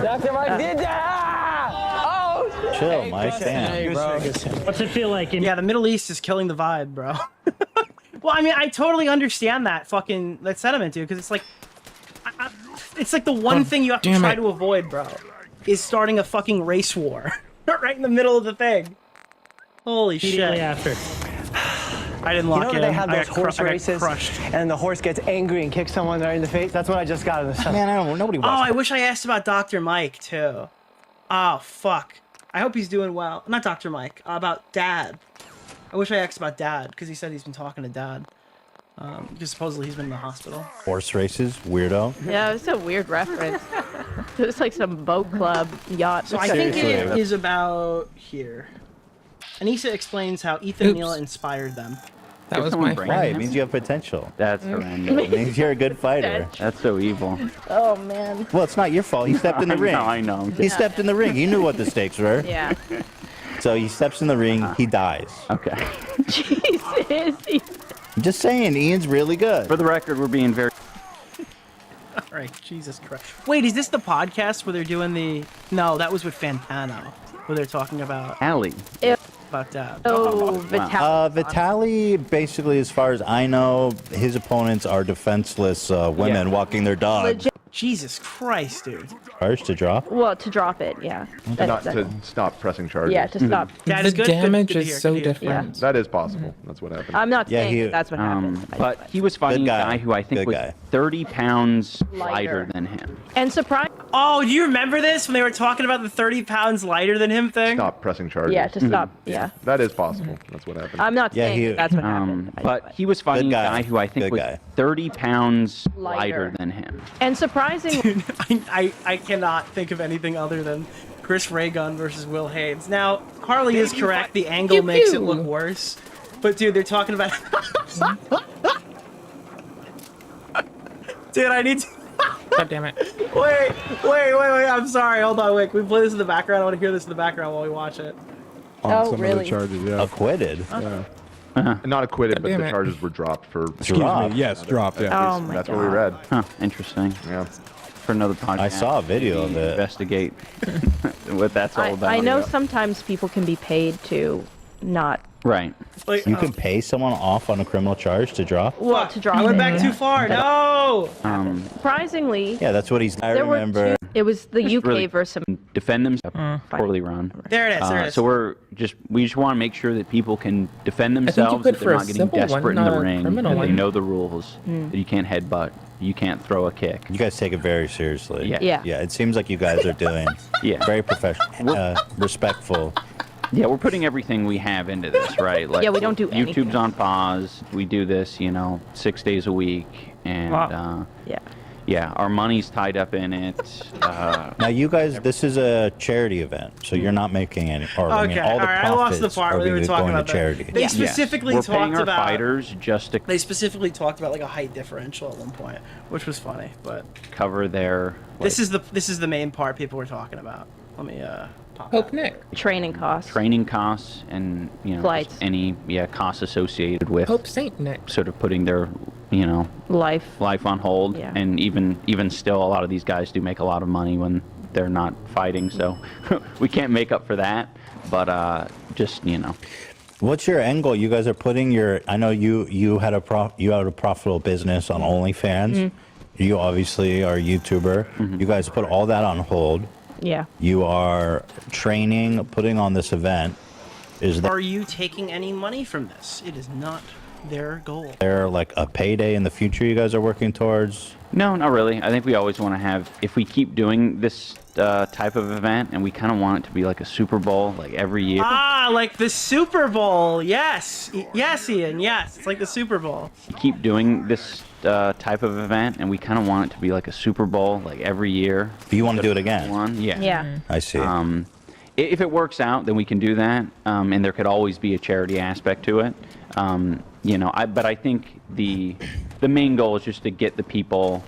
Speaker 12: Dr. Mike did that! Oh!
Speaker 20: Chill, Mike. Damn.
Speaker 18: Hey, bro. What's it feel like? Yeah, the Middle East is killing the vibe, bro. Well, I mean, I totally understand that sentiment, dude, because it's like, it's like the one thing you have to try to avoid, bro, is starting a fucking race war right in the middle of the thing. Holy shit! After. I didn't lock in.
Speaker 12: They have those horse races, and the horse gets angry and kicks someone right in the face. That's what I just got in the sun.
Speaker 20: Man, I don't know. Nobody watched.
Speaker 18: Oh, I wish I asked about Dr. Mike too. Oh fuck. I hope he's doing well. Not Dr. Mike. About Dad. I wish I asked about Dad because he said he's been talking to Dad. Because supposedly he's been in the hospital.
Speaker 20: Horse races, weirdo.
Speaker 19: Yeah, it's a weird reference. It's like some boat club yacht.
Speaker 18: So I think it is about here. Anissa explains how Ethan and Neela inspired them.
Speaker 1: That was my
Speaker 20: friend. Right, it means you have potential.
Speaker 21: That's horrendous.
Speaker 20: It means you're a good fighter.
Speaker 21: That's so evil.
Speaker 19: Oh man.
Speaker 20: Well, it's not your fault. He stepped in the ring.
Speaker 21: I know.
Speaker 20: He stepped in the ring. He knew what the stakes were.
Speaker 19: Yeah.
Speaker 20: So he steps in the ring. He dies.
Speaker 21: Okay.
Speaker 19: Jesus.
Speaker 20: I'm just saying, Ian's really good.
Speaker 21: For the record, we're being very.
Speaker 18: All right, Jesus Christ. Wait, is this the podcast where they're doing the? No, that was with Fantano, where they're talking about
Speaker 21: Allie.
Speaker 18: About that.
Speaker 19: Oh, Vitaly.
Speaker 20: Vitaly, basically, as far as I know, his opponents are defenseless women walking their dogs.
Speaker 18: Jesus Christ, dude.
Speaker 20: Charge to drop?
Speaker 19: Well, to drop it, yeah.
Speaker 13: Not to stop pressing charges.
Speaker 19: Yeah, to stop.
Speaker 18: That is
Speaker 1: the
Speaker 18: good.
Speaker 1: damage
Speaker 18: Good to
Speaker 1: is
Speaker 18: hear,
Speaker 1: so
Speaker 18: good to hear.
Speaker 1: different.
Speaker 13: That is possible. That's what happened.
Speaker 19: I'm not saying that's what happened.
Speaker 21: But he was fighting a guy who I think was 30 pounds lighter than him.
Speaker 19: And surprise.
Speaker 18: Oh, do you remember this when they were talking about the 30 pounds lighter than him thing?
Speaker 13: Stop pressing charges.
Speaker 19: Yeah, to stop. Yeah.
Speaker 13: That is possible. That's what happened.
Speaker 19: I'm not saying that's what happened.
Speaker 21: But he was fighting a guy who I think was 30 pounds lighter than him.
Speaker 19: And surprisingly,
Speaker 18: I cannot think of anything other than Chris Raygun versus Will Haynes. Now, Harley is correct. The angle makes it look worse. But dude, they're talking about. Dude, I need to.
Speaker 1: God damn it.
Speaker 18: Wait. I'm sorry. Hold on. Wait. Can we play this in the background? I want to hear this in the background while we watch it.
Speaker 20: On
Speaker 19: some of the
Speaker 20: charges, yeah. Acquitted.
Speaker 9: Yeah. Not acquitted, but the charges were dropped for.
Speaker 20: Excuse me,
Speaker 9: yes, dropped.
Speaker 19: Oh my
Speaker 9: That's
Speaker 19: God.
Speaker 9: what we read.
Speaker 21: Huh, interesting.
Speaker 9: Yeah.
Speaker 21: For another podcast.
Speaker 20: I saw a video of it.
Speaker 21: Investigate what that's all about.
Speaker 19: I know sometimes people can be paid to not.
Speaker 21: Right.
Speaker 18: Like,
Speaker 20: You can pay someone off on a criminal charge to drop?
Speaker 19: Well, to drop
Speaker 18: I went
Speaker 19: it,
Speaker 18: back
Speaker 19: yeah.
Speaker 18: too far. No.
Speaker 19: Surprisingly,
Speaker 20: Yeah, that's what he's. I
Speaker 19: there
Speaker 20: remember.
Speaker 19: were two. It was the UK
Speaker 21: really
Speaker 19: versus.
Speaker 21: defend themselves. Poorly run.
Speaker 18: There it is. There it is.
Speaker 21: So we just want to make sure that people can defend themselves,
Speaker 1: could
Speaker 21: that
Speaker 1: for
Speaker 21: they're
Speaker 1: a
Speaker 21: not getting
Speaker 1: simple one,
Speaker 21: desperate in
Speaker 1: not
Speaker 21: the
Speaker 1: a
Speaker 21: ring,
Speaker 1: criminal
Speaker 21: that they
Speaker 1: one.
Speaker 21: know the rules, that you can't headbutt, you can't throw a kick.
Speaker 20: You guys take it very seriously.
Speaker 21: Yeah.
Speaker 19: Yeah.
Speaker 20: Yeah, it seems like you guys are doing very professional, respectful.
Speaker 21: Yeah, we're putting everything we have into this, right? Like,
Speaker 19: Yeah, we don't do
Speaker 21: YouTube's
Speaker 19: anything.
Speaker 21: on pause. We do this, 6 days a week, and
Speaker 19: Yeah.
Speaker 21: our money's tied up in it.
Speaker 20: Now, you guys, this is a charity event, so you're not making any. Or, I mean,
Speaker 18: Okay,
Speaker 20: all the
Speaker 18: alright, I lost the
Speaker 20: profits
Speaker 18: part
Speaker 20: are
Speaker 18: where they were
Speaker 20: going
Speaker 18: talking
Speaker 20: to
Speaker 18: about that.
Speaker 20: charity.
Speaker 18: They specifically
Speaker 21: we're
Speaker 18: talked
Speaker 21: paying our
Speaker 18: about
Speaker 21: fighters just to
Speaker 18: They specifically talked about like a height differential at one point, which was funny. But
Speaker 21: cover their.
Speaker 18: this is the main part people were talking about. Let me pop
Speaker 1: Hope Nick.
Speaker 19: Training costs.
Speaker 21: Training costs and
Speaker 19: Flights.
Speaker 21: just any costs associated with
Speaker 1: Hope Saint Nick.
Speaker 21: sort of putting their
Speaker 19: life
Speaker 21: on hold.
Speaker 19: Yeah.
Speaker 21: And even still, a lot of these guys do make a lot of money when they're not fighting, so we can't make up for that. But just
Speaker 20: What's your end goal? You guys are putting your. I know you had a profitable business on OnlyFans. You obviously are a YouTuber. You guys put all that on hold.
Speaker 19: Yeah.
Speaker 20: You are training, putting on this event.
Speaker 18: Are you taking any money from this? It is not their goal.
Speaker 20: there like a payday in the future you guys are working towards?
Speaker 21: No, not really. I think we always want to have, if we keep doing this type of event, and we kind of want it to be like a Super Bowl, like every year.
Speaker 18: Ah, like the Super Bowl. Yes. Yes, Ian. Yes. It's like the Super Bowl.
Speaker 21: Keep doing this type of event, and we kind of want it to be like a Super Bowl, like every year.
Speaker 20: Do you want to do it again?
Speaker 21: Yeah.
Speaker 19: Yeah.
Speaker 20: I see.
Speaker 21: If it works out, then we can do that, and there could always be a charity aspect to it. But I think the main goal is just to get the people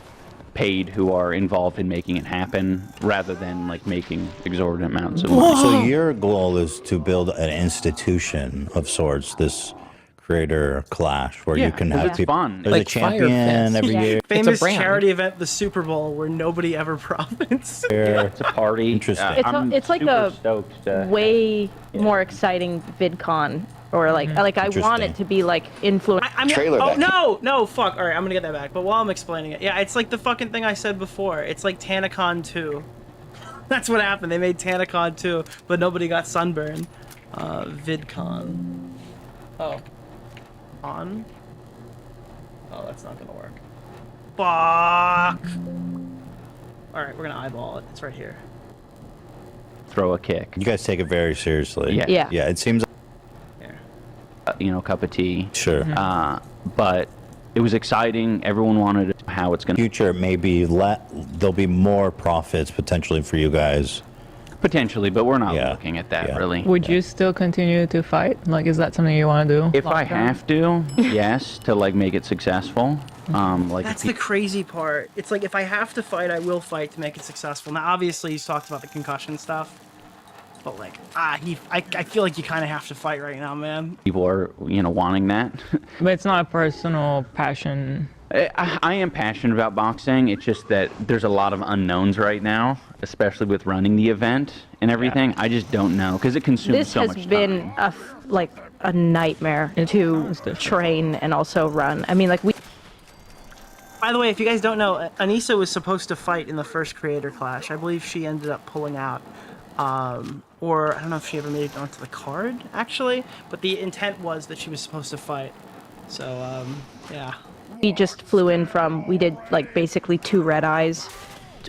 Speaker 21: paid who are involved in making it happen, rather than like making exorbitant amounts of money.
Speaker 20: So your goal is to build an institution of sorts, this creator clash, where you can have
Speaker 21: it's
Speaker 20: people.
Speaker 21: fun.
Speaker 20: There's
Speaker 21: Like
Speaker 20: a champion every year.
Speaker 18: Famous charity event, the Super Bowl, where nobody ever profits.
Speaker 21: It's a party.
Speaker 20: Interesting.
Speaker 19: It's like
Speaker 21: super
Speaker 19: a
Speaker 21: stoked to-
Speaker 19: way more exciting VidCon, or like I want it to be like influence.
Speaker 18: No, fuck. All right, I'm gonna get that back. But while I'm explaining it, yeah, it's like the fucking thing I said before. It's like TanaCon 2. That's what happened. They made TanaCon 2, but nobody got sunburned. VidCon. Oh. On. Oh, that's not gonna work. Fuck. All right, we're gonna eyeball it. It's right here.
Speaker 21: throw a kick.
Speaker 20: You guys take it very seriously.
Speaker 21: Yeah.
Speaker 20: Yeah, it seems.
Speaker 21: Cup of tea.
Speaker 20: Sure.
Speaker 21: But it was exciting. Everyone wanted how it's going to.
Speaker 20: Future, maybe there'll be more profits potentially for you guys.
Speaker 21: Potentially, but we're not looking at that really.
Speaker 4: Would you still continue to fight? Like, is that something you want to do?
Speaker 21: If I have to, yes, to like make it successcical.
Speaker 18: That's the crazy part. It's like if I have to fight, I will fight to make it successful. Now, obviously, he's talked about the concussion stuff, but like, I feel like you kind of have to fight right now, man.
Speaker 21: People are, wanting that.
Speaker 4: But it's not a personal passion.
Speaker 21: I am passionate about boxing. It's just that there's a lot of unknowns right now, especially with running the event and everything. I just don't know because it consumes so much time.
Speaker 19: This has been a nightmare to train and also run. I mean, like we.
Speaker 18: By the way, if you guys don't know, Anissa was supposed to fight in the first Creator Clash. I believe she ended up pulling out. Or I don't know if she ever made it onto the card, actually. But the intent was that she was supposed to fight. So, yeah.
Speaker 19: We just flew in from, we did like basically 2 red eyes,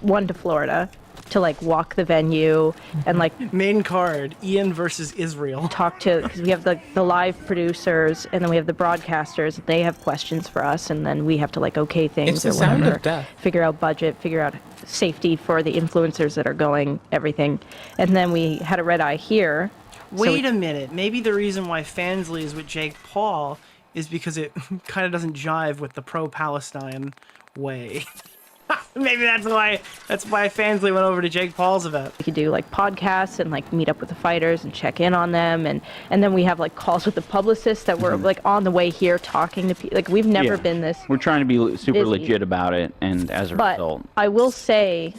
Speaker 19: 1 to Florida, to like walk the venue and like
Speaker 18: main card Ian versus Israel.
Speaker 19: Talk to, because we have the live producers and then we have the broadcasters. They have questions for us, and then we have to like okay things
Speaker 1: It's the
Speaker 19: or
Speaker 1: sound
Speaker 19: whatever.
Speaker 1: of death.
Speaker 19: Figure out budget, figure out safety for the influencers that are going, everything. And then we had a red eye here.
Speaker 18: Wait a minute. Maybe the reason why Fansly is with Jake Paul is because it kind of doesn't jive with the pro-Palestine way. Maybe that's why Fansly went over to Jake Paul's event.
Speaker 19: We could do like podcasts and like meet up with the fighters and check in on them, and then we have like calls with the publicists that were like on the way here talking to people. Like we've never
Speaker 21: Yeah.
Speaker 19: been this.
Speaker 21: We're trying to be super
Speaker 19: busy.
Speaker 21: legit about it, and as a
Speaker 19: But
Speaker 21: result,
Speaker 19: I will say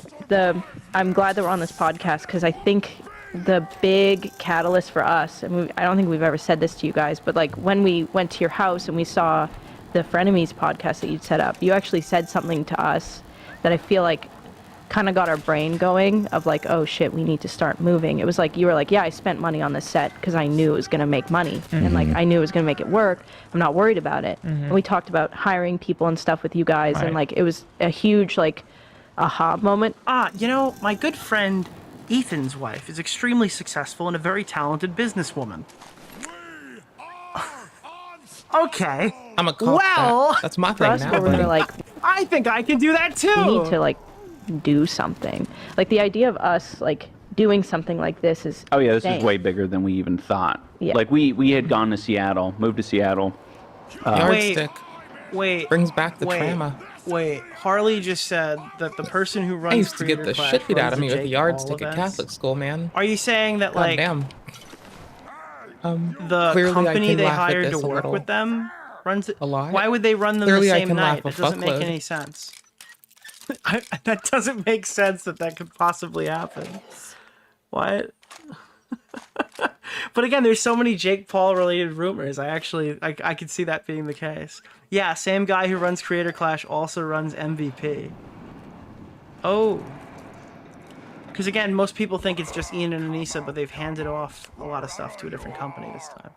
Speaker 19: I'm glad that we're on this podcast, because I think the big catalyst for us, and I don't think we've ever said this to you guys, but like when we went to your house and we saw the Frenemies podcast that you'd set up, you actually said something to us that I feel like kind of got our brain going of like, oh shit, we need to start moving. It was like, you were like, yeah, I spent money on this set because I knew it was going to make money. And like, I knew it was going to make it work. I'm not worried about it. And we talked about hiring people and stuff with you guys. And like, it was a huge like aha moment.
Speaker 18: You know, my good friend Ethan's wife is extremely successful and a very talented businesswoman. Okay.
Speaker 1: I'm a cop.
Speaker 18: Well,
Speaker 1: that's my thing
Speaker 19: That's
Speaker 1: now.
Speaker 19: where we
Speaker 1: buddy.
Speaker 19: were like,
Speaker 18: I think I can do that too.
Speaker 19: we need to like do something. Like the idea of us like doing something like this is
Speaker 21: oh yeah, this
Speaker 19: insane.
Speaker 21: is way bigger than we even thought.
Speaker 19: Yeah.
Speaker 21: Like we had gone to Seattle, moved to Seattle.
Speaker 1: Yardstick
Speaker 18: Wait.
Speaker 1: brings back the
Speaker 18: wait,
Speaker 1: trauma.
Speaker 18: Wait. Harley just said that the person who runs
Speaker 1: I used to get the
Speaker 18: Creator Clash
Speaker 1: shit beat out
Speaker 18: runs
Speaker 1: of me
Speaker 18: the
Speaker 1: with the
Speaker 18: Jake
Speaker 1: yardstick
Speaker 18: Paul
Speaker 1: at
Speaker 18: events.
Speaker 1: Catholic school, man.
Speaker 18: Are you saying that
Speaker 1: God
Speaker 18: like
Speaker 1: damn.
Speaker 18: the
Speaker 1: Clearly I
Speaker 18: company
Speaker 1: can
Speaker 18: they
Speaker 1: laugh at
Speaker 18: hired
Speaker 1: this
Speaker 18: to
Speaker 1: a
Speaker 18: work
Speaker 1: little.
Speaker 18: with them runs it?
Speaker 1: A lot.
Speaker 18: Why would they run them
Speaker 1: Clearly
Speaker 18: the
Speaker 1: I
Speaker 18: same
Speaker 1: can
Speaker 18: night?
Speaker 1: laugh
Speaker 18: It
Speaker 1: a
Speaker 18: doesn't make
Speaker 1: fuckload.
Speaker 18: any sense. That doesn't make sense that could possibly happen. What? But again, there's so many Jake Paul related rumors. I could see that being the case. Yeah, same guy who runs Creator Clash also runs MVP. Oh. Because again, most people think it's just Ian and Anissa, but they've handed off a lot of stuff to a different company this time.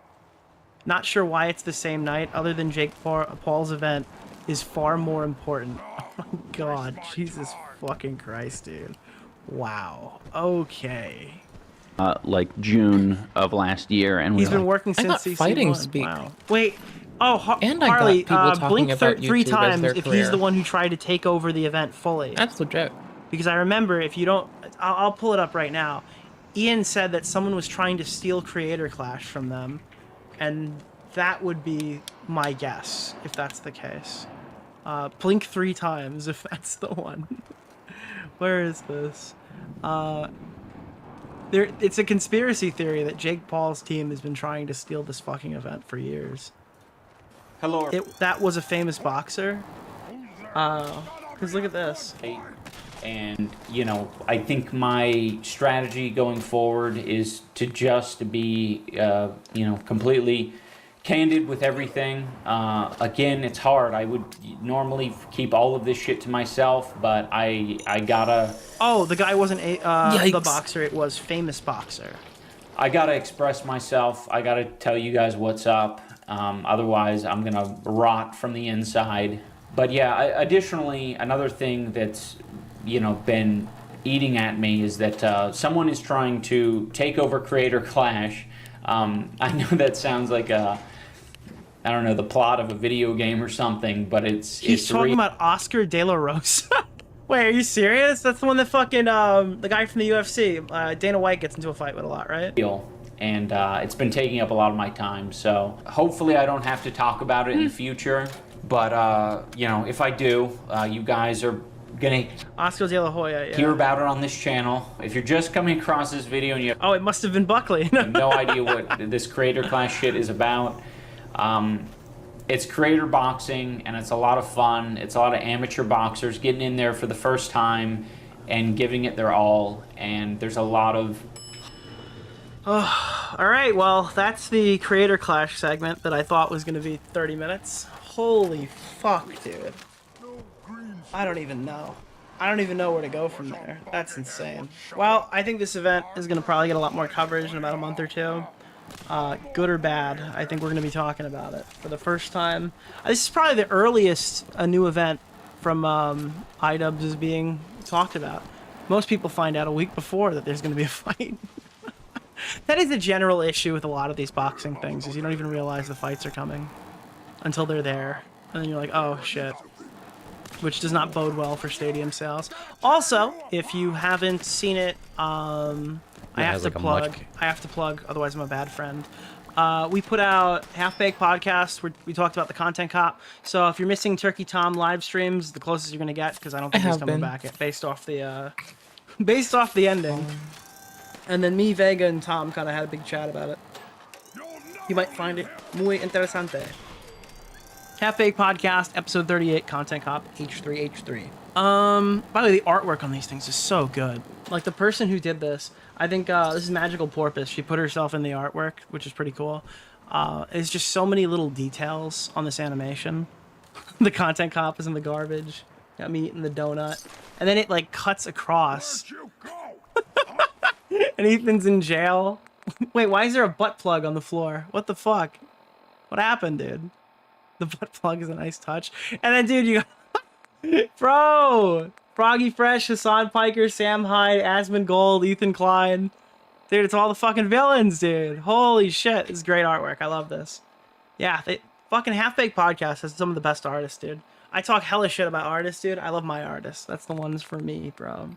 Speaker 18: Not sure why it's the same night, other than Jake Paul's event is far more important. Oh my god, Jesus fucking Christ, dude. Wow. Okay.
Speaker 21: Like June of last year, and
Speaker 18: He's
Speaker 21: we
Speaker 18: been working
Speaker 1: I
Speaker 18: since
Speaker 1: got
Speaker 18: CC1.
Speaker 1: fighting speak.
Speaker 18: Wow. Wait. Oh,
Speaker 1: And I got
Speaker 18: Harley,
Speaker 1: people talking
Speaker 18: blink
Speaker 1: about
Speaker 18: three
Speaker 1: YouTube as
Speaker 18: times
Speaker 1: their
Speaker 18: if he's
Speaker 1: career.
Speaker 18: the one who tried to take over the event fully.
Speaker 1: That's legit.
Speaker 18: Because I remember, if you don't, I'll pull it up right now. Ian said that someone was trying to steal Creator Clash from them, and that would be my guess if that's the case. Blink 3 times if that's the one. Where is this? It's a conspiracy theory that Jake Paul's team has been trying to steal this fucking event for years.
Speaker 7: Hello.
Speaker 18: That was a famous boxer. Because look at this.
Speaker 7: And, you know, I think my strategy going forward is to just be, you know, completely candid with everything. Again, it's hard. I would normally keep all of this shit to myself, but I gotta...
Speaker 18: Oh, the guy wasn't the
Speaker 7: Yikes.
Speaker 18: boxer, it was famous boxer.
Speaker 7: I gotta express myself. I gotta tell you guys what's up. Otherwise, I'm gonna rot from the inside. But yeah, additionally, another thing that's, you know, been eating at me is that someone is trying to take over Creator Clash. I know that sounds like I don't know, the plot of a video game or something, but
Speaker 18: He's talking about Oscar De La Rosa. Wait, are you serious? That's the one that fucking, the guy from the UFC, Dana White gets into a fight with a lot, right?
Speaker 7: And it's been taking up a lot of my time, so hopefully I don't have to talk about it in the future. But, you know, if I do, you guys are gonna
Speaker 18: Oscar De La Hoya, yeah.
Speaker 7: hear about it on this channel. If you're just coming across this video and you
Speaker 18: Oh, it must have been Buckley.
Speaker 7: have no idea what this Creator Clash shit is about, it's creator boxing, and it's a lot of fun. It's a lot of amateur boxers getting in there for the first time and giving it their all, and there's a lot of...
Speaker 18: Oh, all right, well, that's the Creator Clash segment that I thought was going to be 30 minutes. Holy fuck, dude. I don't even know. I don't even know where to go from there. That's insane. Well, I think this event is going to probably get a lot more coverage in about a month or two. Good or bad, I think we're going to be talking about it for the first time. This is probably the earliest a new event from iDubbbz is being talked about. Most people find out a week before that there's going to be a fight. That is a general issue with a lot of these boxing things, is you don't even realize the fights are coming until they're there. And then you're like, oh, shit. Which does not bode well for stadium sales. Also, if you haven't seen it, I have to plug, otherwise I'm a bad friend. We put out Half Baked Podcast where we talked about the Content Cop. So if you're missing Turkey Tom live streams, the closest you're going to get, because I don't think he's coming back based off the ending. And then me, Vega, and Tom kind of had a big chat about it. You might find it muy interesante. Half Baked Podcast, episode 38, Content Cop, H3H3. By the way, the artwork on these things is so good. Like, the person who did this, I think this is Magical Porpoise. She put herself in the artwork, which is pretty cool. It's just so many little details on this animation. The Content Cop is in the garbage. Got me eating the donut. And then it, like, cuts across. And Ethan's in jail. Wait, why is there a butt plug on the floor? What the fuck? What happened, dude? The butt plug is a nice touch. And then, dude, you got... Bro! Froggy Fresh, Hassan Piker, Sam Hyde, Asmongold, Ethan Klein. Dude, it's all the fucking villains, dude. Holy shit. This is great artwork. I love this. Yeah, fucking Half Baked Podcast has some of the best artists, dude. I talk hella shit about artists, dude. I love my artists. That's the ones for me, bro.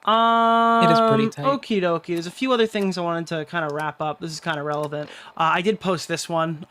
Speaker 1: It is pretty tight.
Speaker 18: Okie dokie. There's a few other things I wanted to kind of wrap up. This is kind of relevant. I did post this one.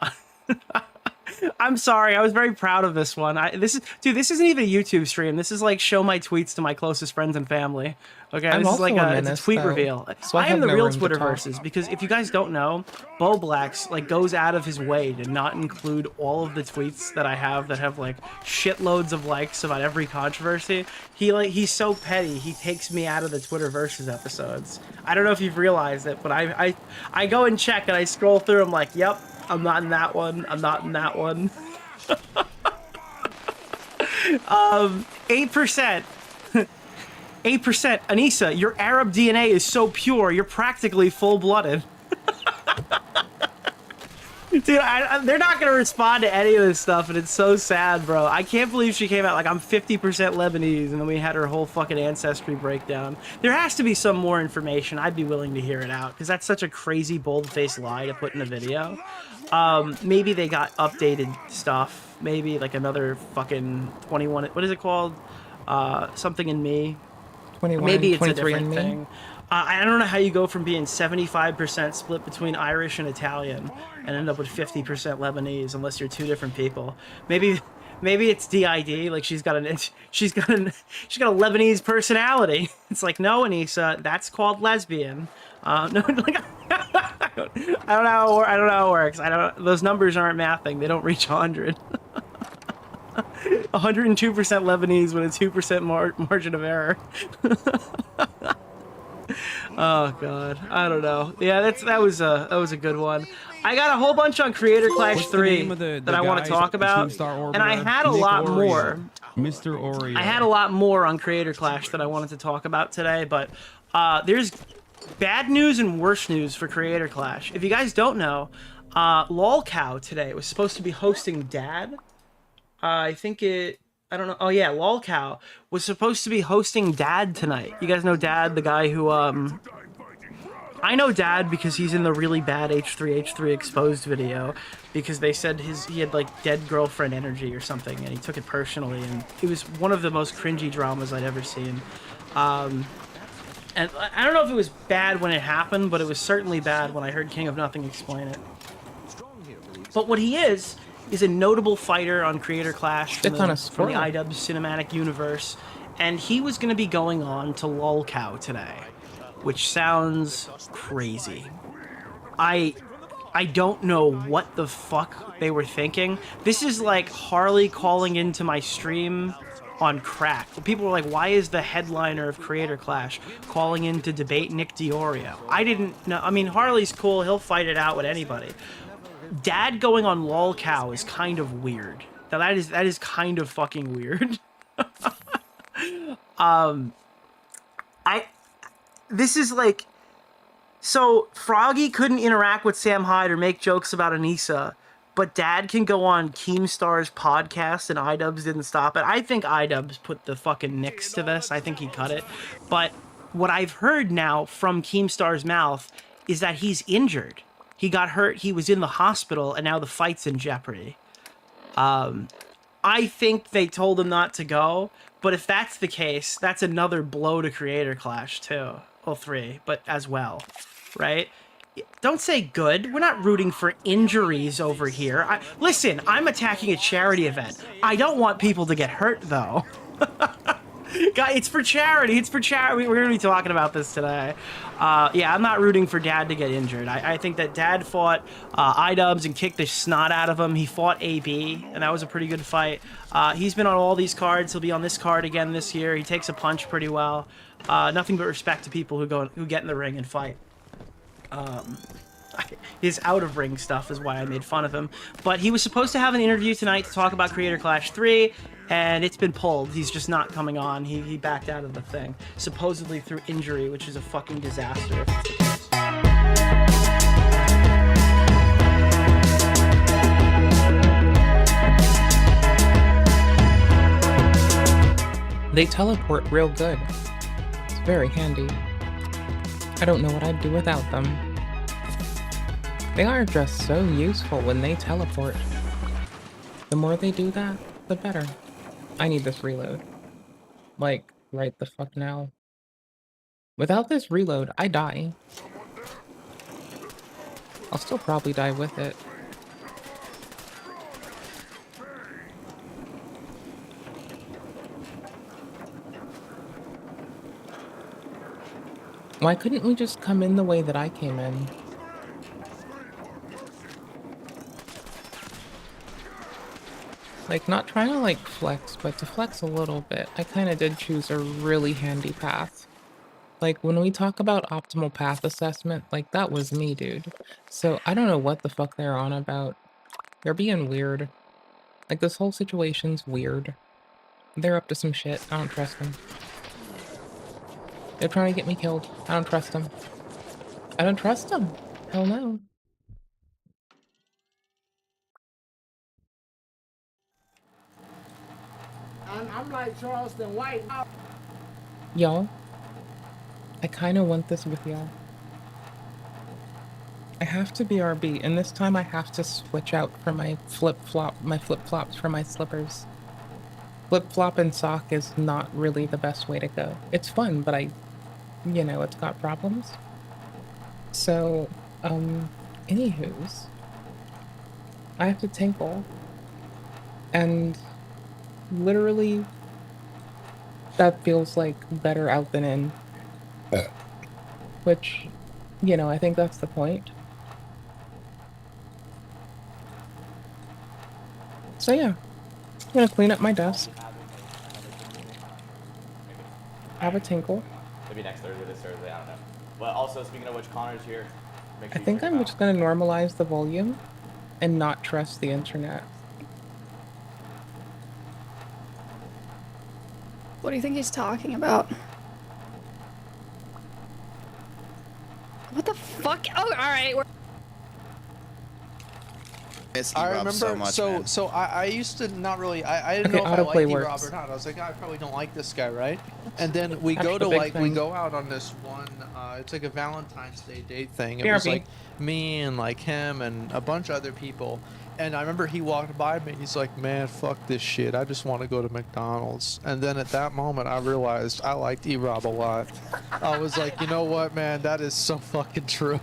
Speaker 18: I'm sorry. I was very proud of this one. This isn't even a YouTube stream. This is like show my tweets to my closest friends and family. Okay, this is like a tweet reveal.
Speaker 1: So
Speaker 18: I am the real Twitterverses because if you guys don't know, Bo Blacks like goes out of his way to not include all of the tweets that I have that have like shitloads of likes about every controversy. He's so petty. He takes me out of the Twitterverses episodes. I don't know if you've realized it, but I go and check and I scroll through. I'm like, yep. I'm not in that one. I'm not in that one. 8%. 8%. Anissa, your Arab DNA is so pure, you're practically full-blooded. Dude, they're not going to respond to any of this stuff, and it's so sad, bro. I can't believe she came out like, I'm 50% Lebanese, and then we had her whole fucking ancestry breakdown. There has to be some more information. I'd be willing to hear it out, because that's such a crazy, bold-faced lie to put in a video. Maybe they got updated stuff. Maybe, like, another fucking 21... What is it called? Something in me.
Speaker 1: 21,
Speaker 18: maybe it's a
Speaker 1: 23
Speaker 18: different thing. I don't know how you go from being 75% split between Irish and Italian and end up with 50% Lebanese unless you're two different people. Maybe it's DID, like she's got a Lebanese personality. It's like, no, Anissa, that's called lesbian. No, like, I don't know how it works. Those numbers aren't mathing. They don't reach 100. 102% Lebanese with a 2% margin of error. Oh god, I don't know. Yeah, that was a good one. I got a whole bunch on Creator Clash 3 that I want to talk about, and I had a lot more.
Speaker 23: Mr. Oreo.
Speaker 18: I had a lot more on Creator Clash that I wanted to talk about today, but there's bad news and worse news for Creator Clash. If you guys don't know, LolCow today was supposed to be hosting Dad. I don't know. Oh yeah, LolCow was supposed to be hosting Dad tonight. You guys know Dad, the guy who I know Dad because he's in the really bad H3H3 exposed video because they said he had like dead girlfriend energy or something and he took it personally and it was one of the most cringy dramas I'd ever seen. And I don't know if it was bad when it happened, but it was certainly bad when I heard King of Nothing explain it. But what he is a notable fighter on Creator Clash from the iDubbbz cinematic universe, and he was going to be going on to LolCow today, which sounds crazy. I don't know what the fuck they were thinking. This is like Harley calling into my stream on crack. People were like, why is the headliner of Creator Clash calling in to debate Nick Diorio? I didn't know. I mean, Harley's cool. He'll fight it out with anybody. Dad going on LolCow is kind of weird. Now that is kind of fucking weird. This is like, so Froggy couldn't interact with Sam Hyde or make jokes about Anissa but Dad can go on Keemstar's podcast and iDubbbz didn't stop it. I think iDubbbz put the fucking nix to this. I think he cut it. But what I've heard now from Keemstar's mouth is that he's injured. He got hurt, he was in the hospital, and now the fight's in jeopardy. I think they told him not to go, but if that's the case, that's another blow to Creator Clash too. Well, 3, but as well, right? Don't say good. We're not rooting for injuries over here. Listen, I'm attacking a charity event. I don't want people to get hurt, though. Guy, it's for charity. It's for charity. We're going to be talking about this today. Yeah, I'm not rooting for Dad to get injured. I think that Dad fought iDubbbz and kicked the snot out of him. He fought AB, and that was a pretty good fight. He's been on all these cards. He'll be on this card again this year. He takes a punch pretty well. Nothing but respect to people who get in the ring and fight. His out-of-ring stuff is why I made fun of him. But he was supposed to have an interview tonight to talk about Creator Clash 3, and it's been pulled. He's just not coming on. He backed out of the thing, supposedly through injury, which is a fucking disaster if it's the case.
Speaker 1: They teleport real good. It's very handy. I don't know what I'd do without them. They are just so useful when they teleport. The more they do that, the better. I need this reload. Like, right the fuck now. Without this reload, I die. I'll still probably die with it. Why couldn't we just come in the way that I came in? Like, not trying to, like, flex, but to flex a little bit. I kind of did choose a really handy path. Like, when we talk about optimal path assessment, like, that was me, dude. So, I don't know what the fuck they're on about. They're being weird. Like, this whole situation's weird. They're up to some shit. I don't trust them. They're trying to get me killed. I don't trust them. I don't trust them. Hell no.
Speaker 6: I'm like Charleston White.
Speaker 1: Y'all, I kind of want this with y'all. I have to BRB, and this time I have to switch out for my flip-flops for my slippers. Flip-flop and sock is not really the best way to go. It's fun, but you know, it's got problems. So, anywho's, I have to tinkle, and literally, that feels like better out than in. Which, you know, I think that's the point. So yeah, I'm gonna clean up my desk. Have a tinkle.
Speaker 8: Maybe next Thursday, this Thursday, I don't know. But also, speaking of which, Connor's here. Make
Speaker 1: I
Speaker 8: sure
Speaker 1: think I'm just gonna normalize the volume and not trust the internet.
Speaker 10: What do you think he's talking about? What the fuck? Oh, alright.
Speaker 24: I remember, so I used to not really, I didn't
Speaker 1: Okay,
Speaker 24: know if I liked
Speaker 1: autoplay
Speaker 24: D-Rob
Speaker 1: works.
Speaker 24: or not. I was like, I probably don't like this guy, right? And then we
Speaker 1: That's
Speaker 24: go
Speaker 1: the
Speaker 24: to
Speaker 1: big
Speaker 24: like, we
Speaker 1: thing.
Speaker 24: go out on this one, it's like a Valentine's Day date thing. It was
Speaker 1: BRB.
Speaker 24: like me and like him and a bunch of other people. And I remember he walked by me and he's like, man, fuck this shit. I just want to go to McDonald's. And then at that moment, I realized I liked E-Rob a lot. I was like, you know what, man? That is so fucking true.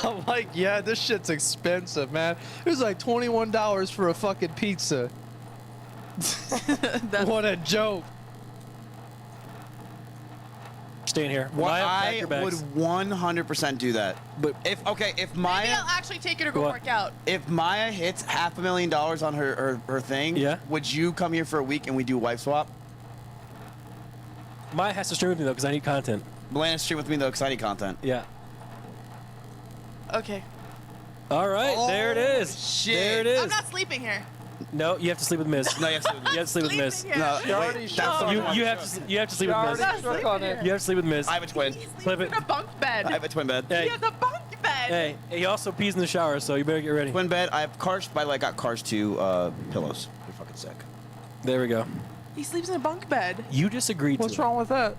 Speaker 24: I'm like, yeah, this shit's expensive, man. It was like $21 for a fucking pizza. What a joke.
Speaker 25: Staying here.
Speaker 26: Well,
Speaker 25: Maya, pack
Speaker 26: I
Speaker 25: your
Speaker 26: would
Speaker 25: bags.
Speaker 26: 100% do that. But if Maya,
Speaker 27: Maybe I'll actually take her to go work out.
Speaker 26: if Maya hits $500,000 on her thing,
Speaker 25: Yeah.
Speaker 26: would you come here for a week and we do wife swap?
Speaker 25: Maya has to stream with me though, because I need content.
Speaker 26: Melana stream with me though, because I need content.
Speaker 25: Yeah.
Speaker 27: Okay.
Speaker 25: All right, there it is.
Speaker 26: Shit.
Speaker 25: There it is.
Speaker 27: I'm not sleeping here.
Speaker 25: No, you have to sleep with Miz.
Speaker 26: No, you have to sleep with Miz.
Speaker 25: You have to sleep with Miz.
Speaker 27: Sleeping here.
Speaker 26: No, wait, that's the
Speaker 25: You
Speaker 26: one.
Speaker 25: have to sleep with Miz.
Speaker 27: Not sleeping here.
Speaker 25: You have to sleep with Miz.
Speaker 26: I have a twin.
Speaker 25: Flip it.
Speaker 27: In a bunk bed.
Speaker 26: I have a twin bed.
Speaker 25: Hey,
Speaker 27: He has a bunk bed.
Speaker 25: Hey, he also pees in the shower, so you better get ready.
Speaker 26: Twin bed. I have Cars. By the way, I got Cars 2 pillows. They're fucking sick.
Speaker 25: There we go.
Speaker 27: He sleeps in a bunk bed.
Speaker 25: You just agreed
Speaker 24: What's
Speaker 25: to
Speaker 24: wrong with that?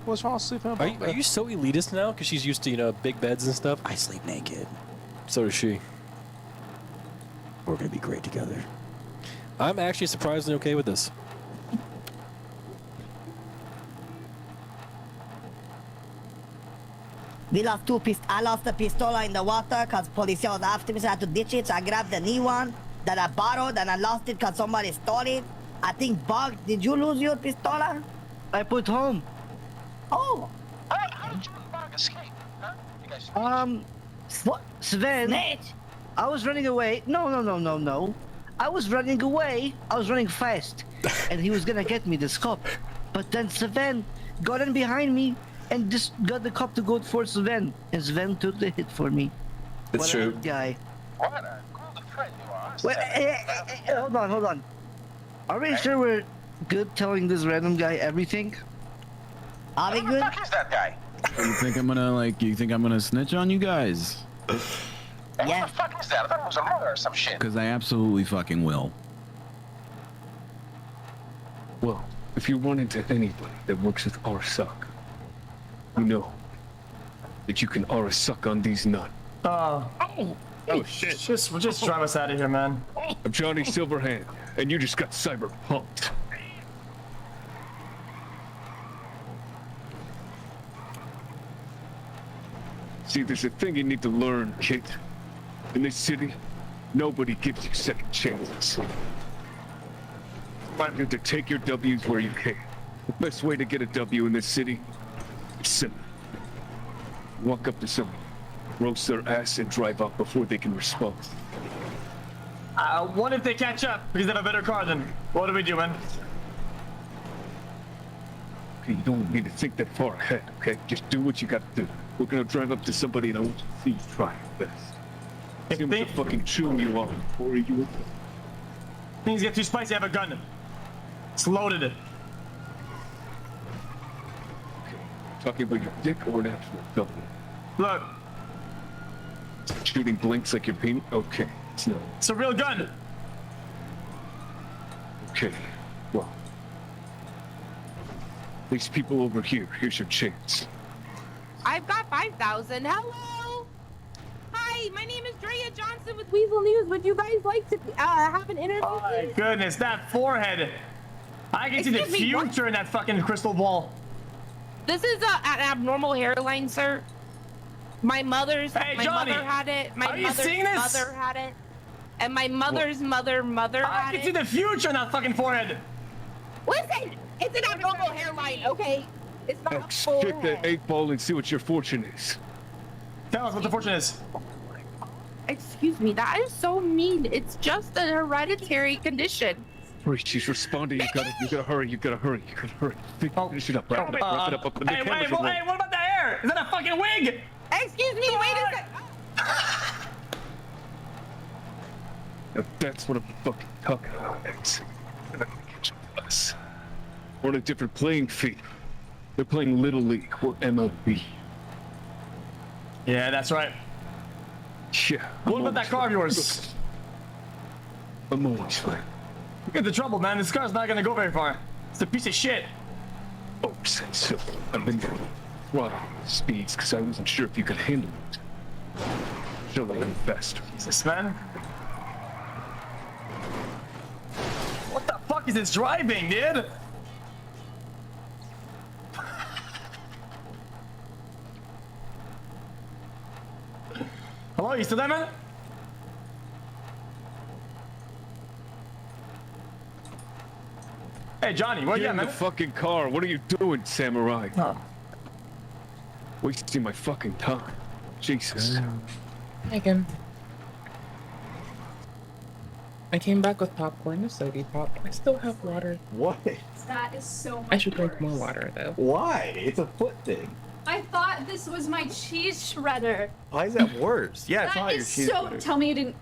Speaker 24: What's wrong with sleeping in a bunk
Speaker 25: Are you so elitist now? Because she's used to, you know, big beds and stuff?
Speaker 26: I sleep naked.
Speaker 25: So does she.
Speaker 26: We're gonna be great together.
Speaker 25: I'm actually surprisingly okay with this.
Speaker 2: We lost two I lost the pistola in the water because police was after me, so I had to ditch it. So I grabbed the new one that I borrowed and I lost it because somebody stole it. I think, Bug, did you lose your pistola?
Speaker 12: I put home.
Speaker 2: Oh.
Speaker 11: How did you and Bug escape? Huh? You guys
Speaker 2: What?
Speaker 12: Sven.
Speaker 2: Snitch.
Speaker 12: I was running away. No. I was running away. I was running fast. And he was gonna get me, the cop. But then Sven got in behind me and just got the cop to go for Sven. And Sven took the hit for me.
Speaker 11: It's
Speaker 12: What
Speaker 11: true.
Speaker 12: A good guy.
Speaker 11: What a good friend you are.
Speaker 12: Wait, hold on. Are we sure we're good telling this random guy everything?
Speaker 2: Are we
Speaker 11: Who the
Speaker 2: good?
Speaker 11: fuck is that guy?
Speaker 14: You think I'm gonna snitch on you guys?
Speaker 11: Who the fuck is that? I thought it was a mother or some shit.
Speaker 14: Because I absolutely fucking will.
Speaker 15: Well, if you run into anybody that works with RSUC, you know that you can RSUC on these nuts.
Speaker 12: Oh shit. Just drive us out of here, man.
Speaker 15: I'm Johnny Silverhand, and you just got cyberpunked. See, there's a thing you need to learn, kid. In this city, nobody gives you second chances. You have to take your W's where you can. The best way to get a W in this city is simple. Walk up to someone, roast their ass, and drive off before they can respond.
Speaker 12: What if they catch up because they have a better car then? What do we do, man?
Speaker 15: Okay, you don't need to think that far ahead, okay? Just do what you gotta do. We're gonna drive up to somebody and I want you to see you try your best. See how much fucking chew you are, or you...
Speaker 12: Things get too spicy, I have a gun. It's loaded.
Speaker 15: Talking about your dick or an actual gun?
Speaker 12: Look.
Speaker 15: Shooting blinks like your penis? Okay, it's not.
Speaker 12: It's a real gun.
Speaker 15: Okay, well. These people over here, here's your chance.
Speaker 10: I've got 5,000. Hello. Hi, my name is Drea Johnson with Weasel News. Would you guys like to have an interview?
Speaker 12: Oh my goodness, that forehead. I can see the future in that fucking crystal ball.
Speaker 10: This is an abnormal hairline, sir. My mother had it. My mother's mother had it. And my mother's mother had it.
Speaker 12: I can see the future in that fucking forehead.
Speaker 10: Listen, it's an abnormal hairline, okay? It's not a full
Speaker 15: Check that 8-ball and see what your fortune is.
Speaker 12: Tell us what the fortune is.
Speaker 10: Excuse me, that is so mean. It's just a hereditary condition.
Speaker 15: Hurry, she's responding. You gotta hurry. You gotta hurry. Finish it up. Wrap it up. The cameras are rolling.
Speaker 12: Hey, what about the hair? Is that a fucking wig?
Speaker 10: Excuse me, wait a sec.
Speaker 15: Now that's what I'm fucking talking about, X. They're not gonna catch up to us. We're on a different playing field. They're playing Little League or MLB.
Speaker 12: Yeah, that's right.
Speaker 15: Yeah.
Speaker 12: What about that car of yours?
Speaker 15: I'm always fine.
Speaker 12: Look at the trouble, man. This car's not gonna go very far. It's a piece of shit.
Speaker 15: Oh, so I've been throttling speeds because I wasn't sure if you could handle it. Should I go faster?
Speaker 12: Jesus, man. What the fuck is this driving, dude? Hello, you still there, man? Hey, Johnny, where you
Speaker 15: Get
Speaker 12: at,
Speaker 15: in
Speaker 12: man?
Speaker 15: the fucking car. What are you doing, Samurai?
Speaker 12: Oh.
Speaker 15: Wasting my fucking time. Jesus.
Speaker 1: Megan. I came back with popcorn, a soda pop. I still have water.
Speaker 16: What?
Speaker 10: That is so much
Speaker 1: I should drink more water, though.
Speaker 16: Why? It's a foot thing.
Speaker 10: I thought this was my cheese shredder.
Speaker 16: Why is that worse? Yeah, it's not your cheese.
Speaker 10: Tell me you didn't.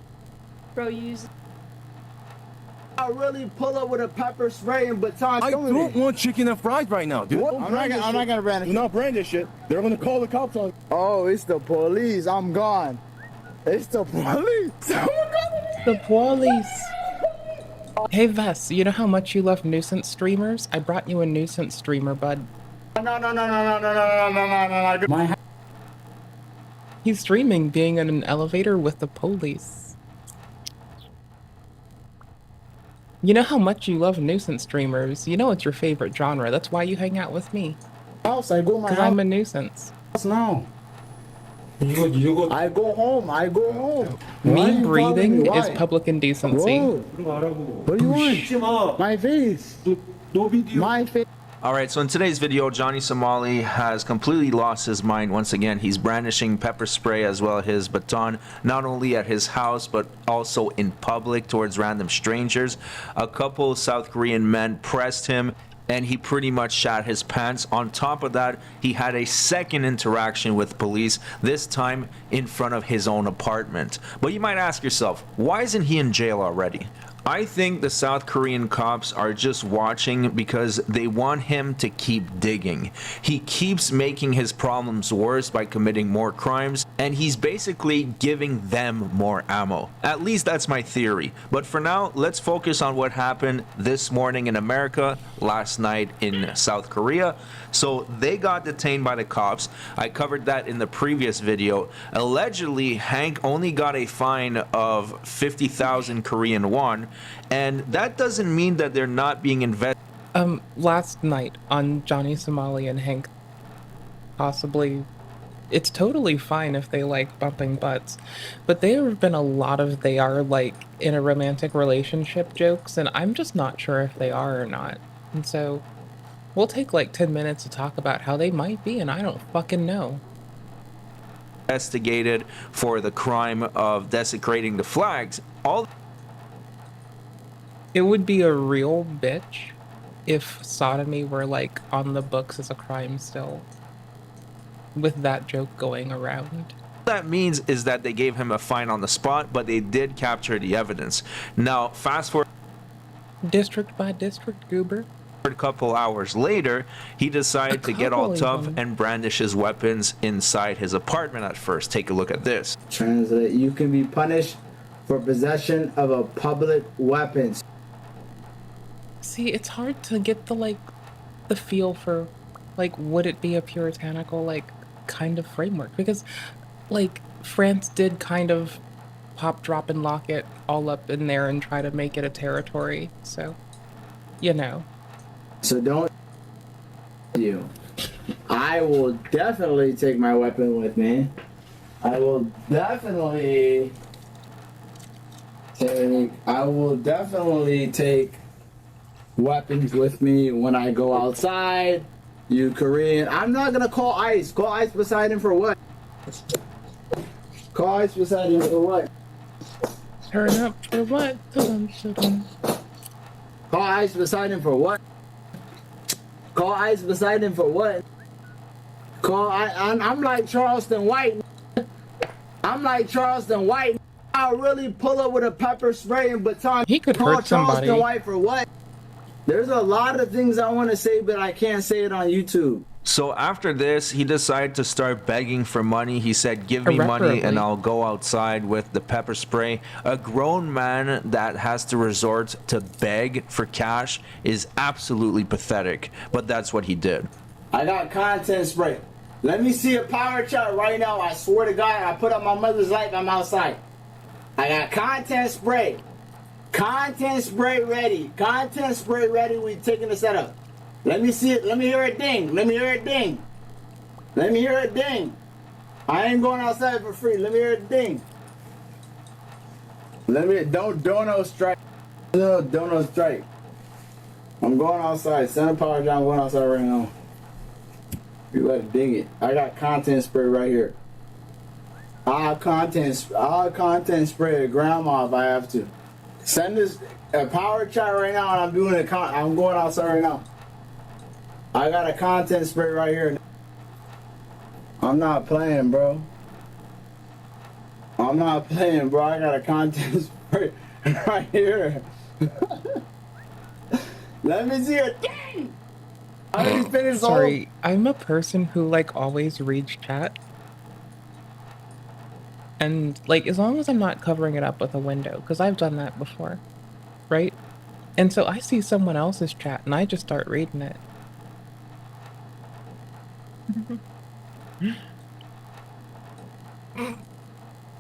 Speaker 10: Bro, use.
Speaker 6: I really pull up with a pepper spray and baton.
Speaker 3: I don't want chicken and fries right now, dude.
Speaker 6: I'm not gonna brand it.
Speaker 3: Do not brand this shit. They're gonna call the cops on.
Speaker 6: Oh, it's the police. I'm gone. It's the police.
Speaker 1: The police. Hey Vess, you know how much you love nuisance streamers? I brought you a nuisance streamer, bud.
Speaker 6: No.
Speaker 1: He's streaming being in an elevator with the police. You know how much you love nuisance streamers. You know it's your favorite genre. That's why you hang out with me.
Speaker 6: House, I go my
Speaker 1: Because I'm a nuisance.
Speaker 6: house now. I go home.
Speaker 1: Me breathing is public indecency.
Speaker 6: What do you want? My face. My face.
Speaker 5: Alright, so in today's video, Johnny Somali has completely lost his mind once again. He's brandishing pepper spray as well as his baton, not only at his house, but also in public towards random strangers. A couple South Korean men pressed him, and he pretty much shat his pants. On top of that, he had a second interaction with police, this time in front of his own apartment. But you might ask yourself, why isn't he in jail already? I think the South Korean cops are just watching because they want him to keep digging. He keeps making his problems worse by committing more crimes, and he's basically giving them more ammo. At least that's my theory. But for now, let's focus on what happened this morning in America, last night in South Korea. So they got detained by the cops. I covered that in the previous video. Allegedly, Hank only got a fine of 50,000 Korean won, and that doesn't mean that they're not being investigated.
Speaker 1: Last night on Johnny Somali and Hank, possibly, it's totally fine if they like bumping butts, but there have been a lot of they are like in a romantic relationship jokes, and I'm just not sure if they are or not. And so we'll take like 10 minutes to talk about how they might be, and I don't fucking know.
Speaker 5: Investigated for the crime of desecrating the flags.
Speaker 1: It would be a real bitch if sodomy were like on the books as a crime still, with that joke going around.
Speaker 5: That means is that they gave him a fine on the spot, but they did capture the evidence. Now, fast forward
Speaker 1: district by district, goober.
Speaker 5: A couple hours later, he decided to get all tough and brandish his weapons inside his apartment at first. Take a look at this.
Speaker 6: Translate. You can be punished for possession of a public weapon.
Speaker 1: See, it's hard to get the feel for, like, would it be a puritanical, like, kind of framework? Because, like, France did kind of pop, drop, and lock it all up in there and try to make it a territory, so, you know.
Speaker 6: So don't you. I will definitely take my weapon with me. I will definitely take weapons with me when I go outside. You Korean. I'm not gonna call ICE. Call ICE beside him for what? Call ICE beside him for what?
Speaker 1: Turn up for what?
Speaker 6: Call ICE beside him for what? Call ICE beside him for what? I'm like Charleston White. I'm like Charleston White. I'll really pull up with a pepper spray and baton.
Speaker 1: He could hurt somebody.
Speaker 6: Charleston White for what? There's a lot of things I want to say, but I can't say it on YouTube.
Speaker 5: So after this, he decided to start begging for money. He said, give me money and I'll go outside with the pepper spray. A grown man that has to resort to beg for cash is absolutely pathetic, but that's what he did.
Speaker 6: I got content spray. Let me see a power chart right now. I swear to God, I put up my mother's life, I'm outside. I got content spray. Content spray ready. Content spray ready. We taking the setup. Let me see it. Let me hear it ding. Let me hear it ding. Let me hear it ding. I ain't going outside for free. Let me hear it ding. Don't dono strike. No, dono strike. I'm going outside. Send a power down. I'm going outside right now. You better ding it. I got content spray right here. I'll content spray a grandma if I have to. Send this a power chat right now, and I'm doing it. I'm going outside right now. I got a content spray right here. I'm not playing, bro. I'm not playing, bro. I got a content spray right here. Let me see it. Dang! I already finished the
Speaker 1: Sorry, I'm a person who like always reads chat. And like as long as I'm not covering it up with a window, because I've done that before, right? And so I see someone else's chat and I just start reading it.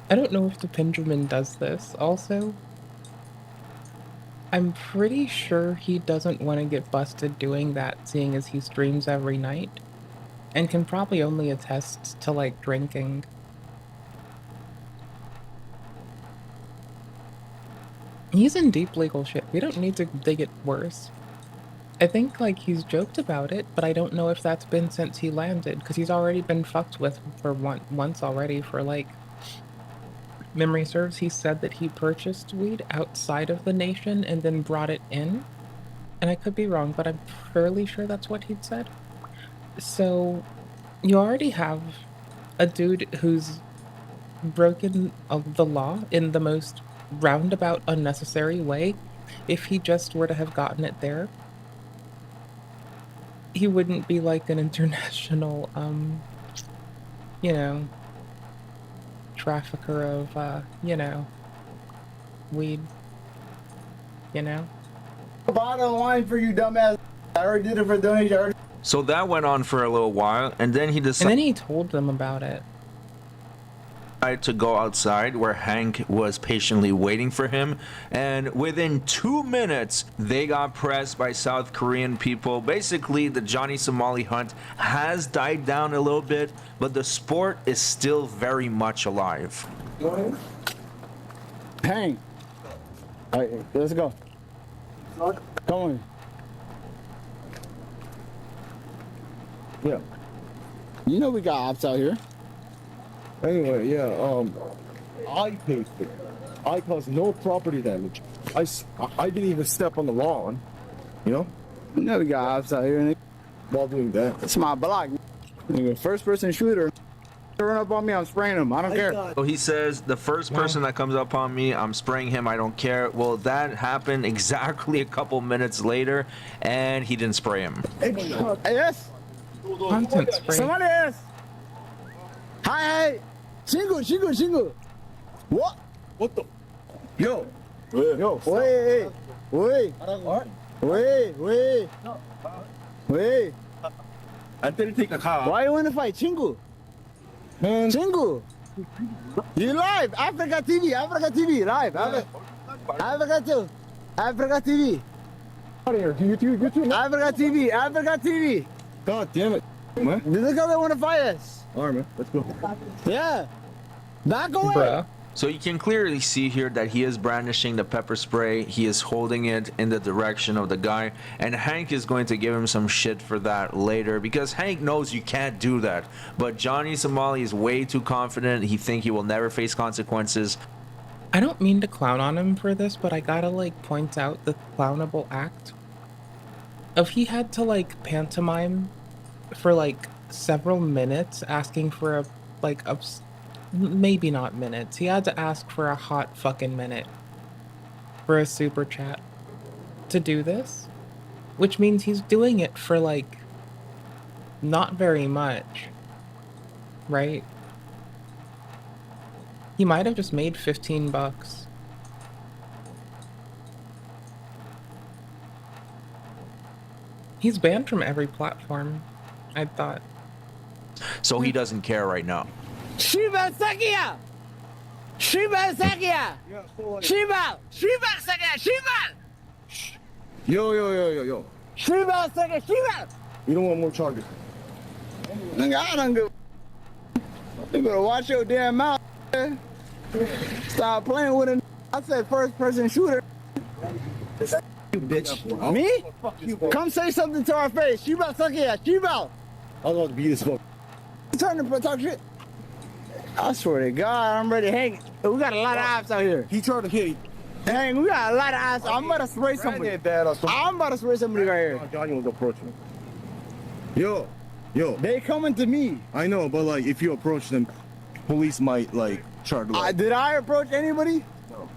Speaker 1: I don't know if the Pendulum does this also. I'm pretty sure he doesn't want to get busted doing that, seeing as he streams every night, and can probably only attest to like drinking. He's in deep legal shit. We don't need to dig it worse. I think like he's joked about it, but I don't know if that's been since he landed, because he's already been fucked with for once already for like, memory serves, he said that he purchased weed outside of the nation and then brought it in. And I could be wrong, but I'm fairly sure that's what he'd said. So you already have a dude who's broken the law in the most roundabout, unnecessary way. If he just were to have gotten it there, he wouldn't be like an international, you know, trafficker of, you know, weed, you know?
Speaker 6: Bottle of wine for you, dumbass. I already did it for donation.
Speaker 5: So that went on for a little while, and then he
Speaker 1: And
Speaker 5: decided
Speaker 1: then he told them about it.
Speaker 5: to go outside where Hank was patiently waiting for him, and within 2 minutes they got pressed by South Korean people. Basically, the Johnny Somali hunt has died down a little bit, but the sport is still very much alive.
Speaker 6: Hank. All right, let's go. Come on.
Speaker 3: Yeah.
Speaker 6: You know we got ops out here.
Speaker 3: Anyway, yeah, I paid for it. I caused no property damage. I didn't even step on the lawn, you know?
Speaker 6: You know we got ops out here.
Speaker 3: While doing that.
Speaker 6: It's my block. Nigga, first person shooter. Run up on me, I'm spraying him. I don't care.
Speaker 5: So he says, the first person that comes up on me, I'm spraying him, I don't care. Well, that happened exactly a couple minutes later, and he didn't spray him.
Speaker 6: Hey, yes.
Speaker 1: Content spray.
Speaker 6: Somebody else. Hi. Chingu. What?
Speaker 3: What the?
Speaker 6: Yo. Wait.
Speaker 3: I didn't take a car.
Speaker 6: Why you want to fight Chingu? Chingu. You live. Africa TV. Live. Africa TV.
Speaker 3: Out of here. YouTube.
Speaker 6: Africa TV.
Speaker 3: God damn it. Man.
Speaker 6: Look how they want to fight us.
Speaker 3: All right, man. Let's go.
Speaker 6: Yeah. Back away.
Speaker 1: Bruh.
Speaker 5: So you can clearly see here that he is brandishing the pepper spray. He is holding it in the direction of the guy, and Hank is going to give him some shit for that later, because Hank knows you can't do that. But Johnny Somali is way too confident. He thinks he will never face consequences.
Speaker 1: I don't mean to clown on him for this, but I gotta like point out the clownable act of he had to like pantomime for like several minutes asking for maybe not minutes. He had to ask for a hot fucking minute for a super chat to do this, which means he's doing it for like not very much, right? He might have just made 15 bucks. He's banned from every platform, I thought.
Speaker 5: So he doesn't care right now.
Speaker 6: Shiba Sakia! Shiba!
Speaker 3: Yo.
Speaker 6: Shiba Sakia!
Speaker 3: We don't want more charges.
Speaker 6: Nigga, I don't give. You better watch your damn mouth. Man. Stop playing with him. I said first person shooter. You bitch. Me? Come say something to our face. Shiba Sakia! Shiba!
Speaker 3: I was about to beat this fuck.
Speaker 6: You trying to talk shit? I swear to God, I'm ready to hang. We got a lot of ops out here.
Speaker 3: He tried to hit you.
Speaker 6: Dang, we got a lot of ops. I'm about to spray somebody. I'm about to spray somebody right here.
Speaker 3: Johnny was approaching. Yo.
Speaker 6: They coming to me.
Speaker 3: I know, but like, if you approach them, police might like try to.
Speaker 6: Did I approach anybody? No.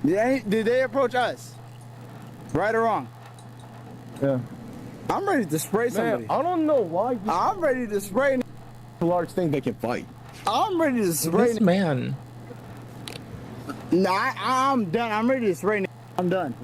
Speaker 6: Did they approach us? Right or wrong?
Speaker 3: Yeah.
Speaker 6: I'm ready to spray somebody.
Speaker 3: Man, I don't know why.
Speaker 6: I'm ready to spray.
Speaker 3: Large thing they can fight.
Speaker 6: I'm ready to spray.
Speaker 1: This man.
Speaker 6: Nah, I'm done. I'm ready to spray. I'm done.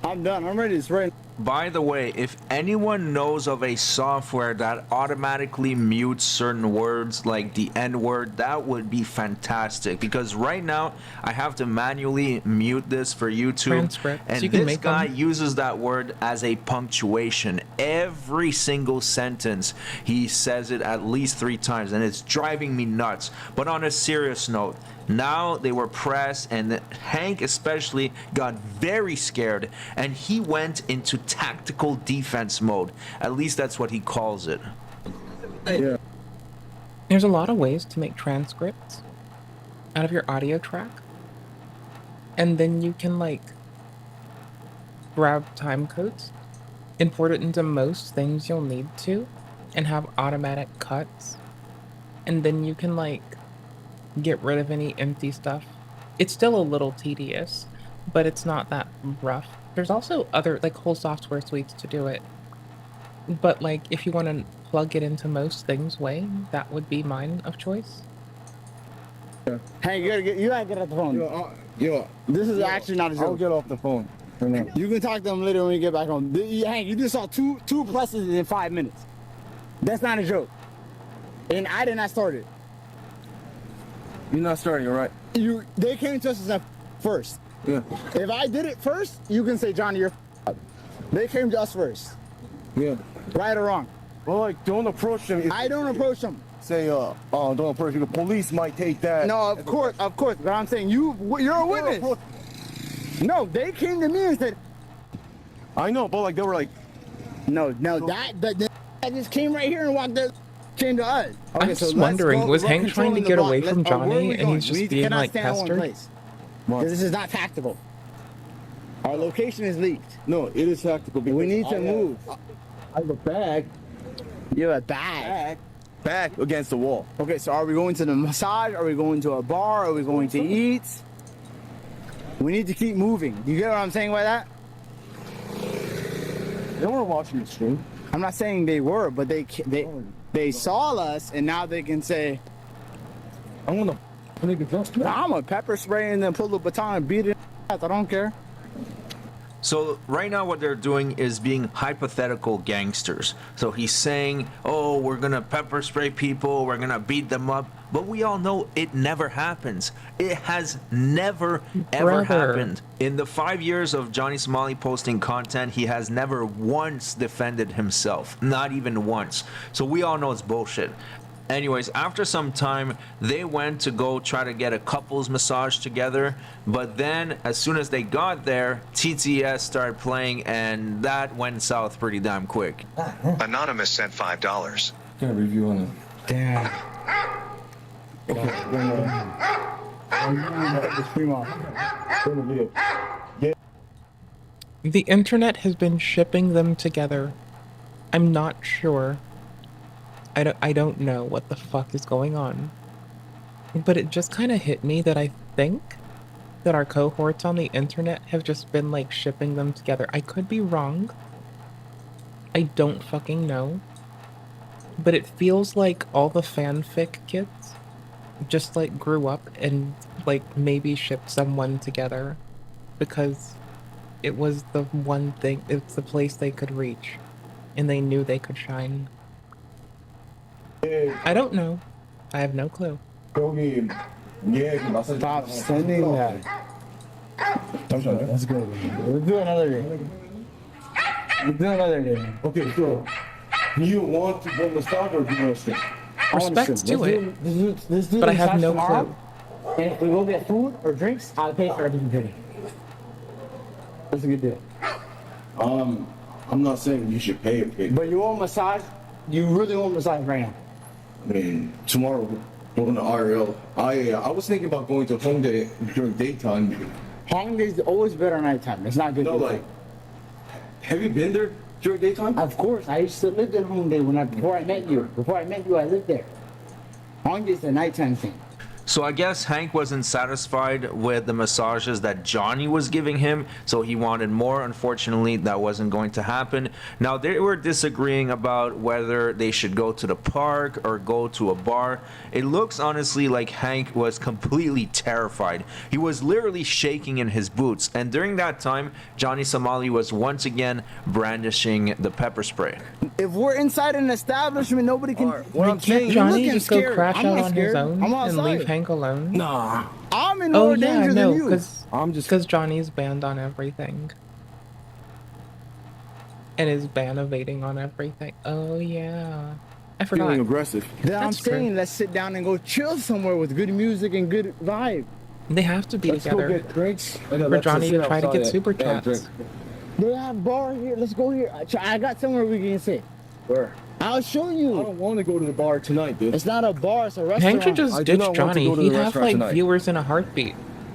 Speaker 6: I'm done. I'm ready to spray.
Speaker 5: By the way, if anyone knows of a software that automatically mutes certain words like the N-word, that would be fantastic, because right now I have to manually mute this for YouTube,
Speaker 1: Transcripts.
Speaker 5: and
Speaker 1: You can
Speaker 5: this
Speaker 1: make
Speaker 5: guy
Speaker 1: them.
Speaker 5: uses that word as a punctuation. Every single sentence he says it at least 3 times, and it's driving me nuts. But on a serious note, now they were pressed, and Hank especially got very scared, and he went into tactical defense mode. At least that's what he calls it.
Speaker 3: Yeah.
Speaker 1: There's a lot of ways to make transcripts out of your audio track. And then you can like grab time codes, import it into most things you'll need to, and have automatic cuts. And then you can like get rid of any empty stuff. It's still a little tedious, but it's not that rough. There's also other like whole software suites to do it. But like if you want to plug it into most things way, that would be mine of choice.
Speaker 6: Hey, you gotta get off the phone. This is actually not a joke.
Speaker 3: I'll get off the phone.
Speaker 6: You can talk to them later when you get back home. Hank, you just saw two pluses in 5 minutes. That's not a joke. And I did not start it.
Speaker 3: You're not starting, all right?
Speaker 6: They came to us as first.
Speaker 3: Yeah.
Speaker 6: If I did it first, you can say, Johnny, you're up. They came to us first.
Speaker 3: Yeah.
Speaker 6: Right or wrong?
Speaker 3: Well, like, don't approach them.
Speaker 6: I don't approach them.
Speaker 3: Say, don't approach them. The police might take that.
Speaker 6: No, of course. But I'm saying you're a witness. No, they came to me and said.
Speaker 3: I know, but like they were like.
Speaker 6: No, that just came right here and walked the. Came to us.
Speaker 1: I'm just wondering, was Hank trying to get away from Johnny and he's just being like pestered?
Speaker 6: Because this is not tactical. Our location is leaked.
Speaker 3: No, it is tactical.
Speaker 6: We need to move.
Speaker 3: I have a bag.
Speaker 6: You have a bag?
Speaker 3: Back against the wall.
Speaker 6: Okay, so are we going to the massage? Are we going to a bar? Are we going to eat? We need to keep moving. You get what I'm saying by that?
Speaker 3: They weren't watching the stream.
Speaker 6: I'm not saying they were, but they saw us, and now they can say, I'm gonna pepper spray and then pull the baton and beat it. I don't care.
Speaker 5: So right now what they're doing is being hypothetical gangsters. So he's saying, oh, we're gonna pepper spray people, we're gonna beat them up, but we all know it never happens. It has never ever happened. In the 5 years of Johnny Somali posting content, he has never once defended himself, not even once. So we all know it's bullshit. Anyways, after some time, they went to go try to get a couples massage together, but then as soon as they got there, TTS started playing, and that went south pretty damn quick.
Speaker 11: Anonymous sent $5.
Speaker 3: Can't review on it.
Speaker 6: Damn.
Speaker 1: The internet has been shipping them together. I'm not sure. I don't know what the fuck is going on. But it just kind of hit me that I think that our cohorts on the internet have just been like shipping them together. I could be wrong. I don't fucking know. But it feels like all the fanfic kids just like grew up and like maybe shipped someone together because it was the one thing, it's the place they could reach and they knew they could shine. I don't know. I have no clue.
Speaker 6: Stop sending that. That's good. We'll do another day. We'll do another day.
Speaker 3: Okay, so do you want to go massage or do you want to stay?
Speaker 1: Respect to it.
Speaker 6: Let's do
Speaker 1: But I
Speaker 6: the
Speaker 1: have
Speaker 6: massage
Speaker 1: no
Speaker 6: tomorrow,
Speaker 1: clue.
Speaker 6: And if we go get food or drinks, I'll pay for everything. That's a good deal.
Speaker 3: I'm not saying you should pay.
Speaker 6: But you want massage? You really want massage right now?
Speaker 3: I mean, tomorrow we're going to RL. I was thinking about going to Hongdae during daytime.
Speaker 6: Hongdae's always better at nighttime. It's not good.
Speaker 3: No, like, have you been there during daytime?
Speaker 6: Of course. I used to live in Hongdae before I met you. Before I met you, I lived there. Hongdae's the nighttime thing.
Speaker 5: So I guess Hank wasn't satisfied with the massages that Johnny was giving him, so he wanted more. Unfortunately, that wasn't going to happen. Now, they were disagreeing about whether they should go to the park or go to a bar. It looks honestly like Hank was completely terrified. He was literally shaking in his boots, and during that time, Johnny Somali was once again brandishing the pepper spray.
Speaker 6: If we're inside an establishment, nobody can. What I'm saying,
Speaker 1: Can't
Speaker 6: you're
Speaker 1: Johnny
Speaker 6: looking
Speaker 1: just go
Speaker 6: scared.
Speaker 1: crash
Speaker 6: I'm
Speaker 1: out
Speaker 6: not
Speaker 1: on
Speaker 6: scared.
Speaker 1: his own
Speaker 6: I'm
Speaker 1: and
Speaker 6: outside.
Speaker 1: leave Hank alone?
Speaker 6: Nah, I'm in
Speaker 1: Oh
Speaker 6: more
Speaker 1: yeah,
Speaker 6: danger
Speaker 1: no,
Speaker 6: than you.
Speaker 1: because Johnny's banned on everything, and is ban evading on everything. Oh yeah, I forgot.
Speaker 6: Feeling aggressive. Then I'm
Speaker 1: That's true.
Speaker 6: saying, let's sit down and go chill somewhere with good music and good vibe.
Speaker 1: They have to be
Speaker 3: Let's
Speaker 1: together
Speaker 3: go get drinks.
Speaker 1: for Johnny to try to get super chats.
Speaker 6: They have bar here. Let's go here. I got somewhere we can sit.
Speaker 3: Where?
Speaker 6: I'll show you.
Speaker 3: I don't want to go to the bar tonight, dude.
Speaker 6: It's not a bar. It's a restaurant.
Speaker 1: Hank should just
Speaker 3: I do
Speaker 1: ditch
Speaker 3: not want to
Speaker 1: Johnny.
Speaker 3: go to
Speaker 1: He'd
Speaker 3: the
Speaker 1: have
Speaker 3: restaurant
Speaker 1: like
Speaker 3: tonight.
Speaker 1: viewers in a heartbeat.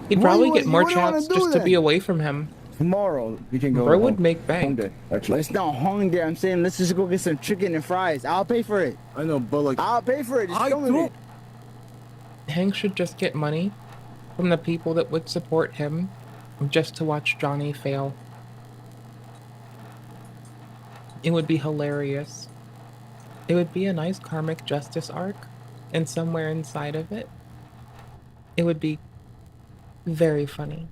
Speaker 1: He'd
Speaker 6: What
Speaker 1: probably
Speaker 6: do
Speaker 1: get
Speaker 6: you-
Speaker 1: more
Speaker 6: what do you wanna
Speaker 1: chats
Speaker 6: do
Speaker 1: just to
Speaker 6: then?
Speaker 1: be away from him.
Speaker 6: Tomorrow we can go.
Speaker 1: Bro
Speaker 6: home.
Speaker 1: would make bank.
Speaker 3: Day, actually.
Speaker 6: It's not hungry. I'm saying let's just go get some chicken and fries. I'll pay for it.
Speaker 3: I know, but like,
Speaker 6: I'll pay for it. Just
Speaker 3: I
Speaker 6: come with me.
Speaker 1: Hank should just get money from the people that would support him just to watch Johnny fail. It would be hilarious. It would be a nice karmic justice arc, and somewhere inside of it, it would be very funny.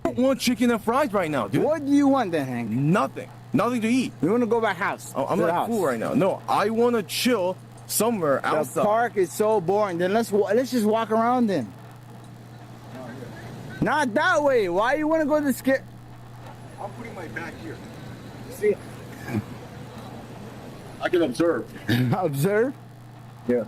Speaker 3: I don't want chicken and fries right now, dude.
Speaker 6: What do you want then, Hank?
Speaker 3: Nothing. Nothing to eat.
Speaker 6: We want to go back house.
Speaker 3: I'm
Speaker 6: to the
Speaker 3: like
Speaker 6: house.
Speaker 3: cool right now. No, I want to chill somewhere
Speaker 6: The
Speaker 3: outside.
Speaker 6: park is so boring. Then let's just walk around then. Not that way. Why you want to go to the skip?
Speaker 3: I'm putting my back here. See? I can observe.
Speaker 6: Observe?
Speaker 3: Yeah.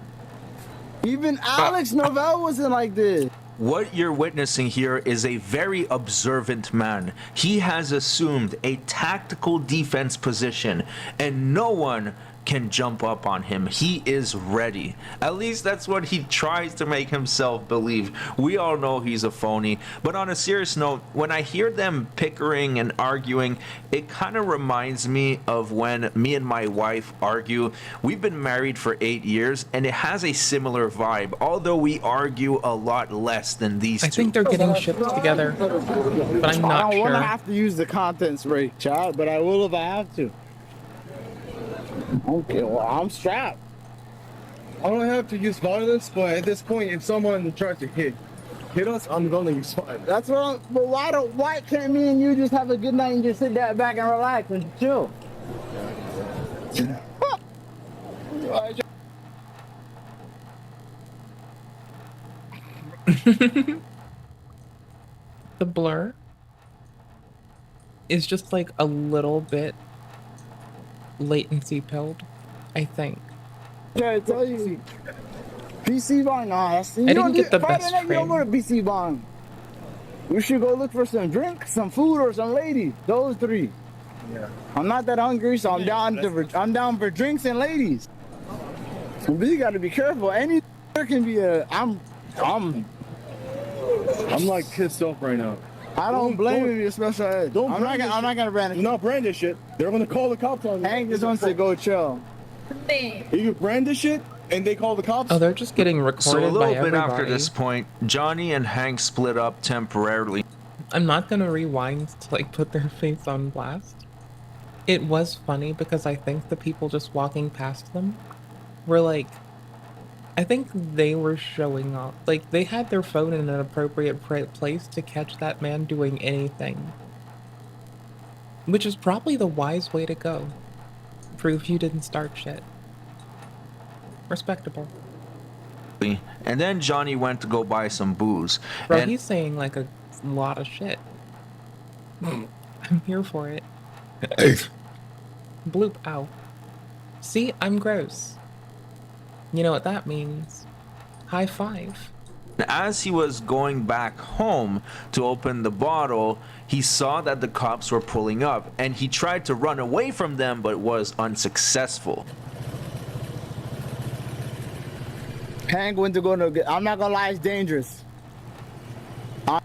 Speaker 6: Even Alex Novell wasn't like this.
Speaker 5: What you're witnessing here is a very observant man. He has assumed a tactical defense position, and no one can jump up on him. He is ready. At least that's what he tries to make himself believe. We all know he's a phony. But on a serious note, when I hear them pickering and arguing, it kind of reminds me of when me and my wife argue. We've been married for 8 years, and it has a similar vibe, although we argue a lot less than these two.
Speaker 1: I think they're getting shipped together, but I'm not
Speaker 6: I don't want to
Speaker 1: sure.
Speaker 6: have to use the contents break, child, but I will if I have to. Okay, well, I'm strapped.
Speaker 3: I don't have to use violence, but at this point, if someone tries to hit us, I'm gonna use violence.
Speaker 6: That's what I'm, but why can't me and you just have a good night and just sit back and relax and chill?
Speaker 1: The blur is just like a little bit latency pilled, I think.
Speaker 6: Yeah, I tell you. PC Bong, nah, that's, you
Speaker 1: I didn't
Speaker 6: don't
Speaker 1: get the
Speaker 6: Friday
Speaker 1: best
Speaker 6: night, you don't go to
Speaker 1: frame.
Speaker 6: PC Bong. We should go look for some drink, some food, or some ladies. Those three.
Speaker 3: Yeah.
Speaker 6: I'm not that hungry, so I'm down for drinks and ladies. But you gotta be careful. Any there can be a. I'm
Speaker 3: like pissed off right now.
Speaker 6: I don't blame you, special ed. I'm not gonna brandish.
Speaker 3: You're not brandish it. They're gonna call the cops on you.
Speaker 6: Hank just wants to go chill.
Speaker 3: You brandish it, and they call the cops.
Speaker 1: Oh, they're just getting recorded
Speaker 5: So a little
Speaker 1: by
Speaker 5: bit
Speaker 1: everybody.
Speaker 5: after this point, Johnny and Hank split up temporarily.
Speaker 1: I'm not gonna rewind to like put their face on blast. It was funny because I think the people just walking past them were like, I think they were showing off. Like they had their phone in an appropriate place to catch that man doing anything. Which is probably the wise way to go. Prove you didn't start shit. Respectable.
Speaker 5: And then Johnny went to go buy some booze.
Speaker 1: Bro,
Speaker 5: and
Speaker 1: he's saying like a lot of shit. I'm here for it. Bloop, ow. See, I'm gross. You know what that means. High five.
Speaker 5: as he was going back home to open the bottle, he saw that the cops were pulling up, and he tried to run away from them but was unsuccessful.
Speaker 6: Hank went to go to. I'm not gonna lie, it's dangerous. I'm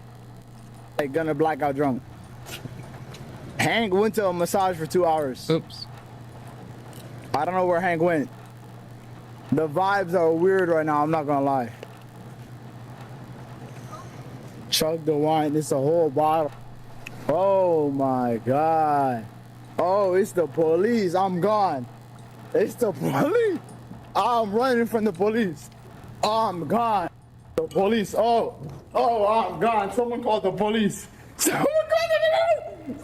Speaker 6: like gonna blackout drunk. Hank went to a massage for 2 hours.
Speaker 1: Oops.
Speaker 6: I don't know where Hank went. The vibes are weird right now. I'm not gonna lie. Chug the wine. It's a whole bottle. Oh my God. Oh, it's the police. I'm gone. It's the police. I'm running from the police. I'm gone. The police. Oh, I'm gone. Someone called the police. Someone called the police.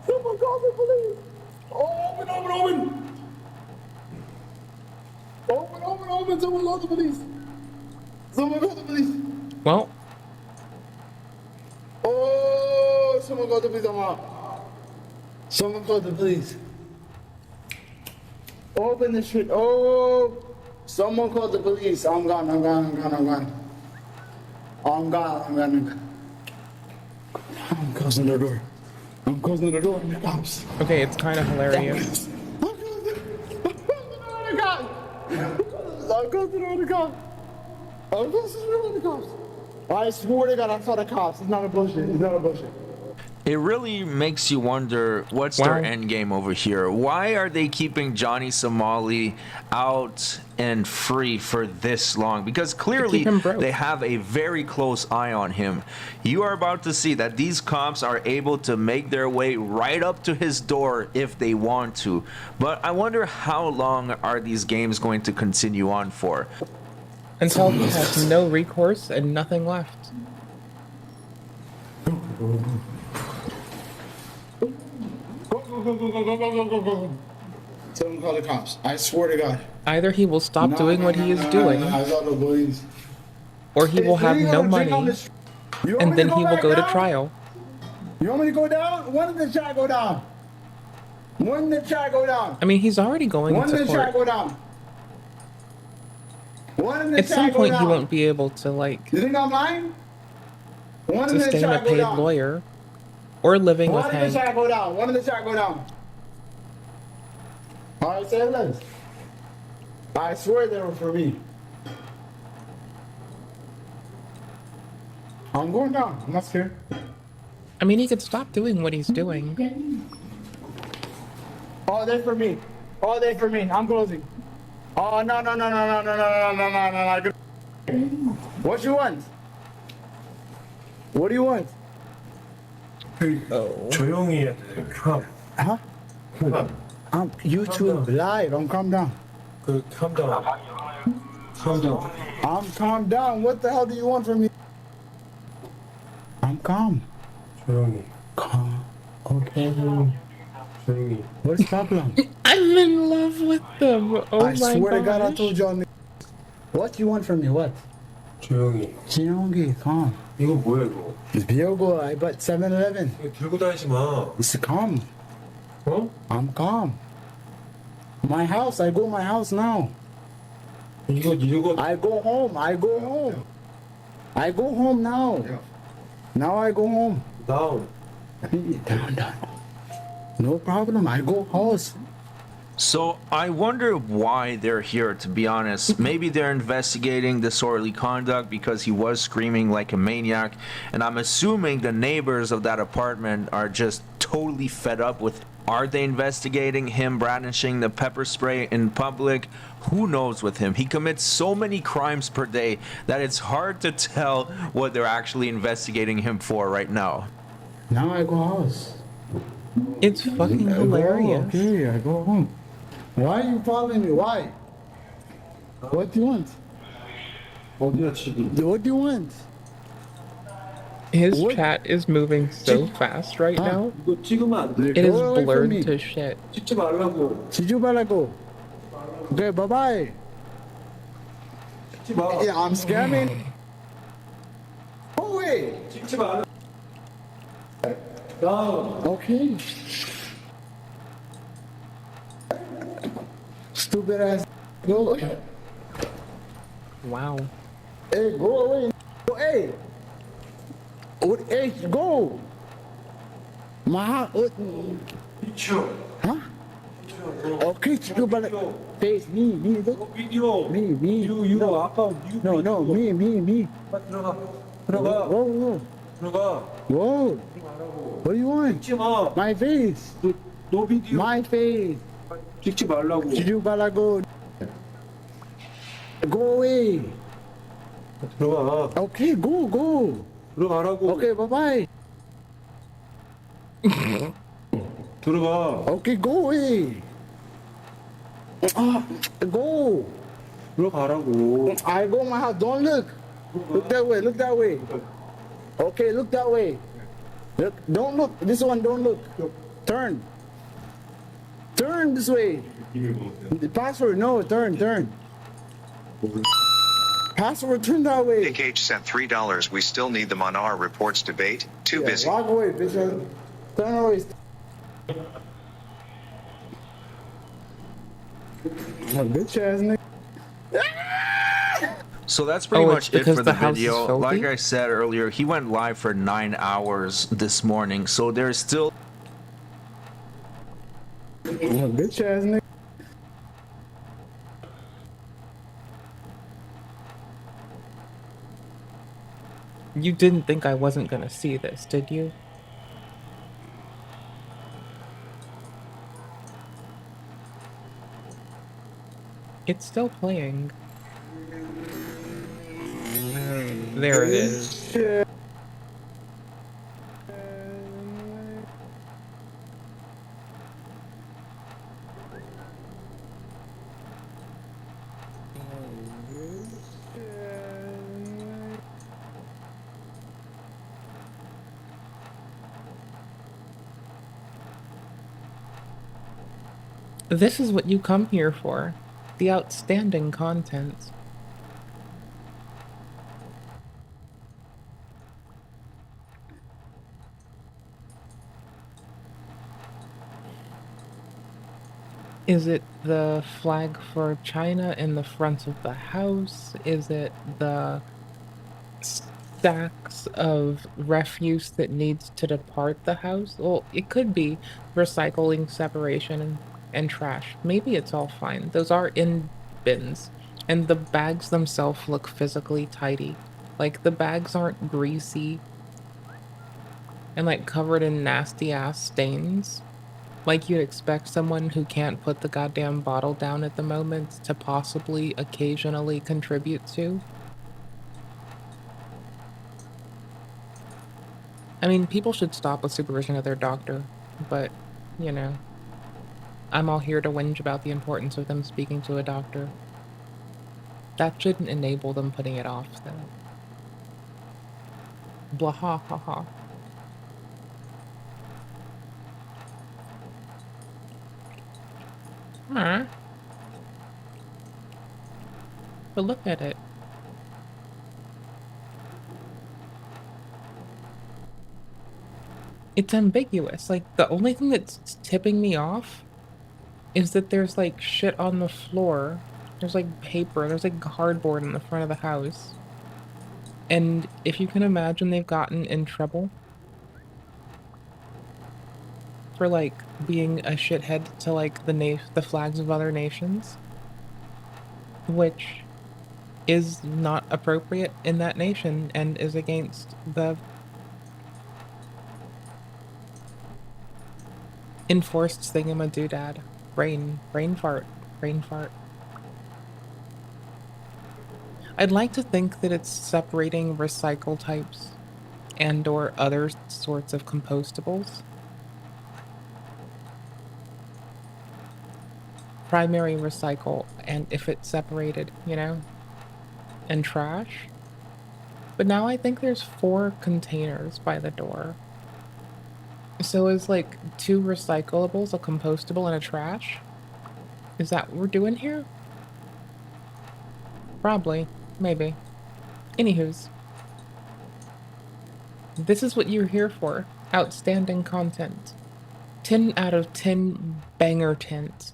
Speaker 6: Someone called the police. Oh, open. Open. Someone called the police. Someone called the police.
Speaker 1: Well,
Speaker 6: oh, someone called the police. Someone called the police. Open the shit. Oh, someone called the police. I'm gone. I'm closing the door. I'm closing the door. The cops.
Speaker 1: okay, it's kind of hilarious.
Speaker 6: I'm closing the door. The cops. I swear to God, I saw the cops. It's not a bullshit.
Speaker 5: It really makes you wonder what's their end game over here. Why are they keeping Johnny Somali out and free for this long? Because clearly they have a very close eye on him. You are about to see that these cops are able to make their way right up to his door if they want to. But I wonder how long are these games going to continue on for?
Speaker 1: Until he has no recourse and nothing left.
Speaker 6: Go. Someone call the cops. I swear to God.
Speaker 1: Either he will stop doing what he is doing, or he will have no money, and then he will go to trial.
Speaker 6: You want me to go down? When did the chat go down?
Speaker 1: I mean, he's already going
Speaker 6: When
Speaker 1: to
Speaker 6: did the chat
Speaker 1: court.
Speaker 6: go down?
Speaker 1: At some point, he won't be able to, like,
Speaker 6: You think I'm lying? When did the
Speaker 1: sustain a
Speaker 6: chat go
Speaker 1: paid
Speaker 6: down?
Speaker 1: lawyer, or living with
Speaker 6: When did the
Speaker 1: Hank.
Speaker 6: chat go down? When did the chat go down? Alright, say less. I swear they were for me. I'm going down. I'm not scared.
Speaker 1: I mean, he could stop doing what he's doing.
Speaker 6: Oh, they're for me. I'm closing. Oh, no. What you want? What do you want?
Speaker 3: 조용히 해야 돼.
Speaker 6: Huh? I'm YouTube live. I'm calm down.
Speaker 3: calm down.
Speaker 6: I'm calm down. What the hell do you want from me? I'm calm.
Speaker 3: 조용히.
Speaker 6: Calm. Okay.
Speaker 3: 조용히.
Speaker 6: What's the problem?
Speaker 1: I'm in love with them. Oh
Speaker 6: I
Speaker 1: my
Speaker 6: swear to God, I
Speaker 1: gosh.
Speaker 6: told you on. What you want from me? What?
Speaker 3: 조용히.
Speaker 6: 조용히. Calm.
Speaker 3: 이거 뭐야 이거?
Speaker 6: It's 비오고. I bought 7-Eleven.
Speaker 3: 이거 들고 다니지 마.
Speaker 6: It's calm.
Speaker 3: 어?
Speaker 6: I'm calm. My house. I go my house now.
Speaker 3: 이거
Speaker 6: I go home. I go home now. Now I go home.
Speaker 3: down.
Speaker 6: Down. No problem. I go house.
Speaker 5: So I wonder why they're here, to be honest. Maybe they're investigating disorderly conduct because he was screaming like a maniac, and I'm assuming the neighbors of that apartment are just totally fed up with. Are they investigating him brandishing the pepper spray in public? Who knows with him? He commits so many crimes per day that it's hard to tell what they're actually investigating him for right now.
Speaker 6: Now I go house.
Speaker 1: It's fucking hilarious.
Speaker 6: Okay, I go home. Why are you following me? Why? What do you want?
Speaker 3: 어디야 지금?
Speaker 6: What do you want?
Speaker 1: His chat is moving so fast right now.
Speaker 3: 이거 찍으면 안 돼.
Speaker 1: It is
Speaker 6: Go away from
Speaker 1: blurred
Speaker 6: me.
Speaker 1: to shit.
Speaker 3: 찍지 말라고.
Speaker 6: Chichu Balago. Okay, bye-bye.
Speaker 3: 찍지 마.
Speaker 6: Yeah, I'm scamming. Go away.
Speaker 3: 찍지 마. down.
Speaker 6: Okay. Stupid ass. Go away.
Speaker 1: Wow.
Speaker 6: Hey, go away. Hey. Hey, go. My house.
Speaker 3: 비추.
Speaker 6: Huh? Okay, Chichu Balago. Face me.
Speaker 3: 비디오.
Speaker 6: Me.
Speaker 3: 유 아까 유.
Speaker 6: No, me.
Speaker 3: 들어가.
Speaker 6: Whoa.
Speaker 3: 들어가.
Speaker 6: Whoa. What do you want?
Speaker 3: 찍지 마.
Speaker 6: My face.
Speaker 3: 너 비디오.
Speaker 6: My face.
Speaker 3: 찍지 말라고.
Speaker 6: Chichu Balago. Go away.
Speaker 3: Okay, go. Okay, bye-bye. Okay, go away. Go. I go my house. Don't look. Look that way. Okay, look that way. Look, don't look. This one, don't look. Turn this way. The password, no, turn. Password, turn that way.
Speaker 4: Nick H sent $3. We still need them on our reports debate. Too busy.
Speaker 3: Walk away, bitch. Turn away. Bitch ass nigga.
Speaker 5: So that's pretty
Speaker 1: Oh,
Speaker 5: much
Speaker 1: it's
Speaker 5: it
Speaker 1: because
Speaker 5: for
Speaker 1: the
Speaker 5: the
Speaker 1: house is
Speaker 5: video.
Speaker 1: filthy?
Speaker 5: Like I said earlier, he went live for 9 hours this morning, so there's still
Speaker 3: Bitch ass nigga.
Speaker 1: You didn't think I wasn't gonna see this, did you? It's still playing. There it is. This is what you come here for. The outstanding content. Is it the flag for China in the front of the house? Is it the stacks of refuse that needs to depart the house? Well, it could be recycling, separation, and trash. Maybe it's all fine. Those are in bins. And the bags themselves look physically tidy. Like, the bags aren't greasy and, like, covered in nasty-ass stains. Like you'd expect someone who can't put the goddamn bottle down at the moment to possibly occasionally contribute to. I mean, people should stop with supervision of their doctor, but, you know, I'm all here to whinge about the importance of them speaking to a doctor. That shouldn't enable them putting it off, though. Blah ha ha ha. Huh? But look at it. It's ambiguous. Like, the only thing that's tipping me off is that there's, like, shit on the floor. There's, like, paper. There's, like, cardboard in the front of the house. And if you can imagine, they've gotten in trouble for, like, being a shithead to, like, the flags of other nations, which is not appropriate in that nation and is against the enforced thingamadoodad. Brain fart. I'd like to think that it's separating recycle types and or other sorts of compostables. Primary recycle, and if it's separated, you know, and trash. But now I think there's 4 containers by the door. So is like 2 recyclables, a compostable, and a trash? Is that what we're doing here? Probably. Maybe. Anywho's. This is what you're here for. Outstanding content. 10 out of 10 banger tint.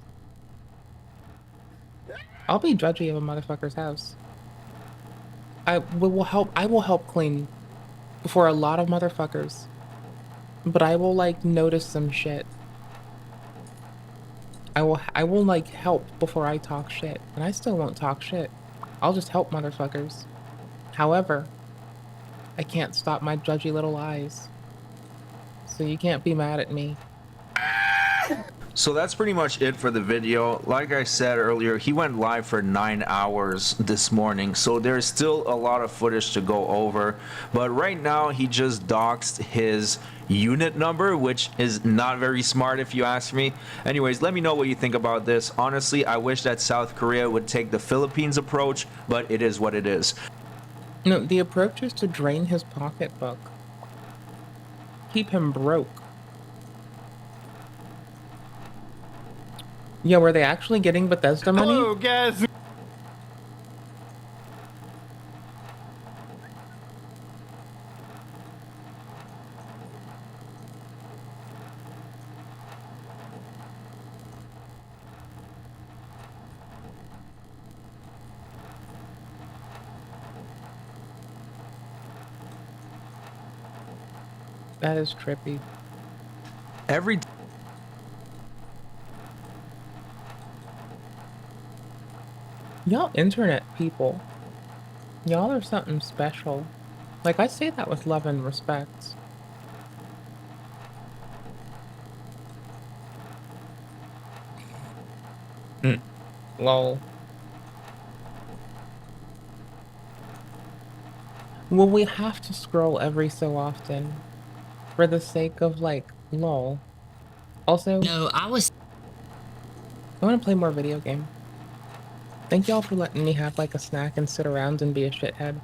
Speaker 1: I'll be judgy of a motherfucker's house. I will help clean for a lot of motherfuckers. But I will, like, notice some shit. I will like help before I talk shit. And I still won't talk shit. I'll just help motherfuckers. However, I can't stop my judgy little eyes. So you can't be mad at me.
Speaker 5: So that's pretty much it for the video. Like I said earlier, he went live for 9 hours this morning, so there's still a lot of footage to go over. But right now, he just doxed his unit number, which is not very smart if you ask me. Anyways, let me know what you think about this. Honestly, I wish that South Korea would take the Philippines approach, but it is what it is.
Speaker 1: No, the approach is to drain his pocketbook. Keep him broke. Yeah, were they actually getting Bethesda money?
Speaker 9: Hello, guys.
Speaker 1: That is trippy.
Speaker 5: Every
Speaker 1: Y'all internet people. Y'all are something special. Like, I say that with love and respect. Lol. Well, we have to scroll every so often. For the sake of, like, lol. Also...
Speaker 13: No, I want
Speaker 1: to play more video game. Thank y'all for letting me have, like, a snack and sit around and be a shithead.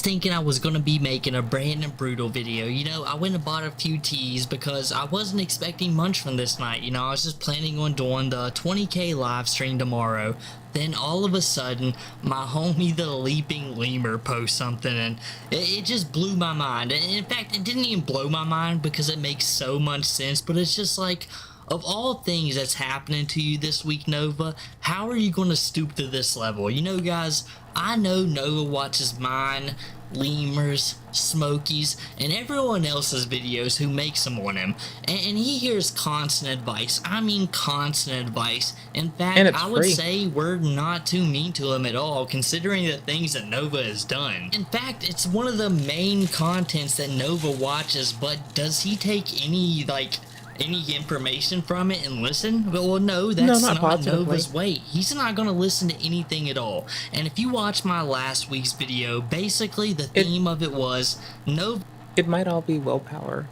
Speaker 13: thinking I was gonna be making a Brandon Brutal video. You know, I went and bought a few teas because I wasn't expecting much from this night. You know, I was just planning on doing the 20K live stream tomorrow. Then all of a sudden, my homie the Leaping Lemur posts something, and it just blew my mind. And in fact, it didn't even blow my mind because it makes so much sense, but it's just like, of all things that's happening to you this week, Nova, how are you going to stoop to this level? You know, guys, I know Nova watches mine, Lemurs, Smokies, and everyone else's videos who makes them on him, and he hears constant advice. I mean constant advice. In fact, I would say we're not too mean to him at all, considering the things that Nova has done. In fact, it's one of the main contents that Nova watches, but does he take any, like, any information from it and listen? Well, no, that's not Nova's way. He's not going to listen to anything at all. And if you watch my last week's video, basically the theme of it was Nova.
Speaker 1: It might all be willpower.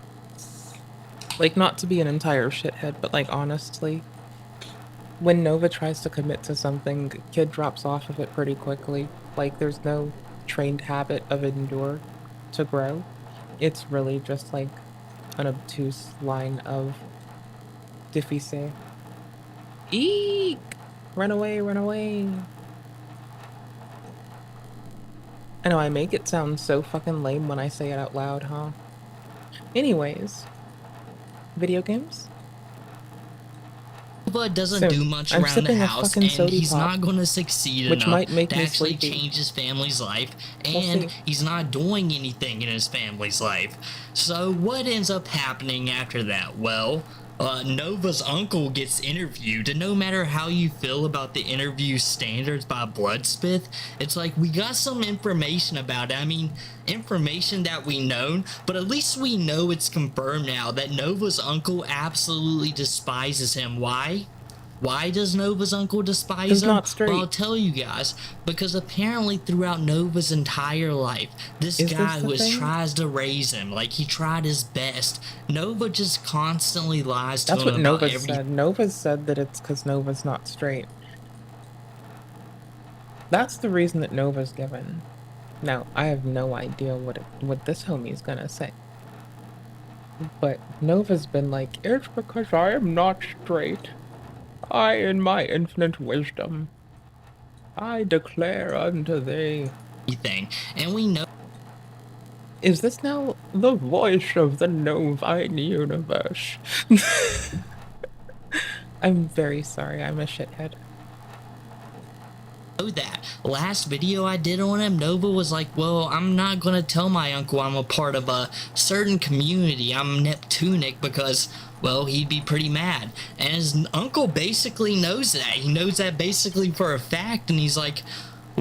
Speaker 1: Like, not to be an entire shithead, but like, honestly, when Nova tries to commit to something, kid drops off of it pretty quickly. Like, there's no trained habit of endure to grow. It's really just like an obtuse line of diffuse. Eek! Run away, run away. I know I make it sound so fucking lame when I say it out loud, huh? Anyways, video games?
Speaker 13: Nova doesn't do much around the house, and he's not going to succeed enough to actually change his family's life, and he's not doing anything in his family's life. So what ends up happening after that? Well, Nova's uncle gets interviewed, and no matter how you feel about the interview standards by Bloodsmith, it's like, we got some information about it. I mean, information that we known, but at least we know it's confirmed now that Nova's uncle absolutely despises him. Why? Why does Nova's uncle despise him? Well, I'll tell you guys, because apparently throughout Nova's entire life, this guy who tries to raise him, like, he tried his best. Nova just constantly lies to him about
Speaker 1: Nova said. Nova said that it's because Nova's not straight. That's the reason that Nova's given. Now, I have no idea what this homie's gonna say. But Nova's been like, it's because I am not straight. I, in my infinite wisdom, I declare unto thee.
Speaker 13: And we know.
Speaker 1: Is this now the voice of the Novine universe? I'm very sorry, I'm a shithead.
Speaker 13: That last video I did on him, Nova was like, well, I'm not gonna tell my uncle I'm a part of a certain community, I'm Neptunic, because, well, he'd be pretty mad. And his uncle basically knows that. He knows that basically for a fact, and he's like,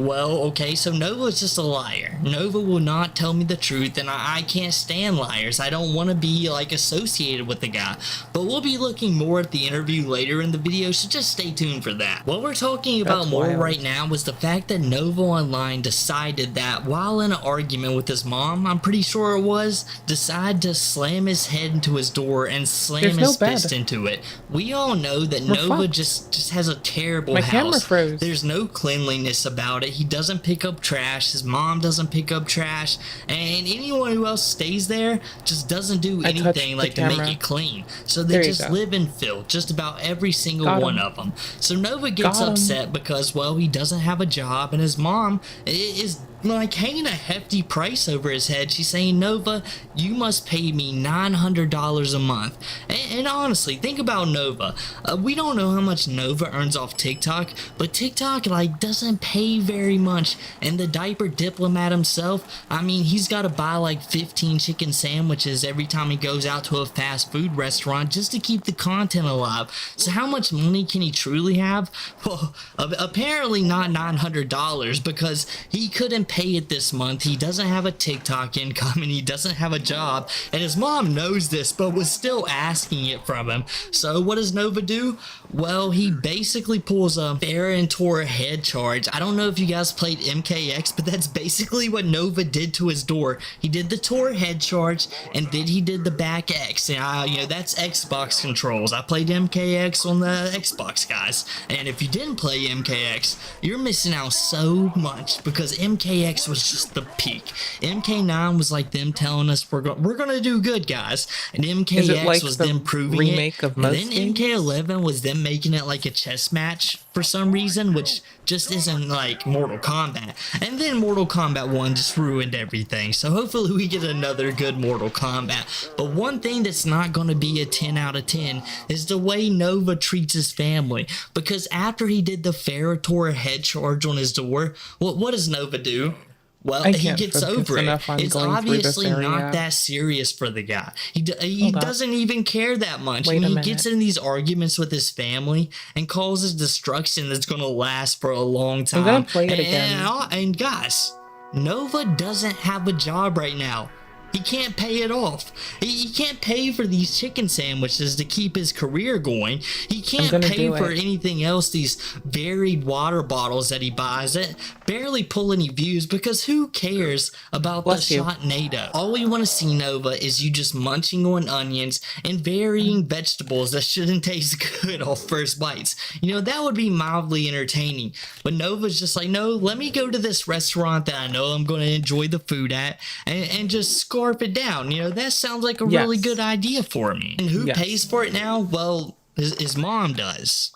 Speaker 13: Well, okay, so Nova's just a liar. Nova will not tell me the truth, and I can't stand liars. I don't want to be, like, associated with the guy. But we'll be looking more at the interview later in the video, so just stay tuned for that. What we're talking about more right now was the fact that Nova Online decided that, while in an argument with his mom, I'm pretty sure it was, decided to slam his head into his door and slam his fist into it. We all know that Nova just has a terrible house.
Speaker 1: Camera froze.
Speaker 13: There's no cleanliness about it. He doesn't pick up trash. His mom doesn't pick up trash. And anyone who else stays there just doesn't do anything like to make it clean. So they just live in filth, just about every single one of them. So Nova gets upset because, well, he doesn't have a job, and his mom is like hanging a hefty price over his head. She's saying, Nova, you must pay me $900 a month. And honestly, think about Nova. We don't know how much Nova earns off TikTok, but TikTok like doesn't pay very much. And the diaper diplomat himself, I mean, he's got to buy like 15 chicken sandwiches every time he goes out to a fast food restaurant just to keep the content alive. So how much money can he truly have? Well, apparently not $900, because he couldn't pay it this month. He doesn't have a TikTok income, and he doesn't have a job, and his mom knows this but was still asking it from him. So what does Nova do? Well, he basically pulls a Ferrantor head charge. I don't know if you guys played MKX, but that's basically what Nova did to his door. He did the Tor head charge, and then he did the back X. And you know, that's Xbox controls. I played MKX on the Xbox, guys. And if you didn't play MKX, you're missing out so much, because MKX was just the peak. MK9 was like them telling us we're gonna do good, guys, and MKX was them proving
Speaker 1: remake of most
Speaker 13: and then MK11 was them making it like a chess match for some reason, which just isn't like Mortal Kombat. And then Mortal Kombat 1 just ruined everything. So hopefully we get another good Mortal Kombat. But one thing that's not going to be a 10 out of 10 is the way Nova treats his family. Because after he did the Ferrantor head charge on his door, what does Nova do? Well, he gets over it. It's obviously not that serious for the guy. He doesn't even care that much. And he gets in these arguments with his family and causes destruction that's going to last for a long time.
Speaker 1: I'm going to play it again.
Speaker 13: And guys, Nova doesn't have a job right now. He can't pay it off. He can't pay for these chicken sandwiches to keep his career going. He can't pay for anything else, these varied water bottles that he buys that barely pull any views, because who cares about the Shotnado? All we want to see, Nova, is you just munching on onions and varying vegetables that shouldn't taste good off first bites. You know, that would be mildly entertaining. But Nova's just like, no, let me go to this restaurant that I know I'm going to enjoy the food at and just scarf it down. You know, that sounds like a really good idea for me. And who pays for it now? Well, his mom does.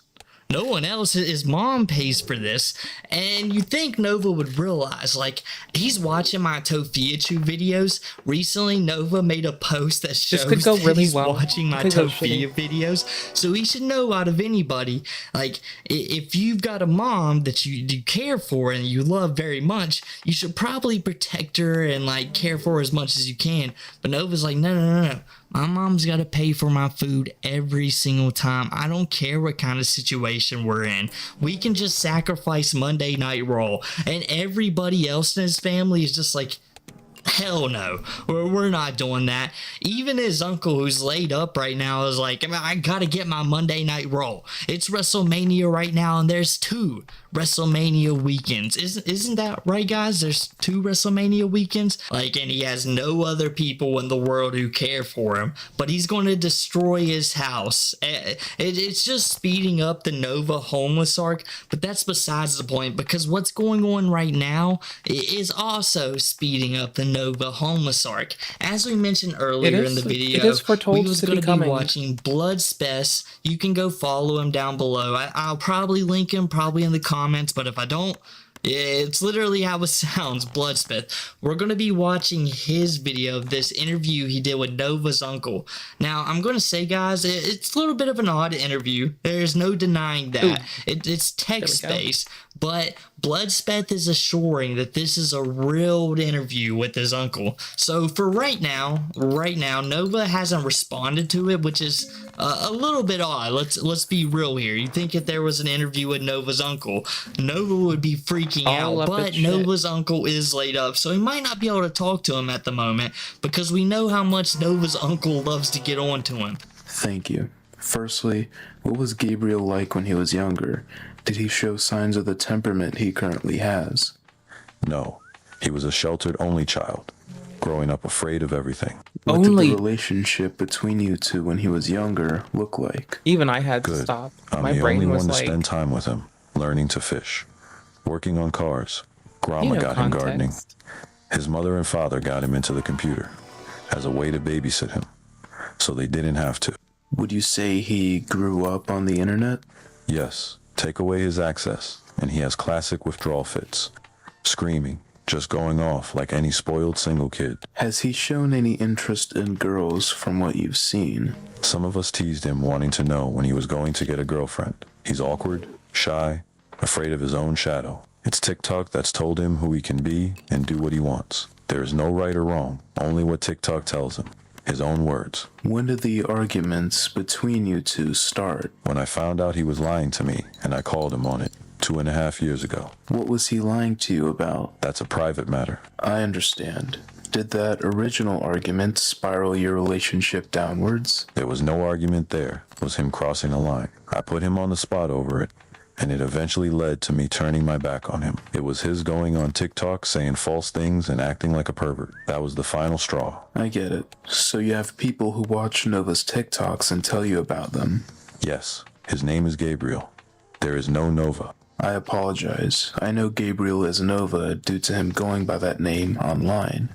Speaker 13: No one else. His mom pays for this. And you think Nova would realize, like, he's watching my Tofiachu videos. Recently, Nova made a post that shows that he's watching my Tofia videos. So he should know out of anybody, like, if you've got a mom that you care for and you love very much, you should probably protect her and, like, care for her as much as you can. But Nova's like, no. My mom's got to pay for my food every single time. I don't care what kind of situation we're in. We can just sacrifice Monday Night Raw. And everybody else in his family is just like, hell no, we're not doing that. Even his uncle, who's laid up right now, is like, I gotta get my Monday Night Raw. It's WrestleMania right now, and there's 2 WrestleMania weekends. Isn't that right, guys? There's 2 WrestleMania weekends. Like, and he has no other people in the world who care for him, but he's going to destroy his house. It's just speeding up the Nova homeless arc, but that's besides the point, because what's going on right now is also speeding up the Nova homeless arc. As we mentioned earlier in the video, we was going to be watching Bloodspeth. You can go follow him down below. I'll probably link him probably in the comments, but if I don't, it's literally how it sounds, Bloodspeth. We're going to be watching his video of this interview he did with Nova's uncle. Now, I'm going to say, guys, it's a little bit of an odd interview. There's no denying that. It's text-based, but Bloodspeth is assuring that this is a real interview with his uncle. So for right now, Nova hasn't responded to it, which is a little bit odd. Let's be real here. You think if there was an interview with Nova's uncle, Nova would be freaking
Speaker 1: All
Speaker 13: out,
Speaker 1: up
Speaker 13: but
Speaker 1: its shit.
Speaker 13: Nova's uncle is laid up, so he might not be able to talk to him at the moment because we know how much Nova's uncle loves to get on to him.
Speaker 7: Thank you. Firstly, what was Gabriel like when he was younger? Did he show signs of the temperament he currently has?
Speaker 9: No, he was a sheltered only child, growing up afraid of everything.
Speaker 7: What did the relationship between you two when he was younger look like?
Speaker 1: Even I had to stop. My brain
Speaker 9: only
Speaker 1: was
Speaker 9: one to
Speaker 1: like,
Speaker 9: spend time with him, learning to fish, working on cars. Grandma
Speaker 1: You know
Speaker 9: got him gardening.
Speaker 1: context.
Speaker 9: His mother and father got him into the computer as a way to babysit him, so they didn't have to.
Speaker 7: Would you say he grew up on the internet?
Speaker 9: Yes, take away his access, and he has classic withdrawal fits, screaming, just going off like any spoiled single kid.
Speaker 7: Has he shown any interest in girls from what you've seen?
Speaker 9: Some of us teased him wanting to know when he was going to get a girlfriend. He's awkward, shy, afraid of his own shadow. It's TikTok that's told him who he can be and do what he wants. There is no right or wrong, only what TikTok tells him. His own words.
Speaker 7: When did the arguments between you two start?
Speaker 9: When I found out he was lying to me, and I called him on it 2.5 years ago.
Speaker 7: What was he lying to you about?
Speaker 9: That's a private matter.
Speaker 7: I understand. Did that original argument spiral your relationship downwards?
Speaker 9: There was no argument there. It was him crossing a line. I put him on the spot over it, and it eventually led to me turning my back on him. It was his going on TikTok saying false things and acting like a pervert. That was the final straw.
Speaker 7: I get it. So you have people who watch Nova's TikToks and tell you about them?
Speaker 9: Yes, his name is Gabriel. There is no Nova.
Speaker 7: I apologize. I know Gabriel is Nova due to him going by that name online.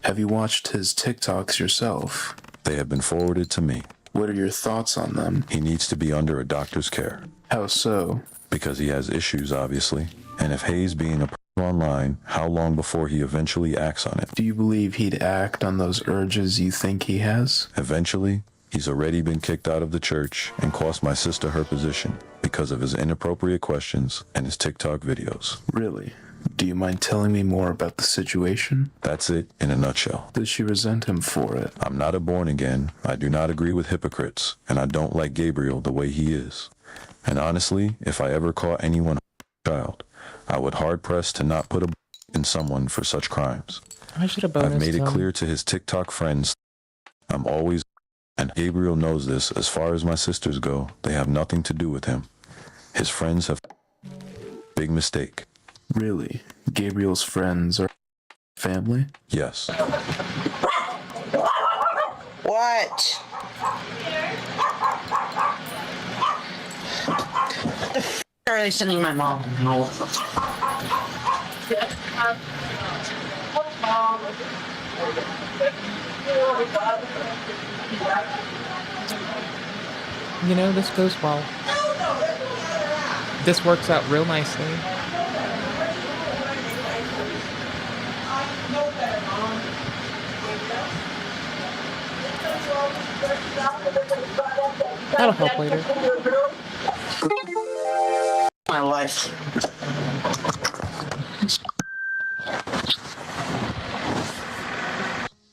Speaker 7: Have you watched his TikToks yourself?
Speaker 9: They have been forwarded to me.
Speaker 7: What are your thoughts on them?
Speaker 9: He needs to be under a doctor's care.
Speaker 7: How so?
Speaker 9: Because he has issues, obviously. And if Hayes being a online, how long before he eventually acts on it?
Speaker 7: Do you believe he'd act on those urges you think he has?
Speaker 9: Eventually, he's already been kicked out of the church and cost my sister her position because of his inappropriate questions and his TikTok videos.
Speaker 7: Really? Do you mind telling me more about the situation?
Speaker 9: That's it in a nutshell.
Speaker 7: Does she resent him for it?
Speaker 9: I'm not a born again. I do not agree with hypocrites, and I don't like Gabriel the way he is. And honestly, if I ever caught anyone child, I would hard press to not put a in someone for such crimes.
Speaker 1: I should have
Speaker 9: I've made it clear to his TikTok friends I'm always, and Gabriel knows this. As far as my sisters go, they have nothing to do with him. His friends have big mistake.
Speaker 7: Really? Gabriel's friends are family?
Speaker 9: Yes.
Speaker 11: What? The f are they sending my mom? No.
Speaker 1: You know, this goes well. This works out real nicely. That'll help later.
Speaker 11: My life.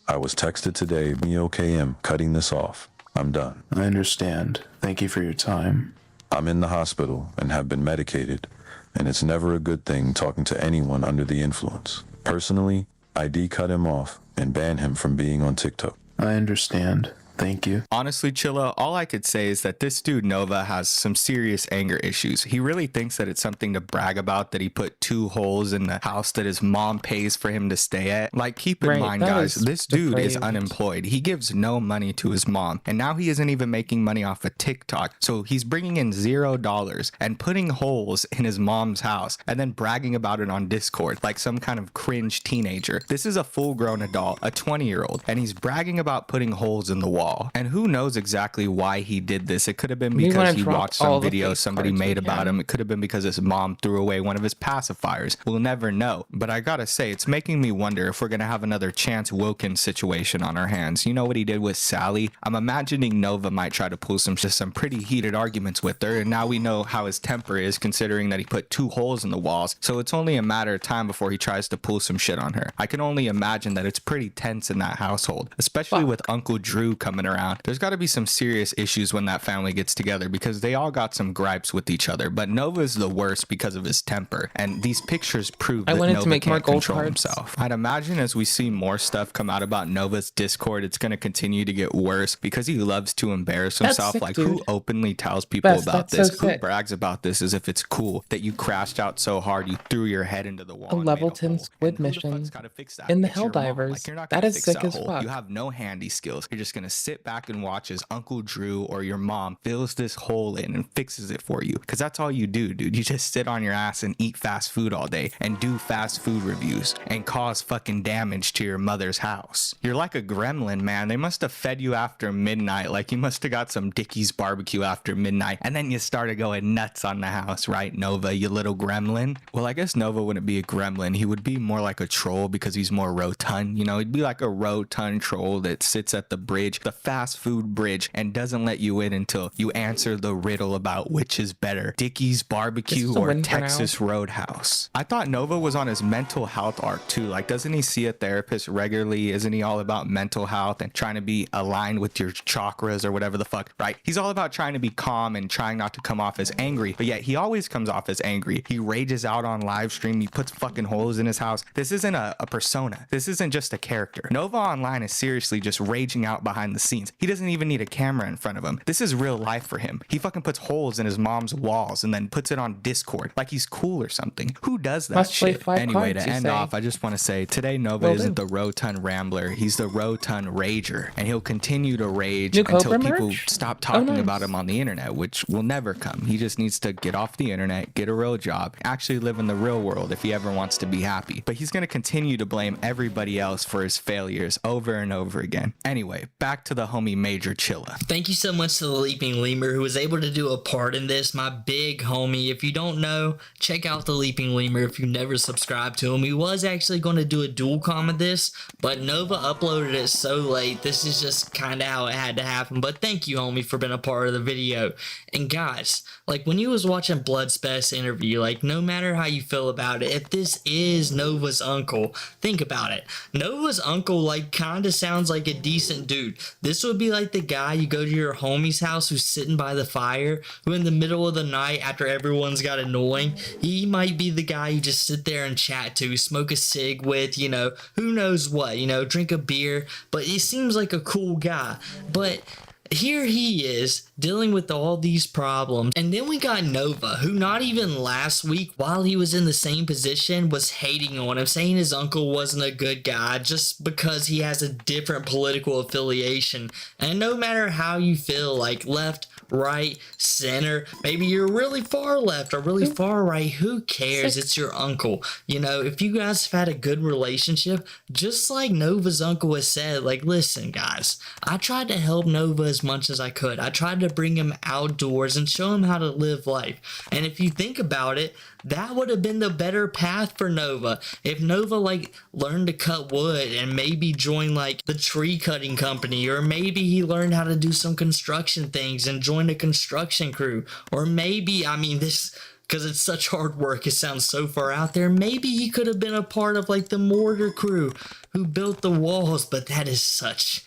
Speaker 9: I was texted today, me OKM, cutting this off. I'm done.
Speaker 7: I understand. Thank you for your time.
Speaker 9: I'm in the hospital and have been medicated, and it's never a good thing talking to anyone under the influence. Personally, I cut him off and ban him from being on TikTok.
Speaker 7: I understand. Thank you.
Speaker 17: Honestly, Chilla, all I could say is that this dude Nova has some serious anger issues. He really thinks that it's something to brag about that he put 2 holes in the house that his mom pays for him to stay at. Like, keep in mind, guys, this dude is unemployed. He gives no money to his mom, and now he isn't even making money off of TikTok. So he's bringing in $0 and putting holes in his mom's house and then bragging about it on Discord like some kind of cringe teenager. This is a full-grown adult, a 20-year-old, and he's bragging about putting holes in the wall. And who knows exactly why he did this? It could have been because he watched some video somebody made about him. It could have been because his mom threw away one of his pacifiers. campfires. We'll never know. But I gotta say, it's making me wonder if we're gonna have another Chance Wilkins situation on our hands. You know what he did with Sally? I'm imagining Nova might try to pull some pretty heated arguments with her, and now we know how his temper is, considering that he put 2 holes in the walls, so it's only a matter of time before he tries to pull some shit on her. I can only imagine that it's pretty tense in that household, especially with Uncle Drew coming around. There's got to be some serious issues when that family gets together, because they all got some gripes with each other, but Nova's the worst because of his temper, and these pictures prove that Nova can't control himself. I'd imagine as we see more stuff come out about Nova's Discord, it's going to continue to get worse because he loves to embarrass himself.
Speaker 1: Sick,
Speaker 17: like,
Speaker 1: dude.
Speaker 17: who openly tells people
Speaker 1: Best,
Speaker 17: about
Speaker 1: that's
Speaker 17: this?
Speaker 1: so
Speaker 17: Who
Speaker 1: sick.
Speaker 17: brags about this as if it's cool that you crashed out so hard you threw your head into the wall?
Speaker 1: A level 10 squid mission in the Helldivers.
Speaker 17: You're not
Speaker 1: That
Speaker 17: gonna
Speaker 1: is
Speaker 17: fix
Speaker 1: sick
Speaker 17: that
Speaker 1: as
Speaker 17: hole.
Speaker 1: fuck.
Speaker 17: You have no handy skills. You're just gonna sit back and watch as Uncle Drew or your mom fills this hole in and fixes it for you. Because that's all you do, dude. You just sit on your ass and eat fast food all day and do fast food reviews and cause fucking damage to your mother's house. You're like a gremlin, man. They must have fed you after midnight. Like, you must have got some Dickie's barbecue after midnight, and then you started going nuts on the house, right, Nova, you little gremlin? Well, I guess Nova wouldn't be a gremlin. He would be more like a troll because he's more rotund. You know, he'd be like a rotund troll that sits at the bridge, the fast food bridge, and doesn't let you in until you answer the riddle about which is better, Dickie's barbecue
Speaker 1: This is a
Speaker 17: or
Speaker 1: win for now.
Speaker 17: Texas Roadhouse. I thought Nova was on his mental health arc too. Like, doesn't he see a therapist regularly? Isn't he all about mental health and trying to be aligned with your chakras or whatever the fuck, right? He's all about trying to be calm and trying not to come off as angry, but yet he always comes off as angry. He rages out on live stream. He puts fucking holes in his house. This isn't a persona. This isn't just a character. Nova Online is seriously just raging out behind the scenes. He doesn't even need a camera in front of him. This is real life for him. He fucking puts holes in his mom's walls and then puts it on Discord like he's cool or something. Who does that
Speaker 1: Must play
Speaker 17: shit?
Speaker 1: 5
Speaker 17: Anyway,
Speaker 1: cards,
Speaker 17: to
Speaker 1: you
Speaker 17: end
Speaker 1: say.
Speaker 17: off, I just want to say today Nova
Speaker 1: Will
Speaker 17: isn't
Speaker 1: do.
Speaker 17: the rotund rambler. He's the rotund rager, and he'll continue to rage
Speaker 1: New
Speaker 17: until
Speaker 1: Cobra
Speaker 17: people
Speaker 1: merch?
Speaker 17: stop talking
Speaker 1: nice.
Speaker 17: about him on the internet, which will never come. He just needs to get off the internet, get a real job, actually live in the real world if he ever wants to be happy. But he's going to continue to blame everybody else for his failures over and over again. Anyway, back to the homie Major Chilla.
Speaker 13: Thank you so much to the Leaping Lemur who was able to do a part in this, my big homie. If you don't know, check out the Leaping Lemur if you've never subscribed to him. He was actually going to do a dual com of this, but Nova uploaded it so late. This is just kind of how it had to happen. But thank you, homie, for being a part of the video. And guys, like when you was watching Bloodspeth's interview, like no matter how you feel about it, if this is Nova's uncle, think about it. Nova's uncle like kind of sounds like a decent dude. This would be like the guy you go to your homie's house who's sitting by the fire, who in the middle of the night after everyone's got annoying, he might be the guy you just sit there and chat to, smoke a cig with, you know, who knows what, you know, drink a beer, but he seems like a cool guy. But here he is dealing with all these problems. And then we got Nova, who not even last week while he was in the same position was hating on him, saying his uncle wasn't a good guy just because he has a different political affiliation. And no matter how you feel, like left, right, center, maybe you're really far left or really far right, who cares? It's your uncle. You know, if you guys have had a good relationship, just like Nova's uncle has said, like, listen guys, I tried to help Nova as much as I could. I tried to bring him outdoors and show him how to live life. And if you think about it, that would have been the better path for Nova. If Nova like learned to cut wood and maybe join like the tree cutting company, or maybe he learned how to do some construction things and join a construction crew, or maybe, I mean, this, because it's such hard work, it sounds so far out there, maybe he could have been a part of like the mortar crew who built the walls, but that is such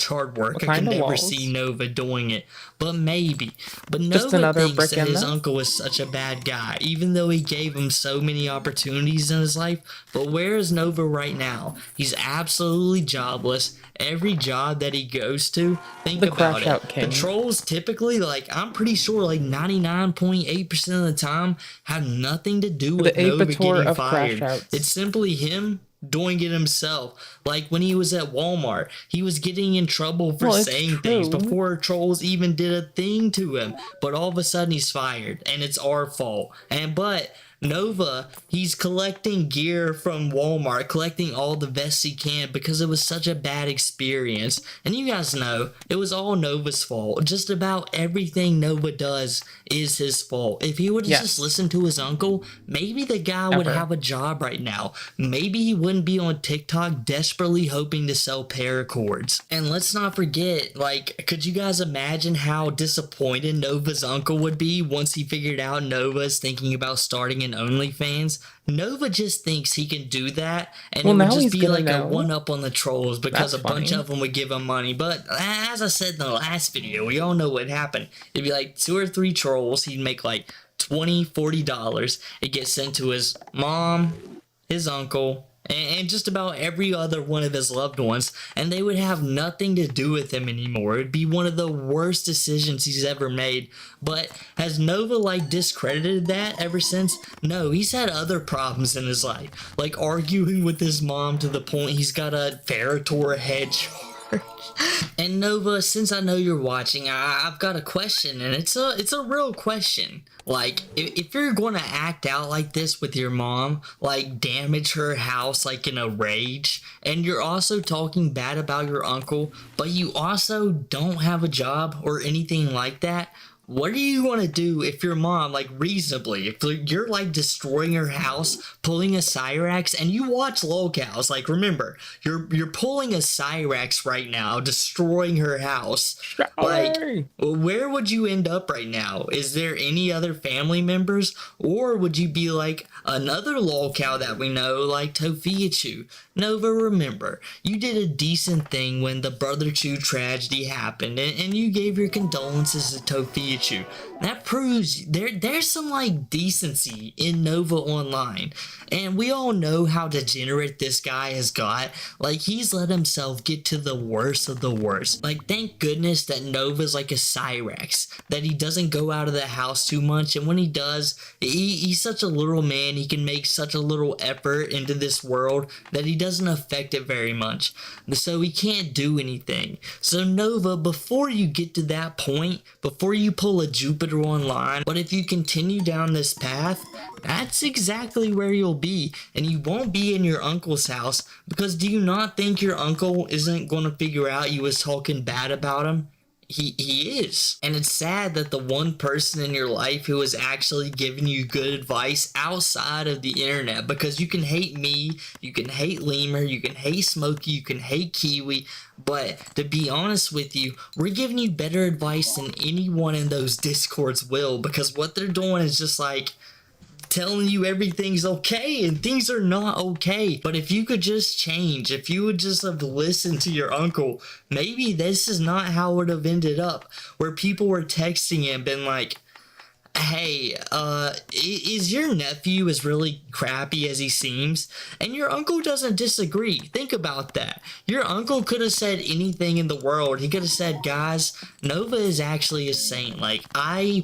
Speaker 13: hard work. I could never see Nova doing it, but maybe. But
Speaker 1: Just
Speaker 13: Nova
Speaker 1: another
Speaker 13: thinks
Speaker 1: brick
Speaker 13: that
Speaker 1: in
Speaker 13: his
Speaker 1: there?
Speaker 13: uncle is such a bad guy, even though he gave him so many opportunities in his life. But where is Nova right now? He's absolutely jobless. Every job that he goes to, think
Speaker 1: The
Speaker 13: about
Speaker 1: Crash
Speaker 13: it.
Speaker 1: Out King.
Speaker 13: The trolls typically, like, I'm pretty sure like 99.8% of the time have nothing to do with
Speaker 1: The
Speaker 13: Nova
Speaker 1: Apator
Speaker 13: getting
Speaker 1: of
Speaker 13: fired.
Speaker 1: Crash Outs.
Speaker 13: It's simply him doing it himself. Like when he was at Walmart, he was getting in trouble for
Speaker 1: Well, it's
Speaker 13: saying things
Speaker 1: true.
Speaker 13: before trolls even did a thing to him. But all of a sudden he's fired and it's our fault. But Nova, he's collecting gear from Walmart, collecting all the vests he can because it was such a bad experience. And you guys know, it was all Nova's fault. Just about everything Nova does is his fault. If he would have just listened to his uncle, maybe the guy would have a job right now. Maybe he wouldn't be on TikTok desperately hoping to sell paracords. And let's not forget, like, could you guys imagine how disappointed Nova's uncle would be once he figured out Nova's thinking about starting an OnlyFans? Nova just thinks he can do that, and it would just be like a one-up on the trolls because a bunch of them would give him money. But as I said in the last video, we all know what happened. It'd be like 2 or 3 trolls. He'd make like $20, $40. It gets sent to his mom, his uncle, and just about every other one of his loved ones, and they would have nothing to do with him anymore. It'd be one of the worst decisions he's ever made. But has Nova like discredited that ever since? No, he's had other problems in his life, like arguing with his mom to the point he's got a Ferrotor head charge. And Nova, since I know you're watching, I've got a question, and it's a real question. Like, if you're going to act out like this with your mom, like damage her house like in a rage, and you're also talking bad about your uncle, but you also don't have a job or anything like that, what are you going to do if your mom, like reasonably, if you're like destroying her house, pulling a Cyrax, and you watch Locals, like remember, you're pulling a Cyrax right now, destroying her house. Like, where would you end up right now? Is there any other family members? Or would you be like another Local that we know, like Tofiachu? Nova, remember, you did a decent thing when the Brother Chu tragedy happened, and you gave your condolences to Tofiachu. That proves there's some like decency in Nova Online, and we all know how degenerate this guy has got. Like, he's let himself get to the worst of the worst. Like, thank goodness that Nova's like a Cyrax, that he doesn't go out of the house too much, and when he does, he's such a little man, he can make such a little effort into this world that he doesn't affect it very much, so he can't do anything. So Nova, before you get to that point, before you pull a Jupiter Online, but if you continue down this path, that's exactly where you'll be, and you won't be in your uncle's house, because do you not think your uncle isn't going to figure out you was talking bad about him? He is. And it's sad that the one person in your life who is actually giving you good advice outside of the internet, because you can hate me, you can hate Lemur, you can hate Smokey, you can hate Kiwi, but to be honest with you, we're giving you better advice than anyone in those Discords will, because what they're doing is just like telling you everything's okay, and things are not okay. But if you could just change, if you would just have listened to your uncle, maybe this is not how it would have ended up, where people were texting him been like, hey, is your nephew as really crappy as he seems? And your uncle doesn't disagree. Think about that. Your uncle could have said anything in the world. He could have said, guys, Nova is actually a saint. Like, I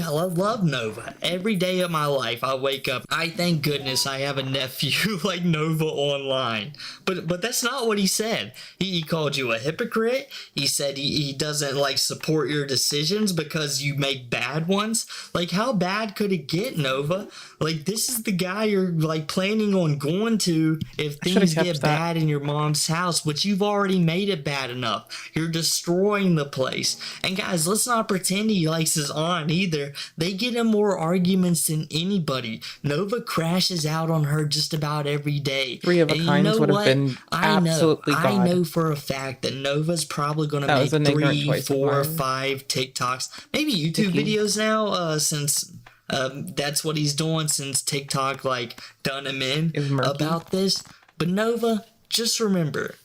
Speaker 13: love Nova. Every day of my life, I wake up, I thank goodness I have a nephew like Nova Online. But that's not what he said. He called you a hypocrite. He said he doesn't like support your decisions because you make bad ones. Like, how bad could it get, Nova? Like, this is the guy you're like planning on going to if things get bad in your mom's house, but you've already made it bad enough. You're destroying the place. And guys, let's not pretend he likes his aunt either. They get in more arguments than anybody. Nova crashes out on her just about every day.
Speaker 1: 3 of a kind would have been absolutely God.
Speaker 13: I know for a fact that Nova's probably going to make 3, 4, 5 TikToks, maybe YouTube videos now, since that's what he's doing since TikTok like done him in about this. But Nova, just remember,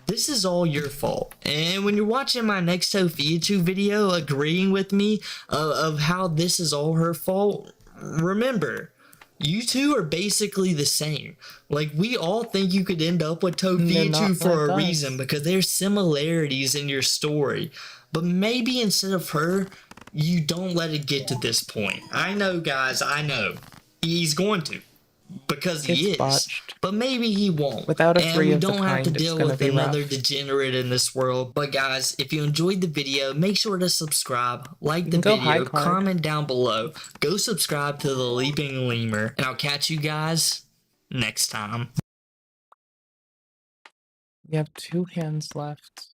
Speaker 13: this is all your fault. And when you're watching my next Tofiachu video agreeing with me of how this is all her fault, remember, you two are basically the same. Like, we all think you could end up with Tofiachu for a reason, because there's similarities in your story. But maybe instead of her, you don't let it get to this point. I know, guys, I know. He's going to. because he
Speaker 1: It's
Speaker 13: is.
Speaker 1: botched.
Speaker 13: But maybe he won't.
Speaker 1: Without a
Speaker 13: and
Speaker 1: three
Speaker 13: we
Speaker 1: of the
Speaker 13: don't have
Speaker 1: kind,
Speaker 13: to
Speaker 1: it's
Speaker 13: deal
Speaker 1: gonna
Speaker 13: with
Speaker 1: be
Speaker 13: another
Speaker 1: rough.
Speaker 13: degenerate in this world. But guys, if you enjoyed the video, make sure to subscribe, like the
Speaker 1: can go high
Speaker 13: video,
Speaker 1: card.
Speaker 13: comment down below, go subscribe to the Leaping Lemur, and I'll catch you guys next time.
Speaker 1: We have 2 hands left.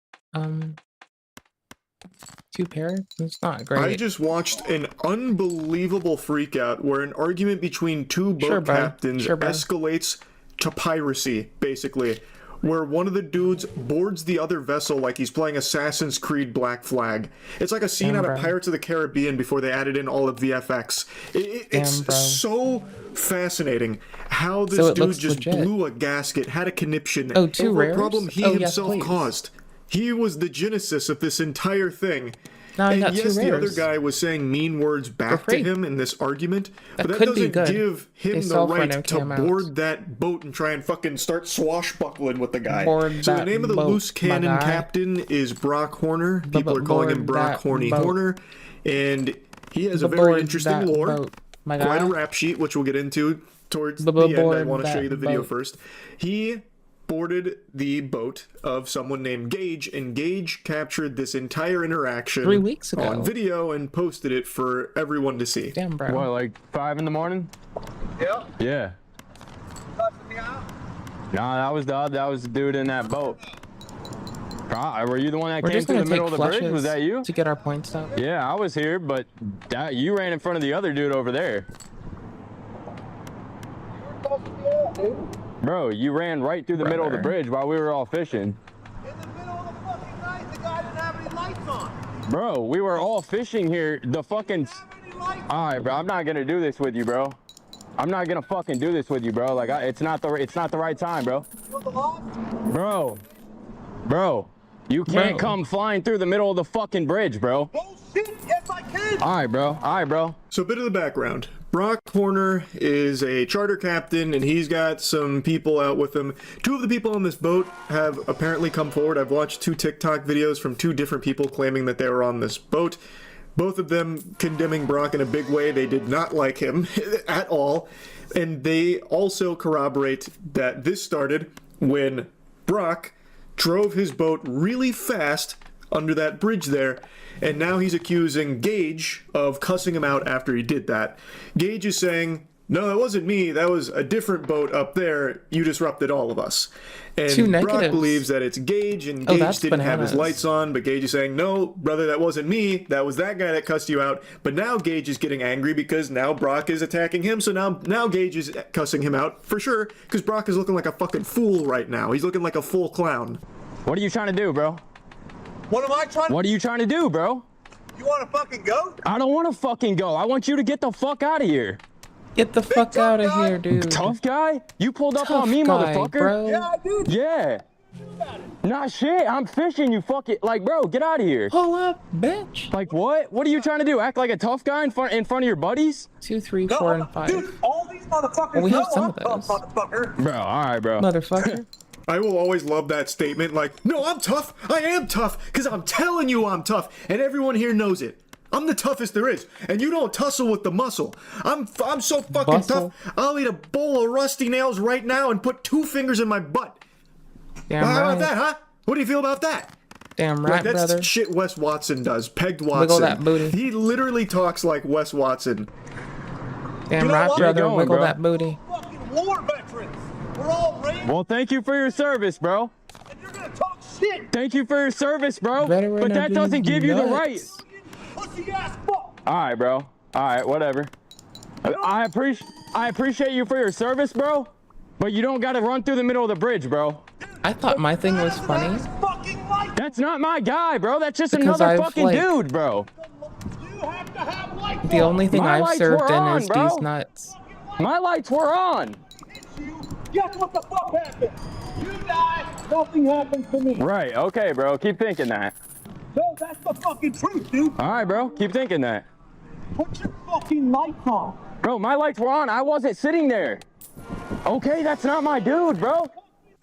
Speaker 1: 2 pairs? It's not great.
Speaker 8: I just watched an unbelievable freakout where an argument between 2 boat
Speaker 1: Sure, bud.
Speaker 8: captains
Speaker 1: Sure, bud.
Speaker 8: escalates to piracy, basically. Where one of the dudes boards the other vessel like he's playing Assassin's Creed Black Flag. It's like a scene
Speaker 1: Damn,
Speaker 8: out of
Speaker 1: bro.
Speaker 8: Pirates of the Caribbean before they added in all of VFX. It's
Speaker 1: Damn, bro.
Speaker 8: so fascinating how this
Speaker 1: So it
Speaker 8: dude
Speaker 1: looks
Speaker 8: just
Speaker 1: legit.
Speaker 8: blew a gasket, had a conniption
Speaker 1: Oh, 2
Speaker 8: over a
Speaker 1: rares?
Speaker 8: problem he
Speaker 1: Oh, yes,
Speaker 8: himself
Speaker 1: please.
Speaker 8: caused. He was the genesis of this entire thing.
Speaker 1: Now I
Speaker 8: And
Speaker 1: got 2
Speaker 8: yes, the other
Speaker 1: rares.
Speaker 8: guy was saying mean words back to
Speaker 1: free.
Speaker 8: him in this argument,
Speaker 1: That
Speaker 8: but that
Speaker 1: could be
Speaker 8: doesn't
Speaker 1: good.
Speaker 8: give
Speaker 1: They
Speaker 8: him the
Speaker 1: sell for
Speaker 8: right
Speaker 1: no
Speaker 8: to
Speaker 1: timeouts.
Speaker 8: board that boat and try and fucking start swashbuckling with the guy.
Speaker 1: Board
Speaker 8: So the
Speaker 1: that
Speaker 8: name of the
Speaker 1: boat,
Speaker 8: loose
Speaker 1: my
Speaker 8: cannon
Speaker 1: guy.
Speaker 8: captain is Brock Horner. People are calling him
Speaker 1: board
Speaker 8: Brock
Speaker 1: that
Speaker 8: Horny
Speaker 1: boat.
Speaker 8: Horner, and he has a
Speaker 1: Board
Speaker 8: very interesting
Speaker 1: that
Speaker 8: lore.
Speaker 1: boat, my
Speaker 8: Quite
Speaker 1: guy.
Speaker 8: a rap sheet, which we'll get into towards the end. I
Speaker 1: Board
Speaker 8: want to show
Speaker 1: that
Speaker 8: you the video
Speaker 1: boat.
Speaker 8: first. He boarded the boat of someone named Gage, and Gage captured this entire interaction
Speaker 1: 3 weeks ago.
Speaker 8: on video and posted it for everyone to see.
Speaker 1: Damn, bro.
Speaker 18: What, like 5 in the morning?
Speaker 11: Yeah.
Speaker 18: Yeah. Nah, that was the dude in that boat. Were you the one that
Speaker 1: We're
Speaker 18: came
Speaker 1: just
Speaker 18: through
Speaker 1: gonna
Speaker 18: the middle
Speaker 1: take
Speaker 18: of the bridge?
Speaker 1: flushes
Speaker 18: Was that you?
Speaker 1: to get our points up.
Speaker 18: Yeah, I was here, but you ran in front of the other dude over there. Bro, you ran right through the middle of the bridge while we were all fishing. Bro, we were all fishing here. The fucking... Alright, bro, I'm not gonna do this with you, bro. I'm not gonna fucking do this with you, bro. Like, it's not the right time, bro. Bro, you can't come flying through the middle of the fucking bridge, bro.
Speaker 11: Yes, I can.
Speaker 18: Alright, bro.
Speaker 8: So a bit of the background. Brock Horner is a charter captain, and he's got some people out with him. 2 of the people on this boat have apparently come forward. I've watched 2 TikTok videos from 2 different people claiming that they were on this boat. Both of them condemning Brock in a big way. They did not like him at all. And they also corroborate that this started when Brock drove his boat really fast under that bridge there, and now he's accusing Gage of cussing him out after he did that. Gage is saying, no, that wasn't me, that was a different boat up there, you disrupted all of us. And
Speaker 1: 2
Speaker 8: Brock
Speaker 1: negatives.
Speaker 8: believes that it's Gage, and
Speaker 1: Oh,
Speaker 8: Gage
Speaker 1: that's
Speaker 8: didn't have his
Speaker 1: bananas.
Speaker 8: lights on, but Gage is saying, no, brother, that wasn't me, that was that guy that cussed you out. But now Gage is getting angry because now Brock is attacking him, so now Gage is cussing him out for sure, because Brock is looking like a fucking fool right now. He's looking like a full clown.
Speaker 18: What are you trying to do, bro?
Speaker 11: What am I trying to...
Speaker 18: What are you trying to do, bro?
Speaker 11: You want to fucking go?
Speaker 18: I don't want to fucking go. I want you to get the fuck out of here.
Speaker 1: Get the fuck out of here, dude.
Speaker 18: Tough guy? You pulled up
Speaker 1: Tough
Speaker 18: on me,
Speaker 1: guy,
Speaker 18: motherfucker.
Speaker 1: bro.
Speaker 11: Yeah, I did.
Speaker 18: Yeah. Nah, shit. I'm fishing, you fucking... Like, bro, get out of here.
Speaker 1: Pull up, bitch.
Speaker 18: Like, what? What are you trying to do? Act like a tough guy in front of your buddies?
Speaker 1: 2, 3, 4, and 5.
Speaker 11: Dude, all these motherfuckers
Speaker 1: Well, we have
Speaker 11: know
Speaker 1: some
Speaker 11: I'm
Speaker 1: of those.
Speaker 11: tough, motherfucker.
Speaker 18: Bro, all right, bro.
Speaker 1: Motherfucker.
Speaker 8: I will always love that statement, like, no, I'm tough. I am tough, because I'm telling you I'm tough, and everyone here knows it. I'm the toughest there is, and you don't tussle with the muscle. I'm so fucking
Speaker 1: Bustle.
Speaker 8: tough, I'll eat a bowl of rusty nails right now and put 2 fingers in my butt.
Speaker 1: Damn
Speaker 8: How
Speaker 1: right.
Speaker 8: about that, huh? What do you feel about that?
Speaker 1: Damn right,
Speaker 8: Like, that's
Speaker 1: brother.
Speaker 8: shit Wes Watson does. Pegged Watson.
Speaker 1: Wiggle that booty.
Speaker 8: He literally talks like Wes Watson.
Speaker 1: Damn
Speaker 11: You know
Speaker 1: right,
Speaker 11: what?
Speaker 1: brother.
Speaker 18: Keep going,
Speaker 1: Wiggle
Speaker 18: bro.
Speaker 1: that booty.
Speaker 11: Fucking war veterans. We're all raised,
Speaker 18: Well, thank you for your service, bro.
Speaker 11: and you're gonna talk shit.
Speaker 18: Thank you for your service, bro.
Speaker 1: Veteran
Speaker 18: But that
Speaker 1: of
Speaker 18: doesn't
Speaker 1: these
Speaker 18: give you the
Speaker 1: nuts.
Speaker 18: right.
Speaker 11: Pussy ass fuck.
Speaker 18: All right, bro. All right, whatever. I appreciate you for your service, bro. But you don't gotta run through the middle of the bridge, bro.
Speaker 1: I thought my thing was funny.
Speaker 11: Fucking light.
Speaker 18: That's not my guy, bro. That's just
Speaker 1: Because
Speaker 18: another
Speaker 1: I've,
Speaker 18: fucking
Speaker 1: like-
Speaker 18: dude, bro.
Speaker 11: You have to have light.
Speaker 1: The only thing
Speaker 18: My
Speaker 1: I've
Speaker 18: lights
Speaker 1: served
Speaker 18: were
Speaker 1: in
Speaker 18: on,
Speaker 1: is
Speaker 18: bro.
Speaker 1: these nuts.
Speaker 18: My lights were on.
Speaker 11: Guess what the fuck happened? You died. Nothing happened to me.
Speaker 18: Right, okay, bro. Keep thinking that.
Speaker 11: No, that's the fucking truth, dude.
Speaker 18: All right, bro. Keep thinking that.
Speaker 11: Put your fucking lights on.
Speaker 18: Bro, my lights were on. I wasn't sitting there. Okay, that's not my dude, bro.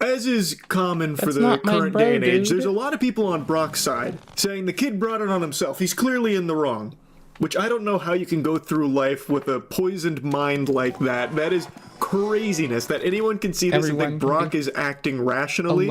Speaker 8: As is common for
Speaker 1: That's
Speaker 8: the
Speaker 1: not my
Speaker 8: current
Speaker 1: bro,
Speaker 8: day and age,
Speaker 1: dude.
Speaker 8: there's a lot of people on Brock's side saying the kid brought it on himself. He's clearly in the wrong. which I don't know how you can go through life with a poisoned mind like that. That is craziness, that anyone can see this and think Brock is acting rationally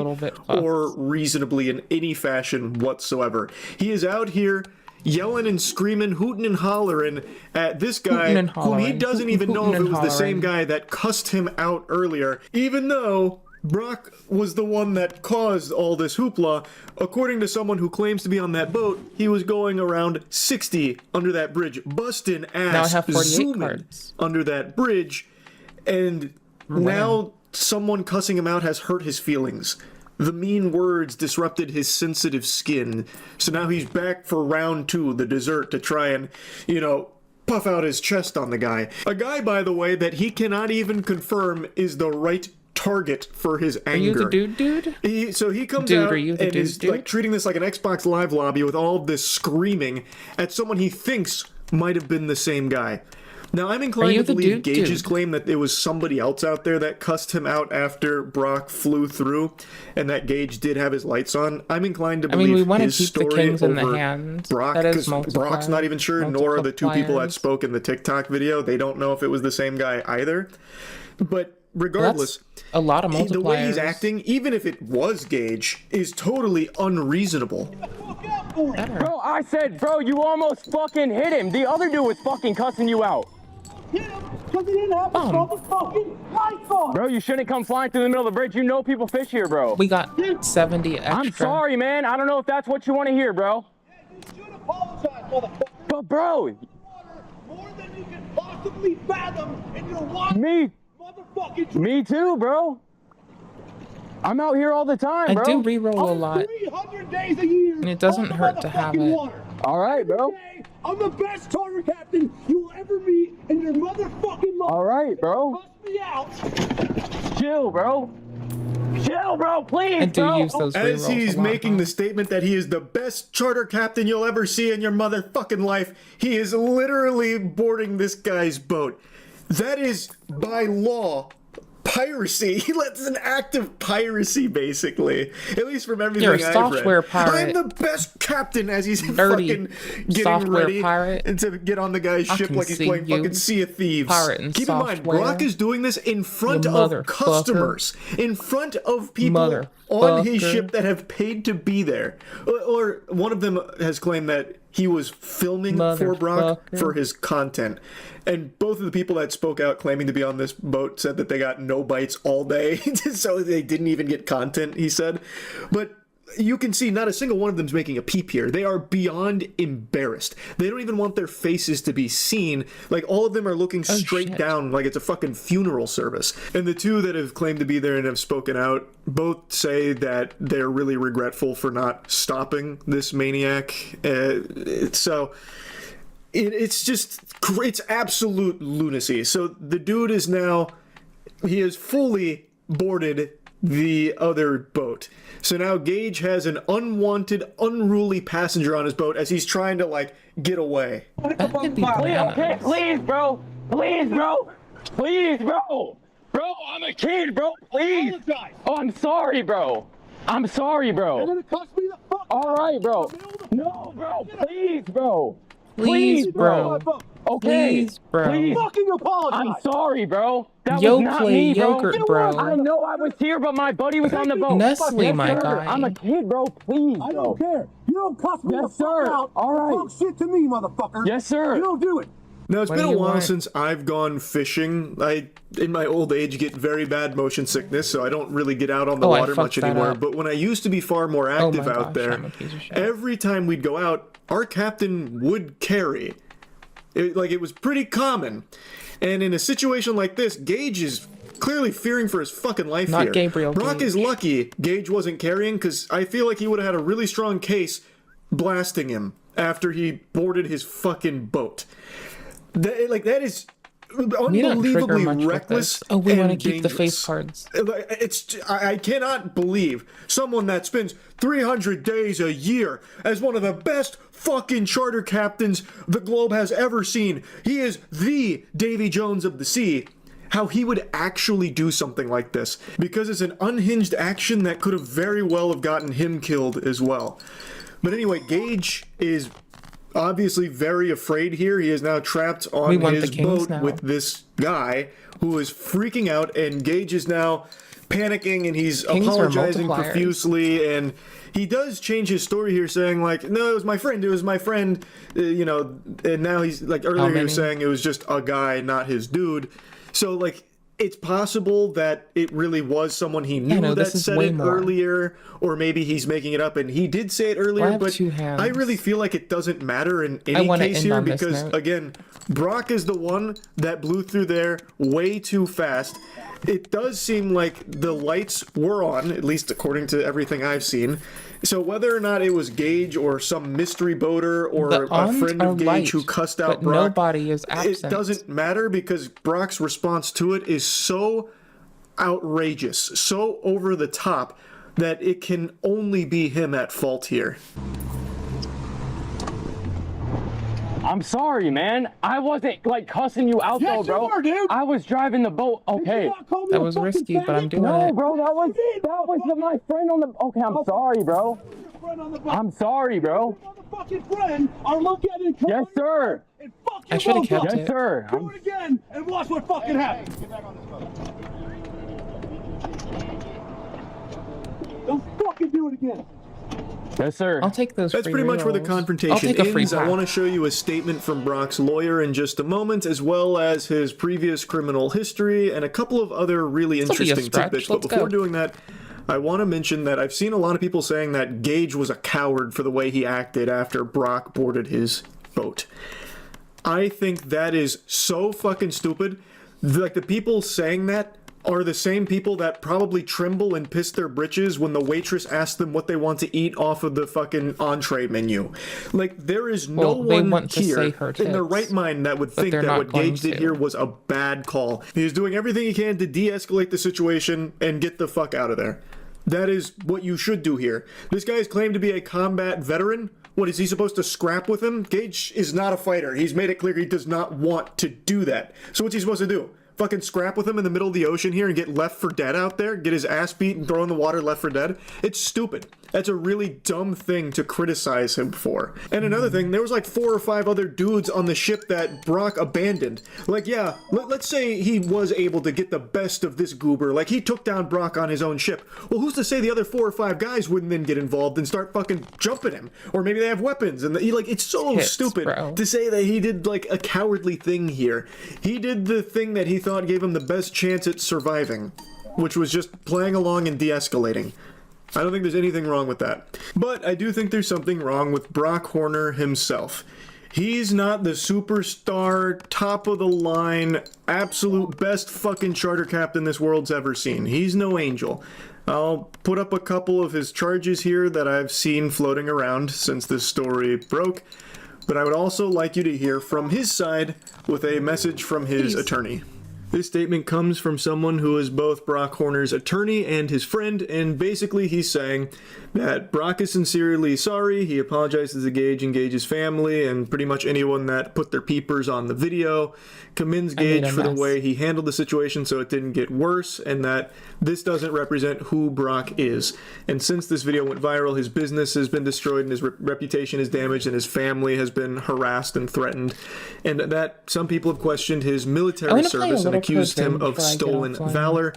Speaker 8: or reasonably in any fashion whatsoever. He is out here yelling and screaming, hooting and hollering at this guy whom he doesn't even know if it was the same guy that cussed him out earlier, even though Brock was the one that caused all this hoopla. According to someone who claims to be on that boat, he was going around 60 under that bridge, busting ass, zooming under that bridge, and now someone cussing him out has hurt his feelings. The mean words disrupted his sensitive skin, so now he's back for round 2, the dessert, to try and, puff out his chest on the guy. A guy, by the way, that he cannot even confirm is the right target for his anger.
Speaker 1: Are you the dude?
Speaker 8: So he comes out and is like treating this like an Xbox Live lobby with all this screaming at someone he thinks might have been the same guy. Now, I'm inclined to believe Gage's claim that it was somebody else out there that cussed him out after Brock flew through, and that Gage did have his lights on. I'm inclined to believe
Speaker 1: we want to
Speaker 8: his
Speaker 1: keep
Speaker 8: story
Speaker 1: the kings in the
Speaker 8: over
Speaker 1: hand.
Speaker 8: Brock, because Brock's not even sure, nor are the two people that spoke in the TikTok video. They don't know if it was the same guy either. But regardless,
Speaker 1: a lot of
Speaker 8: the way he's acting, even if it was Gage, is totally unreasonable.
Speaker 18: Bro, I said, bro, you almost fucking hit him. The other dude was fucking cussing you out.
Speaker 11: Because he didn't have the motherfucking lights on.
Speaker 18: Bro, you shouldn't come flying through the middle of the bridge. You know people fish here, bro.
Speaker 1: We got 70 extra.
Speaker 18: I'm sorry, man. I don't know if that's what you want to hear, bro.
Speaker 11: You should apologize, motherfucker.
Speaker 18: But, bro.
Speaker 11: More than you can possibly fathom in your one motherfucking...
Speaker 18: Me too, bro. I'm out here all the time, bro.
Speaker 1: I do re-roll a lot.
Speaker 11: 300 days a year.
Speaker 1: And it doesn't hurt to have it.
Speaker 18: All right, bro.
Speaker 11: I'm the best charter captain you will ever meet in your motherfucking life.
Speaker 18: All right, bro.
Speaker 11: Bust me out.
Speaker 18: Chill, bro. Chill, bro, please,
Speaker 1: I do
Speaker 18: bro.
Speaker 1: use those
Speaker 8: As he's making the statement that he is the best charter captain you'll ever see in your motherfucking life, he is literally boarding this guy's boat. That is, by law, piracy. That's an act of piracy, basically. At least from everything
Speaker 1: You're a
Speaker 8: I've read.
Speaker 1: software pirate.
Speaker 8: I'm the best captain as he's
Speaker 1: Dirty
Speaker 8: fucking getting
Speaker 1: software
Speaker 8: ready
Speaker 1: pirate.
Speaker 8: and to get on the guy's
Speaker 1: I
Speaker 8: ship
Speaker 1: can
Speaker 8: like he's
Speaker 1: see
Speaker 8: playing
Speaker 1: you,
Speaker 8: fucking Sea of Thieves.
Speaker 1: pirate and
Speaker 8: Keep in mind,
Speaker 1: software.
Speaker 8: Brock is doing this in front
Speaker 1: You
Speaker 8: of
Speaker 1: motherfucker.
Speaker 8: customers, in front of people on his
Speaker 1: Motherfucker.
Speaker 8: ship that have paid to be there. Or one of them has claimed that he was filming for Brock
Speaker 1: Motherfucker.
Speaker 8: for his content. And both of the people that spoke out claiming to be on this boat said that they got no bites all day, so they didn't even get content, he said. But you can see not a single one of them's making a peep here. They are beyond embarrassed. They don't even want their faces to be seen. Like, all of them are looking straight down like it's a fucking funeral service. And the two that have claimed to be there and have spoken out both say that they're really regretful for not stopping this maniac. It's just, it's absolute lunacy. So the dude is now, he has fully boarded the other boat. So now Gage has an unwanted, unruly passenger on his boat as he's trying to, like, get away.
Speaker 18: Okay, please, bro. Please, bro. Please, bro. Bro, I'm a kid, bro. Please. Oh, I'm sorry, bro. I'm sorry, bro.
Speaker 11: You're gonna cuss me the fuck.
Speaker 18: All right, bro. No, bro. Please, bro.
Speaker 1: Please, bro.
Speaker 18: Okay.
Speaker 1: Please, bro.
Speaker 18: Please.
Speaker 11: Fucking apologize.
Speaker 18: I'm sorry, bro. That
Speaker 1: Yo,
Speaker 18: was not
Speaker 1: play
Speaker 18: me, bro.
Speaker 1: yogurt, bro.
Speaker 18: I know I was here, but my buddy was on the boat.
Speaker 1: Nestle,
Speaker 18: Yes,
Speaker 1: my
Speaker 18: sir.
Speaker 1: guy.
Speaker 18: I'm a kid, bro. Please, bro.
Speaker 11: I don't care. You don't cuss me the
Speaker 18: Yes,
Speaker 11: fuck
Speaker 18: sir.
Speaker 11: out.
Speaker 18: All right.
Speaker 11: Talk shit to me, motherfucker.
Speaker 18: Yes, sir.
Speaker 11: You don't do it.
Speaker 8: Now, it's
Speaker 1: What
Speaker 8: been
Speaker 1: do
Speaker 8: a
Speaker 1: you
Speaker 8: while
Speaker 1: want?
Speaker 8: since I've gone fishing. I, in my old age, get very bad motion sickness, so I don't really get out on the
Speaker 1: Oh, I
Speaker 8: water much
Speaker 1: fucked that
Speaker 8: anymore.
Speaker 1: up.
Speaker 8: But when I used to be far more
Speaker 1: Oh
Speaker 8: active
Speaker 1: my
Speaker 8: out
Speaker 1: gosh,
Speaker 8: there,
Speaker 1: I'm a piece of shit.
Speaker 8: every time we'd go out, our captain would carry. It was pretty common. And in a situation like this, Gage is clearly fearing for his fucking life
Speaker 1: Not
Speaker 8: here.
Speaker 1: Gabriel
Speaker 8: Brock
Speaker 1: Gage.
Speaker 8: is lucky Gage wasn't carrying, because I feel like he would have had a really strong case blasting him after he boarded his fucking boat. That is
Speaker 1: We don't trigger
Speaker 8: unbelievably
Speaker 1: much with
Speaker 8: reckless.
Speaker 1: this. Oh, we want to
Speaker 8: and
Speaker 1: keep the face
Speaker 8: dangerous.
Speaker 1: cards.
Speaker 8: I cannot believe someone that spends 300 days a year as one of the best fucking charter captains the globe has ever seen. He is the Davy Jones of the sea. How he would actually do something like this, because it's an unhinged action that could have very well have gotten him killed as well. But anyway, Gage is obviously very afraid here. He is now trapped
Speaker 1: We
Speaker 8: on
Speaker 1: want the
Speaker 8: his
Speaker 1: kings
Speaker 8: boat
Speaker 1: now.
Speaker 8: with this guy who is freaking out, and Gage is now panicking, and he's
Speaker 1: Kings are
Speaker 8: apologizing
Speaker 1: multipliers.
Speaker 8: profusely, and he does change his story here, saying like, no, it was my friend, you know, and now he's like, earlier he
Speaker 1: many?
Speaker 8: was saying it was just a guy, not his dude. So like, it's possible that it really was someone he knew
Speaker 1: no,
Speaker 8: that
Speaker 1: this is
Speaker 8: said
Speaker 1: way
Speaker 8: it
Speaker 1: more.
Speaker 8: earlier, or maybe he's making it up and he did say it
Speaker 1: Well, I
Speaker 8: earlier,
Speaker 1: have
Speaker 8: but
Speaker 1: two hands.
Speaker 8: I really feel like it doesn't matter in
Speaker 1: I
Speaker 8: any
Speaker 1: wanna
Speaker 8: case
Speaker 1: end
Speaker 8: here
Speaker 1: on this
Speaker 8: because,
Speaker 1: note.
Speaker 8: again, Brock is the one that blew through there way too fast. It does seem like the lights were on, at least according to everything I've seen. So whether or not it was Gage or some mystery boater or
Speaker 1: The
Speaker 8: a
Speaker 1: ons
Speaker 8: friend
Speaker 1: are
Speaker 8: of Gage
Speaker 1: light,
Speaker 8: who cussed out
Speaker 1: but
Speaker 8: Brock,
Speaker 1: nobody is
Speaker 8: it
Speaker 1: absent.
Speaker 8: doesn't matter because Brock's response to it is so outrageous, so over the top, that it can only be him at fault here.
Speaker 18: I'm sorry, man. I wasn't like cussing you out though, bro.
Speaker 11: you were, dude.
Speaker 18: I was driving the boat. Okay.
Speaker 1: That was risky, but I'm doing
Speaker 18: No,
Speaker 1: it.
Speaker 18: bro, that was my friend on the. Okay, I'm sorry, bro. I'm sorry, bro.
Speaker 11: Motherfucking friend are located in
Speaker 18: Yes, sir.
Speaker 11: and fuck
Speaker 1: I
Speaker 11: your
Speaker 1: should have
Speaker 11: motherfucker.
Speaker 1: kept
Speaker 18: Yes,
Speaker 1: it.
Speaker 18: sir.
Speaker 11: Do it again and watch what fucking happens. Don't fucking do it again.
Speaker 18: Yes, sir.
Speaker 1: I'll take those.
Speaker 8: That's
Speaker 1: free
Speaker 8: pretty much where the
Speaker 1: reels.
Speaker 8: confrontation
Speaker 1: I'll take a free
Speaker 8: ends. I
Speaker 1: pack.
Speaker 8: want to show you a statement from Brock's lawyer in just a moment, as well as his previous criminal history and a couple of other really
Speaker 1: This'll be a
Speaker 8: interesting
Speaker 1: stretch.
Speaker 8: tidbits. But
Speaker 1: Let's
Speaker 8: before
Speaker 1: go.
Speaker 8: doing that, I want to mention that I've seen a lot of people saying that Gage was a coward for the way he acted after Brock boarded his boat. I think that is so fucking stupid. Like, the people saying that are the same people that probably tremble and piss their britches when the waitress asks them what they want to eat off of the fucking entree menu. Like, there is no
Speaker 1: Well, they
Speaker 8: one
Speaker 1: want to
Speaker 8: here
Speaker 1: say her
Speaker 8: in their
Speaker 1: tits,
Speaker 8: right mind that would
Speaker 1: but
Speaker 8: think
Speaker 1: they're
Speaker 8: that
Speaker 1: not
Speaker 8: what
Speaker 1: going
Speaker 8: Gage did
Speaker 1: to.
Speaker 8: here was a bad call. He is doing everything he can to de-escalate the situation and get the fuck out of there. That is what you should do here. This guy is claimed to be a combat veteran. What, is he supposed to scrap with him? Gage is not a fighter. He's made it clear he does not want to do that. So what's he supposed to do? Fucking scrap with him in the middle of the ocean here and get left for dead out there? Get his ass beat and throw in the water left for dead? It's stupid. That's a really dumb thing to criticize him for. And another thing, there was like 4 or 5 other dudes on the ship that Brock abandoned. Like, yeah, let's say he was able to get the best of this goober. Like, he took down Brock on his own ship. Well, who's to say the other 4 or 5 guys wouldn't then get involved and start fucking jumping him? Or maybe they have weapons and he, like, it's so
Speaker 1: Hits,
Speaker 8: stupid
Speaker 1: bro.
Speaker 8: to say that he did like a cowardly thing here. He did the thing that he thought gave him the best chance at surviving, which was just playing along and de-escalating. I don't think there's anything wrong with that. But I do think there's something wrong with Brock Horner himself. He's not the superstar, top of the line, absolute best fucking charter captain this world's ever seen. He's no angel. I'll put up a couple of his charges here that I've seen floating around since this story broke. But I would also like you to hear from his side with a message from his attorney. This statement comes from someone who is both Brock Horner's attorney and his friend, and basically he's saying that Brock is sincerely sorry, he apologizes to Gage and Gage's family, and pretty much anyone that put their peepers on the video, commends
Speaker 1: I made
Speaker 8: Gage
Speaker 1: a
Speaker 8: for the
Speaker 1: mess.
Speaker 8: way he handled the situation so it didn't get worse, and that this doesn't represent who Brock is. And since this video went viral, his business has been destroyed and his reputation is damaged and his family has been harassed and threatened, and that some people have questioned his
Speaker 1: I
Speaker 8: military
Speaker 1: wanna play a
Speaker 8: service and
Speaker 1: little
Speaker 8: accused
Speaker 1: clip
Speaker 8: him
Speaker 1: in
Speaker 8: of
Speaker 1: before I get
Speaker 8: stolen
Speaker 1: offline.
Speaker 8: valor.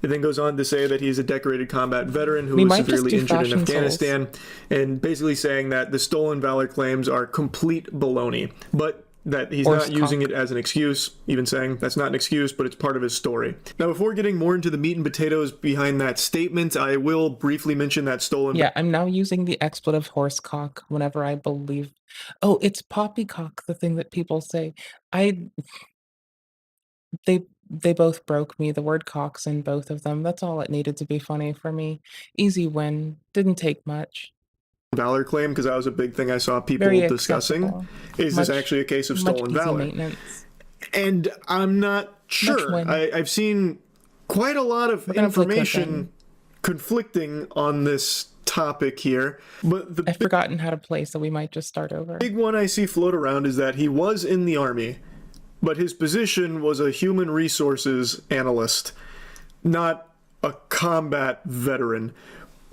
Speaker 8: It then goes on to say that he's a decorated combat veteran who
Speaker 1: We
Speaker 8: was
Speaker 1: might just
Speaker 8: severely
Speaker 1: do
Speaker 8: injured in
Speaker 1: Fashion Souls.
Speaker 8: Afghanistan, and basically saying that the stolen valor claims are complete baloney, but that he's
Speaker 1: Horse
Speaker 8: not using
Speaker 1: cock.
Speaker 8: it as an excuse, even saying that's not an excuse, but it's part of his story. Now, before getting more into the meat and potatoes behind that statement, I will briefly mention that stolen
Speaker 1: Yeah, I'm now using the expletive horsecock whenever I believe. Oh, it's poppycock, the thing that people say. They both broke me. The word cock's in both of them. That's all it needed to be funny for me. Easy win. Didn't take much.
Speaker 8: valor claim, because that was a big thing I saw people
Speaker 1: Very
Speaker 8: discussing.
Speaker 1: acceptable.
Speaker 8: Is this
Speaker 1: Much-
Speaker 8: actually a case of
Speaker 1: much
Speaker 8: stolen
Speaker 1: easy
Speaker 8: valor?
Speaker 1: maintenance.
Speaker 8: And I'm not sure.
Speaker 1: win.
Speaker 8: I've seen quite a lot of
Speaker 1: We're gonna play
Speaker 8: information conflicting on this topic here, but the
Speaker 1: I've forgotten how to play, so we might just start over.
Speaker 8: big one I see float around is that he was in the army, but his position was a human resources analyst, not a combat veteran.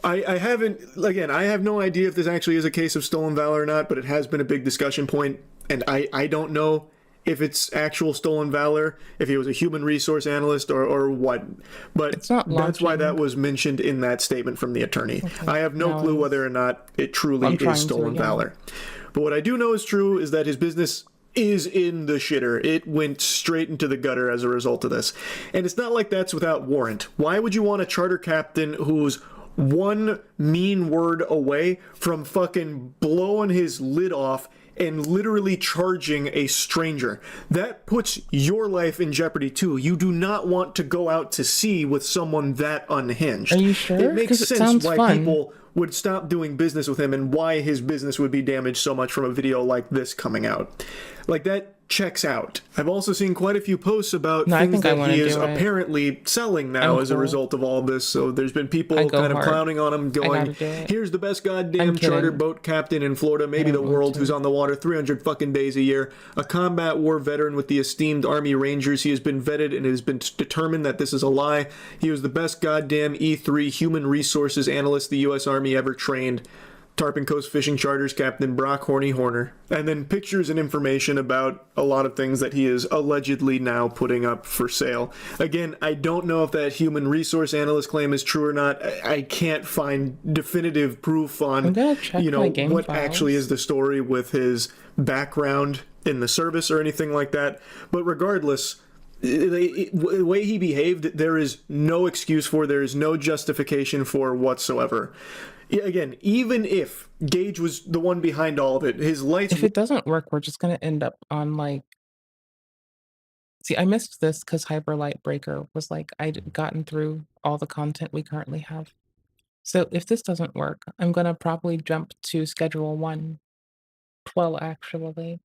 Speaker 8: I haven't, again, I have no idea if this actually is a case of stolen valor or not, but it has been a big discussion point, and I don't know if it's actual stolen valor, if he was a human resource analyst or what. But
Speaker 1: It's not
Speaker 8: that's why
Speaker 1: launching.
Speaker 8: that was mentioned in that statement from the attorney.
Speaker 1: Okay.
Speaker 8: I have no
Speaker 1: Now
Speaker 8: clue
Speaker 1: it's-
Speaker 8: whether or not it truly
Speaker 1: I'm trying
Speaker 8: is
Speaker 1: to,
Speaker 8: stolen
Speaker 1: yeah.
Speaker 8: valor. But what I do know is true is that his business is in the shitter. It went straight into the gutter as a result of this. And it's not like that's without warrant. Why would you want a charter captain who's one mean word away from fucking blowing his lid off and literally charging a stranger? That puts your life in jeopardy too. You do not want to go out to sea with someone that unhinged.
Speaker 1: Are you sure?
Speaker 8: It makes
Speaker 1: 'Cause it
Speaker 8: sense
Speaker 1: sounds
Speaker 8: why
Speaker 1: fun.
Speaker 8: people would stop doing business with him and why his business would be damaged so much from a video like this coming out. Like, that checks out. I've also seen quite a few posts about
Speaker 1: No, I
Speaker 8: things
Speaker 1: think I
Speaker 8: that
Speaker 1: wanna
Speaker 8: he is
Speaker 1: do it.
Speaker 8: apparently selling now
Speaker 1: I'm
Speaker 8: as a
Speaker 1: cool.
Speaker 8: result of all of this. So there's been people
Speaker 1: I go
Speaker 8: kind of
Speaker 1: hard.
Speaker 8: clowning on him,
Speaker 1: I
Speaker 8: going,
Speaker 1: gotta do it.
Speaker 8: here's the best
Speaker 1: I'm
Speaker 8: goddamn charter
Speaker 1: kidding.
Speaker 8: boat captain in Florida, maybe the world, who's on the water 300 fucking days a year, a combat war veteran with the esteemed Army Rangers. He has been vetted and it has been determined that this is a lie. He was the best goddamn E3 human resources analyst the U.S. Army ever trained. Tarpon Coast Fishing Charters Captain Brock Horny Horner. And then pictures and information about a lot of things that he is allegedly now putting up for sale. Again, I don't know if that human resource analyst claim is true or not. I can't find definitive proof
Speaker 1: I'm
Speaker 8: on,
Speaker 1: gonna check
Speaker 8: you know,
Speaker 1: my game
Speaker 8: what
Speaker 1: files.
Speaker 8: actually is the story with his background in the service or anything like that. But regardless, the way he behaved, there is no excuse for, there is no justification for whatsoever. Again, even if Gage was the one behind all of it, his lights.
Speaker 1: If it doesn't work, we're just gonna end up on like. See, I missed this because Hyper Light Breaker was like I'd gotten through all the content we currently have. So if this doesn't work, I'm gonna probably jump to Schedule 1. Well, actually,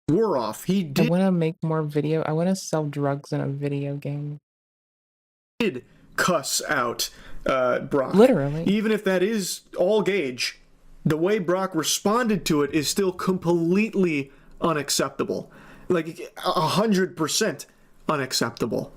Speaker 8: wore off. He
Speaker 1: I
Speaker 8: did
Speaker 1: want to make more video. I want to sell drugs in a video game.
Speaker 8: cuss out Brock.
Speaker 1: Literally.
Speaker 8: Even if that is all Gage, the way Brock responded to it is still completely unacceptable. Like 100% unacceptable.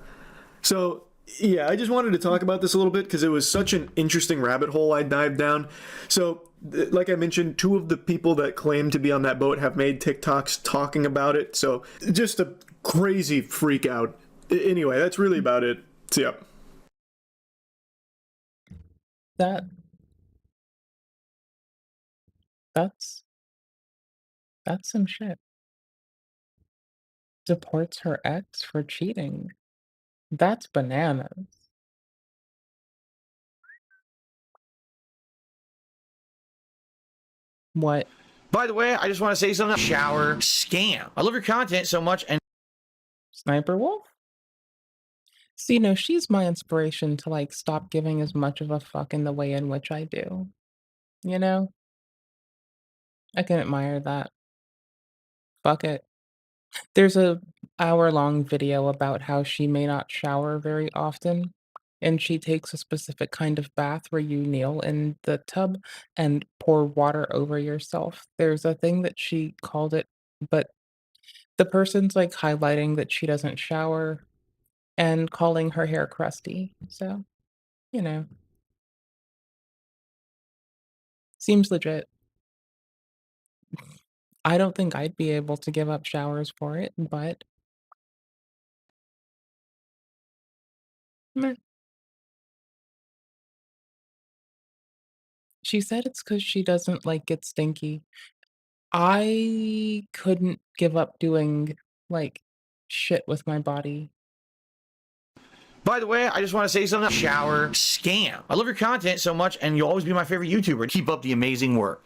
Speaker 8: So, yeah, I just wanted to talk about this a little bit because it was such an interesting rabbit hole I dived down. So, like I mentioned, 2 of the people that claim to be on that boat have made TikToks talking about it. So, just a crazy freak out. Anyway, that's really about it. See ya.
Speaker 1: That's some shit. Deports her ex for cheating. That's bananas. What?
Speaker 19: By the way, I just want to say something. Shower scam. I love your content so much, and
Speaker 1: Sniper Wolf? See, no, she's my inspiration to like stop giving as much of a fuck in the way in which I do. You know? I can admire that. Fuck it. There's a hour-long video about how she may not shower very often, and she takes a specific kind of bath where you kneel in the tub and pour water over yourself. There's a thing that she called it, but the person's like highlighting that she doesn't shower and calling her hair crusty. So, you know. Seems legit. I don't think I'd be able to give up showers for it, but meh. She said it's because she doesn't like get stinky. I couldn't give up doing like shit with my body.
Speaker 19: by the way, I just want to say something. Shower scam. I love your content so much, and you'll always be my favorite YouTuber. Keep up the amazing work.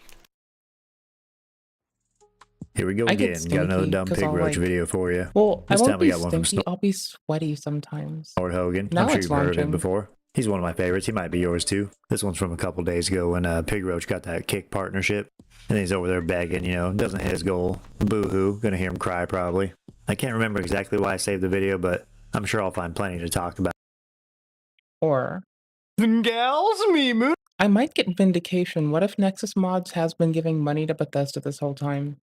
Speaker 20: Here we go
Speaker 1: I get
Speaker 20: again. Got another
Speaker 1: stinky
Speaker 20: dumb
Speaker 1: 'cause
Speaker 20: pig
Speaker 1: I'll,
Speaker 20: roach
Speaker 1: like-
Speaker 20: video for you.
Speaker 1: Well, I
Speaker 20: This
Speaker 1: won't
Speaker 20: time we
Speaker 1: be
Speaker 20: got one from
Speaker 1: stinky. I'll be sweaty sometimes.
Speaker 20: Snort Hogan.
Speaker 1: Now
Speaker 20: I'm sure
Speaker 1: it's
Speaker 20: you've heard of him
Speaker 1: launching.
Speaker 20: before. He's one of my favorites. He might be yours too. This one's from a couple days ago when Pig Roach got that kick partnership. And he's over there begging, you know, doesn't hit his goal. Boo-hoo. Gonna hear him cry probably. I can't remember exactly why I saved the video, but I'm sure I'll find plenty to talk about.
Speaker 1: Or
Speaker 21: gals, me moon.
Speaker 1: I might get vindication. What if Nexus Mods has been giving money to Bethesda this whole time?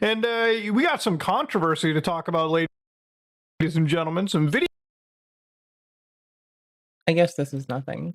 Speaker 21: And we got some controversy to talk about, ladies and gentlemen. Some video.
Speaker 1: I guess this is nothing.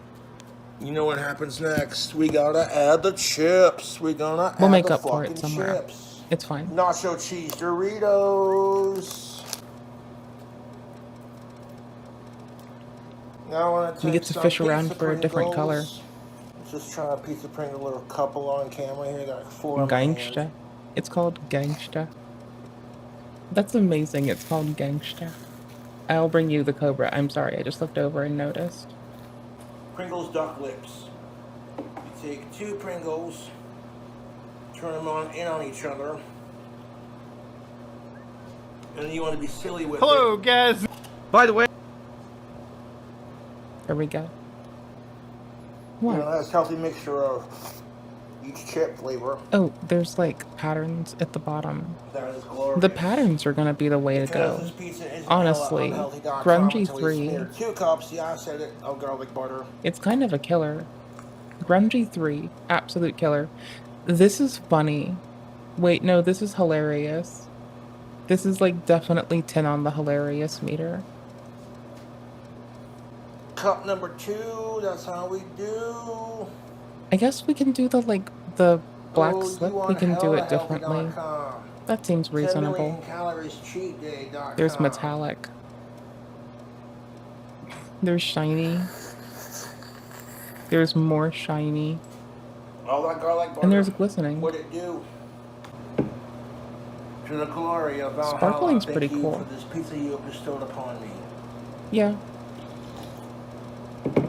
Speaker 11: You know what happens next? We gotta add the chips. We're gonna
Speaker 1: We'll
Speaker 11: add
Speaker 1: make
Speaker 11: the
Speaker 1: up for it
Speaker 11: fucking
Speaker 1: somewhere.
Speaker 11: chips.
Speaker 1: It's fine.
Speaker 11: Nacho cheese Doritos. Now I want to
Speaker 1: We get to fish around for a different color.
Speaker 11: Just trying a pizza Pringle, a little couple on camera here. Got like 4 in my hand.
Speaker 1: Gangsta. It's called Gangsta. That's amazing. It's called Gangsta. I'll bring you the Cobra. I'm sorry. I just looked over and noticed.
Speaker 11: Pringles duck lips. You take 2 Pringles, turn them on each other, and then you want to be silly with
Speaker 21: Hello,
Speaker 11: it.
Speaker 21: guys.
Speaker 11: By the way,
Speaker 1: There we go.
Speaker 11: you know, that's a healthy mixture of each chip flavor.
Speaker 1: Oh, there's like patterns at the bottom.
Speaker 11: That is glorious.
Speaker 1: The patterns are gonna be the way to
Speaker 11: Because
Speaker 1: go.
Speaker 11: this pizza is
Speaker 1: Honestly,
Speaker 11: unhealthy.com
Speaker 1: Grungy
Speaker 11: until we
Speaker 1: 3,
Speaker 11: smear 2 cups, yeah, I said it, of garlic butter.
Speaker 1: it's kind of a killer. Grungy 3, absolute killer. This is funny. Wait, no, this is hilarious. This is like definitely 10 on the hilarious meter.
Speaker 11: Cup number 2, that's how we do.
Speaker 1: I guess we can do the the black
Speaker 11: Oh,
Speaker 1: slip.
Speaker 11: you
Speaker 1: We
Speaker 11: on
Speaker 1: can do it differently.
Speaker 11: hellahealthy.com.
Speaker 1: That seems
Speaker 11: 10 million
Speaker 1: reasonable.
Speaker 11: calories cheat day.com.
Speaker 1: There's metallic. There's shiny. There's more shiny.
Speaker 11: All that garlic butter.
Speaker 1: And there's glistening.
Speaker 11: What'd it do? To the glory of Valhalla.
Speaker 1: Sparkling's
Speaker 11: Thank
Speaker 1: pretty
Speaker 11: you
Speaker 1: cool.
Speaker 11: for this pizza you have bestowed upon me.
Speaker 1: Yeah.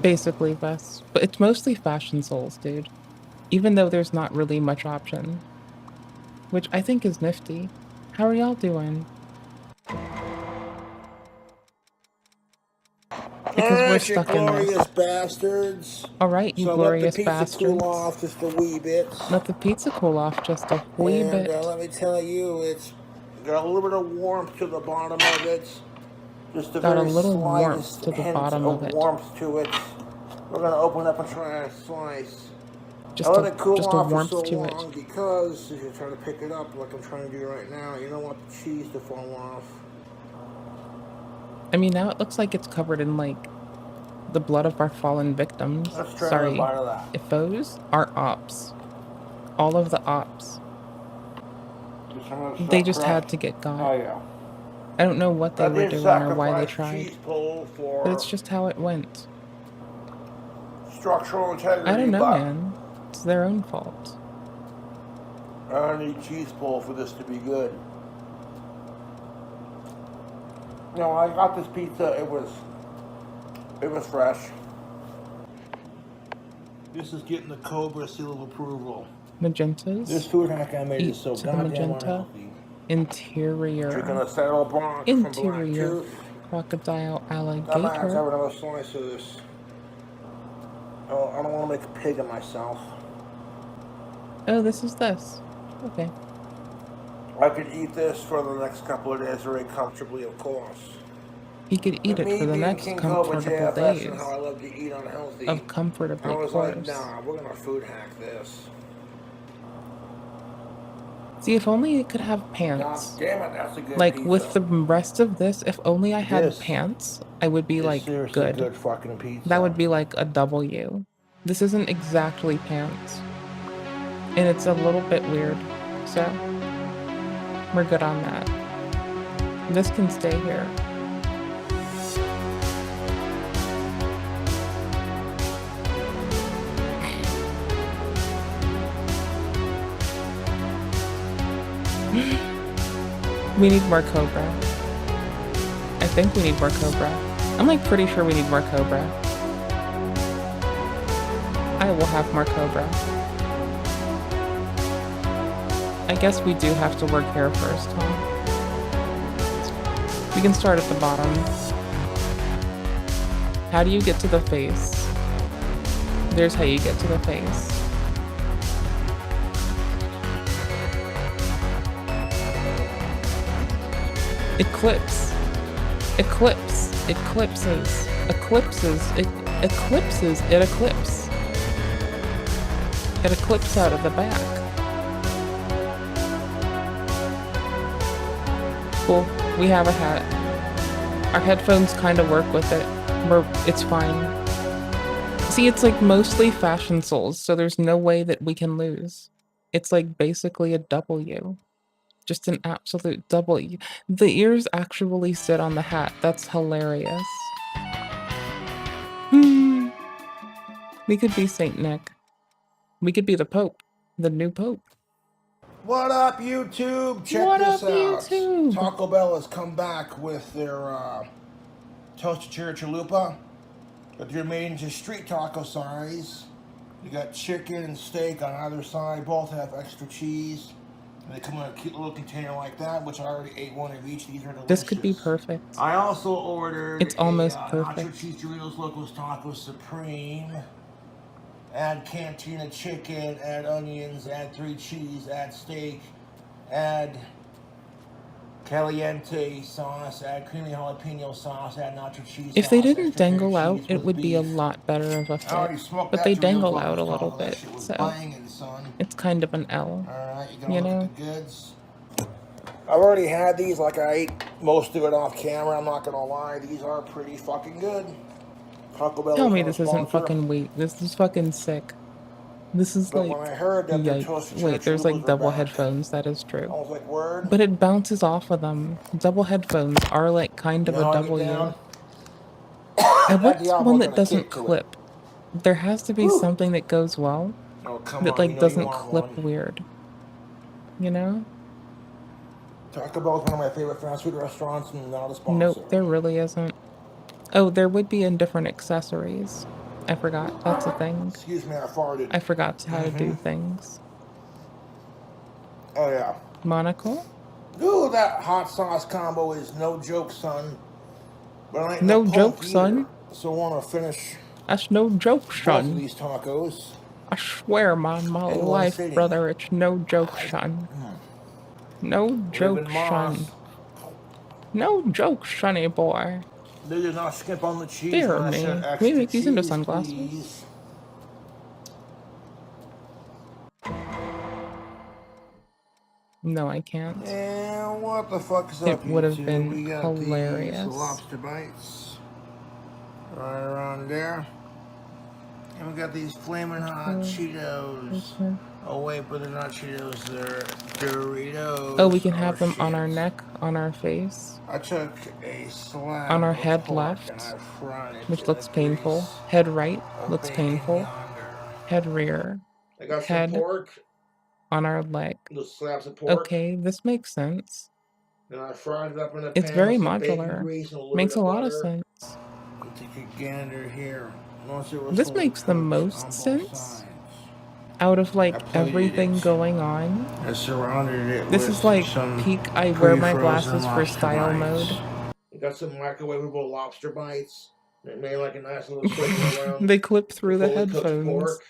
Speaker 1: Basically, Wes. But it's mostly Fashion Souls, dude. Even though there's not really much option. Which I think is nifty. How are y'all doing? Because we're
Speaker 11: Alright, you
Speaker 1: stuck in
Speaker 11: glorious
Speaker 1: this.
Speaker 11: bastards.
Speaker 1: Alright, you
Speaker 11: So
Speaker 1: glorious
Speaker 11: let the pizza
Speaker 1: bastards.
Speaker 11: cool off just a wee bit.
Speaker 1: Let the pizza cool off just a wee
Speaker 11: and,
Speaker 1: bit.
Speaker 11: let me tell you, it's got a little bit of warmth to the bottom of it. Just a
Speaker 1: Got a
Speaker 11: very
Speaker 1: little warmth
Speaker 11: slightest
Speaker 1: to the
Speaker 11: hint
Speaker 1: bottom of it.
Speaker 11: warmth to it. We're gonna open up and try a slice.
Speaker 1: Just
Speaker 11: I
Speaker 1: a-
Speaker 11: let it cool
Speaker 1: just a
Speaker 11: off for
Speaker 1: warmth
Speaker 11: so
Speaker 1: to it.
Speaker 11: long because if you're trying to pick it up like I'm trying to do right now, you don't want the cheese to fall off.
Speaker 1: I mean, now it looks like it's covered in, like, the blood of our fallen victims.
Speaker 11: Let's try
Speaker 1: Sorry,
Speaker 11: a bite of that.
Speaker 1: if those are ops. All of the ops. They just had to get got.
Speaker 11: Oh yeah.
Speaker 1: I don't know what they
Speaker 11: I
Speaker 1: were
Speaker 11: did
Speaker 1: doing or why they
Speaker 11: sacrifice
Speaker 1: tried.
Speaker 11: cheese pull for
Speaker 1: But it's just how it went.
Speaker 11: structural integrity.
Speaker 1: I don't know,
Speaker 11: but
Speaker 1: man. It's their own fault.
Speaker 11: I need cheese pull for this to be good. You know, when I got this pizza, it was fresh. This is getting the Cobra seal of approval.
Speaker 1: Magentas.
Speaker 11: This food hack I made
Speaker 1: Eat
Speaker 11: is so
Speaker 1: to the
Speaker 11: goddamn
Speaker 1: magenta.
Speaker 11: unhealthy.
Speaker 1: Interior.
Speaker 11: Drinking a Saddle Bronx from Black
Speaker 1: Interior.
Speaker 11: Tooth.
Speaker 1: Crocodile
Speaker 11: I might have to have
Speaker 1: alligator.
Speaker 11: another slice of this. Oh, I don't want to make a pig of myself.
Speaker 1: Oh, this is this. Okay.
Speaker 11: I could eat this for the next couple of days very comfortably, of course.
Speaker 1: He could eat
Speaker 11: But
Speaker 1: it
Speaker 11: me
Speaker 1: for the
Speaker 11: being
Speaker 1: next
Speaker 11: King Cobra
Speaker 1: comfortable
Speaker 11: JFS
Speaker 1: days
Speaker 11: and how I love to eat unhealthy,
Speaker 1: of comfortably
Speaker 11: I was
Speaker 1: course.
Speaker 11: like, nah, we're gonna food hack this.
Speaker 1: See, if only it could have
Speaker 11: God
Speaker 1: pants.
Speaker 11: damn it, that's a good
Speaker 1: Like
Speaker 11: pizza.
Speaker 1: with the rest of this, if only I had
Speaker 11: This
Speaker 1: pants, I would be
Speaker 11: It's
Speaker 1: like
Speaker 11: seriously
Speaker 1: good.
Speaker 11: fucking pizza.
Speaker 1: That would be like a W. This isn't exactly pants. And it's a little bit weird. So, we're good on that. This can stay here. We need more Cobra. I think we need more Cobra. I'm like pretty sure we need more Cobra. I will have more Cobra. I guess we do have to work here first, huh? We can start at the bottom. How do you get to the face? There's how you get to the face. Eclipse. Eclipse. Eclipses. Eclipses. It eclipses. It eclipse. It eclipse out of the back. Cool. We have a hat. Our headphones kind of work with it. It's fine. See, it's like mostly fashion souls, so there's no way that we can lose. It's like basically a W. Just an absolute W. The ears actually sit on the hat. That's hilarious. We could be Saint Nick. We could be the Pope. The new Pope.
Speaker 11: What up, YouTube? Check
Speaker 1: What
Speaker 11: this
Speaker 1: up,
Speaker 11: out.
Speaker 1: YouTube?
Speaker 11: Taco Bell has come back with their toasted cherry chalupa, but they're made into street taco size. You got chicken and steak on either side. Both have extra cheese. And they come in a cute little container like that, which I already ate one of each. These are delicious.
Speaker 1: This could be perfect.
Speaker 11: I also ordered
Speaker 1: It's almost perfect.
Speaker 11: Nacho Cheese Doritos Locos Taco Supreme. Add Cantina chicken, add onions, add 3 cheese, add steak, add caliente sauce, add creamy jalapeno sauce, add nacho cheese
Speaker 1: If
Speaker 11: sauce,
Speaker 1: they didn't
Speaker 11: extra
Speaker 1: dangle
Speaker 11: cheddar
Speaker 1: out,
Speaker 11: cheese
Speaker 1: it
Speaker 11: with
Speaker 1: would be a
Speaker 11: beef.
Speaker 1: lot better of a
Speaker 11: I already
Speaker 1: fit.
Speaker 11: smoked
Speaker 1: But
Speaker 11: that
Speaker 1: they
Speaker 11: Doritos
Speaker 1: dangle
Speaker 11: Locos
Speaker 1: out a little
Speaker 11: taco. That
Speaker 1: bit,
Speaker 11: shit was
Speaker 1: so
Speaker 11: banging, son.
Speaker 1: it's kind of an L.
Speaker 11: Alright,
Speaker 1: You
Speaker 11: gonna
Speaker 1: know?
Speaker 11: look at the goods. I've already had these, like I ate most of it off camera, I'm not gonna lie. These are pretty fucking good. Taco Bell
Speaker 1: Tell
Speaker 11: is
Speaker 1: me
Speaker 11: not a
Speaker 1: this isn't
Speaker 11: sponsor.
Speaker 1: fucking weak. This is fucking sick. This is
Speaker 11: But
Speaker 1: like,
Speaker 11: when I heard that their
Speaker 1: yikes.
Speaker 11: toasted
Speaker 1: Wait, there's
Speaker 11: cherry
Speaker 1: like
Speaker 11: chalupas
Speaker 1: double
Speaker 11: were back,
Speaker 1: headphones, that is true.
Speaker 11: I was like, word?
Speaker 1: But it bounces off of them. Double headphones are like kind of
Speaker 11: You know
Speaker 1: a
Speaker 11: how I get
Speaker 1: W.
Speaker 11: down?
Speaker 1: I
Speaker 11: That
Speaker 1: want
Speaker 11: Diablo
Speaker 1: one
Speaker 11: got
Speaker 1: that
Speaker 11: a
Speaker 1: doesn't
Speaker 11: kick to it.
Speaker 1: clip. There has to be
Speaker 11: Woo.
Speaker 1: something that goes well
Speaker 11: Oh, come
Speaker 1: that
Speaker 11: on,
Speaker 1: like
Speaker 11: you know
Speaker 1: doesn't
Speaker 11: you want
Speaker 1: clip
Speaker 11: one.
Speaker 1: weird. You know?
Speaker 11: Taco Bell is one of my favorite fast food restaurants and not a sponsor.
Speaker 1: Nope, there really isn't. Oh, there would be in different accessories. I forgot. That's a thing.
Speaker 11: Excuse me, I farted.
Speaker 1: I forgot how to do
Speaker 11: Mhm.
Speaker 1: things.
Speaker 11: Oh, yeah.
Speaker 1: Monocle?
Speaker 11: Ooh, that hot sauce combo is no joke, son. But I ain't
Speaker 1: No
Speaker 11: punk
Speaker 1: joke,
Speaker 11: either,
Speaker 1: son.
Speaker 11: So I want to finish
Speaker 1: That's no joke,
Speaker 11: both of
Speaker 1: son.
Speaker 11: these tacos.
Speaker 1: I swear, man, my
Speaker 11: in one
Speaker 1: life,
Speaker 11: sitting.
Speaker 1: brother, it's no joke, son. No joke,
Speaker 11: Living Moss.
Speaker 1: son. No joke, sonny boy.
Speaker 11: They did not skip on the cheese.
Speaker 1: Dear
Speaker 11: when I
Speaker 1: me.
Speaker 11: said
Speaker 1: Can we
Speaker 11: extra
Speaker 1: make these into
Speaker 11: cheese,
Speaker 1: sunglasses?
Speaker 11: please.
Speaker 1: No, I can't.
Speaker 11: And what the fuck is
Speaker 1: It
Speaker 11: up,
Speaker 1: would have
Speaker 11: YouTube?
Speaker 1: been
Speaker 11: We got
Speaker 1: hilarious.
Speaker 11: these lobster bites right around there. And we got these flaming hot Cheetos. Oh wait, but they're not Cheetos, they're Doritos.
Speaker 1: Oh, we can have them on our neck, on our face,
Speaker 11: I took a slab
Speaker 1: on our
Speaker 11: of
Speaker 1: head
Speaker 11: pork
Speaker 1: left,
Speaker 11: and I fried it
Speaker 1: which
Speaker 11: in
Speaker 1: looks
Speaker 11: the
Speaker 1: painful.
Speaker 11: grease
Speaker 1: Head right
Speaker 11: of
Speaker 1: looks
Speaker 11: bacon
Speaker 1: painful.
Speaker 11: yonder.
Speaker 1: Head rear.
Speaker 11: I got some
Speaker 1: Head
Speaker 11: pork,
Speaker 1: on our leg.
Speaker 11: little slabs of pork,
Speaker 1: Okay, this makes sense.
Speaker 11: and I fried it up in a
Speaker 1: It's
Speaker 11: pan
Speaker 1: very
Speaker 11: with some bacon
Speaker 1: modular.
Speaker 11: grease and a little
Speaker 1: Makes
Speaker 11: bit
Speaker 1: a
Speaker 11: of
Speaker 1: lot of
Speaker 11: butter.
Speaker 1: sense.
Speaker 11: Take a gander here. Once it was
Speaker 1: This
Speaker 11: fully
Speaker 1: makes the
Speaker 11: cooked
Speaker 1: most
Speaker 11: on both
Speaker 1: sense
Speaker 11: sides.
Speaker 1: out of
Speaker 11: I
Speaker 1: like
Speaker 11: plated
Speaker 1: everything
Speaker 11: it.
Speaker 1: going on.
Speaker 11: I surrounded it
Speaker 1: This
Speaker 11: with
Speaker 1: is like
Speaker 11: some
Speaker 1: peak I wear my
Speaker 11: pre-frozen
Speaker 1: glasses for
Speaker 11: lobster
Speaker 1: style
Speaker 11: bites.
Speaker 1: mode.
Speaker 11: We got some microwavable lobster bites. It made like a nice little circle around
Speaker 1: They clip through the
Speaker 11: fully cooked
Speaker 1: headphones.
Speaker 11: pork.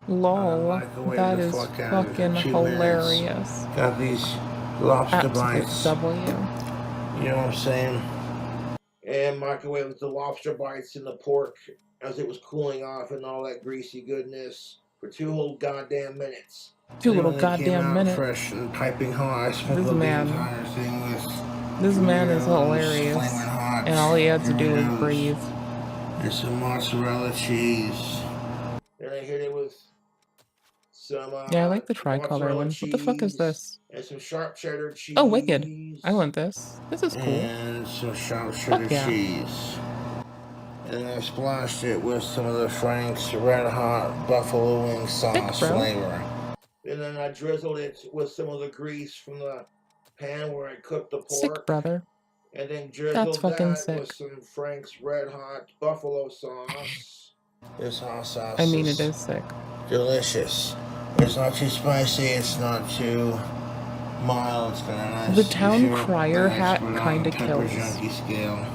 Speaker 1: Lol,
Speaker 11: Microwave
Speaker 1: that
Speaker 11: the
Speaker 1: is
Speaker 11: fuck out of it
Speaker 1: fucking
Speaker 11: for 2 minutes.
Speaker 1: hilarious.
Speaker 11: Got these lobster
Speaker 1: Absolute
Speaker 11: bites.
Speaker 1: W.
Speaker 11: You know what I'm saying? And microwave the lobster bites and the pork as it was cooling off and all that greasy goodness for 2 whole goddamn minutes.
Speaker 1: Two
Speaker 11: And
Speaker 1: little
Speaker 11: when it came
Speaker 1: goddamn
Speaker 11: out
Speaker 1: minutes.
Speaker 11: fresh and piping hot, I sprinkled the
Speaker 1: man.
Speaker 11: entire thing with
Speaker 1: This man is
Speaker 11: Doritos,
Speaker 1: hilarious.
Speaker 11: flaming hot
Speaker 1: And all he had to do was
Speaker 11: Doritos,
Speaker 1: breathe.
Speaker 11: and some mozzarella cheese. And I hit it with some
Speaker 1: Yeah, I like the tricolor
Speaker 11: mozzarella
Speaker 1: one. What the fuck is
Speaker 11: cheese
Speaker 1: this?
Speaker 11: and some sharp cheddar cheese.
Speaker 1: Oh, wicked. I want this. This is cool.
Speaker 11: And some sharp cheddar
Speaker 1: yeah.
Speaker 11: cheese. And I splashed it with some of the Frank's Red Hot Buffalo Wing sauce
Speaker 1: bro.
Speaker 11: flavor. And then I drizzled it with some of the grease from the pan where I cooked the pork.
Speaker 1: Sick, brother.
Speaker 11: And then drizzled
Speaker 1: fucking
Speaker 11: that
Speaker 1: sick.
Speaker 11: with some Frank's Red Hot Buffalo sauce. This hot sauce
Speaker 1: I mean, it is sick.
Speaker 11: delicious. It's not too spicy, it's not too mild. It's got a nice,
Speaker 1: The town
Speaker 11: if you're
Speaker 1: crier
Speaker 11: an
Speaker 1: hat
Speaker 11: expert on
Speaker 1: kinda
Speaker 11: pepper
Speaker 1: kills.
Speaker 11: junkie scale.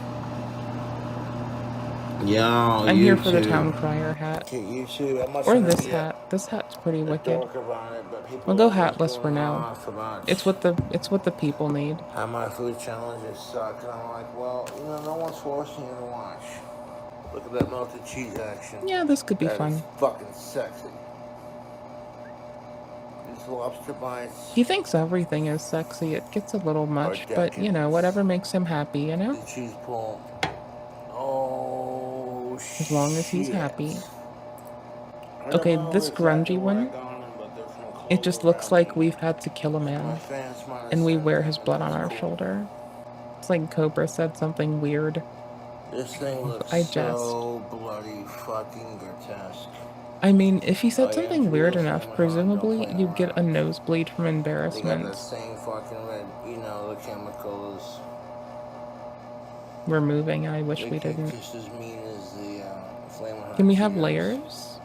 Speaker 11: Yo,
Speaker 1: I'm here for the
Speaker 11: YouTube.
Speaker 1: town crier hat.
Speaker 11: Okay, YouTube, I'm not
Speaker 1: Or
Speaker 11: trying to
Speaker 1: this
Speaker 11: be
Speaker 1: hat. This hat's pretty
Speaker 11: a
Speaker 1: wicked.
Speaker 11: dork about it, but people
Speaker 1: We'll go
Speaker 11: always
Speaker 1: hatless for
Speaker 11: going
Speaker 1: now.
Speaker 11: off about
Speaker 1: It's what the people need.
Speaker 11: how my food challenges suck, and I'm like, well, you know, no one's forcing you to watch. Look at that melted cheese action.
Speaker 1: Yeah, this could be
Speaker 11: That is
Speaker 1: fun.
Speaker 11: fucking sexy. These lobster bites.
Speaker 1: He thinks everything is sexy. It gets a little much, but you know, whatever makes him happy, you know?
Speaker 11: The cheese pull. Oh,
Speaker 1: As long as he's
Speaker 11: shit.
Speaker 1: happy. Okay, this grungy one, it just looks like we've had to kill a man, and we wear his blood on our shoulder. It's like Cobra said something weird.
Speaker 11: This thing looks
Speaker 1: I jest.
Speaker 11: so bloody fucking grotesque.
Speaker 1: I mean, if he said something weird enough, presumably you'd get a nosebleed from
Speaker 11: They got
Speaker 1: embarrassment.
Speaker 11: that same fucking red, you know, the chemicals.
Speaker 1: We're moving, I wish
Speaker 11: They
Speaker 1: we
Speaker 11: kick
Speaker 1: didn't.
Speaker 11: just as mean as the Flamin' Hot
Speaker 1: Can we have
Speaker 11: Cheetos.
Speaker 1: layers?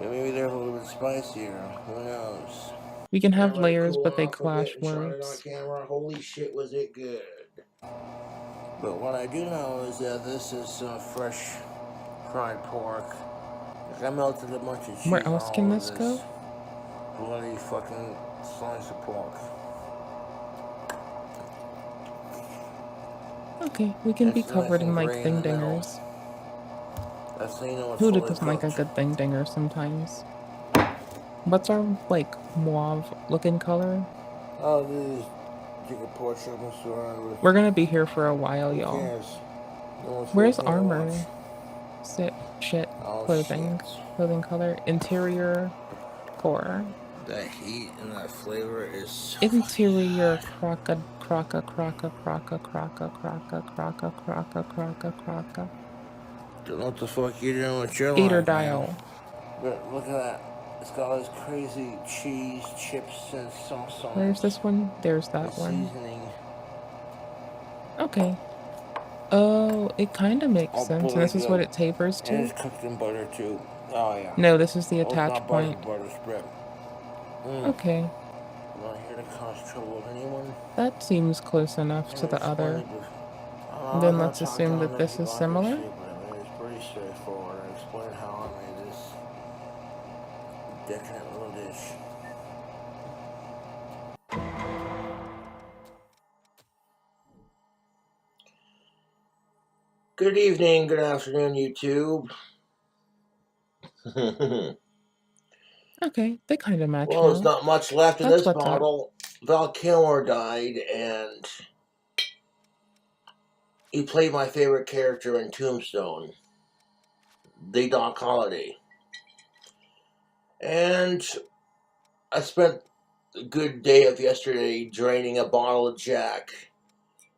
Speaker 11: But maybe they're a little bit spicier. Who knows?
Speaker 1: We can have
Speaker 11: Can't let it
Speaker 1: layers,
Speaker 11: cool
Speaker 1: but they
Speaker 11: off a bit
Speaker 1: clash
Speaker 11: and try it on
Speaker 1: words.
Speaker 11: camera. Holy shit, was it good. But what I do know is that this is fresh fried pork. Like, I melted a bunch of cheese.
Speaker 1: Where else can this go?
Speaker 11: Bloody fucking slice of pork.
Speaker 1: Okay, we can be
Speaker 11: It's nice
Speaker 1: covered in
Speaker 11: and
Speaker 1: like
Speaker 11: gray in the middle.
Speaker 1: thing-dingers.
Speaker 11: That's so you know it's
Speaker 1: Who
Speaker 11: fully
Speaker 1: doesn't like a
Speaker 11: cooked.
Speaker 1: good thing-dinger sometimes? What's our, like, mauve-looking color?
Speaker 11: Oh, this is chicken pork chopping store.
Speaker 1: We're gonna be here for a while,
Speaker 11: Who
Speaker 1: y'all.
Speaker 11: cares? No one's
Speaker 1: Where's
Speaker 11: looking to
Speaker 1: armor?
Speaker 11: watch.
Speaker 1: Shit.
Speaker 11: Oh,
Speaker 1: Clothing. Clothing color. Interior core.
Speaker 11: That heat and that flavor is so
Speaker 1: Interior croca.
Speaker 11: Don't know what the fuck you're doing with your
Speaker 1: Eater
Speaker 11: life, man.
Speaker 1: dial.
Speaker 11: But look at that. It's got all this crazy cheese, chips, and sauce on
Speaker 1: Where's
Speaker 11: it.
Speaker 1: this one? There's that
Speaker 11: The
Speaker 1: one.
Speaker 11: seasoning.
Speaker 1: Okay. Oh, it kind of makes
Speaker 11: Oh,
Speaker 1: sense. And
Speaker 11: boy,
Speaker 1: this is what
Speaker 11: good.
Speaker 1: it tapers
Speaker 11: And
Speaker 1: to?
Speaker 11: it's cooked in butter, too. Oh, yeah.
Speaker 1: No, this is the
Speaker 11: Oh, it's
Speaker 1: attach
Speaker 11: not butter,
Speaker 1: point.
Speaker 11: butter spread.
Speaker 1: Okay.
Speaker 11: I'm not here to cause trouble with anyone.
Speaker 1: That seems close enough to the other. Then let's assume that this is similar.
Speaker 11: It's pretty straightforward. I explain how I made this decadent little dish. Good evening, good afternoon, YouTube.
Speaker 1: Okay, they kind of match
Speaker 11: Well, there's
Speaker 1: now.
Speaker 11: not much left in
Speaker 1: That's
Speaker 11: this
Speaker 1: what's up.
Speaker 11: bottle. Val Kilmer died, and he played my favorite character in Tombstone, the Doc Holliday. And I spent a good day of yesterday draining a bottle of Jack.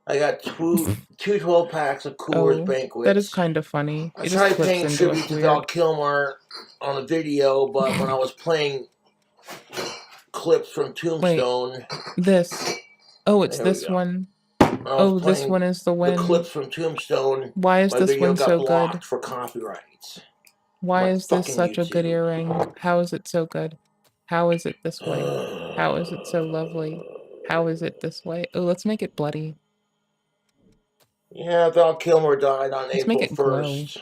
Speaker 11: I got two 12-packs of Coors
Speaker 1: Oh,
Speaker 11: Banquets.
Speaker 1: that is kind of funny.
Speaker 11: I
Speaker 1: It just
Speaker 11: tried
Speaker 1: clips
Speaker 11: paying
Speaker 1: into
Speaker 11: tribute
Speaker 1: us
Speaker 11: to Val
Speaker 1: weird.
Speaker 11: Kilmer on a video, but when I was playing clips from Tombstone,
Speaker 1: This. Oh, it's
Speaker 11: there we
Speaker 1: this
Speaker 11: go.
Speaker 1: one.
Speaker 11: When I was
Speaker 1: Oh, this
Speaker 11: playing
Speaker 1: one is the
Speaker 11: the
Speaker 1: one.
Speaker 11: clips from Tombstone,
Speaker 1: Why is
Speaker 11: my
Speaker 1: this
Speaker 11: video
Speaker 1: one
Speaker 11: got
Speaker 1: so
Speaker 11: blocked
Speaker 1: good?
Speaker 11: for copyrights.
Speaker 1: Why
Speaker 11: My
Speaker 1: is this
Speaker 11: fucking
Speaker 1: such a good
Speaker 11: YouTube.
Speaker 1: earring? How is it so good? How is it this way? How is it so lovely? How is it this way? Oh, let's make it bloody.
Speaker 11: Yeah, Val Kilmer died on
Speaker 1: Let's make
Speaker 11: April
Speaker 1: it glow.
Speaker 11: 1st.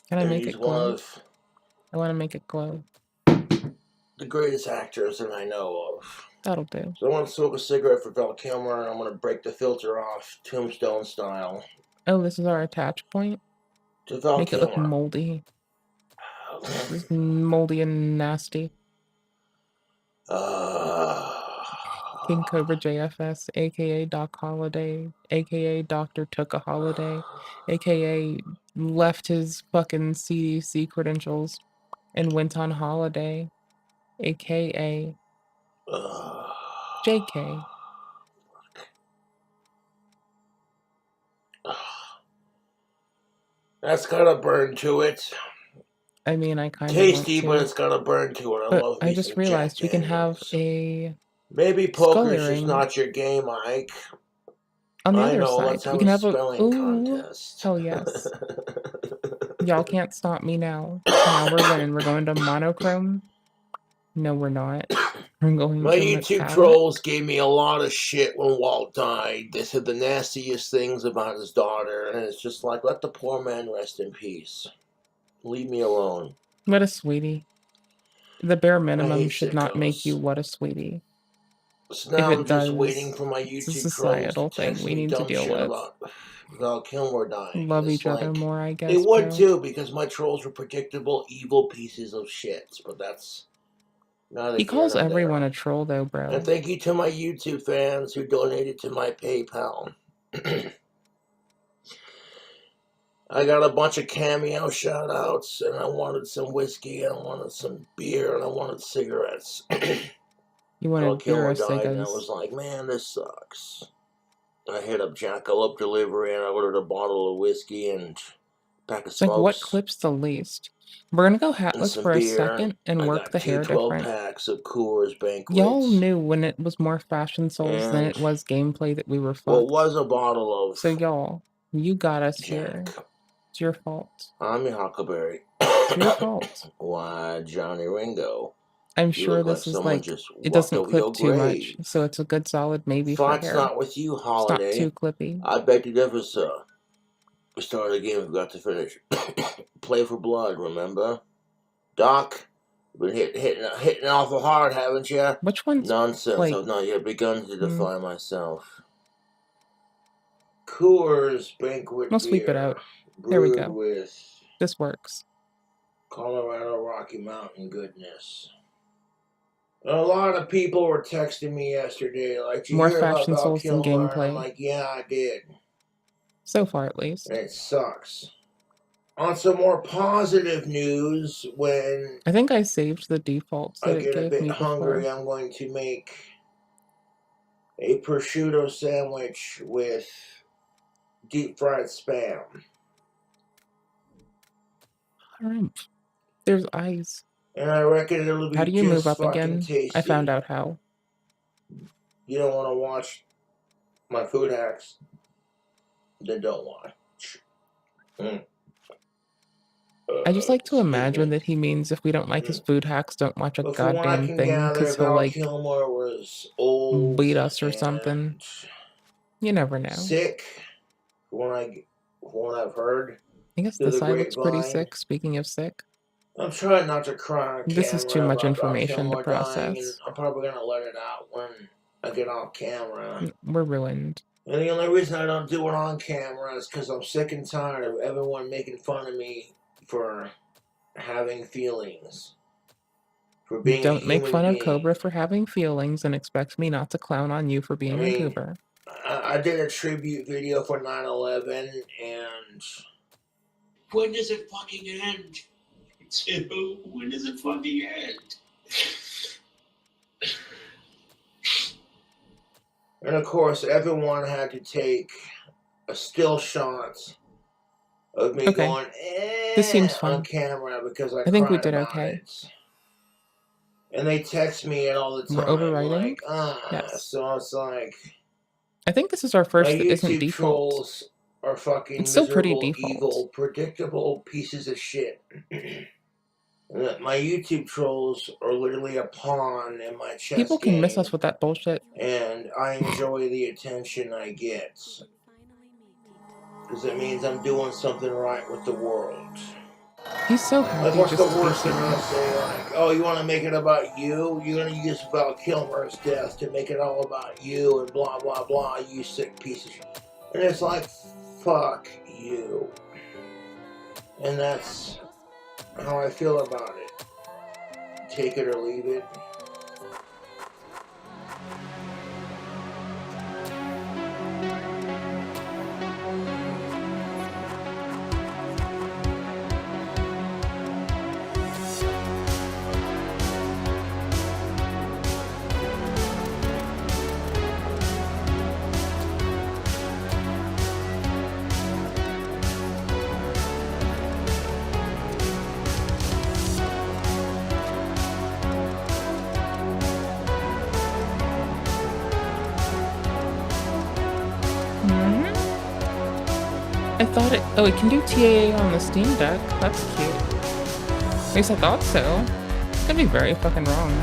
Speaker 1: Can I
Speaker 11: And
Speaker 1: make
Speaker 11: he's
Speaker 1: it
Speaker 11: one
Speaker 1: glow?
Speaker 11: of
Speaker 1: I want to make it glow.
Speaker 11: the greatest actors that I know of.
Speaker 1: That'll do.
Speaker 11: So I want to smoke a cigarette for Val Kilmer, and I'm going to break the filter off Tombstone style.
Speaker 1: Oh, this is our attach point.
Speaker 11: To Val
Speaker 1: Make it look
Speaker 11: Kilmer.
Speaker 1: moldy. This is moldy and nasty. King Cobra JFS, aka Doc Holiday, aka Doctor Took a Holiday, aka left his fucking CDC credentials and went on holiday, aka JK.
Speaker 11: That's got a burn to it.
Speaker 1: I mean, I kind of
Speaker 11: Tasty,
Speaker 1: want
Speaker 11: but
Speaker 1: to.
Speaker 11: it's got a burn to it. I
Speaker 1: But
Speaker 11: love
Speaker 1: I
Speaker 11: me
Speaker 1: just
Speaker 11: some
Speaker 1: realized
Speaker 11: Jack
Speaker 1: we can have
Speaker 11: Daniels.
Speaker 1: a
Speaker 11: Maybe
Speaker 1: skull
Speaker 11: poker's just
Speaker 1: earring
Speaker 11: not your game, Mike.
Speaker 1: on the
Speaker 11: I
Speaker 1: other
Speaker 11: know,
Speaker 1: side.
Speaker 11: let's
Speaker 1: We
Speaker 11: have
Speaker 1: can
Speaker 11: a
Speaker 1: have a
Speaker 11: spelling
Speaker 1: ooh,
Speaker 11: contest.
Speaker 1: hell yes. Y'all can't stop me now. Now we're winning. We're going to monochrome. No, we're not. We're going
Speaker 11: My
Speaker 1: to
Speaker 11: YouTube
Speaker 1: metallic.
Speaker 11: trolls gave me a lot of shit when Walt died. They said the nastiest things about his daughter, and it's just like, let the poor man rest in peace. Leave me alone.
Speaker 1: What a sweetie. The bare minimum
Speaker 11: hate
Speaker 1: should not make you
Speaker 11: sickos.
Speaker 1: what a sweetie.
Speaker 11: So
Speaker 1: If
Speaker 11: now
Speaker 1: it
Speaker 11: I'm just
Speaker 1: does,
Speaker 11: waiting for my
Speaker 1: it's a
Speaker 11: YouTube trolls to
Speaker 1: societal thing
Speaker 11: text
Speaker 1: we
Speaker 11: me
Speaker 1: need to
Speaker 11: dumb
Speaker 1: deal
Speaker 11: shit
Speaker 1: with.
Speaker 11: about Val Kilmer dying.
Speaker 1: Love
Speaker 11: It's
Speaker 1: each other
Speaker 11: like,
Speaker 1: more, I guess,
Speaker 11: they would
Speaker 1: bro.
Speaker 11: too, because my trolls were predictable, evil pieces of shit. But that's neither
Speaker 1: He
Speaker 11: here
Speaker 1: calls
Speaker 11: nor
Speaker 1: everyone
Speaker 11: there.
Speaker 1: a troll, though, bro.
Speaker 11: And thank you to my YouTube fans who donated to my PayPal. I got a bunch of cameo shout outs, and I wanted some whiskey, and I wanted some beer, and I wanted cigarettes.
Speaker 1: You wanted beer
Speaker 11: Kilmer
Speaker 1: or
Speaker 11: died, and I
Speaker 1: cigars?
Speaker 11: was like, man, this sucks. I hit up Jackalope Delivery, and I ordered a bottle of whiskey and a pack of
Speaker 1: It's like, what
Speaker 11: smokes
Speaker 1: clips the least? We're gonna go
Speaker 11: and
Speaker 1: hatless
Speaker 11: some
Speaker 1: for a
Speaker 11: beer.
Speaker 1: second and
Speaker 11: I
Speaker 1: work
Speaker 11: got
Speaker 1: the
Speaker 11: two
Speaker 1: hair
Speaker 11: 12
Speaker 1: different.
Speaker 11: packs of Coors Banquets.
Speaker 1: Y'all knew when it was more Fashion Souls than
Speaker 11: And
Speaker 1: it was gameplay that we were
Speaker 11: what
Speaker 1: fucked.
Speaker 11: was a bottle of
Speaker 1: So y'all, you got us here.
Speaker 11: Jack.
Speaker 1: It's your fault.
Speaker 11: I'm your Huckleberry.
Speaker 1: It's your fault.
Speaker 11: Why, Johnny Ringo?
Speaker 1: I'm
Speaker 11: You
Speaker 1: sure
Speaker 11: look like
Speaker 1: this is
Speaker 11: someone
Speaker 1: like,
Speaker 11: just
Speaker 1: it
Speaker 11: walked
Speaker 1: doesn't
Speaker 11: over your
Speaker 1: clip too much,
Speaker 11: grave.
Speaker 1: so it's a good solid maybe for
Speaker 11: Fight's
Speaker 1: hair.
Speaker 11: not with you,
Speaker 1: It's not
Speaker 11: Holiday.
Speaker 1: too clippy.
Speaker 11: I beg to differ, sir. We started a game, we got to finish. Play for blood, remember? Doc, you've been hitting awful hard, haven't you?
Speaker 1: Which one's
Speaker 11: Nonsense,
Speaker 1: like,
Speaker 11: I've not yet begun to define myself. Coors Banquet
Speaker 1: we'll sweep it
Speaker 11: beer,
Speaker 1: out. There we
Speaker 11: brewed
Speaker 1: go.
Speaker 11: with
Speaker 1: This works.
Speaker 11: Colorado Rocky Mountain goodness. And a lot of people were texting me yesterday, like, did you
Speaker 1: More
Speaker 11: hear about
Speaker 1: Fashion
Speaker 11: Val
Speaker 1: Souls than
Speaker 11: Kilmer? And I'm
Speaker 1: gameplay.
Speaker 11: like, yeah, I did.
Speaker 1: So far, at least.
Speaker 11: And it sucks. On some more positive news, when
Speaker 1: I think I saved the defaults
Speaker 11: I
Speaker 1: that it
Speaker 11: get a
Speaker 1: gave
Speaker 11: bit
Speaker 1: me
Speaker 11: hungry,
Speaker 1: before.
Speaker 11: I'm going to make a prosciutto sandwich with deep fried spam.
Speaker 1: Harumph. There's eyes.
Speaker 11: And I reckon it'll be
Speaker 1: How do you
Speaker 11: just
Speaker 1: move up
Speaker 11: fucking
Speaker 1: again?
Speaker 11: tasty.
Speaker 1: I found out how.
Speaker 11: You don't want to watch my food hacks? Then don't watch.
Speaker 1: I just like to imagine that he means if we don't like his food hacks, don't watch a
Speaker 11: But from what I
Speaker 1: goddamn
Speaker 11: can
Speaker 1: thing,
Speaker 11: gather,
Speaker 1: because he'll
Speaker 11: Val
Speaker 1: like
Speaker 11: Kilmer was old
Speaker 1: beat us or
Speaker 11: and
Speaker 1: something. You never know.
Speaker 11: sick. From what I've heard
Speaker 1: I guess
Speaker 11: through
Speaker 1: this
Speaker 11: the
Speaker 1: eye looks pretty
Speaker 11: grapevine.
Speaker 1: sick, speaking of sick.
Speaker 11: I'm trying not to cry on
Speaker 1: This is too
Speaker 11: camera
Speaker 1: much
Speaker 11: about Val
Speaker 1: information to
Speaker 11: Kilmer dying, and
Speaker 1: process.
Speaker 11: I'm probably gonna let it out when I get off camera.
Speaker 1: We're ruined.
Speaker 11: And the only reason I don't do it on camera is because I'm sick and tired of everyone making fun of me for having feelings. For being a
Speaker 1: Don't make
Speaker 11: human
Speaker 1: fun of
Speaker 11: being.
Speaker 1: Cobra for having feelings and expect me not to clown on you for
Speaker 11: I
Speaker 1: being a
Speaker 11: mean,
Speaker 1: goober.
Speaker 11: I did a tribute video for 9/11, and
Speaker 2: When does it fucking end? When does it fucking end?
Speaker 11: and of course everyone had to take a still shot of me
Speaker 1: Okay.
Speaker 11: going
Speaker 1: This seems
Speaker 11: on
Speaker 1: fun.
Speaker 11: camera because I
Speaker 1: I think we
Speaker 11: cried
Speaker 1: did
Speaker 11: about
Speaker 1: okay.
Speaker 11: it. And they text me it all the
Speaker 1: We're
Speaker 11: time,
Speaker 1: overwriting?
Speaker 11: like,
Speaker 1: Yes.
Speaker 11: so it's like,
Speaker 1: I think this is our
Speaker 11: my
Speaker 1: first that isn't
Speaker 11: YouTube
Speaker 1: default.
Speaker 11: trolls are fucking
Speaker 1: It's still pretty
Speaker 11: miserable,
Speaker 1: default.
Speaker 11: evil, predictable pieces of shit. My YouTube trolls are literally a pawn in my chess
Speaker 1: People can miss
Speaker 11: game,
Speaker 1: us with that bullshit.
Speaker 11: and I enjoy the attention I get. Because it means I'm doing something right with the world.
Speaker 1: He's so
Speaker 11: Like,
Speaker 1: happy
Speaker 11: what's the
Speaker 1: just to be
Speaker 11: worst they're gonna
Speaker 1: here.
Speaker 11: say? Like, oh, you want to make it about you? You're gonna use Val Kilmer's death to make it all about you and blah blah blah. You sick piece of shit. And it's like, fuck you. And that's how I feel about it. Take it or leave it.
Speaker 1: I thought it. Oh, it can do TAA on the Steam Deck. That's cute. At least I thought so. Could be very fucking wrong.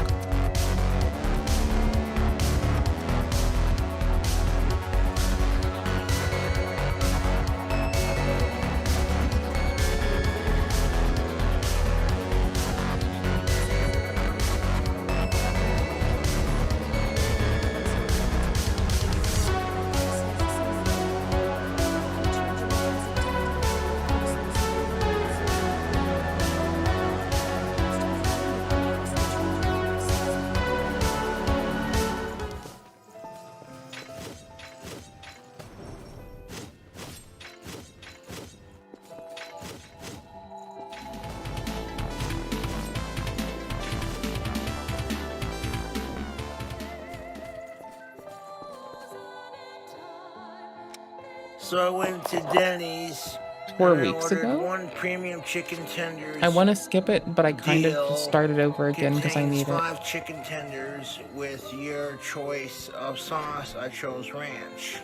Speaker 11: So I went to Denny's.
Speaker 1: 4
Speaker 11: and I
Speaker 1: weeks
Speaker 11: ordered
Speaker 1: ago?
Speaker 11: 1 premium chicken tenders.
Speaker 1: I want to skip it, but I kind of
Speaker 11: Deal
Speaker 1: just started over again because I
Speaker 11: contains
Speaker 1: need it.
Speaker 11: 5 chicken tenders with your choice of sauce. I chose ranch.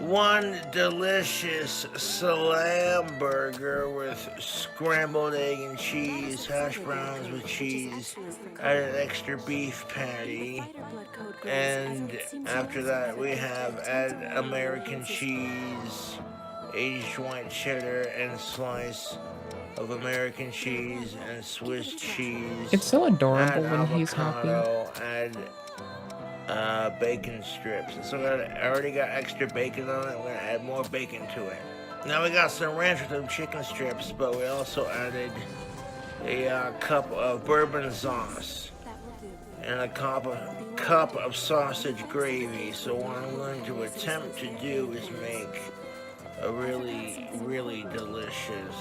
Speaker 11: 1 delicious salam burger with scrambled egg and cheese, hash browns with cheese, added extra beef patty, and after that we have added American cheese, aged white cheddar, and a slice of American cheese and Swiss cheese.
Speaker 1: It's so adorable
Speaker 11: add
Speaker 1: when he's happy.
Speaker 11: avocado, add bacon strips. So I already got extra bacon on it. We're gonna add more bacon to it. Now we got some ranch with them chicken strips, but we also added a cup of bourbon sauce and a cup of sausage gravy. So what I'm going to attempt to do is make a really, really delicious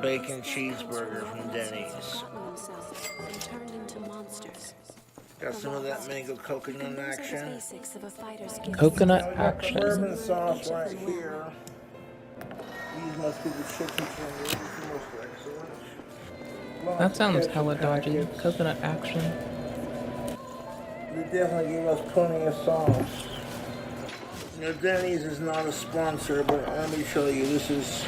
Speaker 11: bacon cheeseburger from Denny's. Got some of that mango coconut action.
Speaker 1: Coconut
Speaker 11: Now we got the
Speaker 1: action.
Speaker 11: bourbon sauce right here. These must be the chicken tenders. Most excellent.
Speaker 1: That sounds hella dodgy. Coconut action.
Speaker 11: They definitely gave us plenty of sauce. Now Denny's is not a sponsor, but let me show you. This is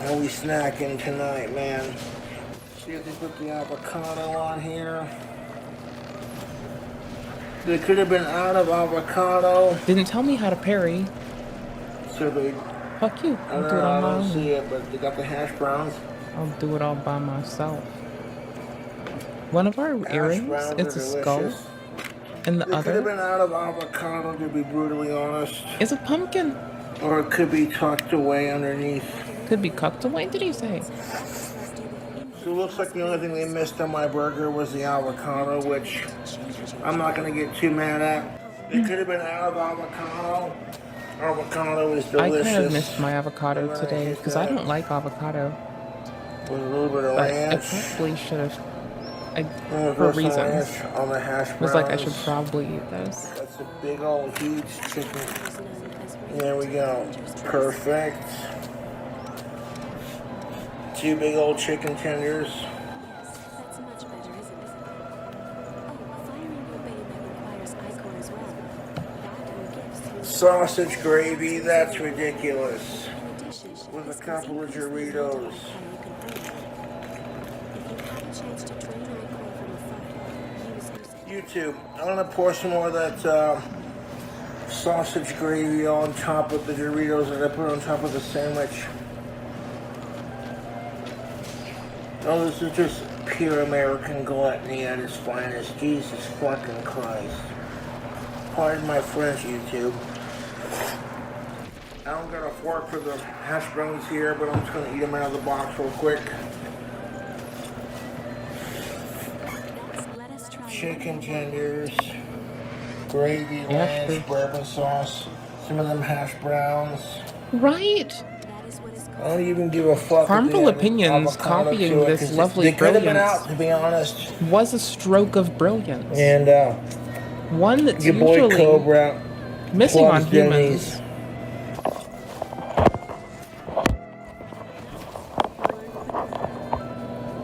Speaker 11: how we snacking tonight, man. See if they put the avocado on here. They could have been out of avocado.
Speaker 1: Didn't tell me how to parry.
Speaker 11: So they.
Speaker 1: Fuck you.
Speaker 11: I
Speaker 1: I'll
Speaker 11: don't
Speaker 1: do it
Speaker 11: know, I
Speaker 1: on my
Speaker 11: don't
Speaker 1: own.
Speaker 11: see it, but they got the hash browns.
Speaker 1: I'll do it all by myself. One of our
Speaker 11: Hash
Speaker 1: earrings
Speaker 11: browns
Speaker 1: is
Speaker 11: are
Speaker 1: a skull,
Speaker 11: delicious.
Speaker 1: and the
Speaker 11: They could have
Speaker 1: other
Speaker 11: been out of avocado, to be brutally honest.
Speaker 1: is a pumpkin.
Speaker 11: Or it could be tucked away underneath.
Speaker 1: Could be cooked away, did he say?
Speaker 11: So it looks like the only thing they missed on my burger was the avocado, which I'm not going to get too mad at. It could have been out of avocado. Avocado is
Speaker 1: I
Speaker 11: delicious.
Speaker 1: kind of missed my avocado
Speaker 11: And then I
Speaker 1: today
Speaker 11: hit
Speaker 1: because I
Speaker 11: that
Speaker 1: don't like avocado.
Speaker 11: with a little bit of
Speaker 1: But I
Speaker 11: ranch.
Speaker 1: probably should have.
Speaker 11: And
Speaker 1: For
Speaker 11: some
Speaker 1: reasons.
Speaker 11: ranch on the hash browns.
Speaker 1: It was like I should probably eat those.
Speaker 11: That's a big old huge chicken. There we go. Perfect. 2 big old chicken tenders. Sausage gravy, that's ridiculous. With a couple of Doritos. YouTube, I'm gonna pour some more of that sausage gravy on top of the Doritos that I put on top of the sandwich. Oh, this is just pure American gluttony at its finest. Jesus fucking Christ. Pardon my French, YouTube. I don't got a fork for the hash browns here, but I'm just gonna eat them out of the box real quick. Chicken tenders, gravy, ranch, bourbon sauce, some of them hash browns.
Speaker 1: Right.
Speaker 11: I don't even give a fuck.
Speaker 1: Harmful opinions copying this lovely
Speaker 11: They could have been
Speaker 1: brilliance
Speaker 11: out, to be honest.
Speaker 1: was a stroke of brilliance.
Speaker 11: And
Speaker 1: one that's
Speaker 11: your boy
Speaker 1: usually
Speaker 11: Cobra
Speaker 1: missing on
Speaker 11: plugs
Speaker 1: humans.
Speaker 11: Denny's.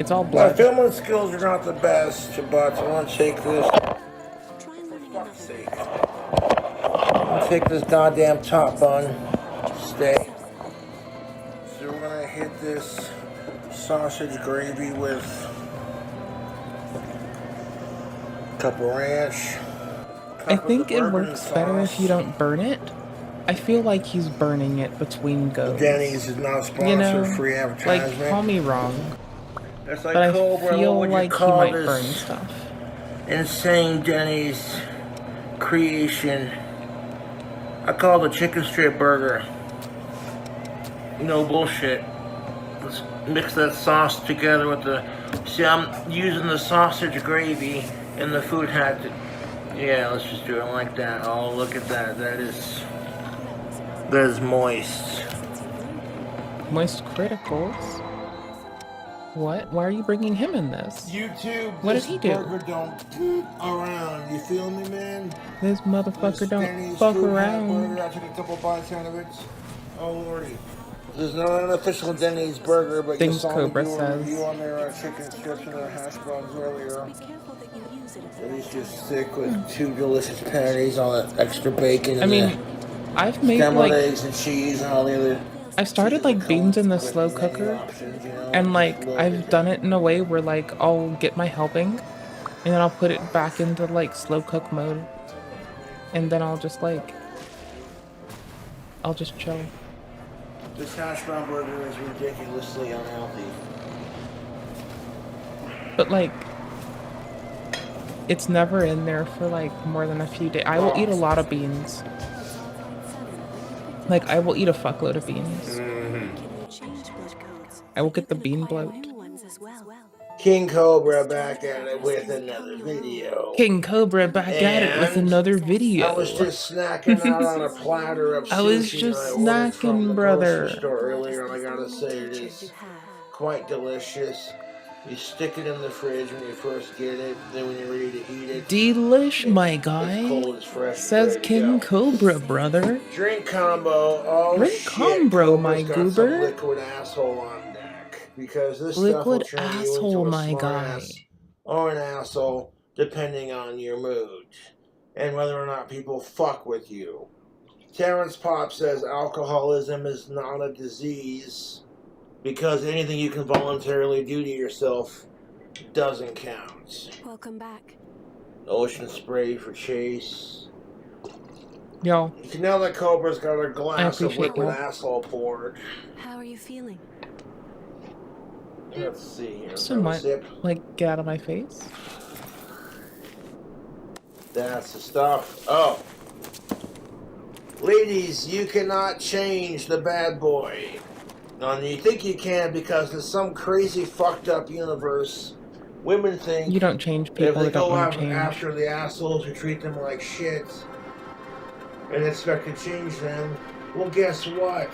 Speaker 1: It's all
Speaker 11: My
Speaker 1: blood.
Speaker 11: filming skills are not the best, but I want to take this. For fuck's sake. I'll take this goddamn top bun. Stay. So we're gonna hit this sausage gravy with a cup of ranch.
Speaker 1: I think it works better if you don't burn it. I feel like he's burning it between goes.
Speaker 11: Denny's is not sponsored,
Speaker 1: You know,
Speaker 11: free
Speaker 1: like,
Speaker 11: advertisement.
Speaker 1: call me wrong,
Speaker 11: It's like
Speaker 1: but I
Speaker 11: Cobra,
Speaker 1: feel
Speaker 11: what would you
Speaker 1: like he
Speaker 11: call
Speaker 1: might
Speaker 11: this
Speaker 1: burn stuff.
Speaker 11: insane Denny's creation? I call it a chicken strip burger. No bullshit. Let's mix that sauce together with the... See, I'm using the sausage gravy and the food had to... Yeah, let's just do it like that. Oh, look at that. That is moist.
Speaker 1: Moist criticals. What? Why are you bringing him in this?
Speaker 11: YouTube.
Speaker 1: What did
Speaker 11: this
Speaker 1: he do?
Speaker 11: Burger don't poop around. You feel me, man?
Speaker 1: This motherfucker don't
Speaker 11: Denny's
Speaker 1: fuck
Speaker 11: food
Speaker 1: around.
Speaker 11: hamburger, I took a couple bites out of it. Oh lordy. There's not an official Denny's burger, but
Speaker 1: Things
Speaker 11: you saw
Speaker 1: Cobra
Speaker 11: me do a
Speaker 1: says.
Speaker 11: review on their chicken strips and their hash browns earlier. And he's just sick with 2 delicious patties, all that extra bacon.
Speaker 1: I mean, I've made
Speaker 11: scrambled
Speaker 1: like
Speaker 11: eggs and cheese and all the other.
Speaker 1: I started like beans in the slow cooker, and like I've done it in a way where like I'll get my helping, and then I'll put it back into like slow cook mode, and then I'll just chill.
Speaker 11: This hash brown burger is ridiculously unhealthy.
Speaker 1: But like, it's never in there for like more than a few days. I will eat a lot of beans. Like I will eat a fuckload of beans. I will get the bean bloat.
Speaker 11: King Cobra back at it with another video.
Speaker 1: King Cobra back at it with another video.
Speaker 11: I was just snacking out on a platter of sushi.
Speaker 1: I was just
Speaker 11: that I ordered from
Speaker 1: snacking,
Speaker 11: the
Speaker 1: brother.
Speaker 11: grocery store earlier, and I gotta say it is quite delicious. You stick it in the fridge when you first get it, then when you're ready to eat it,
Speaker 1: Delish, my
Speaker 11: it's
Speaker 1: guy.
Speaker 11: cold, it's fresh,
Speaker 1: Says
Speaker 11: ready to
Speaker 1: King
Speaker 11: go.
Speaker 1: Cobra, brother.
Speaker 11: Drink combo. Oh
Speaker 1: Drink
Speaker 11: shit!
Speaker 1: combo, my
Speaker 11: Cobra's got some
Speaker 1: goober.
Speaker 11: liquid asshole on deck because this
Speaker 1: Liquid
Speaker 11: stuff will turn
Speaker 1: asshole,
Speaker 11: you into
Speaker 1: my
Speaker 11: a smart
Speaker 1: guy.
Speaker 11: ass or an asshole, depending on your mood and whether or not people fuck with you. Terrence Pop says alcoholism is not a disease because anything you can voluntarily do to yourself doesn't count.
Speaker 14: Welcome back.
Speaker 11: Ocean spray for Chase.
Speaker 1: Yo,
Speaker 11: You can know that Cobra's got a glass of
Speaker 1: appreciate
Speaker 11: liquid
Speaker 1: you.
Speaker 11: asshole poured.
Speaker 14: How are you feeling?
Speaker 11: Let's see here.
Speaker 1: somewhat
Speaker 11: Sip.
Speaker 1: like get out of my face.
Speaker 11: That's the stuff. Oh. Ladies, you cannot change the bad boy. And you think you can because in some crazy fucked up universe, women think
Speaker 1: You don't change
Speaker 11: if
Speaker 1: people
Speaker 11: they
Speaker 1: that don't
Speaker 11: go
Speaker 1: want to change.
Speaker 11: after the assholes who treat them like shit and expect to change them, well, guess what?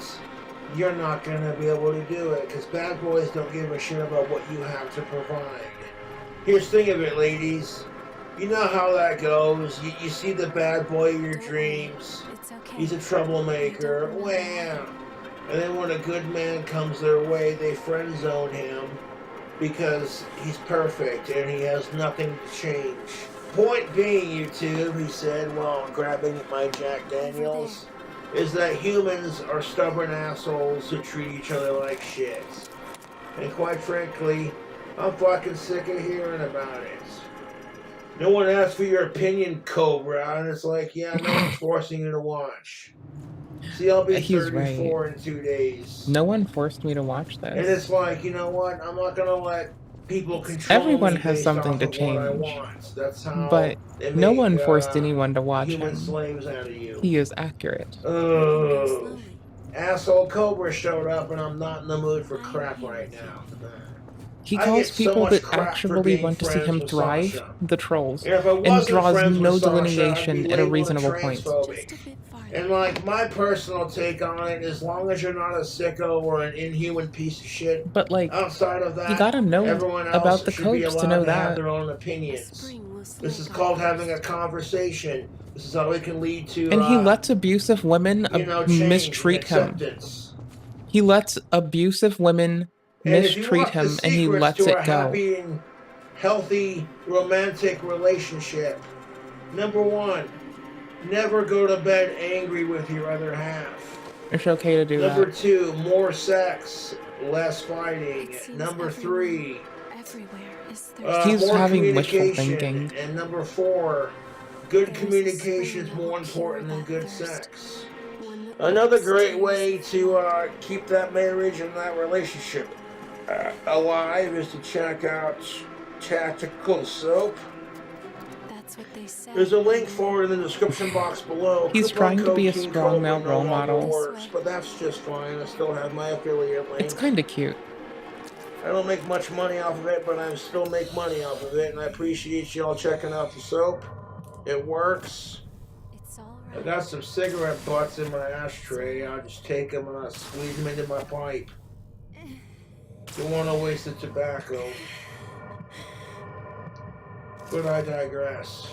Speaker 11: You're not going to be able to do it because bad boys don't give a shit about what you have to provide. Here's the thing of it, ladies. You know how that goes. You see the bad boy of your dreams. He's a troublemaker. Wham! And then when a good man comes their way, they friend zone him because he's perfect and he has nothing to change. Point being, YouTube, he said while grabbing my Jack Daniels, is that humans are stubborn assholes who treat each other like shit. And quite frankly, I'm fucking sick of hearing about it. No one asked for your opinion, Cobra, and it's like, yeah, no one's forcing you to watch. See, I'll be
Speaker 1: He's
Speaker 11: 34 in 2 days.
Speaker 1: No one forced me to watch
Speaker 11: And
Speaker 1: this.
Speaker 11: it's like, you know what? I'm not gonna let people control
Speaker 1: Everyone
Speaker 11: me
Speaker 1: has
Speaker 11: based
Speaker 1: something
Speaker 11: off
Speaker 1: to
Speaker 11: of what I
Speaker 1: change.
Speaker 11: want. That's how
Speaker 1: But
Speaker 11: they
Speaker 1: no
Speaker 11: make,
Speaker 1: one forced anyone to watch
Speaker 11: human
Speaker 1: him.
Speaker 11: slaves out of you.
Speaker 1: He is accurate.
Speaker 11: Oh, asshole Cobra showed up, and I'm not in the mood for crap right now.
Speaker 1: He
Speaker 11: I
Speaker 1: calls
Speaker 11: get so
Speaker 1: people
Speaker 11: much
Speaker 1: that
Speaker 11: crap for
Speaker 1: actually
Speaker 11: being
Speaker 1: want to see
Speaker 11: friends
Speaker 1: him
Speaker 11: with
Speaker 1: thrive
Speaker 11: Sasha.
Speaker 1: the trolls
Speaker 11: And if I
Speaker 1: and
Speaker 11: wasn't
Speaker 1: draws
Speaker 11: friends
Speaker 1: no
Speaker 11: with Sasha, I'd be
Speaker 1: delineation at a
Speaker 11: labeled
Speaker 1: reasonable point.
Speaker 11: transphobic. And like my personal take on it, as long as you're not a sicko or an inhuman piece of shit,
Speaker 1: But like,
Speaker 11: outside of that,
Speaker 1: you gotta know
Speaker 11: everyone else
Speaker 1: about the
Speaker 11: should be
Speaker 1: codes to
Speaker 11: allowed
Speaker 1: know
Speaker 11: to have
Speaker 1: that.
Speaker 11: their own opinions. This is called having a conversation. This is how it can lead to.
Speaker 1: And he lets abusive women
Speaker 11: change
Speaker 1: mistreat
Speaker 11: and
Speaker 1: him.
Speaker 11: acceptance.
Speaker 1: He lets abusive women
Speaker 11: And if you
Speaker 1: mistreat
Speaker 11: want the
Speaker 1: him and he
Speaker 11: secrets
Speaker 1: lets
Speaker 11: to
Speaker 1: it
Speaker 11: a
Speaker 1: go.
Speaker 11: happy and healthy romantic relationship, number one, never go to bed angry with your other half.
Speaker 1: It's okay to do
Speaker 11: Number
Speaker 1: that.
Speaker 11: two, more sex, less fighting. Number three,
Speaker 1: He's
Speaker 11: more
Speaker 1: having wishful
Speaker 11: communication.
Speaker 1: thinking.
Speaker 11: And number four, good communication is more important than good sex. Another great way to keep that marriage and that relationship alive is to check out Tactical Soap. There's a link for it in the description box below.
Speaker 1: He's
Speaker 11: Coupon
Speaker 1: trying to
Speaker 11: code
Speaker 1: be a
Speaker 11: King
Speaker 1: strong
Speaker 11: Cobra
Speaker 1: male
Speaker 11: no
Speaker 1: role
Speaker 11: longer
Speaker 1: model.
Speaker 11: works, but that's just fine. I still have my affiliate link.
Speaker 1: It's kind of cute.
Speaker 11: I don't make much money off of it, but I still make money off of it, and I appreciate y'all checking out the soap. It works. I got some cigarette butts in my ashtray. I'll just take them and I'll squeeze them into my pipe. Don't want to waste the tobacco. But I digress.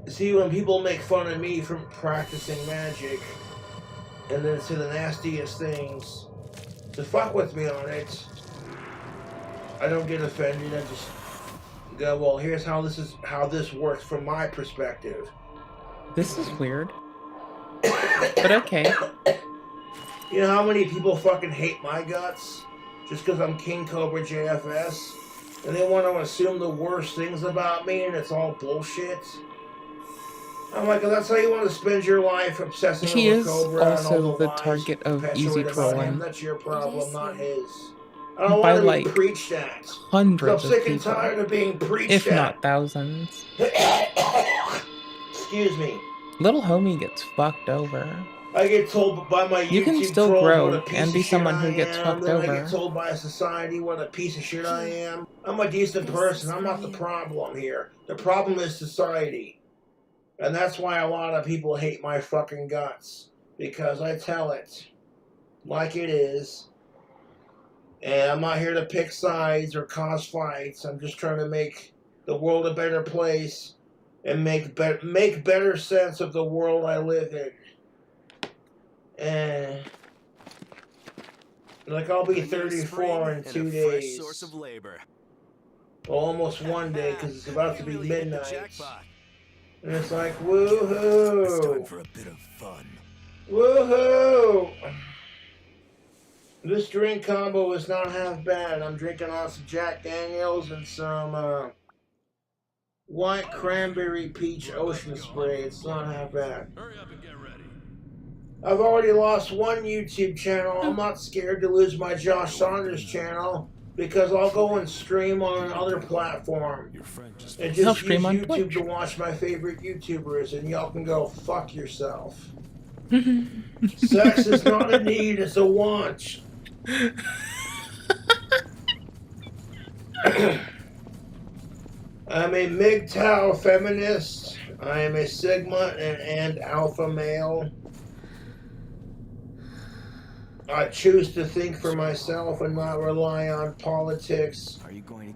Speaker 11: See, when people make fun of me from practicing magic, and then say the nastiest things to fuck with me on it, I don't get offended. I just go, well, here's how this works from my perspective.
Speaker 1: This is weird. But okay.
Speaker 11: You know how many people fucking hate my guts just because I'm King Cobra JFS, and they want to assume the worst things about me, and it's all bullshit. I'm like, well, that's how you want to spend your life obsessing
Speaker 1: He
Speaker 11: over
Speaker 1: is
Speaker 11: Cobra and all
Speaker 1: also the
Speaker 11: lies
Speaker 1: target of
Speaker 11: perpetuated
Speaker 1: easy
Speaker 11: about
Speaker 1: trolling.
Speaker 11: him. That's your problem, not his. I don't
Speaker 1: By
Speaker 11: want to
Speaker 1: like
Speaker 11: be preached at.
Speaker 1: hundreds
Speaker 11: I'm
Speaker 1: of
Speaker 11: sick and
Speaker 1: people,
Speaker 11: tired of being preached
Speaker 1: if
Speaker 11: at.
Speaker 1: not thousands.
Speaker 11: Excuse me.
Speaker 1: Little homie gets fucked over.
Speaker 11: I get told by my YouTube
Speaker 1: You can still
Speaker 11: trolls
Speaker 1: grow
Speaker 11: what a piece
Speaker 1: and
Speaker 11: of
Speaker 1: be
Speaker 11: shit
Speaker 1: someone
Speaker 11: I
Speaker 1: who gets
Speaker 11: am,
Speaker 1: fucked
Speaker 11: then I
Speaker 1: over.
Speaker 11: get told by society what a piece of shit I am. I'm a decent person. I'm not the problem here. The problem is society. And that's why a lot of people hate my fucking guts. Because I tell it like it is. And I'm not here to pick sides or cause fights. I'm just trying to make the world a better place and make better sense of the world I live in. And like I'll be 34 in 2 days.
Speaker 12: Source of labor.
Speaker 11: Well, almost 1 day because it's about to be midnight. And it's like, woohoo!
Speaker 12: It's time for a bit of fun.
Speaker 11: Woohoo! This drink combo is not half bad. I'm drinking on some Jack Daniels and some white cranberry peach ocean spray. It's not half bad. I've already lost one YouTube channel. I'm not scared to lose my Josh Saunders channel because I'll go and stream on another platform and
Speaker 1: He'll
Speaker 11: just
Speaker 1: stream
Speaker 11: use
Speaker 1: on
Speaker 11: YouTube
Speaker 1: Twitch.
Speaker 11: to watch my favorite YouTubers, and y'all can go fuck yourself. Sex is not a need, it's a want. I'm a MGTOW feminist. I am a Sigma and alpha male. I choose to think for myself and not rely on politics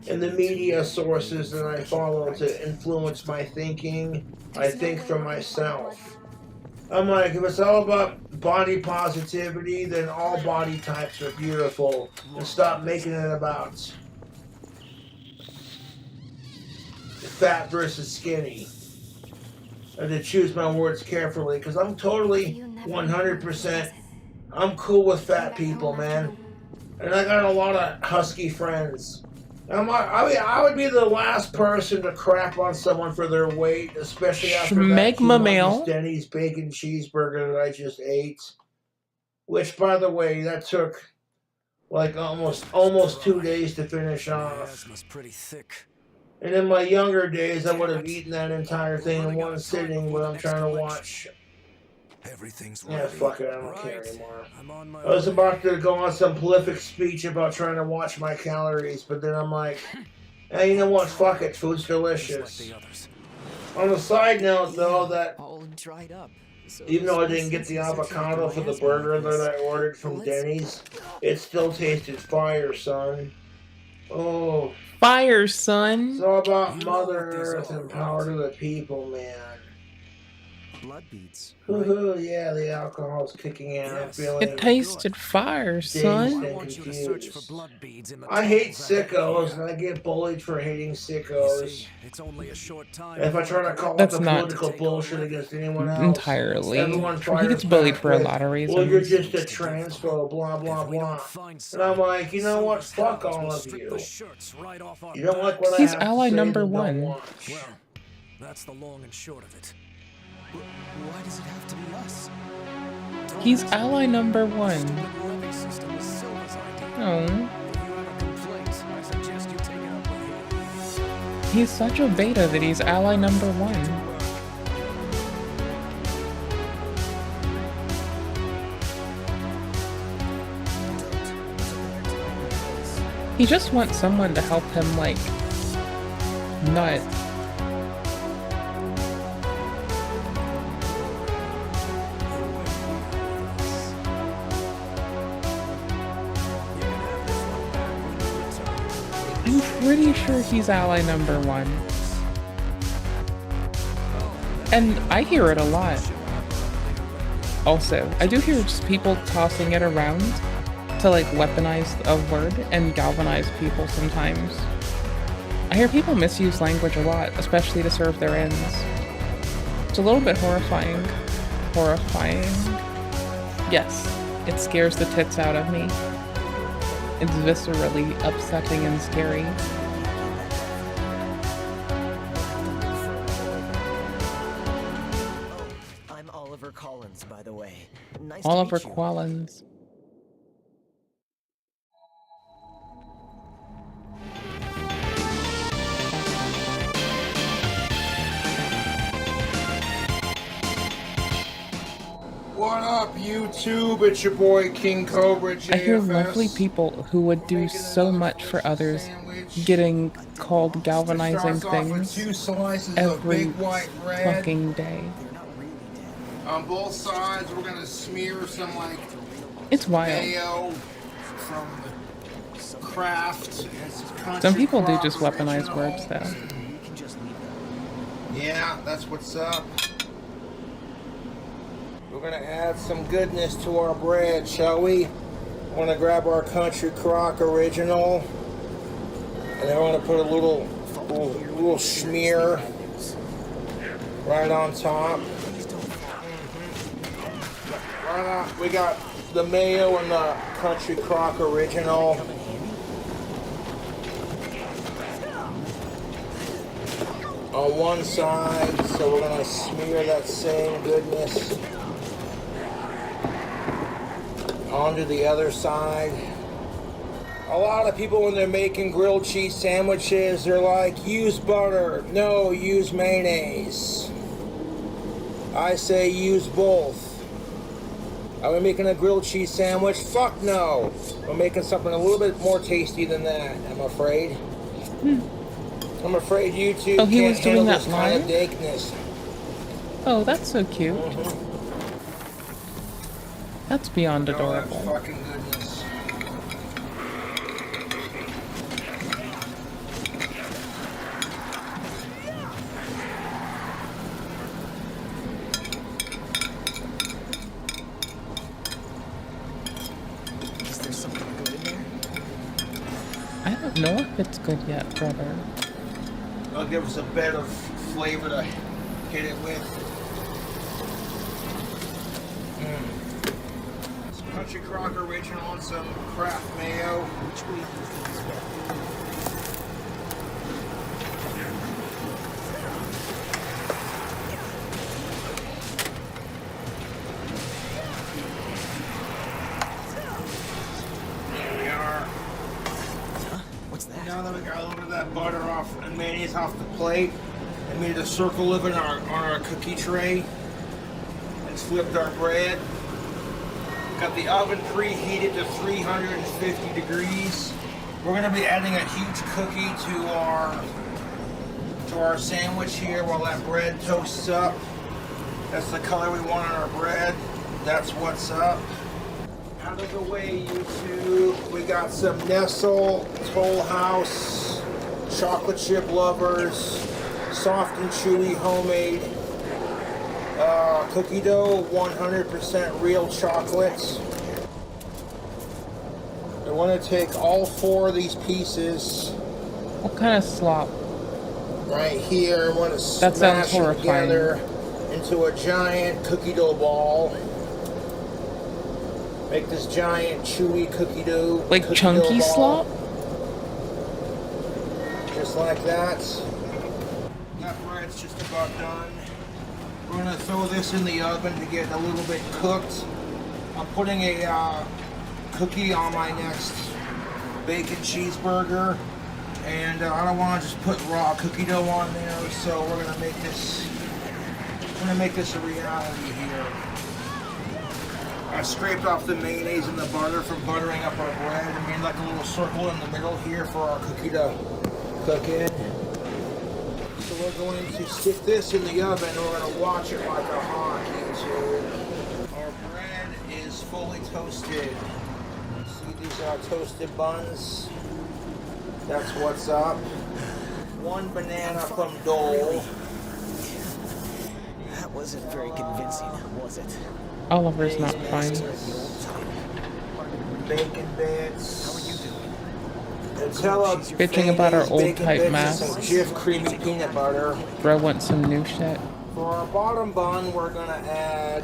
Speaker 11: and the media sources that I follow to influence my thinking. I think for myself. I'm like, if it's all about body positivity, then all body types are beautiful. And stop making it about fat versus skinny. And to choose my words carefully, because I'm totally 100%. I'm cool with fat people, man. And I got a lot of husky friends. I would be the last person to crap on someone for their weight, especially after that
Speaker 1: Schmegma male.
Speaker 11: Denny's bacon cheeseburger that I just ate. Which, by the way, that took like almost 2 days to finish off.
Speaker 12: Pretty thick.
Speaker 11: And in my younger days, I would have eaten that entire thing in one sitting, but I'm trying to watch.
Speaker 12: Everything's
Speaker 11: Yeah,
Speaker 12: ready.
Speaker 11: fuck it, I don't care anymore. I was about to go on some prolific speech about trying to watch my calories, but then I'm like, hey, you know what? Fuck it, food's delicious. On a side note, though, that even though I didn't get the avocado for the burger that I ordered from Denny's, it still tasted fire, son. Oh.
Speaker 1: Fire, son.
Speaker 11: It's all about Mother Earth and power to the people, man.
Speaker 12: Blood beads.
Speaker 11: Woohoo, yeah, the alcohol's kicking in. I'm feeling
Speaker 1: It tasted fire, son.
Speaker 11: I hate sickos, and I get bullied for hating sickos.
Speaker 12: It's only a short time.
Speaker 11: If I try to call
Speaker 1: That's
Speaker 11: out the
Speaker 1: not
Speaker 11: political bullshit against anyone else,
Speaker 1: entirely
Speaker 11: everyone
Speaker 1: true. He
Speaker 11: fires
Speaker 1: gets bullied
Speaker 11: back
Speaker 1: for a
Speaker 11: with,
Speaker 1: lot of reasons.
Speaker 11: well, you're just a transphobe, blah, blah, blah. And I'm like, you know what? Fuck all of you. You don't like what I
Speaker 1: He's
Speaker 11: have to
Speaker 1: ally
Speaker 11: say,
Speaker 1: number
Speaker 11: then don't
Speaker 1: one.
Speaker 11: watch.
Speaker 12: Well, that's the long and short of it. Why does it have to be us?
Speaker 1: He's ally number one. Oh. He's such a beta that he's ally number one. He just wants someone to help him, like, not. I'm pretty sure he's ally number 1. And I hear it a lot. Also, I do hear just people tossing it around to like weaponize a word and galvanize people sometimes. I hear people misuse language a lot, especially to serve their ends. It's a little bit horrifying. Horrifying. Yes, it scares the tits out of me. It's viscerally upsetting and scary.
Speaker 12: I'm Oliver Collins, by the way. Nice
Speaker 1: Oliver
Speaker 12: to meet you.
Speaker 1: Collins.
Speaker 11: What up, YouTube? It's your boy King Cobra JFS.
Speaker 1: I hear lovely people who would do so much for others getting called galvanizing
Speaker 11: Starts off with
Speaker 1: things
Speaker 11: 2 slices of
Speaker 1: every
Speaker 11: big white bread.
Speaker 1: fucking day.
Speaker 11: On both sides, we're gonna smear some like
Speaker 1: It's wild.
Speaker 11: mayo from Kraft. And some
Speaker 1: Some people do
Speaker 11: Country
Speaker 1: just
Speaker 11: Crock
Speaker 1: weaponize
Speaker 11: Original.
Speaker 1: words though.
Speaker 11: Yeah, that's what's up. We're gonna add some goodness to our bread, shall we? We're gonna grab our Country Crock Original, and then we're gonna put a little smear right on top. Right on. We got the mayo and the Country Crock Original. On one side, so we're gonna smear that same goodness onto the other side. A lot of people, when they're making grilled cheese sandwiches, they're like, use butter. No, use mayonnaise. I say use both. Are we making a grilled cheese sandwich? Fuck no. We're making something a little bit more tasty than that, I'm afraid. I'm afraid YouTube
Speaker 1: Oh, he
Speaker 11: can't
Speaker 1: was doing
Speaker 11: handle
Speaker 1: that
Speaker 11: this kind of
Speaker 1: live?
Speaker 11: dankness.
Speaker 1: Oh, that's so cute. That's beyond
Speaker 11: Oh, that
Speaker 1: adorable.
Speaker 11: fucking goodness.
Speaker 12: Is there something good in there?
Speaker 1: I don't know if it's good yet, brother.
Speaker 11: That'll give us a bit of flavor to hit it with. Some Country Crock Original and some Kraft Mayo.
Speaker 12: Which way do you think is better?
Speaker 11: There we are.
Speaker 12: What's that?
Speaker 11: Now that we got a little bit of that butter off and mayonnaise off the plate, and made a circle of it on our cookie tray, and flipped our bread. Got the oven preheated to 350 degrees. We're gonna be adding a huge cookie to our sandwich here while that bread toasts up. That's the color we want on our bread. That's what's up. Out of the way, YouTube. We got some Nestle, Toll House, chocolate chip lovers, soft and chewy homemade cookie dough, 100% real chocolate. I want to take all 4 of these pieces
Speaker 1: What kind of slop?
Speaker 11: right here. I want to
Speaker 1: That sounds
Speaker 11: smash them
Speaker 1: horrifying.
Speaker 11: together into a giant cookie dough ball. Make this giant chewy cookie dough.
Speaker 1: Like
Speaker 11: cookie
Speaker 1: chunky
Speaker 11: dough ball.
Speaker 1: slop?
Speaker 11: Just like that. That bread's just about done. We're gonna throw this in the oven to get a little bit cooked. I'm putting a cookie on my next bacon cheeseburger, and I don't want to just put raw cookie dough on there, so we're gonna make this. A reality here. I scraped off the mayonnaise and the butter from buttering up our bread and made like a little circle in the middle here for our cookie to cook in. So we're going to stick this in the oven and we're going to watch it like a hawk, YouTube. Our bread is fully toasted. See, these are toasted buns. That's what's up. 1 banana from Dole.
Speaker 12: That wasn't very convincing, was it?
Speaker 1: Oliver's not fine.
Speaker 11: Bacon bits. How are you doing? Nutella.
Speaker 1: Bitching about our old
Speaker 11: bacon
Speaker 1: type
Speaker 11: bits,
Speaker 1: mask.
Speaker 11: and some Jif creamy peanut butter.
Speaker 1: Bro wants some new shit.
Speaker 11: For our bottom bun, we're gonna add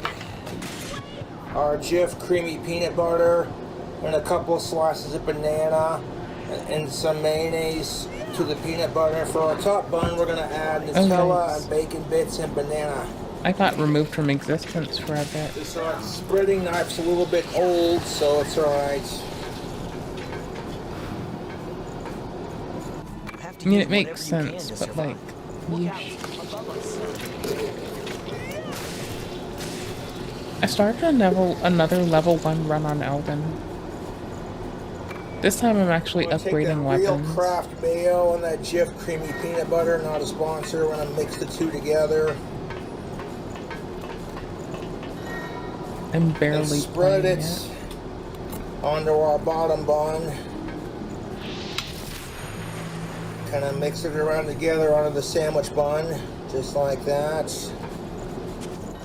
Speaker 11: our Jif creamy peanut butter and a couple of slices of banana and some mayonnaise to the peanut butter. For our top bun, we're gonna add Nutella
Speaker 1: nice.
Speaker 11: and bacon bits and banana.
Speaker 1: I got removed from existence for a bit.
Speaker 11: This spreading knife's a little bit old, so it's alright.
Speaker 1: I mean, it makes sense, but like, yeesh. I started another level 1 run on Elden. This time I'm actually upgrading weapons.
Speaker 11: Real Kraft mayo and that Jif creamy peanut butter, not a sponsor. We're gonna mix the two together.
Speaker 1: I'm barely
Speaker 11: and spread
Speaker 1: playing
Speaker 11: it onto our bottom bun. Kind of mix it around together onto the sandwich bun, just like that.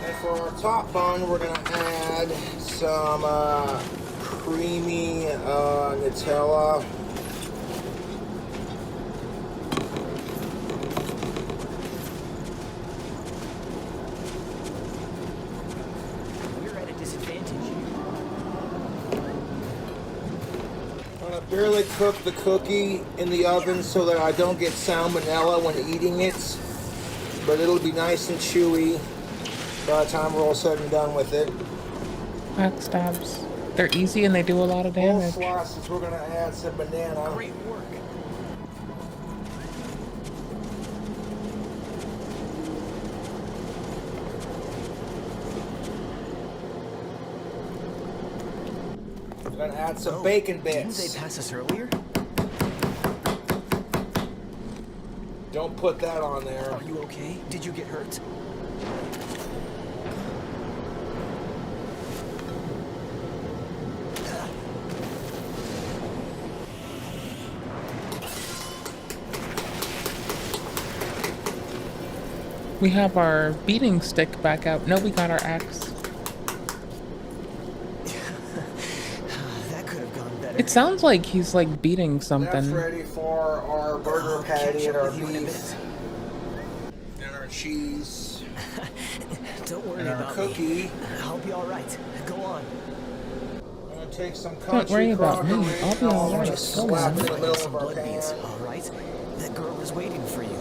Speaker 11: And for our top bun, we're gonna add some creamy Nutella.
Speaker 12: We're at a disadvantage.
Speaker 11: I'm gonna barely cook the cookie in the oven so that I don't get salmonella when eating it, but it'll be nice and chewy by the time we're all said and done with it.
Speaker 1: Backstabs. They're easy and they do a lot of damage.
Speaker 11: Both slices, we're gonna add some banana.
Speaker 12: Great work.
Speaker 11: We're gonna add some bacon
Speaker 12: Didn't
Speaker 11: bits.
Speaker 12: they pass us earlier?
Speaker 11: Don't put that on there.
Speaker 12: Are you okay? Did you get hurt?
Speaker 1: We have our beating stick back out. No, we got our axe.
Speaker 12: That could have gone better.
Speaker 1: It sounds like he's like beating
Speaker 11: That's
Speaker 1: something.
Speaker 11: ready for our burger patty and our beef and our cheese.
Speaker 12: Don't worry
Speaker 11: and our
Speaker 12: about
Speaker 11: cookie.
Speaker 12: me. I'll be all right. Go on.
Speaker 11: I'm gonna take some
Speaker 1: Don't worry
Speaker 11: country
Speaker 1: about me.
Speaker 11: crockery.
Speaker 1: I'll be all right.
Speaker 11: Just
Speaker 1: Go
Speaker 11: slap it in the
Speaker 1: on.
Speaker 11: middle
Speaker 12: Some
Speaker 11: of our
Speaker 12: blood
Speaker 11: pan.
Speaker 12: beads, all right? That girl is waiting for you.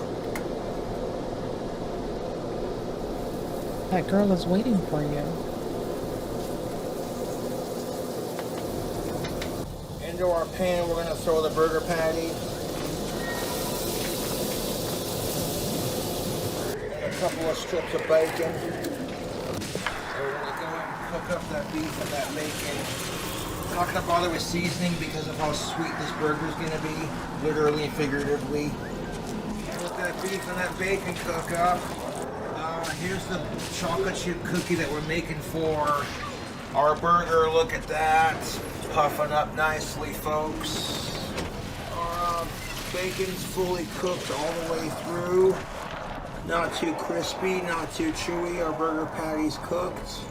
Speaker 1: That girl is waiting for you.
Speaker 11: Into our pan, we're gonna throw the burger patty. And a couple of strips of bacon. We're gonna go ahead and cook up that beef and that bacon. I'm not gonna bother with seasoning because of how sweet this burger's gonna be, literally and figuratively. Let that beef and that bacon cook up. Here's the chocolate chip cookie that we're making for our burger. Look at that. Puffing up nicely, folks. Our bacon's fully cooked all the way through. Not too crispy, not too chewy. Our burger patty's cooked. So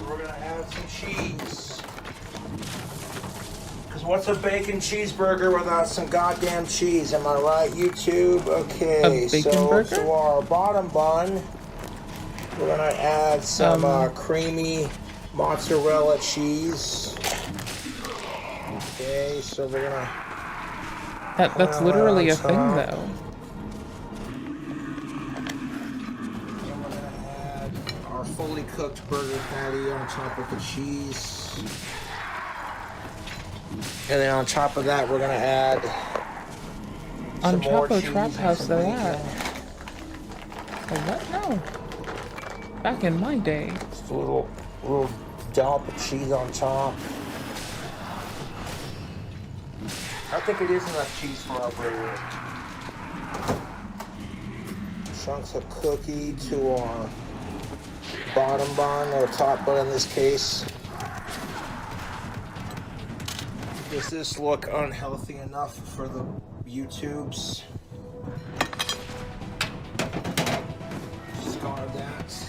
Speaker 11: we're gonna add some cheese. Because what's a bacon cheeseburger without some goddamn cheese? Am I right, YouTube? Okay,
Speaker 1: A bacon
Speaker 11: so
Speaker 1: burger?
Speaker 11: to our bottom bun, we're gonna add some creamy mozzarella cheese. Okay, so we're gonna.
Speaker 1: That's literally a thing,
Speaker 11: top.
Speaker 1: though.
Speaker 11: I'm gonna add our fully cooked burger patty on top of the cheese. And then on top of that, we're gonna add
Speaker 1: On
Speaker 11: some more
Speaker 1: Chapo
Speaker 11: cheese
Speaker 1: Trap
Speaker 11: and
Speaker 1: House,
Speaker 11: some
Speaker 1: they're
Speaker 11: bacon.
Speaker 1: at. Oh, what? No. Back in my day.
Speaker 11: Just a little dollop of cheese on top. I think it is enough cheese for our burger. Chunks of cookie to our bottom bun, or top bun in this case. Does this look unhealthy enough for the YouTubes? Discard that.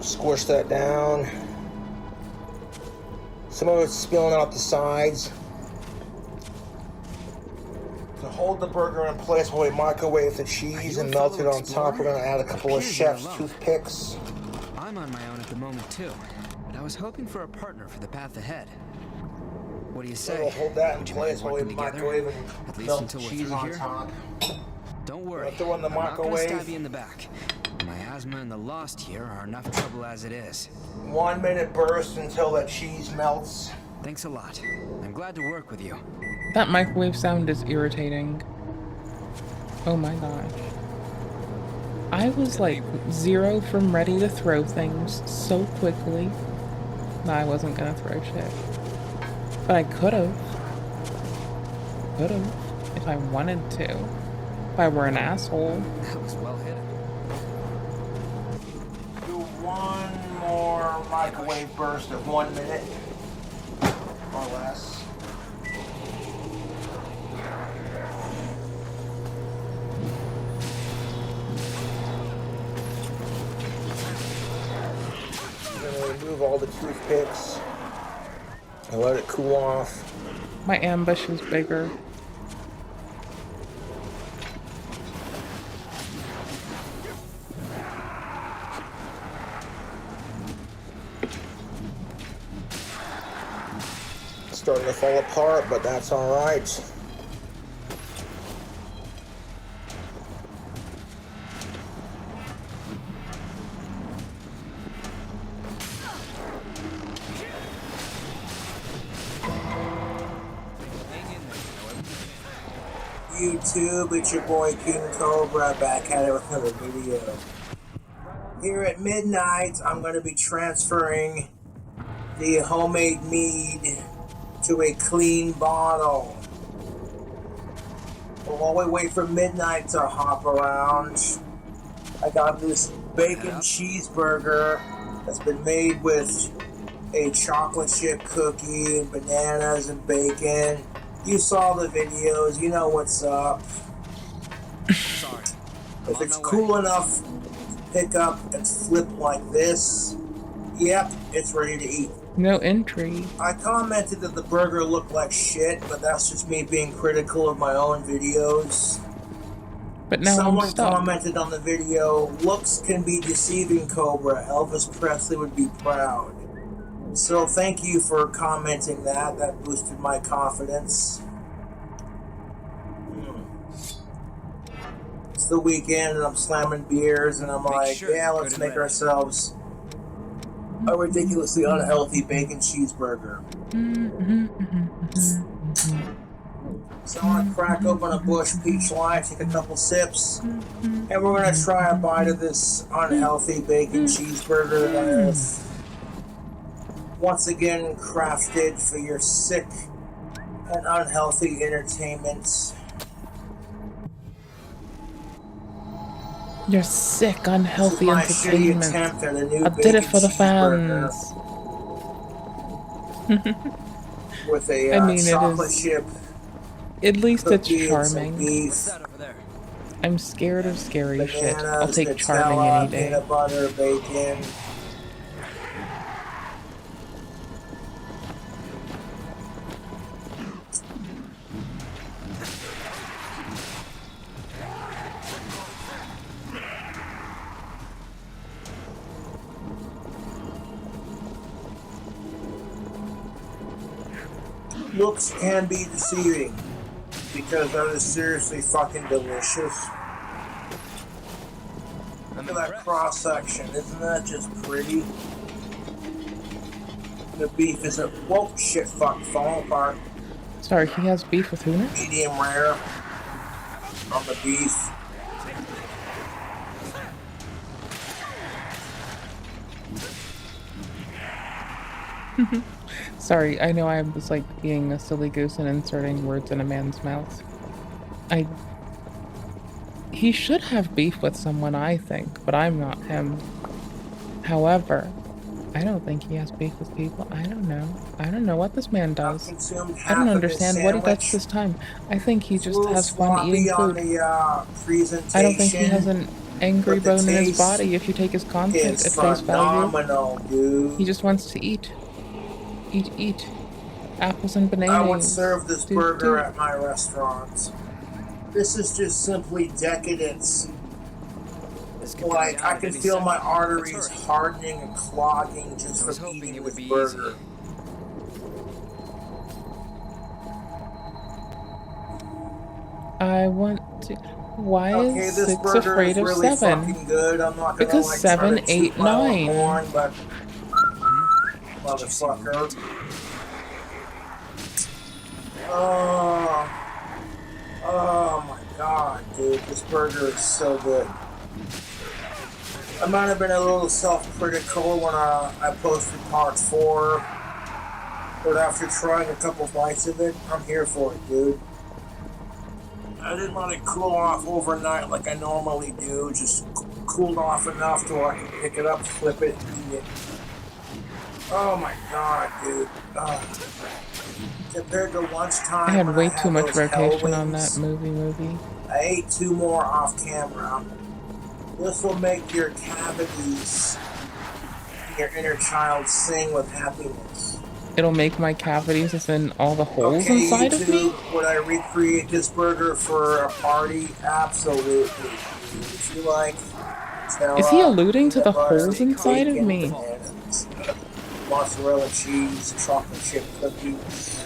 Speaker 11: Squish that down. Some of it's spilling out the sides. To hold the burger in place while we microwave the cheese and melt it on top, we're gonna add a couple of chef's toothpicks.
Speaker 15: I'm on my own at the moment too, but I was hoping for a partner for the path ahead. What do you say?
Speaker 11: We'll hold that in
Speaker 15: Would you
Speaker 11: place
Speaker 15: mind
Speaker 11: while we
Speaker 15: working together?
Speaker 11: microwave
Speaker 15: At
Speaker 11: and
Speaker 15: least
Speaker 11: melt
Speaker 15: until we're
Speaker 11: cheese
Speaker 15: through
Speaker 11: on
Speaker 15: here?
Speaker 11: top.
Speaker 15: Don't worry.
Speaker 11: Throw in the
Speaker 15: I'm not gonna
Speaker 11: microwave.
Speaker 15: stab you in the back. My asthma and the lost here are enough trouble as it is.
Speaker 11: 1 minute burst until that cheese melts.
Speaker 15: Thanks a lot. I'm glad to work with you.
Speaker 1: That microwave sound is irritating. Oh my gosh. I was like 0 from ready to throw things so quickly. No, I wasn't gonna throw shit. But I could've. Could've. If I wanted to. If I were an asshole.
Speaker 15: That was well hidden.
Speaker 11: Do one more microwave burst of 1 minute or less. We're gonna remove all the toothpicks and let it cool off.
Speaker 1: My ambush is bigger.
Speaker 11: It's starting to fall apart, but that's all right. YouTube, it's your boy King Cobra back at it with another video. Here at midnight, I'm going to be transferring the homemade mead to a clean bottle. But while we wait for midnight to hop around, I got this bacon cheeseburger that's been made with a chocolate chip cookie and bananas and bacon. You saw the videos, you know what's up.
Speaker 15: Sorry.
Speaker 11: If it's cool enough to pick up and flip like this, yep, it's ready to eat.
Speaker 1: No entry.
Speaker 11: I commented that the burger looked like shit, but that's just me being critical of my own videos.
Speaker 1: But now
Speaker 11: Someone
Speaker 1: I'm stuck.
Speaker 11: commented on the video, looks can be deceiving, Cobra. Elvis Presley would be proud. So thank you for commenting that. That boosted my confidence. It's the weekend and I'm slamming beers and I'm like,
Speaker 15: sure
Speaker 11: yeah,
Speaker 15: you
Speaker 11: let's
Speaker 15: go to
Speaker 11: make
Speaker 15: bed.
Speaker 11: ourselves a ridiculously unhealthy bacon cheeseburger. So I'm gonna crack open a Bush Peach Light, take a couple sips, and we're gonna try a bite of this unhealthy bacon cheeseburger that I've once again crafted for your sick and unhealthy entertainment.
Speaker 1: Your sick, unhealthy
Speaker 11: This is my shitty
Speaker 1: entertainment.
Speaker 11: attempt at a new
Speaker 1: I did it
Speaker 11: bacon
Speaker 1: for the
Speaker 11: cheeseburger
Speaker 1: fans.
Speaker 11: with a
Speaker 1: I mean, it
Speaker 11: chocolate
Speaker 1: is-
Speaker 11: chip.
Speaker 1: At least it's
Speaker 11: cookie and some
Speaker 1: charming.
Speaker 11: beef,
Speaker 1: I'm scared of scary shit. I'll
Speaker 11: bananas,
Speaker 1: take charming
Speaker 11: Nutella,
Speaker 1: any day.
Speaker 11: peanut butter, bacon. Looks can be deceiving because that is seriously fucking delicious. Look at that cross section, isn't that just pretty? The beef is a whoa shit fuck falling apart.
Speaker 1: Sorry, he has beef with Hooner?
Speaker 11: Medium rare on the beef.
Speaker 1: Sorry, I know I was like being a silly goose and inserting words in a man's mouth. He should have beef with someone, I think, but I'm not him. However, I don't think he has beef with people. I don't know. I don't know what this man does. I don't understand what he does this time. I think he just has fun eating food. I don't think he has an angry bone in his body if you take his content at face value.
Speaker 2: Dude.
Speaker 1: He just wants to eat. Eat. Apples and bananas.
Speaker 2: I would serve this burger at my restaurants. This is just simply decadence. Like, I can feel my arteries hardening and clogging just from eating this burger.
Speaker 1: I want to. Why
Speaker 2: Okay,
Speaker 1: is
Speaker 2: this
Speaker 1: 6
Speaker 2: burger
Speaker 1: afraid
Speaker 2: is
Speaker 1: of
Speaker 2: really
Speaker 1: 7?
Speaker 2: fucking good. I'm not gonna,
Speaker 1: Because
Speaker 2: like,
Speaker 1: 7,
Speaker 2: try to
Speaker 1: 8,
Speaker 2: toot my own
Speaker 1: 9.
Speaker 2: horn, but motherfucker. Oh my god, dude, this burger is so good. I might have been a little self-critical when I posted part 4, but after trying a couple bites of it, I'm here for it, dude. I didn't let it cool off overnight like I normally do, just cooled off enough to where I can pick it up, flip it, and eat it. Oh my god, dude. Compared to lunchtime,
Speaker 1: I had
Speaker 2: when
Speaker 1: way
Speaker 2: had
Speaker 1: too much
Speaker 2: those hell
Speaker 1: rotation on
Speaker 2: wings,
Speaker 1: that movie.
Speaker 2: I ate 2 more off camera. This will make your cavities, your inner child sing with happiness.
Speaker 1: It'll make my cavities as in all the holes
Speaker 2: Okay,
Speaker 1: inside of me?
Speaker 2: YouTube, would I recreate this burger for a party? Absolutely. If you like,
Speaker 1: Is he alluding to the holes inside of me?
Speaker 2: bananas, mozzarella cheese, chocolate chip cookies.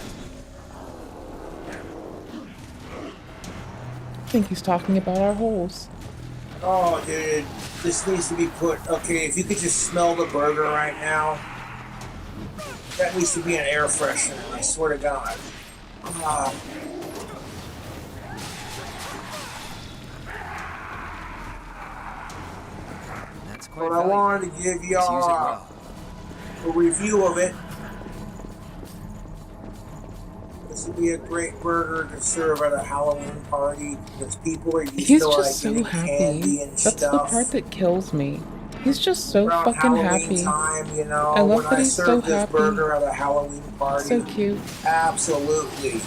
Speaker 1: I think he's talking about our holes.
Speaker 2: Oh, dude, this needs to be put. Okay, if you could just smell the burger right now, that needs to be an air freshener. I swear to God. But I wanted to give y'all a review of it. This would be a great burger to serve at a Halloween party because people are used
Speaker 1: He's
Speaker 2: to like
Speaker 1: just so
Speaker 2: getting
Speaker 1: happy.
Speaker 2: candy and
Speaker 1: That's
Speaker 2: stuff.
Speaker 1: the part that kills me. He's just so
Speaker 2: Around
Speaker 1: fucking
Speaker 2: Halloween
Speaker 1: happy.
Speaker 2: time, you know,
Speaker 1: I love
Speaker 2: when
Speaker 1: that
Speaker 2: I
Speaker 1: he's so
Speaker 2: serve this
Speaker 1: happy.
Speaker 2: burger at a Halloween party.
Speaker 1: So cute.
Speaker 2: Absolutely.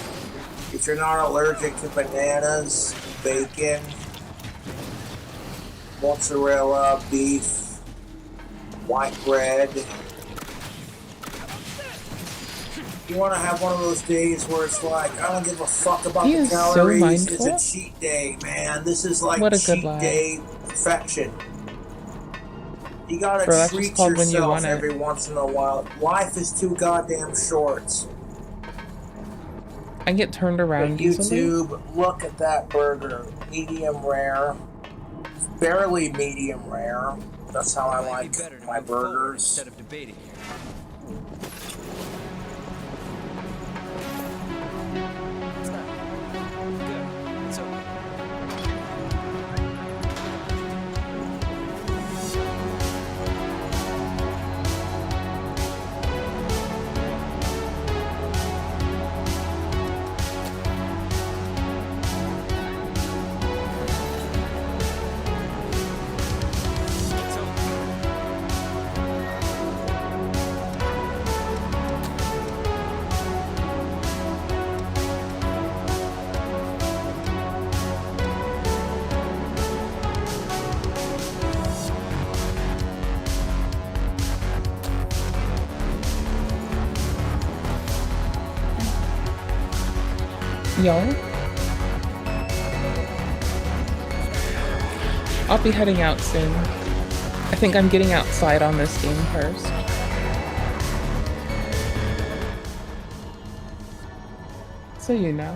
Speaker 2: If you're not allergic to bananas, bacon, mozzarella, beef, white bread. You want to have one of those days where it's like, I don't give a fuck about
Speaker 1: He
Speaker 2: the
Speaker 1: is so
Speaker 2: calories.
Speaker 1: mindful.
Speaker 2: It's a cheat day, man. This is like
Speaker 1: What a good
Speaker 2: cheat
Speaker 1: lad.
Speaker 2: day perfection. You gotta
Speaker 1: Bro, that's
Speaker 2: treat
Speaker 1: just called when you
Speaker 2: yourself
Speaker 1: want it.
Speaker 2: every once in a while. Life is too goddamn short.
Speaker 1: I get turned
Speaker 2: But
Speaker 1: around easily.
Speaker 2: YouTube, look at that burger. Medium rare. Barely medium rare. That's how I like my burgers.
Speaker 15: Instead of debating here. It's not good. It's okay.
Speaker 1: Y'all? I'll be heading out soon. I think I'm getting outside on this game first. So you know.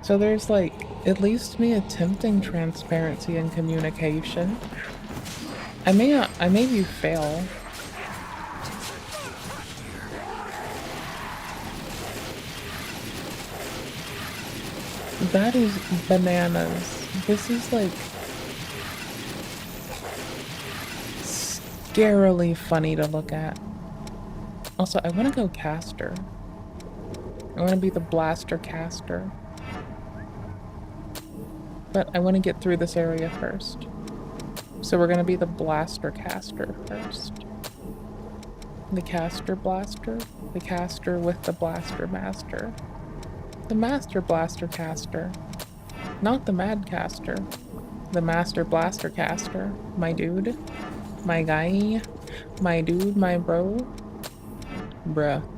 Speaker 1: So there's like, at least me attempting transparency and communication. I may fail. That is bananas. This is like scarily funny to look at. Also, I want to go caster. I want to be the blaster caster. But I want to get through this area first. So we're going to be the Blaster Caster first. The Caster Blaster. The caster with the Blaster Master. The Master Blaster Caster. Not the Mad Caster. The Master Blaster Caster. My dude. My guy. My dude. My bro. Bruh.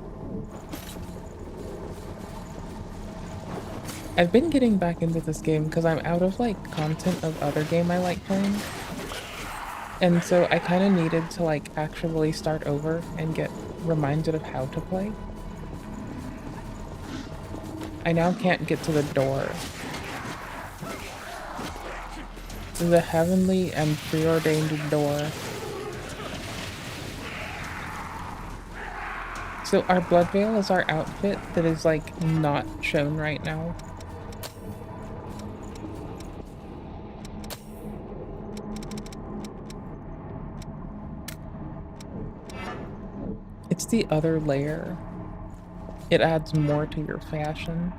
Speaker 1: I've been getting back into this game because I'm out of like content of other game I like playing. And so I kind of needed to like actually start over and get reminded of how to play. I now can't get to the door. The heavenly and preordained door. So our Blood Veil is our outfit that is like not shown right now. It's the other layer. It adds more to your fashion.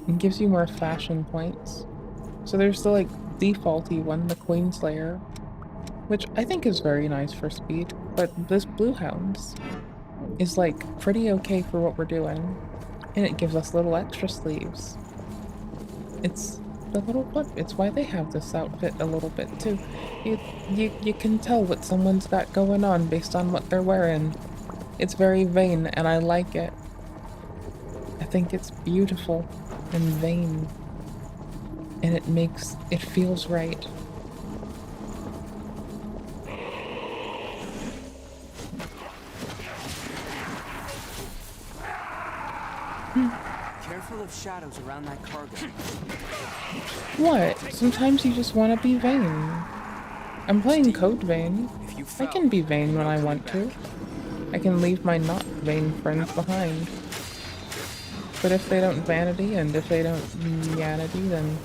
Speaker 1: It gives you more fashion points. So there's the like defaulty one, the Queenslayer, which I think is very nice for speed, but this Blue Hounds is like pretty okay for what we're doing. And it gives us little extra sleeves. It's the little flip. It's why they have this outfit a little bit too. You can tell what someone's got going on based on what they're wearing. It's very vain and I like it. I think it's beautiful and vain. And it feels right.
Speaker 15: Careful of shadows around that cargo.
Speaker 1: What? Sometimes you just want to be vain. I'm playing Code Vein. I can be vain when I want to. I can leave my not vain friends behind. But if they don't vanity and if they don't yanity, then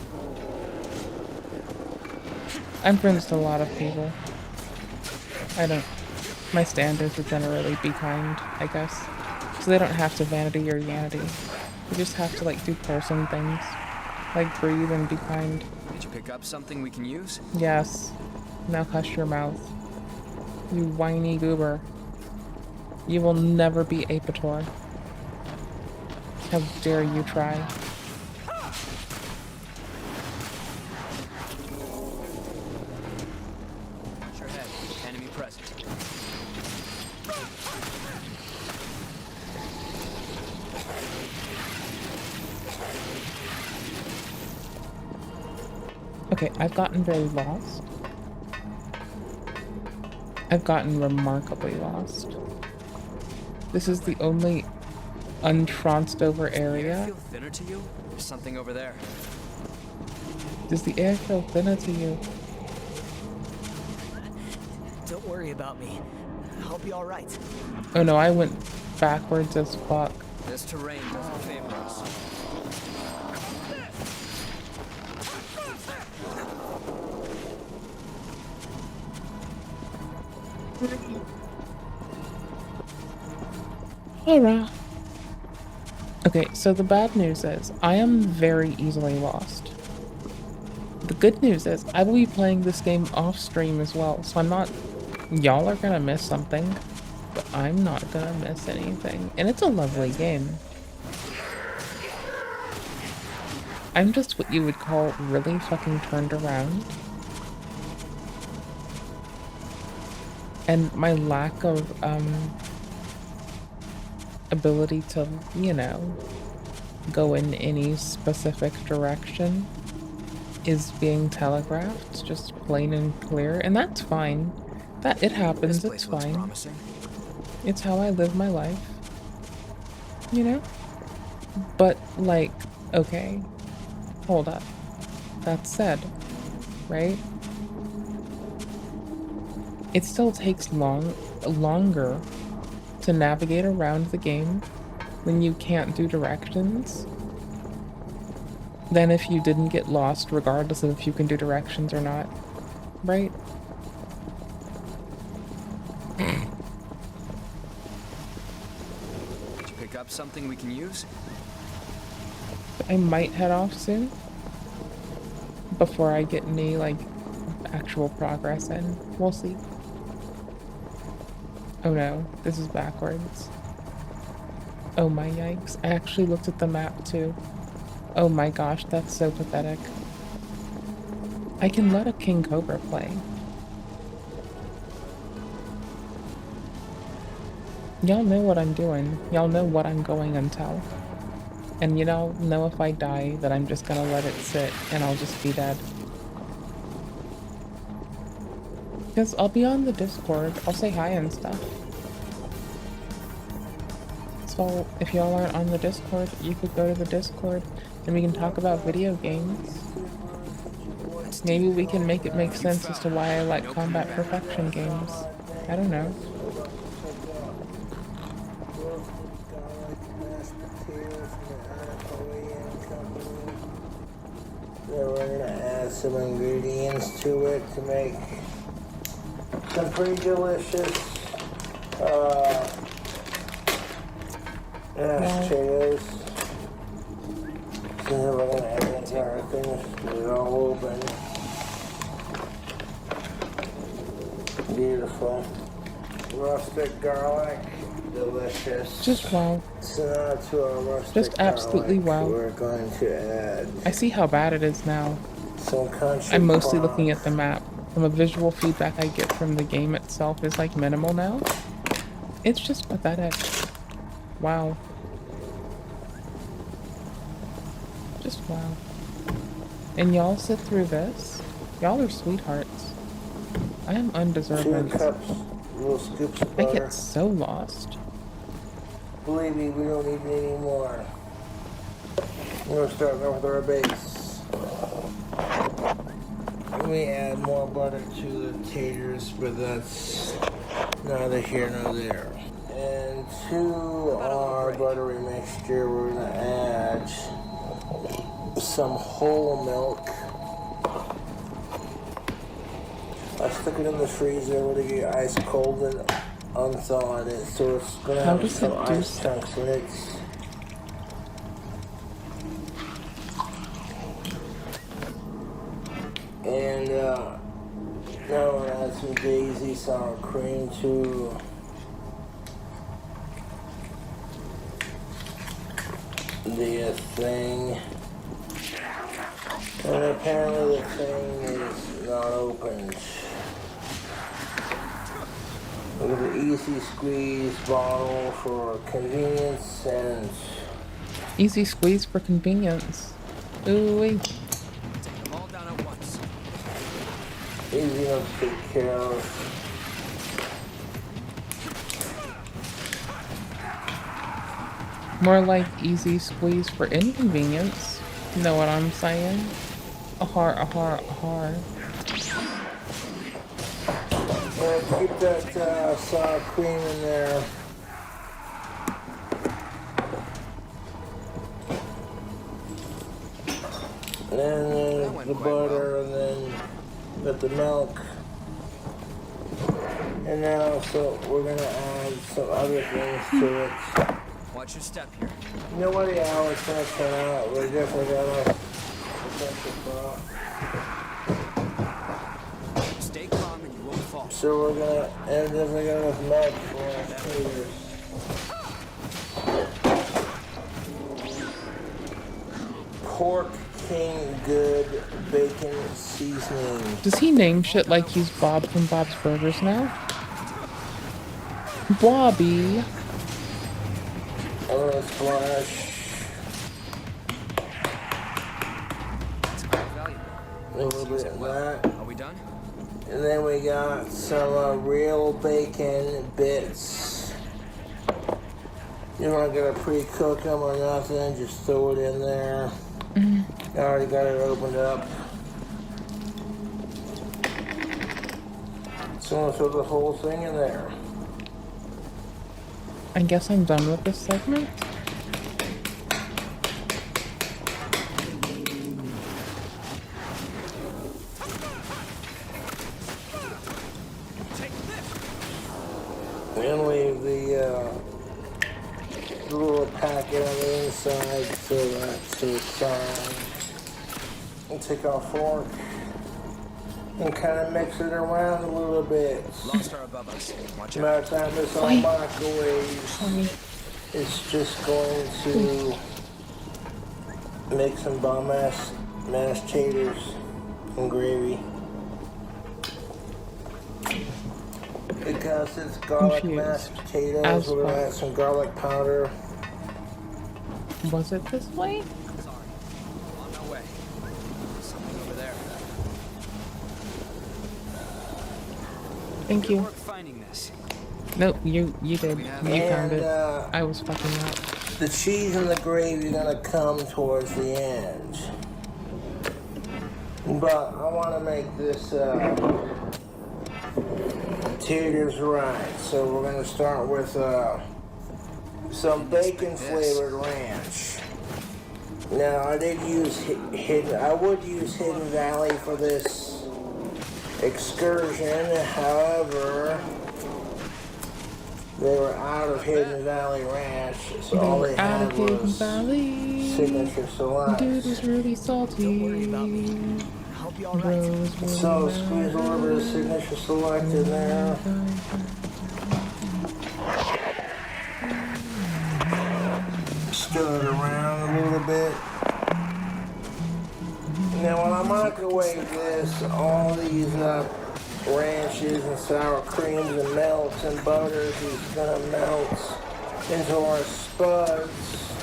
Speaker 1: I'm friends to a lot of people. My standards are generally be kind, I guess. So they don't have to vanity or yanity. They just have to like do person things. Like breathe and be kind.
Speaker 15: Did you pick up something we can use?
Speaker 1: Yes. Now hush your mouth. You whiny goober. You will never be Apator. How dare you try?
Speaker 15: Sure head. Enemy present.
Speaker 1: Okay, I've gotten very lost. I've gotten remarkably lost. This is the only untranced over area.
Speaker 15: Feel thinner to you? There's something over there.
Speaker 1: Does the air feel thinner to you?
Speaker 12: Don't worry about me. I'll be all right.
Speaker 1: Oh no, I went backwards as fuck.
Speaker 15: This terrain doesn't favor us.
Speaker 1: Alright. Okay, so the bad news is I am very easily lost. The good news is I will be playing this game off stream as well, so I'm not... Y'all are gonna miss something, but I'm not gonna miss anything. And it's a lovely game. I'm just what you would call really fucking turned around. And my lack of, ability to, you know, go in any specific direction is being telegraphed, just plain and clear, and that's fine. That it happens, it's fine.
Speaker 15: Promising.
Speaker 1: It's how I live my life. You know? But like, okay. Hold up. That said, right? It still takes longer to navigate around the game when you can't do directions than if you didn't get lost regardless of if you can do directions or not, right?
Speaker 15: Did you pick up something we can use?
Speaker 1: I might head off soon. before I get any, like, actual progress in. We'll see. Oh no, this is backwards. Oh my yikes. I actually looked at the map too. Oh my gosh, that's so pathetic. I can let a King Cobra play. Y'all know what I'm doing. Y'all know what I'm going until. And you know if I die that I'm just gonna let it sit and I'll just be dead. Because I'll be on the Discord, I'll say hi and stuff. So if y'all aren't on the Discord, you could go to the Discord and we can talk about video games. Maybe we can make it make sense as to why I like Combat Perfection games. I don't know.
Speaker 11: So we're gonna add some ingredients to it to make some pretty delicious mashed potatoes. So then we're gonna add the entire thing, get it all open. Beautiful. Rustic garlic, delicious.
Speaker 1: Just wow.
Speaker 11: So now to our rustic
Speaker 1: Just absolutely
Speaker 11: garlic,
Speaker 1: wow.
Speaker 11: we're going to add
Speaker 1: I see how bad it is now.
Speaker 11: some country
Speaker 1: I'm mostly
Speaker 11: club.
Speaker 1: looking at the map. From a visual feedback I get from the game itself is like minimal now. It's just pathetic. Wow. Just wow. And y'all sit through this? Y'all are sweethearts. I am
Speaker 11: 2
Speaker 1: undeserving.
Speaker 11: cups, little scoops of
Speaker 1: I
Speaker 11: butter.
Speaker 1: get so lost.
Speaker 11: Believe me, we don't need any more. We're gonna start off with our base. We add more butter to the taters, but that's neither here nor there. And to our buttery mixture, we're gonna add some whole milk. I stuck it in the freezer to get ice cold and unthawed it, so it's gonna
Speaker 1: How
Speaker 11: have
Speaker 1: does
Speaker 11: some
Speaker 1: it do
Speaker 11: ice chunks in it. And now we're gonna add some Daisy sour cream to the thing. And apparently the thing is not opened. With an easy squeeze bottle for convenience and
Speaker 1: Easy squeeze for convenience. Ooh-wee.
Speaker 11: easy enough to take care of.
Speaker 1: More like easy squeeze for inconvenience. Know what I'm saying? Ahar, ahar, ahar.
Speaker 11: Keep that sour cream in there. And then the butter, and then got the milk. And now, so we're gonna add some other things to it.
Speaker 15: Watch your step here.
Speaker 11: You know what? Yeah, it's gonna turn out. We're definitely gonna
Speaker 15: Stay calm and you won't fall.
Speaker 11: So we're gonna end up with milk for our taters. Pork King Good bacon seasoning.
Speaker 1: Does he name shit like he's Bob from Bob's Burgers now? Bobby.
Speaker 11: I'm gonna splash a little bit of that.
Speaker 15: Are we done?
Speaker 11: And then we got some real bacon bits. You're not gonna pre-cook them or nothing, just throw it in there. I already got it opened up. So I'm gonna throw the whole thing in there.
Speaker 1: I guess I'm done with this segment.
Speaker 11: And leave the little packet on the inside so that's to the side.
Speaker 2: and take our fork and kind of mix it around a little bit.
Speaker 15: Lost Star above us. Watch
Speaker 2: By
Speaker 15: out.
Speaker 2: the time it's on microwaves, it's just going to make some bomb-ass mashed taters and gravy. Because it's garlic mashed potatoes, we're gonna add some garlic powder.
Speaker 1: Was it this way?
Speaker 15: Sorry. On my way. Something over there.
Speaker 1: Thank you.
Speaker 15: Work finding this.
Speaker 1: Nope, you did. You found it. I was fucking up.
Speaker 2: The cheese and the gravy are gonna come towards the end. But I wanna make this taters right. So we're gonna start with some bacon flavored ranch. Now I did use I would use Hidden Valley for this excursion, however, they were out of Hidden Valley Ranch, so all they had was Signature Select.
Speaker 1: Dude is really salty.
Speaker 2: So squeeze a little bit of Signature Select in there. Stir it around a little bit. Now when I microwave this, all these ranches and sour creams and melts and butters is gonna melt into our spuds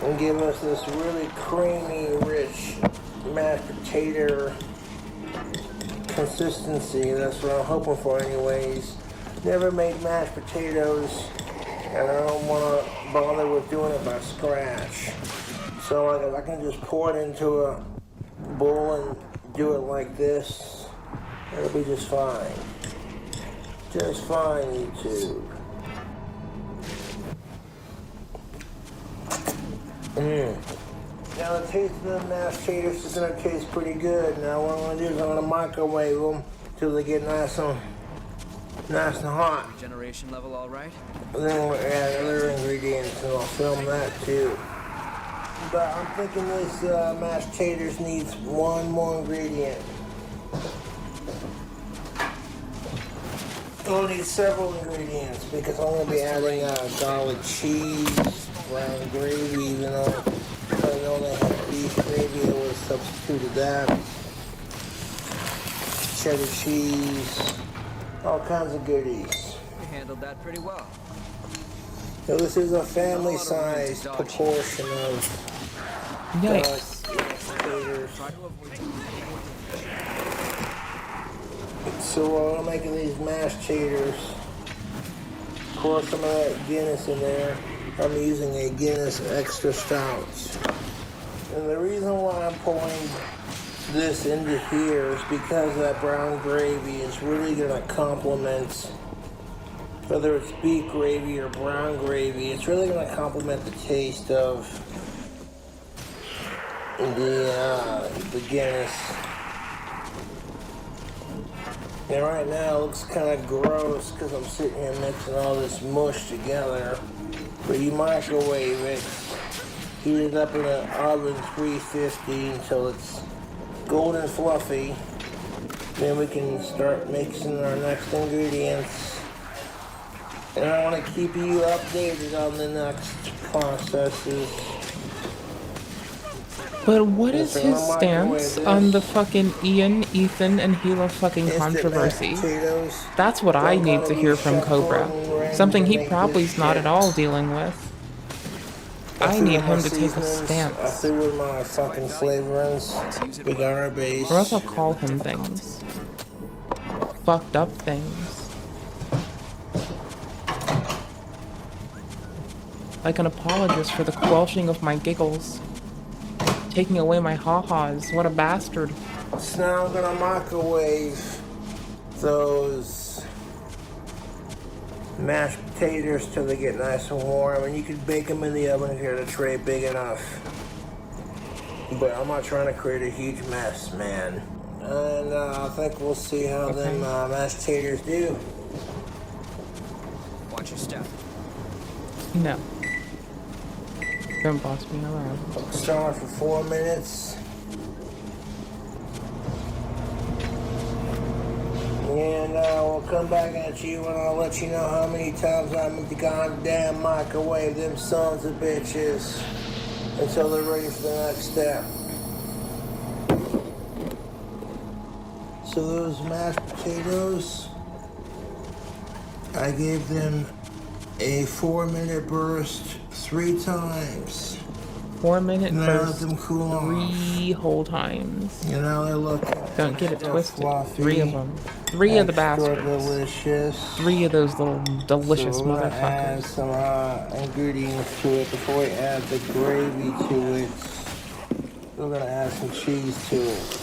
Speaker 2: and give us this really creamy, rich mashed potato consistency. That's what I'm hoping for anyways. Never made mashed potatoes and I don't want to bother with doing it by scratch. So I can just pour it into a bowl and do it like this. It'll be just fine. Just fine, YouTube. Now the taste of the mashed potatoes is gonna taste pretty good. Now what I'm gonna do is I'm gonna microwave them till they get nice and hot.
Speaker 15: Regeneration level all right?
Speaker 2: And then we'll add other ingredients and I'll film that too. But I'm thinking this mashed taters needs one more ingredient. It'll need several ingredients because I'm going to be adding garlic cheese, brown gravy, even though I know they have beef gravy, I would have substituted that. Cheddar cheese, all kinds of goodies.
Speaker 15: You handled that pretty well.
Speaker 2: So this is a family-sized proportion of
Speaker 1: Yikes.
Speaker 2: So while I'm making these mashed taters, pour some of that Guinness in there. I'm using a Guinness Extra Stout. And the reason why I'm pouring this into here is because that brown gravy is really going to complement, whether it's beef gravy or brown gravy, it's really going to complement the taste of the Guinness. And right now it looks kind of gross because I'm sitting here mixing all this mush together. But you microwave it, heat it up in an oven 350 until it's golden fluffy. Then we can start mixing our next ingredients. And I want to keep you updated on the next processes.
Speaker 1: But what is his stance on the fucking Ian, Ethan, and Gila fucking controversy? That's what I need to hear from Cobra. Something he probably's not at all dealing with. I need him to take a
Speaker 2: I
Speaker 1: stance.
Speaker 2: threw in my fucking flavorings. We got our base.
Speaker 1: Or else I'll call him things. Fucked up things. Like an apologist for the squelching of my giggles. Taking away my ha-has. What a bastard.
Speaker 2: So now I'm gonna microwave those mashed potatoes till they get nice and warm, and you can bake them in the oven if you have a tray big enough. But I'm not trying to create a huge mess, man. And I think we'll see how them mashed taters do.
Speaker 15: Watch your step.
Speaker 1: No. Don't boss me around.
Speaker 11: Start for 4 minutes. And we'll come back at you and I'll let you know how many times I make the goddamn microwave them sons of bitches until they're ready for the next step. So those mashed potatoes, I gave them a 4-minute burst 3 times.
Speaker 1: 4-minute
Speaker 11: And I
Speaker 1: burst.
Speaker 11: let them cool off.
Speaker 1: 3 whole times.
Speaker 11: You know, they look.
Speaker 1: Don't get it twisted.
Speaker 11: Fluffy,
Speaker 1: 3 of them. 3 of the
Speaker 11: extra
Speaker 1: bastards.
Speaker 11: delicious.
Speaker 1: 3 of those little delicious
Speaker 11: So we're gonna add
Speaker 1: motherfuckers.
Speaker 11: some ingredients to it before we add the gravy to it. We're gonna add some cheese to it.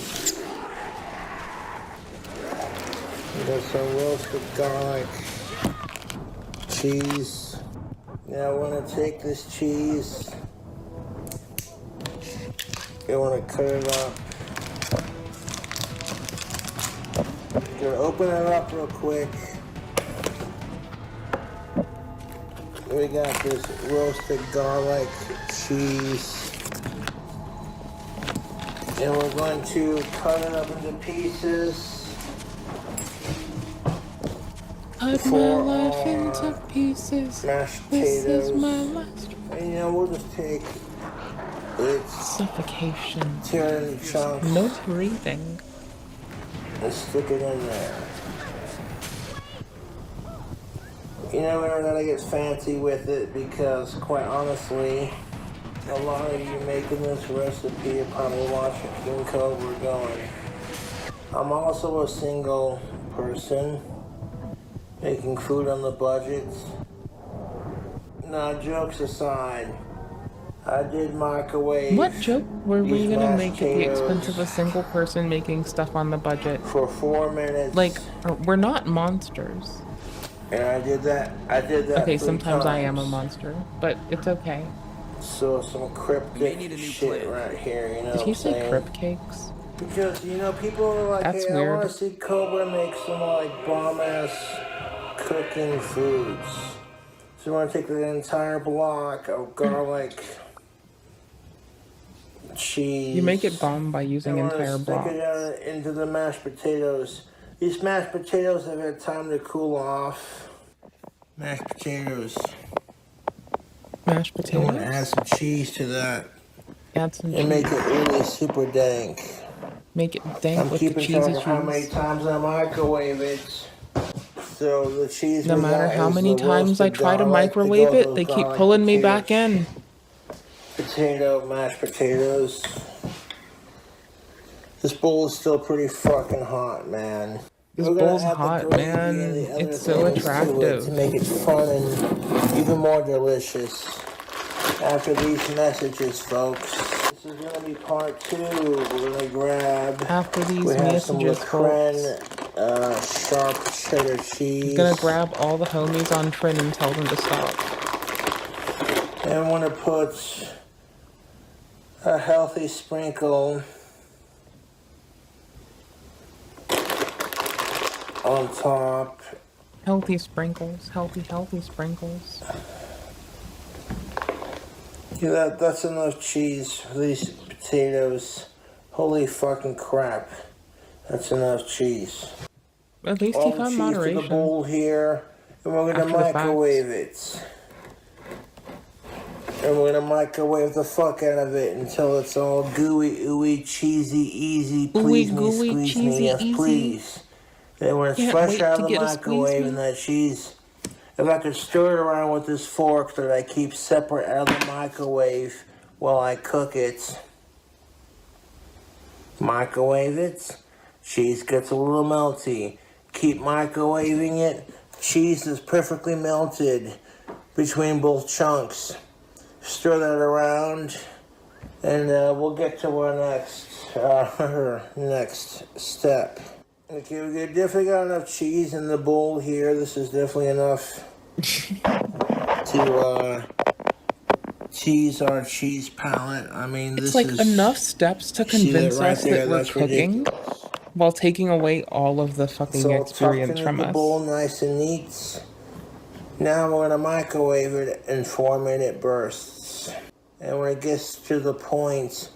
Speaker 11: We got some roasted garlic, cheese. Now we're gonna take this cheese. You want to cut it up. You're gonna open it up real quick. We got this roasted garlic cheese. And we're going to cut it up into pieces.
Speaker 1: Cut my life into pieces.
Speaker 11: Mashed
Speaker 1: This
Speaker 11: potatoes.
Speaker 1: is my last.
Speaker 11: And you know, we'll just take its
Speaker 1: suffocation.
Speaker 11: Tear it in chunks.
Speaker 1: No breathing.
Speaker 11: And stick it in there. You know, we're gonna get fancy with it because, quite honestly, a lot of you making this recipe are probably watching King Cobra going. I'm also a single person making food on the budget. Now, jokes aside, I did microwave.
Speaker 1: What joke were we
Speaker 11: these
Speaker 1: gonna
Speaker 11: mashed
Speaker 1: make at the
Speaker 11: potatoes
Speaker 1: expense of a single person making stuff on the budget?
Speaker 11: for 4 minutes.
Speaker 1: Like, we're not monsters.
Speaker 11: And I did that.
Speaker 1: Okay,
Speaker 11: 3
Speaker 1: sometimes I am a
Speaker 11: times.
Speaker 1: monster, but it's okay.
Speaker 11: So some cryptic shit right here, you know
Speaker 1: Did
Speaker 11: what
Speaker 1: he
Speaker 11: I'm
Speaker 1: say
Speaker 11: saying?
Speaker 1: crip cakes?
Speaker 11: Because, you know, people are like,
Speaker 1: That's
Speaker 11: hey, I
Speaker 1: weird.
Speaker 11: want to see Cobra make some, like, bomb-ass cooking foods. So we're going to take the entire block of garlic, cheese.
Speaker 1: You make it bomb by using
Speaker 11: and we're
Speaker 1: entire
Speaker 11: gonna stick
Speaker 1: blocks.
Speaker 11: it down into the mashed potatoes. These mashed potatoes have had time to cool off. Mashed potatoes.
Speaker 1: Mashed
Speaker 11: I want to
Speaker 1: potatoes.
Speaker 11: add some cheese to that.
Speaker 1: Add some
Speaker 11: And make
Speaker 1: cheese.
Speaker 11: it really super dank.
Speaker 1: Make it dank
Speaker 11: I'm
Speaker 1: with the
Speaker 11: keeping
Speaker 1: cheesy
Speaker 11: track of how many
Speaker 1: cheese.
Speaker 11: times I microwave it. So the cheese.
Speaker 1: No
Speaker 11: we
Speaker 1: matter
Speaker 11: got
Speaker 1: how
Speaker 11: is
Speaker 1: many
Speaker 11: the
Speaker 1: times I
Speaker 11: roasted
Speaker 1: try to
Speaker 11: garlic, the
Speaker 1: microwave it,
Speaker 11: go-go
Speaker 1: they keep
Speaker 11: garlic
Speaker 1: pulling me
Speaker 11: potatoes,
Speaker 1: back in.
Speaker 11: Mashed potatoes. This bowl is still pretty fucking hot, man.
Speaker 1: This
Speaker 11: We're gonna
Speaker 1: bowl's
Speaker 11: add the
Speaker 1: hot,
Speaker 11: gravy
Speaker 1: man.
Speaker 11: and the other
Speaker 1: It's so
Speaker 11: things to it
Speaker 1: attractive.
Speaker 11: to make it fun and even more delicious. After these messages, folks. This is gonna be part 2. We're gonna grab.
Speaker 1: After these
Speaker 11: we have some
Speaker 1: messages,
Speaker 11: Lecrae, sharp cheddar cheese.
Speaker 1: Gonna grab all the homies on Trin and tell them to stop.
Speaker 11: And I'm gonna put a healthy sprinkle on top.
Speaker 1: Healthy sprinkles. Healthy sprinkles.
Speaker 11: Yeah, that's enough cheese for these potatoes. Holy fucking crap. That's enough cheese.
Speaker 1: At least
Speaker 11: All
Speaker 1: he
Speaker 11: the
Speaker 1: found
Speaker 11: cheese to the
Speaker 1: moderation.
Speaker 11: bowl here. And we're gonna
Speaker 1: After the fact.
Speaker 11: microwave it. And we're gonna microwave the fuck out of it until it's all gooey, ooey, cheesy, easy. Please me,
Speaker 1: gooey,
Speaker 11: squeeze
Speaker 1: cheesy,
Speaker 11: me, yes,
Speaker 1: easy.
Speaker 11: please. Then when it's
Speaker 1: Can't
Speaker 11: fresh
Speaker 1: wait
Speaker 11: out
Speaker 1: to
Speaker 11: of the
Speaker 1: get a squeeze
Speaker 11: microwave
Speaker 1: me.
Speaker 11: and that cheese, if I could stir it around with this fork that I keep separate out of the microwave while I cook it. Microwave it. Cheese gets a little melty. Keep microwaving it. Cheese is perfectly melted between both chunks. Stir that around, and we'll get to our next step. Okay, we definitely got enough cheese in the bowl here. This is definitely enough to tease our cheese palate. I mean,
Speaker 1: It's
Speaker 11: this
Speaker 1: like
Speaker 11: is
Speaker 1: enough steps to
Speaker 11: see that
Speaker 1: convince
Speaker 11: right
Speaker 1: us
Speaker 11: there?
Speaker 1: that we're
Speaker 11: That's
Speaker 1: cooking while taking away all of the
Speaker 11: It's
Speaker 1: fucking
Speaker 11: all tucked
Speaker 1: experience
Speaker 11: into
Speaker 1: from
Speaker 11: the
Speaker 1: us.
Speaker 11: bowl, nice and neat. Now we're gonna microwave it in 4-minute bursts. And when it gets to the point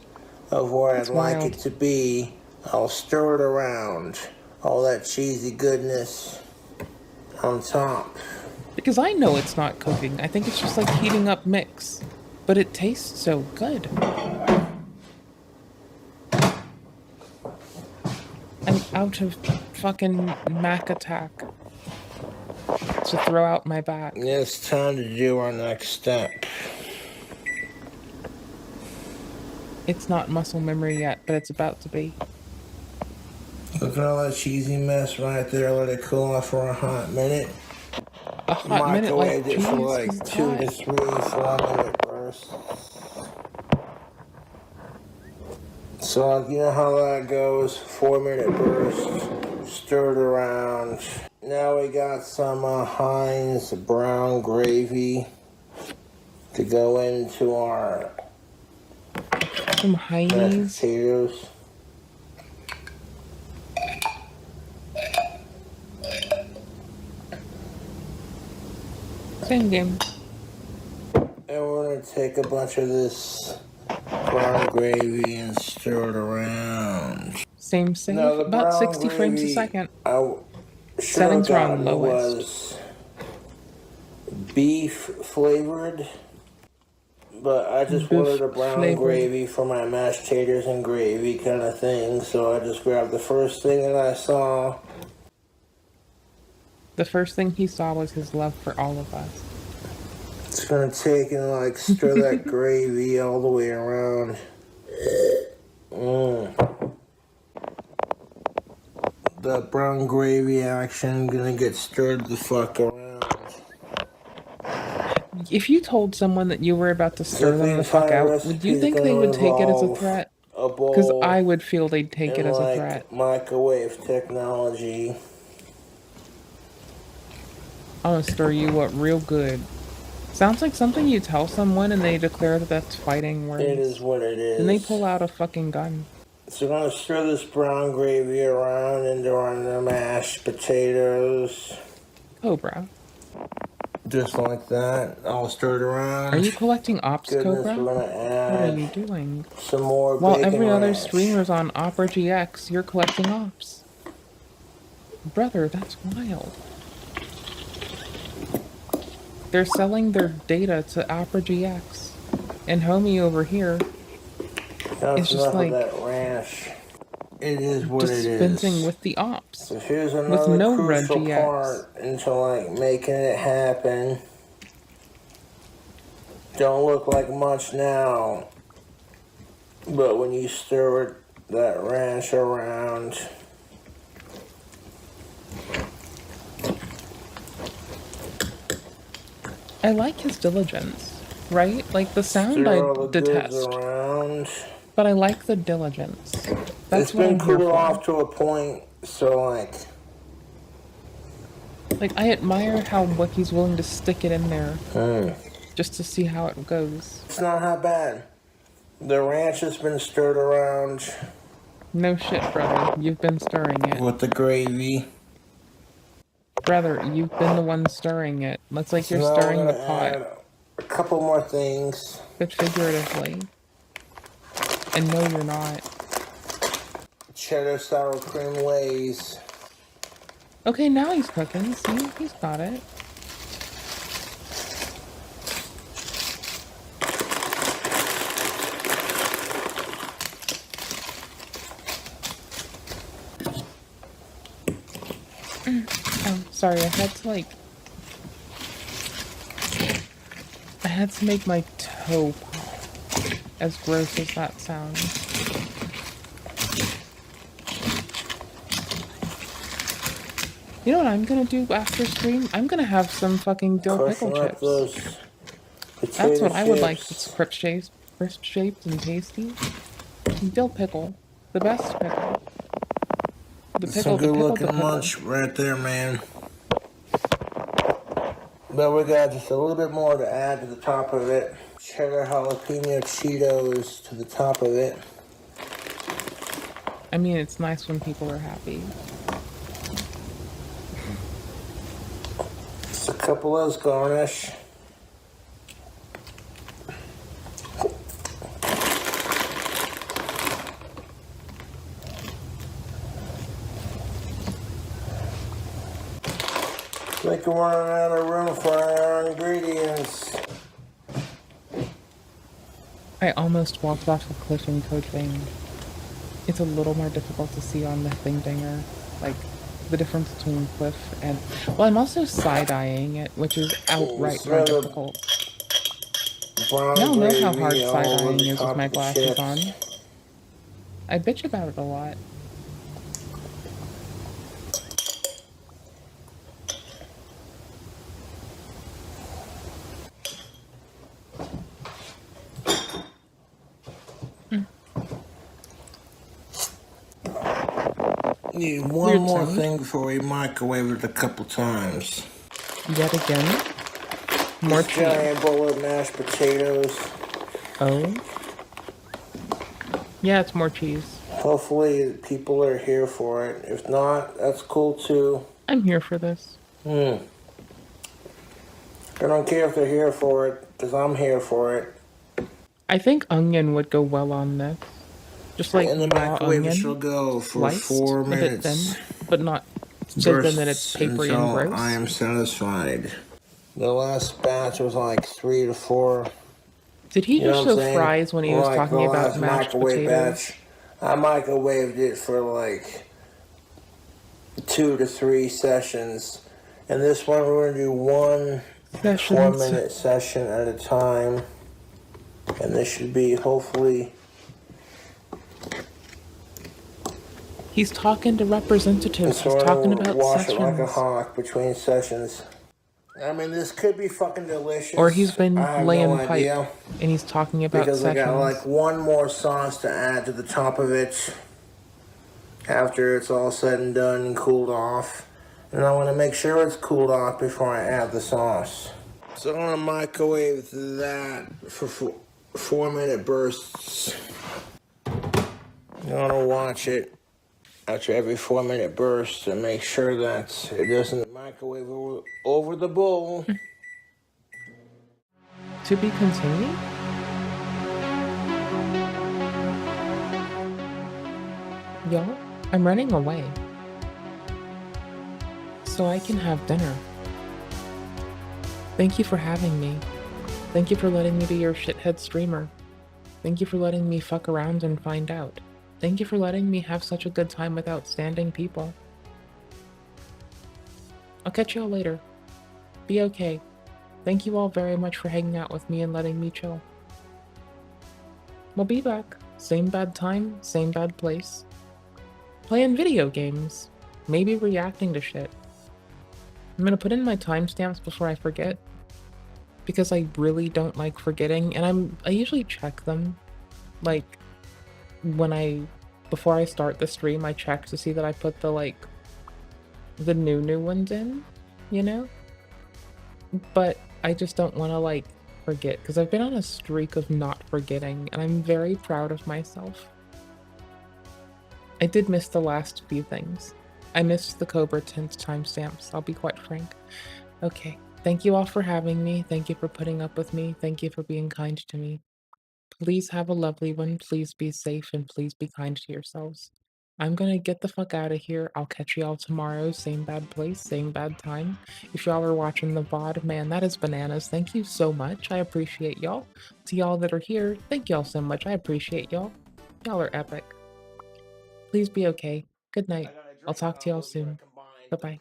Speaker 11: of where I'd like it to be, I'll stir it around. All that cheesy goodness on top.
Speaker 1: Because I know it's not cooking. I think it's just like heating up mix. But it tastes so good. I'm out of fucking Mac attack to throw out my back.
Speaker 11: It's time to do our next step.
Speaker 1: It's not muscle memory yet, but it's about to be.
Speaker 11: Look at all that cheesy mess right there. Let it cool off for a hot minute.
Speaker 1: A hot minute like
Speaker 11: Microwaved it for like
Speaker 1: cheese?
Speaker 11: 2 to 3 4-minute bursts. So you know how that goes. 4-minute burst. Stir it around. Now we got some Heinz brown gravy to go into our
Speaker 1: some Heinz
Speaker 11: potatoes.
Speaker 1: Same game.
Speaker 11: And we're gonna take a bunch of this brown gravy and stir it around.
Speaker 1: Same.
Speaker 11: Now, the
Speaker 1: About
Speaker 11: brown
Speaker 1: 60 frames a
Speaker 11: gravy,
Speaker 1: second.
Speaker 11: Settings
Speaker 1: are on lowest.
Speaker 11: Was beef flavored, but I just wanted a brown gravy for my mashed taters and gravy kind of thing, so I just grabbed the first thing that I saw.
Speaker 1: The first thing he saw was his love for all of us.
Speaker 11: It's gonna take and like stir that gravy all the way around. That brown gravy action gonna get stirred the fuck around.
Speaker 1: If you told someone that you were about to stir them the fuck out, would you think they would take it as a threat? Because I would feel they'd take it as a threat.
Speaker 11: Microwave technology.
Speaker 1: I'm gonna stir you up real good. Sounds like something you tell someone and they declare that that's fighting words.
Speaker 11: It is what it is.
Speaker 1: Then they pull out a fucking gun.
Speaker 11: So we're gonna stir this brown gravy around into our mashed potatoes.
Speaker 1: Cobra.
Speaker 11: Just like that. All stirred around.
Speaker 1: Are you collecting ops,
Speaker 11: Goodness,
Speaker 1: Cobra?
Speaker 11: we're gonna add
Speaker 1: What are you doing?
Speaker 11: some more
Speaker 1: While
Speaker 11: bacon
Speaker 1: every other
Speaker 11: ranch.
Speaker 1: streamer's on Opera GX, you're collecting ops. Brother, that's wild. They're selling their data to Opera GX. And homie over here
Speaker 11: That's
Speaker 1: is just
Speaker 11: enough
Speaker 1: like
Speaker 11: of that ranch. It is what it is.
Speaker 1: dispensing with the ops.
Speaker 11: So here's
Speaker 1: with
Speaker 11: another
Speaker 1: no
Speaker 11: crucial
Speaker 1: GX.
Speaker 11: part into like making it happen. Don't look like much now, but when you stir that ranch around,
Speaker 1: I like his diligence, right? Like the sound
Speaker 11: stir all
Speaker 1: I
Speaker 11: the goods
Speaker 1: detest,
Speaker 11: around.
Speaker 1: but I like the diligence. That's
Speaker 11: It's
Speaker 1: what
Speaker 11: been
Speaker 1: I'm here
Speaker 11: cooled
Speaker 1: for.
Speaker 11: off to a point, so like
Speaker 1: I admire how he's willing to stick it in there
Speaker 11: Hmm.
Speaker 1: just to see how it goes.
Speaker 11: it's not that bad. The ranch has been stirred around
Speaker 1: No shit, brother. You've been stirring it.
Speaker 11: with the gravy.
Speaker 1: Brother, you've been the one stirring it. Looks like
Speaker 11: So
Speaker 1: you're
Speaker 11: now
Speaker 1: stirring
Speaker 11: we're
Speaker 1: the
Speaker 11: gonna
Speaker 1: pot,
Speaker 11: add a couple more things.
Speaker 1: but figuratively. And no, you're not.
Speaker 11: Cheddar sour cream Lay's.
Speaker 1: Okay, now he's cooking. See, he's got it. Oh, sorry, I had to make my toe pop. As gross as that sounds. You know what I'm gonna do after stream? I'm gonna have some fucking dill pickle
Speaker 11: Crushing up
Speaker 1: chips.
Speaker 11: those
Speaker 1: That's what I would like.
Speaker 11: chips.
Speaker 1: It's crisp shaped and tasty. Dill pickle, the best pickle. The
Speaker 11: Some
Speaker 1: pickle, the
Speaker 11: good
Speaker 1: pickle,
Speaker 11: looking
Speaker 1: the pickle.
Speaker 11: munch right there, man. But we got just a little bit more to add to the top of it. Cheddar jalapeno Cheetos to the top of it.
Speaker 1: I mean, it's nice when people are happy.
Speaker 11: Just a couple of those garnish. Like we're running out of room for our ingredients.
Speaker 1: I almost walked off a cliff in Code Vein. It's a little more difficult to see on the Thing Dinger, like the difference between cliff and. Well, I'm also side-eyeing it, which is outright more difficult. Y'all know how hard side-eyeing is with my glasses on. I bitch about it a lot.
Speaker 11: Need one more thing before we microwave it a couple times.
Speaker 1: Yet again? More
Speaker 11: this giant bowl of mashed potatoes.
Speaker 1: Oh? Yeah, it's more cheese.
Speaker 11: Hopefully people are here for it. If not, that's cool too.
Speaker 1: I'm here for this.
Speaker 11: I don't care if they're here for it, because I'm here for it.
Speaker 1: I think onion would go well on this. Just like
Speaker 11: in the
Speaker 1: raw
Speaker 11: microwave,
Speaker 1: onion,
Speaker 11: it shall go for
Speaker 1: sliced,
Speaker 11: 4
Speaker 1: a bit
Speaker 11: minutes.
Speaker 1: thin, but not so thin that it's papery and
Speaker 11: until
Speaker 1: gross.
Speaker 11: I am satisfied. The last batch was like 3 to 4.
Speaker 1: Did he
Speaker 11: You know
Speaker 1: just
Speaker 11: what I'm
Speaker 1: show
Speaker 11: saying?
Speaker 1: fries when he was
Speaker 11: Like
Speaker 1: talking
Speaker 11: the
Speaker 1: about
Speaker 11: last
Speaker 1: mashed
Speaker 11: microwave
Speaker 1: potatoes?
Speaker 11: batch, I microwaved it for like 2 to 3 sessions. And this one we're gonna do one
Speaker 1: Sessions.
Speaker 11: 4-minute session at a time. And this should be hopefully.
Speaker 1: He's talking to representatives. He's talking about
Speaker 11: wash it like a
Speaker 1: sessions.
Speaker 11: hawk between sessions. I mean, this could be fucking delicious.
Speaker 1: Or he's been
Speaker 11: I have
Speaker 1: laying
Speaker 11: no
Speaker 1: pipe
Speaker 11: idea,
Speaker 1: and he's talking about
Speaker 11: because
Speaker 1: sessions.
Speaker 11: I got like one more sauce to add to the top of it after it's all said and done and cooled off. And I want to make sure it's cooled off before I add the sauce. So I'm gonna microwave that for 4-minute bursts. You wanna watch it after every 4-minute burst and make sure that it doesn't microwave over the bowl.
Speaker 1: To be continued? Y'all, I'm running away. So I can have dinner. Thank you for having me. Thank you for letting me be your shithead streamer. Thank you for letting me fuck around and find out. Thank you for letting me have such a good time with outstanding people. I'll catch y'all later. Be okay. Thank you all very much for hanging out with me and letting me chill. We'll be back. Same bad time, same bad place. Playing video games. Maybe reacting to shit. I'm gonna put in my timestamps before I forget, because I really don't like forgetting, and I usually check them. Like, before I start the stream, I check to see that I put the new ones in, you know? But I just don't want to, forget, because I've been on a streak of not forgetting, and I'm very proud of myself. I did miss the last few things. I missed the Cobra Tint timestamps, I'll be quite frank. Okay, thank you all for having me, thank you for putting up with me, thank you for being kind to me. Please have a lovely one, please be safe, and please be kind to yourselves. I'm gonna get the fuck out of here. I'll catch y'all tomorrow, same bad place, same bad time. If y'all are watching the VOD, man, that is bananas. Thank you so much. I appreciate y'all. To y'all that are here, thank y'all so much. I appreciate y'all. Y'all are epic. Please be okay. Good night. I'll talk to y'all soon. Bye-bye.